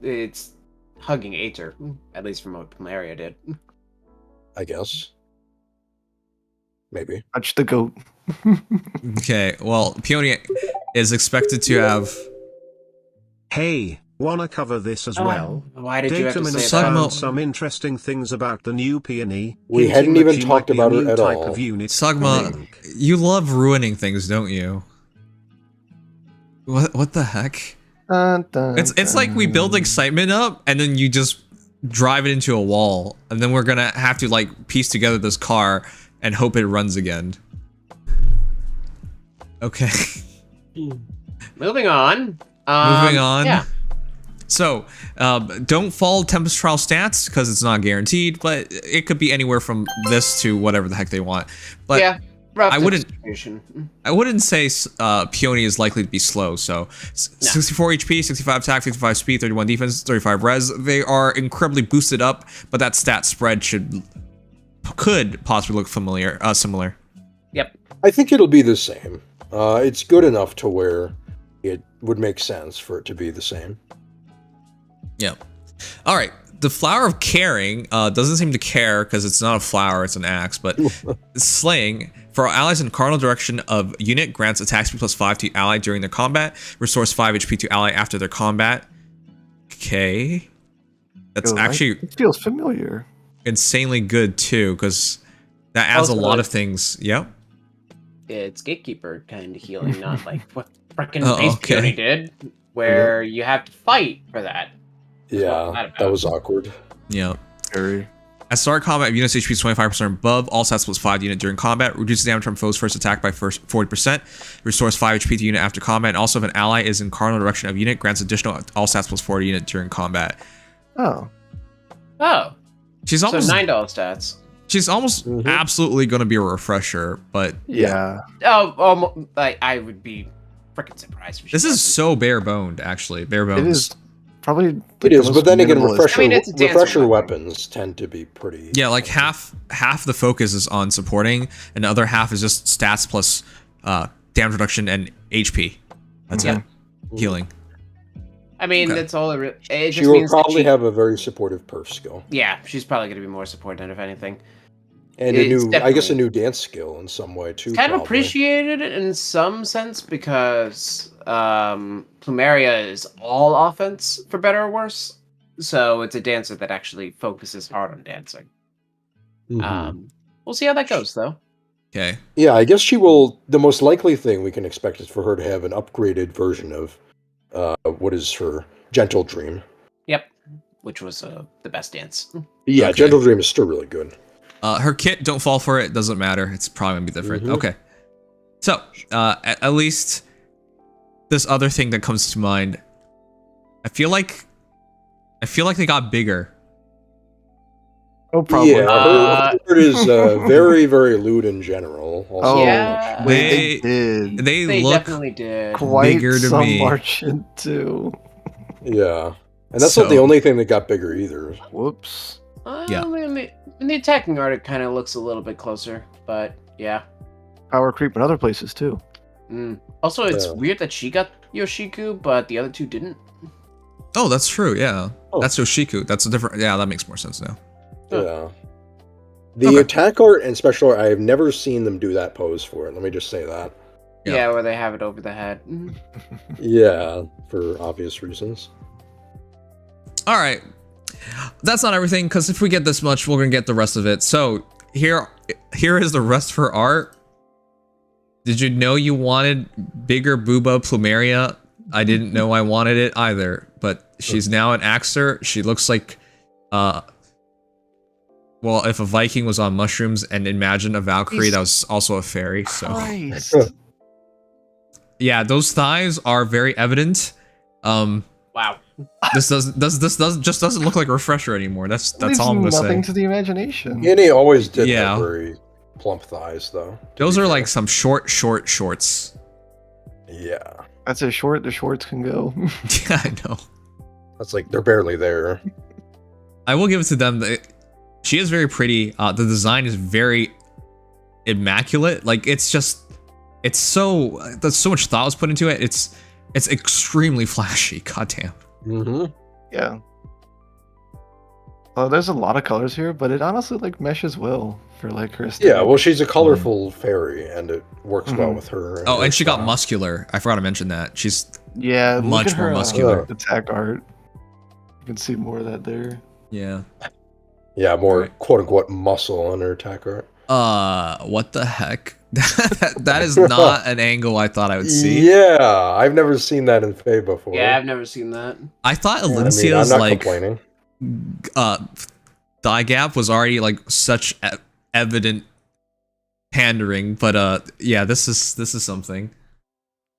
[SPEAKER 4] It's hugging Aether, at least from what Plumeria did.
[SPEAKER 2] I guess. Maybe.
[SPEAKER 5] Touch the goat.
[SPEAKER 1] Okay, well, Peony is expected to have...
[SPEAKER 3] Hey, wanna cover this as well?
[SPEAKER 4] Why did you have to
[SPEAKER 3] Datamine
[SPEAKER 4] say that?
[SPEAKER 1] Sagmo-
[SPEAKER 3] found some interesting things about the new peony.
[SPEAKER 2] We
[SPEAKER 3] hinting
[SPEAKER 2] hadn't
[SPEAKER 3] that
[SPEAKER 2] even
[SPEAKER 3] she
[SPEAKER 2] talked
[SPEAKER 3] might be a
[SPEAKER 2] about her
[SPEAKER 3] new
[SPEAKER 2] at
[SPEAKER 3] type
[SPEAKER 2] all.
[SPEAKER 3] of unit
[SPEAKER 1] Sagma,
[SPEAKER 3] coming.
[SPEAKER 1] you love ruining things, don't you? What the heck?
[SPEAKER 5] Dun, dun,
[SPEAKER 1] It's like we build excitement up, and then you just drive it into a wall, and then we're gonna have to like piece together this car and hope it runs again. Okay.
[SPEAKER 4] Moving on.
[SPEAKER 1] Moving on.
[SPEAKER 4] Yeah.
[SPEAKER 1] So, don't follow Tempest Trial stats because it's not guaranteed, but it could be anywhere from this to whatever the heck they want. But
[SPEAKER 4] yeah. Rough
[SPEAKER 1] I wouldn't-
[SPEAKER 4] distribution.
[SPEAKER 1] I wouldn't say Peony is likely to be slow. So, 64 HP, 65 attack, 55 speed, 31 defense, 35 res. They are incredibly boosted up, but that stat spread could possibly look similar.
[SPEAKER 4] Yep.
[SPEAKER 2] I think it'll be the same. It's good enough to where it would make sense for it to be the same.
[SPEAKER 1] Yeah. All right. The Flower of Caring doesn't seem to care because it's not a flower, it's an axe, but Slaying, for allies in cardinal direction of unit, grants attack speed +5 to ally during their combat, restores 5 HP to ally after their combat. Okay. That's
[SPEAKER 5] Yo,
[SPEAKER 1] actually
[SPEAKER 5] it feels familiar.
[SPEAKER 1] insanely good too, because that adds a
[SPEAKER 4] Also,
[SPEAKER 1] lot of things. Yep.
[SPEAKER 4] It's Gatekeeper kind of healing, not like what frickin'
[SPEAKER 1] Oh,
[SPEAKER 4] Base
[SPEAKER 1] okay.
[SPEAKER 4] Peony did, where you have to fight for that.
[SPEAKER 2] Yeah, that was awkward.
[SPEAKER 1] Yep.
[SPEAKER 5] Very.
[SPEAKER 1] At start combat, if unit's HP is 25% above, all stats +5 to unit during combat, reduces damage from foe's first attack by 40%, restores 5 HP to unit after combat, and also if an ally is in cardinal direction of unit, grants additional all stats +4 to unit during combat.
[SPEAKER 5] Oh.
[SPEAKER 4] Oh,
[SPEAKER 1] She's
[SPEAKER 4] so
[SPEAKER 1] almost
[SPEAKER 4] $9 stats.
[SPEAKER 1] she's almost absolutely going to be a refresher, but
[SPEAKER 5] Yeah.
[SPEAKER 4] Oh, I would be frickin' surprised if she
[SPEAKER 1] this is
[SPEAKER 4] wasn't.
[SPEAKER 1] so bare boned, actually. Bare bones.
[SPEAKER 5] It is probably.
[SPEAKER 2] It
[SPEAKER 5] the
[SPEAKER 2] is,
[SPEAKER 5] most
[SPEAKER 2] but then again,
[SPEAKER 5] minimalist.
[SPEAKER 2] refresher,
[SPEAKER 4] I mean, it's a dancer
[SPEAKER 2] refresher
[SPEAKER 4] weapon.
[SPEAKER 2] weapons tend to be pretty...
[SPEAKER 1] Yeah, like half the focus is on supporting, and the other half is just stats plus damage reduction and HP. That's
[SPEAKER 4] Yeah.
[SPEAKER 1] it. Healing.
[SPEAKER 4] I mean,
[SPEAKER 1] Okay.
[SPEAKER 4] that's all it
[SPEAKER 2] She
[SPEAKER 4] just
[SPEAKER 2] will
[SPEAKER 4] means that
[SPEAKER 2] probably
[SPEAKER 4] she,
[SPEAKER 2] have a very supportive perf skill.
[SPEAKER 4] Yeah, she's probably going to be more supported, if anything.
[SPEAKER 2] And
[SPEAKER 4] It's
[SPEAKER 2] I guess a
[SPEAKER 4] definitely-
[SPEAKER 2] new dance skill in some way, too.
[SPEAKER 4] Kind of
[SPEAKER 2] probably.
[SPEAKER 4] appreciated in some sense because Plumeria is all offense, for better or worse. So it's a dancer that actually focuses hard on dancing.
[SPEAKER 2] Mhm.
[SPEAKER 4] We'll see how that goes, though.
[SPEAKER 1] Okay.
[SPEAKER 2] Yeah, I guess she will... The most likely thing we can expect is for her to have an upgraded version of what is her Gentle Dream.
[SPEAKER 4] Yep, which was the best dance.
[SPEAKER 2] Yeah,
[SPEAKER 1] Okay.
[SPEAKER 2] Gentle Dream is still really good.
[SPEAKER 1] Her kit, don't fall for it. Doesn't matter. It's probably gonna be different.
[SPEAKER 2] Mhm.
[SPEAKER 1] Okay. So, at least this other thing that comes to mind. I feel like they got bigger.
[SPEAKER 5] Oh, probably.
[SPEAKER 2] Yeah, her is very, very lewd in general. Also.
[SPEAKER 5] Oh,
[SPEAKER 4] Yeah.
[SPEAKER 5] they did.
[SPEAKER 1] They
[SPEAKER 4] They
[SPEAKER 1] look
[SPEAKER 4] definitely did.
[SPEAKER 5] Quite
[SPEAKER 1] bigger to
[SPEAKER 5] some
[SPEAKER 1] me.
[SPEAKER 5] marching too.
[SPEAKER 2] Yeah. And that's not the
[SPEAKER 1] So-
[SPEAKER 2] only thing that got bigger either.
[SPEAKER 5] Whoops.
[SPEAKER 1] Yeah.
[SPEAKER 4] In the attacking art, it kind of looks a little bit closer, but yeah.
[SPEAKER 5] Power creep in other places too.
[SPEAKER 4] Also, it's
[SPEAKER 2] Yeah.
[SPEAKER 4] weird that she got Yoshiku, but the other two didn't.
[SPEAKER 1] Oh, that's true. Yeah.
[SPEAKER 2] Oh.
[SPEAKER 1] That's Yoshiku. That's a different. Yeah, that makes more sense now.
[SPEAKER 4] Huh.
[SPEAKER 2] Yeah. The
[SPEAKER 1] Okay.
[SPEAKER 2] attack art and special art, I have never seen them do that pose for it. Let me just say that.
[SPEAKER 1] Yeah.
[SPEAKER 4] Yeah, where they have it over the head.
[SPEAKER 2] Yeah, for obvious reasons.
[SPEAKER 1] All right. That's not everything, because if we get this much, we're gonna get the rest of it. So here is the rest of her art. Did you know you wanted bigger Booba Plumeria? I didn't know I wanted it either, but she's now an Axer. She looks like, well, if a Viking was on mushrooms and imagine a Valkyrie that was also a fairy. So
[SPEAKER 5] Christ.
[SPEAKER 1] yeah, those thighs are very evident.
[SPEAKER 4] Wow.
[SPEAKER 1] This doesn't look like a refresher anymore. That's all I'm gonna
[SPEAKER 5] nothing
[SPEAKER 1] say.
[SPEAKER 5] to the imagination.
[SPEAKER 2] And he always did
[SPEAKER 1] Yeah.
[SPEAKER 2] have very plump thighs, though. to
[SPEAKER 1] Those
[SPEAKER 2] be
[SPEAKER 1] are
[SPEAKER 2] fair.
[SPEAKER 1] like some shorts.
[SPEAKER 2] Yeah.
[SPEAKER 5] That's as short the shorts can go.
[SPEAKER 1] Yeah, I know.
[SPEAKER 2] That's like, they're barely there.
[SPEAKER 1] I will give it to them. She is very pretty. The design is very immaculate. Like it's just, it's so, there's so much thought was put into it. It's extremely flashy. Goddamn.
[SPEAKER 2] Mm-hmm.
[SPEAKER 5] Yeah. Well, there's a lot of colors here, but it honestly like meshes well for like her aesthetic.
[SPEAKER 2] Yeah, well, she's a colorful fairy, and it works well with her.
[SPEAKER 1] Oh,
[SPEAKER 2] her
[SPEAKER 1] and she got
[SPEAKER 2] style.
[SPEAKER 1] muscular. I forgot to mention that. She's
[SPEAKER 5] Yeah,
[SPEAKER 1] much
[SPEAKER 5] look at
[SPEAKER 1] more
[SPEAKER 5] her,
[SPEAKER 1] muscular.
[SPEAKER 5] attack art. You can see more of that there.
[SPEAKER 1] yeah.
[SPEAKER 2] Yeah, more
[SPEAKER 1] Right.
[SPEAKER 2] quote unquote muscle on her attack art.
[SPEAKER 1] What the heck? That is not an angle I thought I would see.
[SPEAKER 2] Yeah, I've never seen that in Feh before.
[SPEAKER 4] Yeah, I've never seen that.
[SPEAKER 1] I thought
[SPEAKER 2] I mean, I'm
[SPEAKER 1] Alencia's
[SPEAKER 2] not
[SPEAKER 1] like
[SPEAKER 2] complaining.
[SPEAKER 1] thigh gap was already like such evident pandering, but yeah, this is something.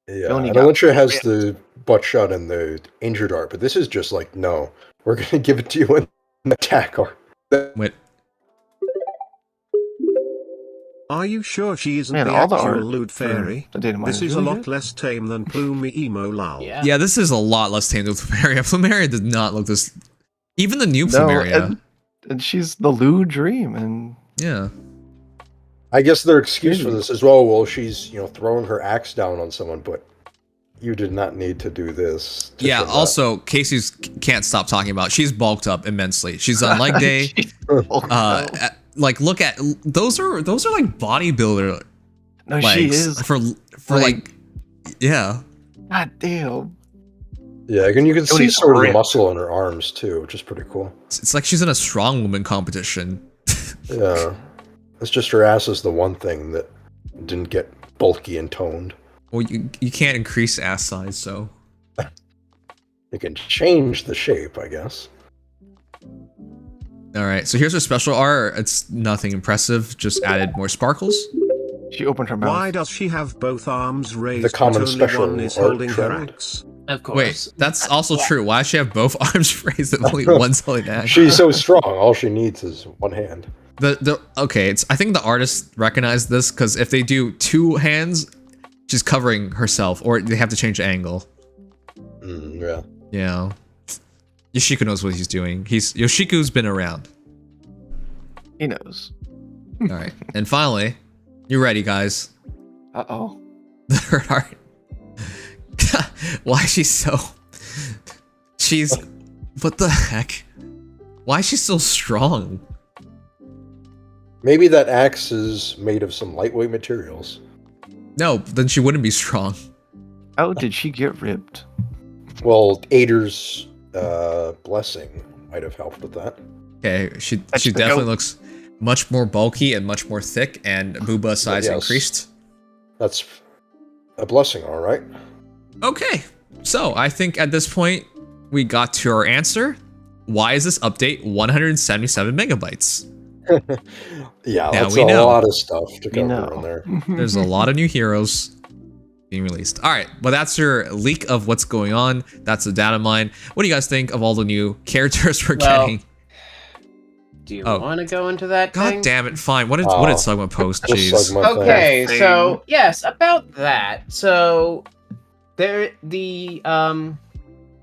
[SPEAKER 2] Yeah,
[SPEAKER 5] only
[SPEAKER 2] and
[SPEAKER 5] got
[SPEAKER 2] Alencia has
[SPEAKER 5] ripped.
[SPEAKER 2] the butt shot and the injured art, but this is just like, no, we're gonna give it to you in the attack art.
[SPEAKER 1] Wait,
[SPEAKER 3] Are you sure she isn't
[SPEAKER 5] Man,
[SPEAKER 3] the
[SPEAKER 5] all the
[SPEAKER 3] actual
[SPEAKER 5] art
[SPEAKER 3] lewd
[SPEAKER 5] for
[SPEAKER 3] fairy?
[SPEAKER 5] the Datamine
[SPEAKER 3] This is a
[SPEAKER 5] really
[SPEAKER 3] lot
[SPEAKER 5] good.
[SPEAKER 3] less tame than Plumey Emo Lal.
[SPEAKER 4] Yeah.
[SPEAKER 1] yeah, this is a lot less tame than Plumeria. Plumeria did not look this. Even the new
[SPEAKER 5] No,
[SPEAKER 1] Plumeria.
[SPEAKER 5] and she's the Lou Dream, and
[SPEAKER 1] Yeah.
[SPEAKER 2] I guess their excuse for
[SPEAKER 5] Really?
[SPEAKER 2] this is, well, she's throwing her axe down on someone, but you did not need to do this. to
[SPEAKER 1] Yeah.
[SPEAKER 2] show that.
[SPEAKER 1] Also, Casey's can't stop talking about. She's bulked up immensely. She's on leg day. Like look at those are like bodybuilder
[SPEAKER 5] no,
[SPEAKER 1] legs
[SPEAKER 5] she is.
[SPEAKER 1] for
[SPEAKER 5] like-
[SPEAKER 1] yeah.
[SPEAKER 5] God damn.
[SPEAKER 2] Yeah, and you can see
[SPEAKER 5] Tony's
[SPEAKER 2] sort of the
[SPEAKER 5] ripped.
[SPEAKER 2] muscle in her arms too, which is pretty cool.
[SPEAKER 1] It's like she's in a strong woman competition.
[SPEAKER 2] Yeah, it's just her ass is the one thing that didn't get bulky and toned.
[SPEAKER 1] Well, you can't increase ass size, so
[SPEAKER 2] You can change the shape, I guess.
[SPEAKER 1] all right. So here's her special art. It's nothing impressive. Just added more sparkles.
[SPEAKER 5] She opened her mouth.
[SPEAKER 3] Why does she have both arms raised
[SPEAKER 2] The common
[SPEAKER 3] but only
[SPEAKER 2] special
[SPEAKER 3] one is
[SPEAKER 2] art
[SPEAKER 3] holding her
[SPEAKER 2] trend.
[SPEAKER 3] axe?
[SPEAKER 4] Of course.
[SPEAKER 1] Wait, that's also true. Why does she have both arms raised and only one's holding the axe?
[SPEAKER 2] She's so strong. All she needs is one hand.
[SPEAKER 1] Okay, I think the artist recognized this because if they do two hands, she's covering herself, or they have to change the angle.
[SPEAKER 2] Yeah.
[SPEAKER 1] Yeah. Yoshiko knows what he's doing. Yoshiko's been around.
[SPEAKER 5] He knows.
[SPEAKER 1] All right, and finally, you ready, guys?
[SPEAKER 5] Uh-oh.
[SPEAKER 1] The third art. Why is she so? She's. What the heck? Why is she so strong?
[SPEAKER 2] Maybe that axe is made of some lightweight materials.
[SPEAKER 1] No, then she wouldn't be strong.
[SPEAKER 5] How did she get ripped?
[SPEAKER 2] Well, Ader's blessing might have helped with that.
[SPEAKER 1] Okay, she
[SPEAKER 5] That's the
[SPEAKER 1] definitely
[SPEAKER 5] goat.
[SPEAKER 1] looks much more bulky and much more thick, and booba size
[SPEAKER 2] Yes.
[SPEAKER 1] increased.
[SPEAKER 2] That's a blessing, all right.
[SPEAKER 1] Okay, so I think at this point we got to our answer. Why is this update 177 megabytes?
[SPEAKER 2] Yeah,
[SPEAKER 1] Now
[SPEAKER 2] that's
[SPEAKER 1] we
[SPEAKER 2] a
[SPEAKER 1] know.
[SPEAKER 2] lot of stuff to
[SPEAKER 5] We
[SPEAKER 2] cover
[SPEAKER 5] know.
[SPEAKER 2] in there.
[SPEAKER 1] There's a lot of new heroes being released. All right, well that's your leak of what's going on. That's the data mine. What do you guys think of all the new characters we're
[SPEAKER 4] Well,
[SPEAKER 1] getting?
[SPEAKER 4] Do you
[SPEAKER 1] Oh.
[SPEAKER 4] want to go into that
[SPEAKER 1] God
[SPEAKER 4] thing?
[SPEAKER 1] damn it! Fine. What did Sugma post?
[SPEAKER 2] Just
[SPEAKER 1] Jeez.
[SPEAKER 2] like my
[SPEAKER 4] Okay,
[SPEAKER 5] thing.
[SPEAKER 4] so yes, about that. So there, the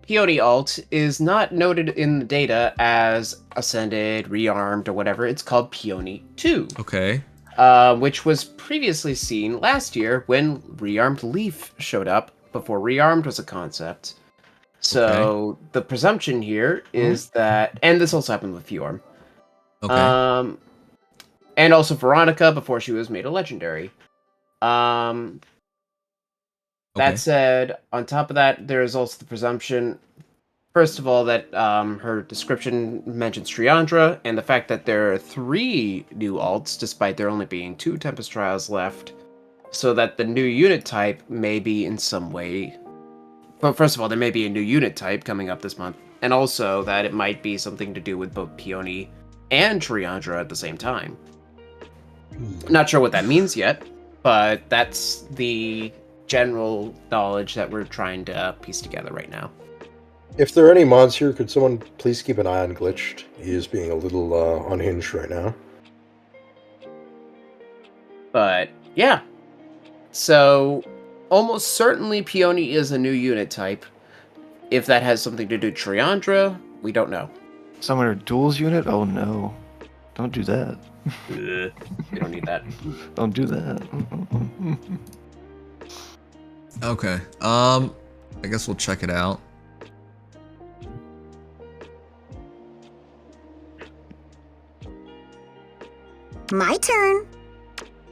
[SPEAKER 4] Peony alt is not noted in the data as Ascended, Rearmed, or whatever. It's called Peony 2,
[SPEAKER 1] Okay.
[SPEAKER 4] which was previously seen last year when Rearmed Leaf showed up, before Rearmed was a concept. So the presumption here is that, and this also happened with Fjorm.
[SPEAKER 1] Okay.
[SPEAKER 4] And also Veronica before she was made a legendary.
[SPEAKER 1] Okay.
[SPEAKER 4] That said, on top of that, there is also the presumption, first of all, that her description mentions Triandra, and the fact that there are 3 new alts, despite there only being 2 Tempest Trials left, so that the new unit type may be in some way... Well, first of all, there may be a new unit type coming up this month, and also that it might be something to do with both Peony and Triandra at the same time. Not sure what that means yet, but that's the general knowledge that we're trying to piece together right now.
[SPEAKER 2] If there are any mods here, could someone please keep an eye on Glitched? He is being a little unhinged right now.
[SPEAKER 4] But yeah, so almost certainly Peony is a new unit type. If that has something to do with Triandra, we don't know.
[SPEAKER 5] Summoner Duels unit? Oh no. Don't do that.
[SPEAKER 4] You don't need that.
[SPEAKER 5] Don't do that.
[SPEAKER 1] Okay. I guess we'll check it out.
[SPEAKER 6] My turn.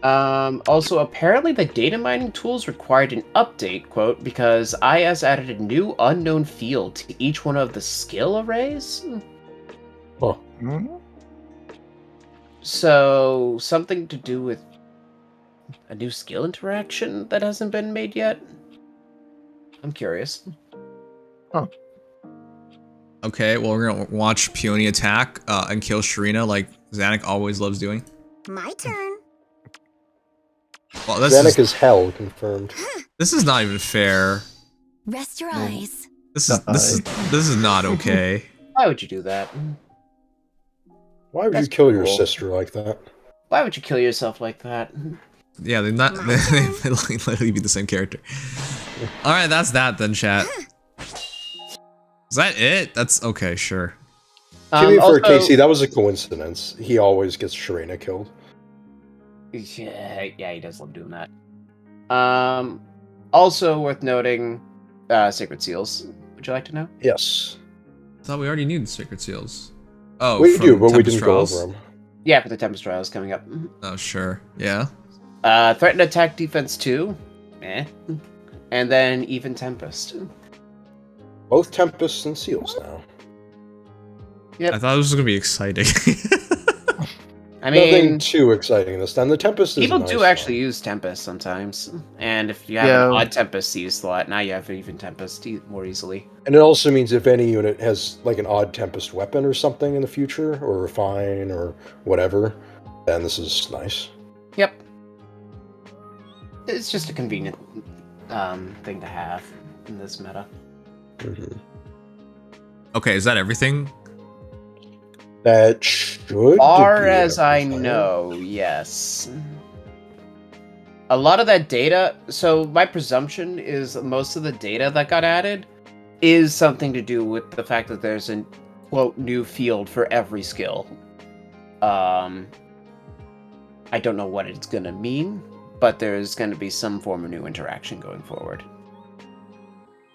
[SPEAKER 4] Also, apparently the data mining tools required an update, quote, because IS added a new unknown field to each one of the skill arrays?
[SPEAKER 2] Huh.
[SPEAKER 4] So, something to do with a new skill interaction that hasn't been made yet? I'm curious.
[SPEAKER 1] Okay, well, we're gonna watch Peony attack and kill Sharina like Zanuck always loves doing.
[SPEAKER 6] My turn.
[SPEAKER 1] Well, this
[SPEAKER 2] Zanuck is hell, confirmed.
[SPEAKER 1] this is not even fair.
[SPEAKER 6] Rest your eyes.
[SPEAKER 1] This is not okay.
[SPEAKER 4] Why would you do that?
[SPEAKER 2] Why would
[SPEAKER 4] That's
[SPEAKER 2] you kill your
[SPEAKER 4] cool.
[SPEAKER 2] sister like that?
[SPEAKER 4] Why would you kill yourself like that?
[SPEAKER 1] Yeah, they're not. They literally be the same character. All right, that's that then, chat. Is that it? That's okay, sure.
[SPEAKER 2] To be fair,
[SPEAKER 4] Also-
[SPEAKER 2] Casey, that was a coincidence. He always gets Sharina killed.
[SPEAKER 4] Yeah, he does love doing that. Also worth noting, Sacred Seals. Would you like to know?
[SPEAKER 2] Yes.
[SPEAKER 1] I thought we already knew the Sacred Seals. Oh,
[SPEAKER 2] We
[SPEAKER 1] from
[SPEAKER 2] do, but we
[SPEAKER 1] Tempest
[SPEAKER 2] didn't
[SPEAKER 1] Trials.
[SPEAKER 2] go over them.
[SPEAKER 4] Yeah, for the Tempest Trials coming up.
[SPEAKER 1] Oh, sure. Yeah.
[SPEAKER 4] Threatened Attack Defense 2. And then Even Tempest.
[SPEAKER 2] Both Tempests and Seals now.
[SPEAKER 4] Yep.
[SPEAKER 1] I thought this was gonna be exciting.
[SPEAKER 4] I
[SPEAKER 2] Nothing
[SPEAKER 4] mean,
[SPEAKER 2] too exciting this time. The Tempest is
[SPEAKER 4] people
[SPEAKER 2] nice,
[SPEAKER 4] do
[SPEAKER 2] though.
[SPEAKER 4] actually use Tempest sometimes. And if you have
[SPEAKER 5] Yeah.
[SPEAKER 4] an odd Tempest use slot, now you have Even Tempest more easily.
[SPEAKER 2] And it also means if any unit has like an odd Tempest weapon or something in the future, or Refine or whatever, then this is nice.
[SPEAKER 4] Yep. It's just a convenient thing to have in this meta.
[SPEAKER 2] Mm-hmm.
[SPEAKER 1] Okay, is that everything?
[SPEAKER 2] That should
[SPEAKER 4] Far
[SPEAKER 2] be
[SPEAKER 4] as I
[SPEAKER 2] everything.
[SPEAKER 4] know, yes. A lot of that data, so my presumption is most of the data that got added is something to do with the fact that there's a quote new field for every skill. I don't know what it's gonna mean, but there's gonna be some form of new interaction going forward.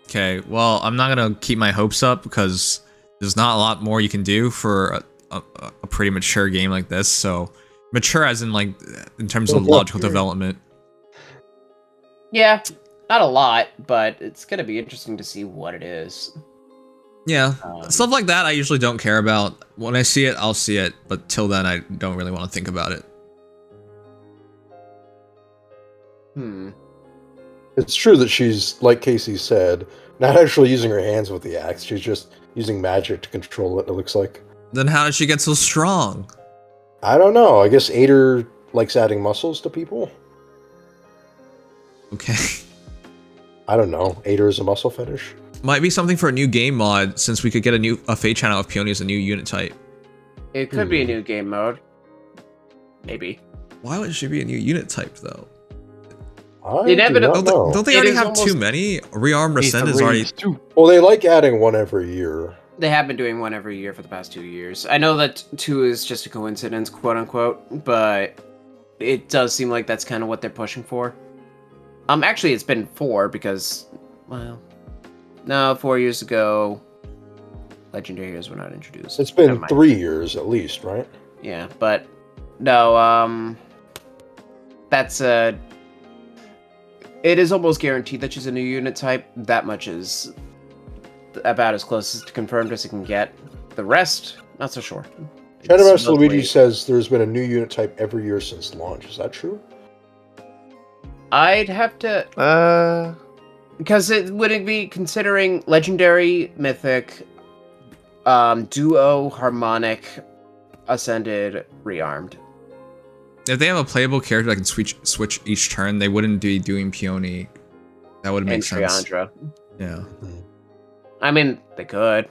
[SPEAKER 1] Okay, well, I'm not gonna keep my hopes up because there's not a lot more you can do for a pretty mature game like this. So mature as in like in terms of logical development.
[SPEAKER 4] Yeah, not a lot, but it's gonna be interesting to see what it is.
[SPEAKER 1] Yeah, stuff like that I usually don't care about. When I see it, I'll see it, but till then I don't really want to think about it.
[SPEAKER 2] It's true that she's, like Casey said, not actually using her hands with the axe. She's just using magic to control it, it looks like.
[SPEAKER 1] Then how did she get so strong?
[SPEAKER 2] I don't know. I guess Ader likes adding muscles to people.
[SPEAKER 1] Okay.
[SPEAKER 2] I don't know. Ader is a muscle fetish.
[SPEAKER 1] Might be something for a new game mod, since we could get a Feh channel of Peony as a new unit type.
[SPEAKER 4] It could be a new game mode. Maybe.
[SPEAKER 1] Why would she be a new unit type though?
[SPEAKER 2] I
[SPEAKER 4] Inevitably-
[SPEAKER 2] do not know.
[SPEAKER 1] Don't they
[SPEAKER 4] It
[SPEAKER 1] already
[SPEAKER 4] is
[SPEAKER 1] have
[SPEAKER 4] almost-
[SPEAKER 1] too many? Rearm Rescend is already...
[SPEAKER 2] Well, they like adding one every year.
[SPEAKER 4] They have been doing one every year for the past 2 years. I know that 2 is just a coincidence, quote unquote, but it does seem like that's kind of what they're pushing for. Actually, it's been 4 because, well, no, 4 years ago, Legendary Heroes were not introduced.
[SPEAKER 2] It's
[SPEAKER 4] Never
[SPEAKER 2] been
[SPEAKER 4] mind.
[SPEAKER 2] 3 years at least, right?
[SPEAKER 4] Yeah, but no, that's it is almost guaranteed that she's a new unit type. That much is about as close as confirmed as it can get. The rest, not so sure.
[SPEAKER 2] Shadowmaster
[SPEAKER 4] It's
[SPEAKER 2] Luigi
[SPEAKER 4] mostly-
[SPEAKER 2] says there's been a new unit type every year since launch. Is that true?
[SPEAKER 4] I'd have to, because it wouldn't be considering legendary, mythic, duo, harmonic, ascended, rearmed.
[SPEAKER 1] If they have a playable character that can switch each turn, they wouldn't be doing Peony. That would make
[SPEAKER 4] And
[SPEAKER 1] sense.
[SPEAKER 4] Triandra.
[SPEAKER 1] Yeah.
[SPEAKER 4] I mean, they could,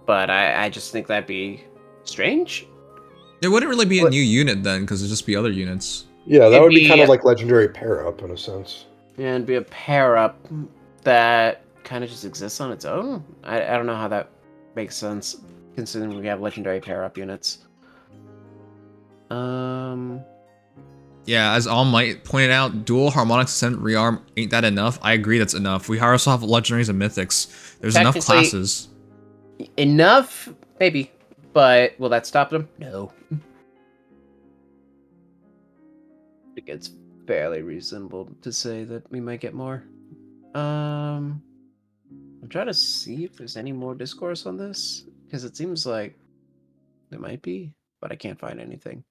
[SPEAKER 4] but I just think that'd be strange.
[SPEAKER 1] It wouldn't really be a
[SPEAKER 4] What-
[SPEAKER 1] new unit then, because it'd just be other units.
[SPEAKER 2] Yeah, that
[SPEAKER 4] It'd
[SPEAKER 2] would be
[SPEAKER 4] be-
[SPEAKER 2] kind of like legendary pair up in a sense.
[SPEAKER 4] And be a pair up that kind of just exists on its own. I don't know how that makes sense, considering we have legendary pair up units.
[SPEAKER 1] Yeah, as All Might pointed out, dual harmonic ascent rearm ain't that enough? I agree that's enough. We also have legendaries and mythics. There's enough
[SPEAKER 4] Technically-
[SPEAKER 1] classes.
[SPEAKER 4] Enough, maybe, but will that stop them? No. I think it's fairly reasonable to say that we might get more. I'm trying to see if there's any more discourse on this, because it seems like there might be, but I can't find anything.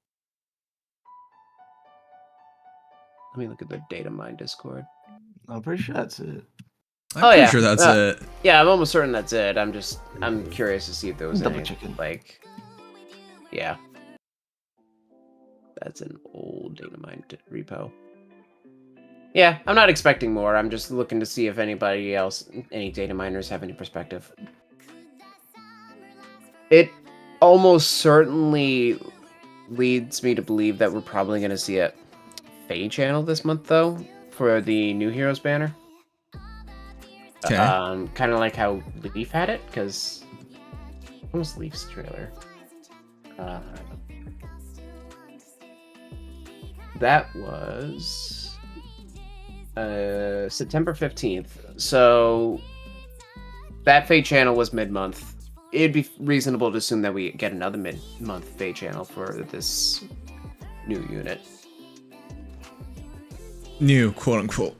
[SPEAKER 4] Let me look at the Datamine Discord.
[SPEAKER 5] I'm pretty sure that's it.
[SPEAKER 1] I'm
[SPEAKER 4] Oh,
[SPEAKER 1] pretty
[SPEAKER 4] yeah.
[SPEAKER 1] sure that's it.
[SPEAKER 4] Yeah, I'm almost certain that's it. I'm curious to see if there was
[SPEAKER 5] Double
[SPEAKER 4] any,
[SPEAKER 5] checking.
[SPEAKER 4] like, yeah. That's an old Datamine repo. Yeah, I'm not expecting more. I'm just looking to see if anybody else, any data miners, have any perspective. It almost certainly leads me to believe that we're probably going to see a Feh channel this month, though, for the New Heroes banner.
[SPEAKER 1] Okay.
[SPEAKER 4] Kind of like how Leaf had it, because... What was Leaf's trailer? That was... September 15th. So... That Feh channel was mid-month. It'd be reasonable to assume that we get another mid-month Feh channel for this new unit.
[SPEAKER 1] New, quote-unquote.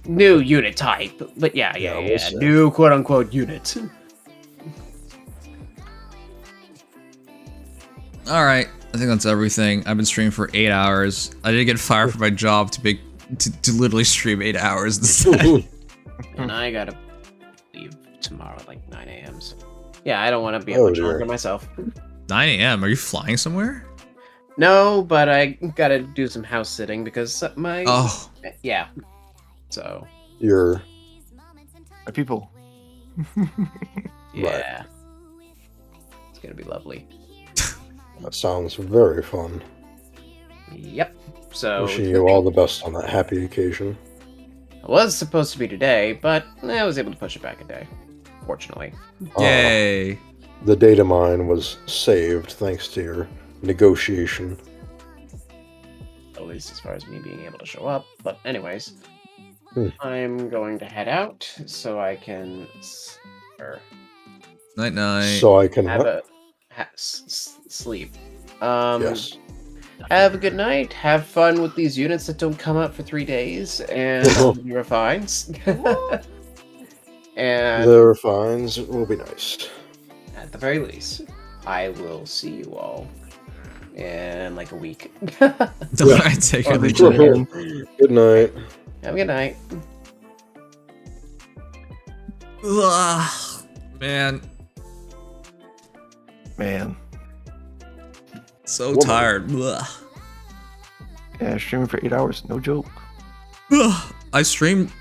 [SPEAKER 4] New unit type. But yeah.
[SPEAKER 2] we'll see.
[SPEAKER 4] New quote-unquote unit.
[SPEAKER 1] Alright, I think that's everything. I've been streaming for 8 hours. I didn't get fired from my job to literally stream 8 hours instead.
[SPEAKER 4] And I gotta leave tomorrow at like 9 a.m. So yeah, I don't want to be
[SPEAKER 2] Oh,
[SPEAKER 4] much
[SPEAKER 2] dear.
[SPEAKER 4] longer myself.
[SPEAKER 1] 9 a.m. Are you flying somewhere?
[SPEAKER 4] No, but I gotta do some house sitting because my
[SPEAKER 1] Oh,
[SPEAKER 4] yeah. So
[SPEAKER 2] You're
[SPEAKER 5] My people.
[SPEAKER 4] yeah, it's gonna be lovely.
[SPEAKER 2] that sounds very fun.
[SPEAKER 4] Yep. So
[SPEAKER 2] Wishing you all the best on that happy occasion.
[SPEAKER 4] it was supposed to be today, but I was able to push it back a day. Fortunately.
[SPEAKER 1] yay.
[SPEAKER 2] The data mine was saved thanks to your negotiation.
[SPEAKER 4] At least as far as me being able to show up. But anyways,
[SPEAKER 2] Hmm.
[SPEAKER 4] I'm going to head out so I can
[SPEAKER 1] Night night.
[SPEAKER 2] So I can
[SPEAKER 4] have a sleep.
[SPEAKER 2] yes.
[SPEAKER 4] Have a good night. Have fun with these units that don't come up for 3 days, and your refines. And
[SPEAKER 2] The refines will be nice.
[SPEAKER 4] at the very least, I will see you all in like a week.
[SPEAKER 1] Alright, take
[SPEAKER 5] I'll
[SPEAKER 1] it.
[SPEAKER 5] be checking in.
[SPEAKER 2] Good night.
[SPEAKER 4] Have a good night.
[SPEAKER 1] Ugh, man,
[SPEAKER 5] Man.
[SPEAKER 1] so
[SPEAKER 2] Woman.
[SPEAKER 1] tired. Ugh.
[SPEAKER 5] Yeah, streaming for 8 hours. No joke.
[SPEAKER 1] Ugh. I streamed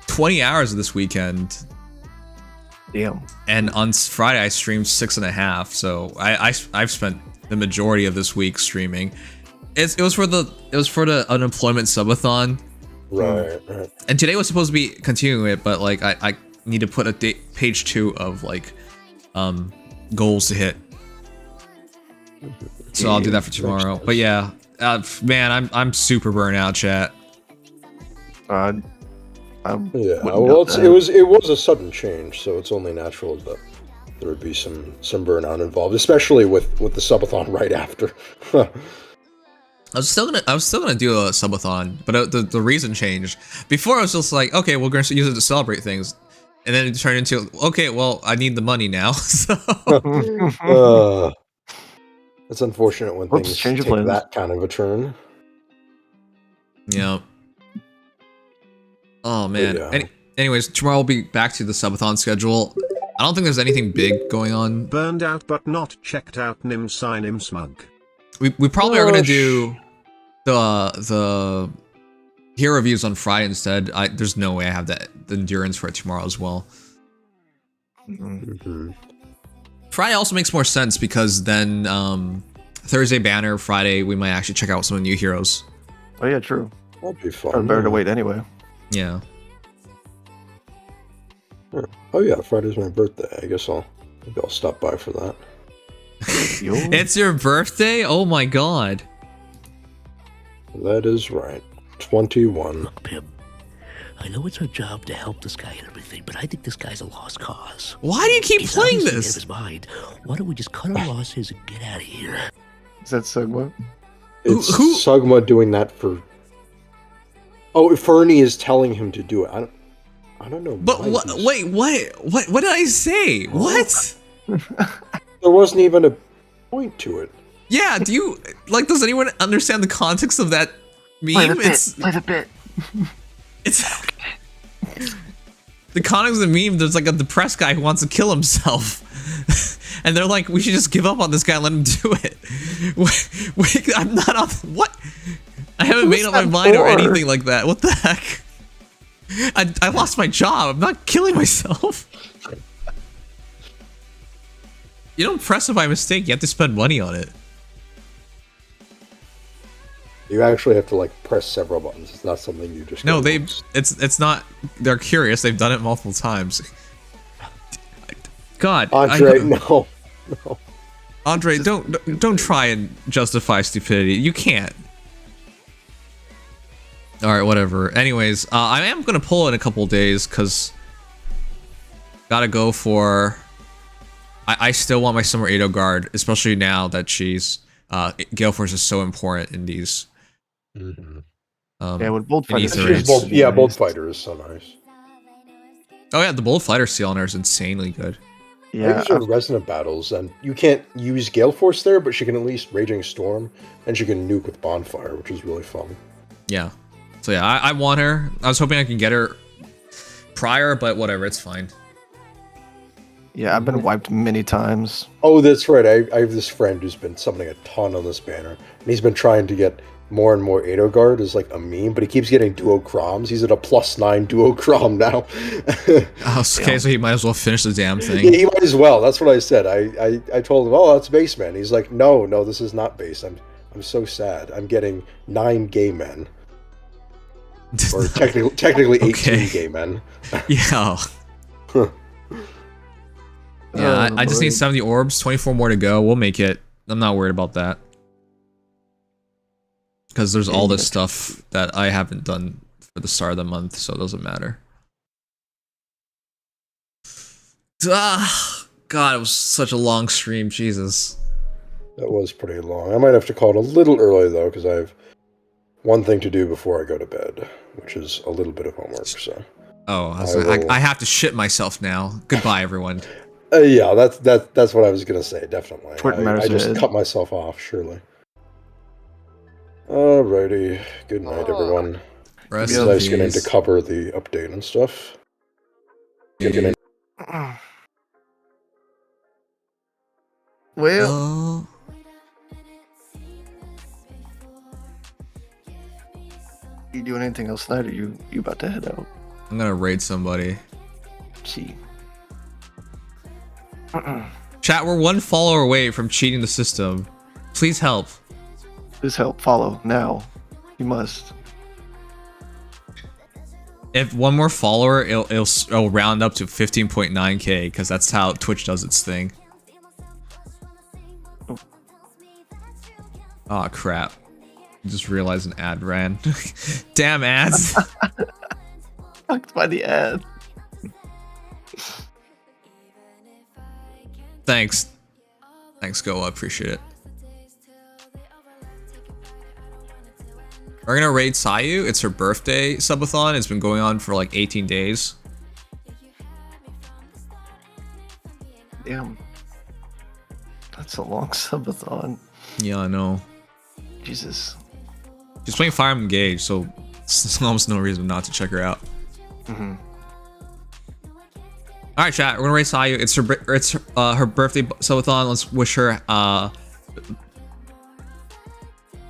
[SPEAKER 1] 20 hours this weekend,
[SPEAKER 5] Damn.
[SPEAKER 1] and on Friday I streamed 6.5. So I've spent the majority of this week streaming. It was for the unemployment subathon,
[SPEAKER 2] Right.
[SPEAKER 1] and today was supposed to be continuing it, but like I need to put a page 2 of like goals to hit. So I'll do that for tomorrow. But yeah, man, I'm super burnt out, chat.
[SPEAKER 5] I
[SPEAKER 2] Yeah.
[SPEAKER 5] wouldn't
[SPEAKER 2] Well,
[SPEAKER 5] doubt
[SPEAKER 2] it
[SPEAKER 5] that.
[SPEAKER 2] was a sudden change, so it's only natural that there would be some burnout involved, especially with the subathon right after.
[SPEAKER 1] I was still gonna do a subathon, but the reason changed. Before I was just like, okay, we're gonna use it to celebrate things, and then it turned into, okay, well, I need the money now. So
[SPEAKER 2] It's unfortunate when
[SPEAKER 5] Oops,
[SPEAKER 2] things
[SPEAKER 5] change of
[SPEAKER 2] take
[SPEAKER 5] plans.
[SPEAKER 2] that kind of a turn.
[SPEAKER 1] yeah. Oh man.
[SPEAKER 2] Yeah.
[SPEAKER 1] Anyways, tomorrow we'll be back to the subathon schedule. I don't think there's anything big going on.
[SPEAKER 3] Burned out but not checked out. Nim sign him smug.
[SPEAKER 1] We probably are gonna
[SPEAKER 2] Oh,
[SPEAKER 1] do the hero reviews on Friday instead. There's no way I have the endurance for it tomorrow as well.
[SPEAKER 2] Mhm.
[SPEAKER 1] Friday also makes more sense because then Thursday banner, Friday we might actually check out some of the new heroes.
[SPEAKER 5] Oh yeah, true.
[SPEAKER 2] That'd be
[SPEAKER 5] Probably
[SPEAKER 2] fun.
[SPEAKER 5] better to wait anyway.
[SPEAKER 1] Yeah.
[SPEAKER 2] Oh yeah, Friday's my birthday. I guess maybe I'll stop by for that.
[SPEAKER 5] Yo.
[SPEAKER 1] It's your birthday? Oh my god.
[SPEAKER 2] That is right. 21.
[SPEAKER 7] Look, Pim, I know it's our job to help this guy and everything, but I think this guy's a lost cause.
[SPEAKER 1] Why do you keep
[SPEAKER 7] He's
[SPEAKER 1] playing
[SPEAKER 7] obviously out of
[SPEAKER 1] this?
[SPEAKER 7] his mind. Why don't we just cut our losses and get out of here?
[SPEAKER 5] Is that Sigma?
[SPEAKER 2] It's
[SPEAKER 1] Who-
[SPEAKER 2] Sugma doing that for... Oh, Fernie is telling him to do it. I don't know.
[SPEAKER 1] But
[SPEAKER 2] why
[SPEAKER 1] what?
[SPEAKER 2] he's-
[SPEAKER 1] Wait, what did I say? What?
[SPEAKER 2] There wasn't even a point to it.
[SPEAKER 1] Yeah, do you like? Does anyone understand the context of that meme?
[SPEAKER 5] Play the bit.
[SPEAKER 1] It's the context of the meme. There's like a depressed guy who wants to kill himself, and they're like, "We should just give up on this guy and let him do it." Wait, I'm not on what? I haven't made up my mind or anything like that. What the heck? I lost my job. I'm not killing myself. You don't press it by mistake. You have to spend money on it.
[SPEAKER 2] You actually have to like press several buttons. It's not something you just...
[SPEAKER 1] No,
[SPEAKER 2] go,
[SPEAKER 1] they. It's not. They're curious. They've done it multiple times. God,
[SPEAKER 2] Andre, no.
[SPEAKER 1] Andre, don't try and justify stupidity. You can't. All right, whatever. Anyways, I am gonna pull in a couple days because gotta go for. I still want my Summer Edelgard, especially now that she's Gale Force is so important in these.
[SPEAKER 2] Mm-hmm.
[SPEAKER 5] Yeah, with Bolt Fighter.
[SPEAKER 1] Ether raids.
[SPEAKER 2] Bolt Fighter is so nice.
[SPEAKER 1] Oh yeah, the Bold Fighter seal on her is insanely good.
[SPEAKER 5] Yeah,
[SPEAKER 2] These are resonant battles, and you can't use Gale Force there, but she can at least Raging Storm, and she can nuke with Bonfire, which is really fun.
[SPEAKER 1] Yeah. So yeah, I want her. I was hoping I can get her prior, but whatever, it's fine.
[SPEAKER 5] yeah, I've been wiped many times.
[SPEAKER 2] Oh, that's right. I have this friend who's been summoning a ton on this banner, and he's been trying to get more and more Edelgard as like a meme, but he keeps getting duo Chroms. He's at a +9 duo Chrom now.
[SPEAKER 1] Oh, okay, so he might as well finish the damn
[SPEAKER 2] Yeah,
[SPEAKER 1] thing.
[SPEAKER 2] he might as well. That's what I said. I told him, oh, that's base man. He's like, no, this is not base. I'm so sad. I'm getting 9 gay men. Or technically 18
[SPEAKER 1] Okay.
[SPEAKER 2] gay men.
[SPEAKER 1] Yeah. Yeah, I just need 70 orbs, 24 more to go. We'll make it. I'm not worried about that. Because there's all this stuff that I haven't done for the start of the month, so it doesn't matter. Ah, God, it was such a long stream, Jesus.
[SPEAKER 2] That was pretty long. I might have to call it a little early, though, because I have one thing to do before I go to bed, which is a little bit of homework, so...
[SPEAKER 1] Oh,
[SPEAKER 2] will-
[SPEAKER 1] I have to shit myself now. Goodbye, everyone.
[SPEAKER 2] Yeah, that's what I was gonna say, definitely.
[SPEAKER 5] Important
[SPEAKER 2] I
[SPEAKER 5] matters
[SPEAKER 2] just
[SPEAKER 5] ahead.
[SPEAKER 2] cut myself off, surely. Alrighty. Good night, everyone.
[SPEAKER 1] Rest
[SPEAKER 2] It's
[SPEAKER 1] in
[SPEAKER 2] nice getting
[SPEAKER 1] peace.
[SPEAKER 2] to cover the update and stuff. Getting
[SPEAKER 5] Well,
[SPEAKER 1] Oh.
[SPEAKER 5] you doing anything else tonight, or you about to head out?
[SPEAKER 1] I'm gonna raid somebody.
[SPEAKER 5] See.
[SPEAKER 1] Chat, we're one follower away from cheating the system. Please help.
[SPEAKER 5] Please help. Follow now. You must.
[SPEAKER 1] If one more follower, it'll round up to 15.9k because that's how Twitch does its thing. Oh crap! Just realized an ad ran. Damn ads!
[SPEAKER 5] Fucked by the ad.
[SPEAKER 1] Thanks, Go. I appreciate it. We're gonna raid Sayu. It's her birthday subathon. It's been going on for like 18 days.
[SPEAKER 5] Damn. That's a long subathon.
[SPEAKER 1] Yeah, I know.
[SPEAKER 5] Jesus.
[SPEAKER 1] She's playing Fire Emblem Engage, so there's almost no reason not to check her out.
[SPEAKER 5] Mm-hmm.
[SPEAKER 1] All right, chat. We're gonna raid Sayu. It's her birthday subathon. Let's wish her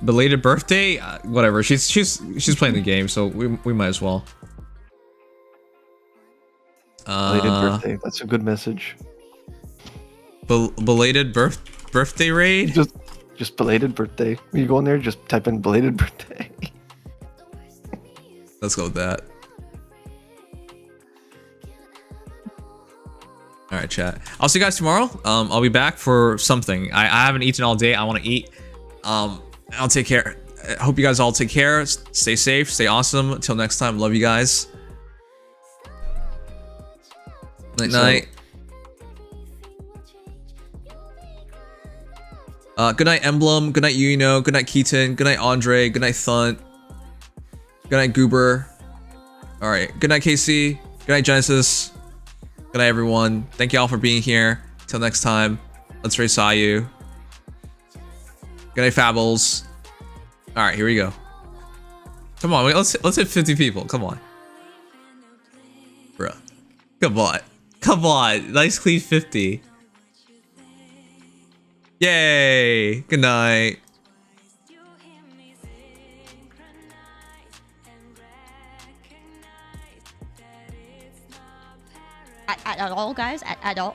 [SPEAKER 1] belated birthday. Whatever. She's playing the game, so we might as well.
[SPEAKER 5] Belated birthday. That's a good message.
[SPEAKER 1] Belated birthday raid.
[SPEAKER 5] Just belated birthday. When you go in there, just type in belated birthday.
[SPEAKER 1] Let's go with that. All right, chat. I'll see you guys tomorrow. I'll be back for something. I haven't eaten all day. I want to eat. I'll take care. I hope you guys all take care. Stay safe. Stay awesome. Until next time. Love you guys. Night night. Good night, Emblem. Good night, Yuino. Good night, Keaton. Good night, Andre. Good night, Thunt. Good night, Goober. All right. Good night, Casey. Good night, Genesis. Good night, everyone. Thank you all for being here. Till next time. Let's race Sayu. Good night, Fables. All right, here we go. Come on, let's hit 50 people. Come on, bruh. Come on, come on. Nice clean 50. Yay! Good night.
[SPEAKER 8] At all, guys. At all.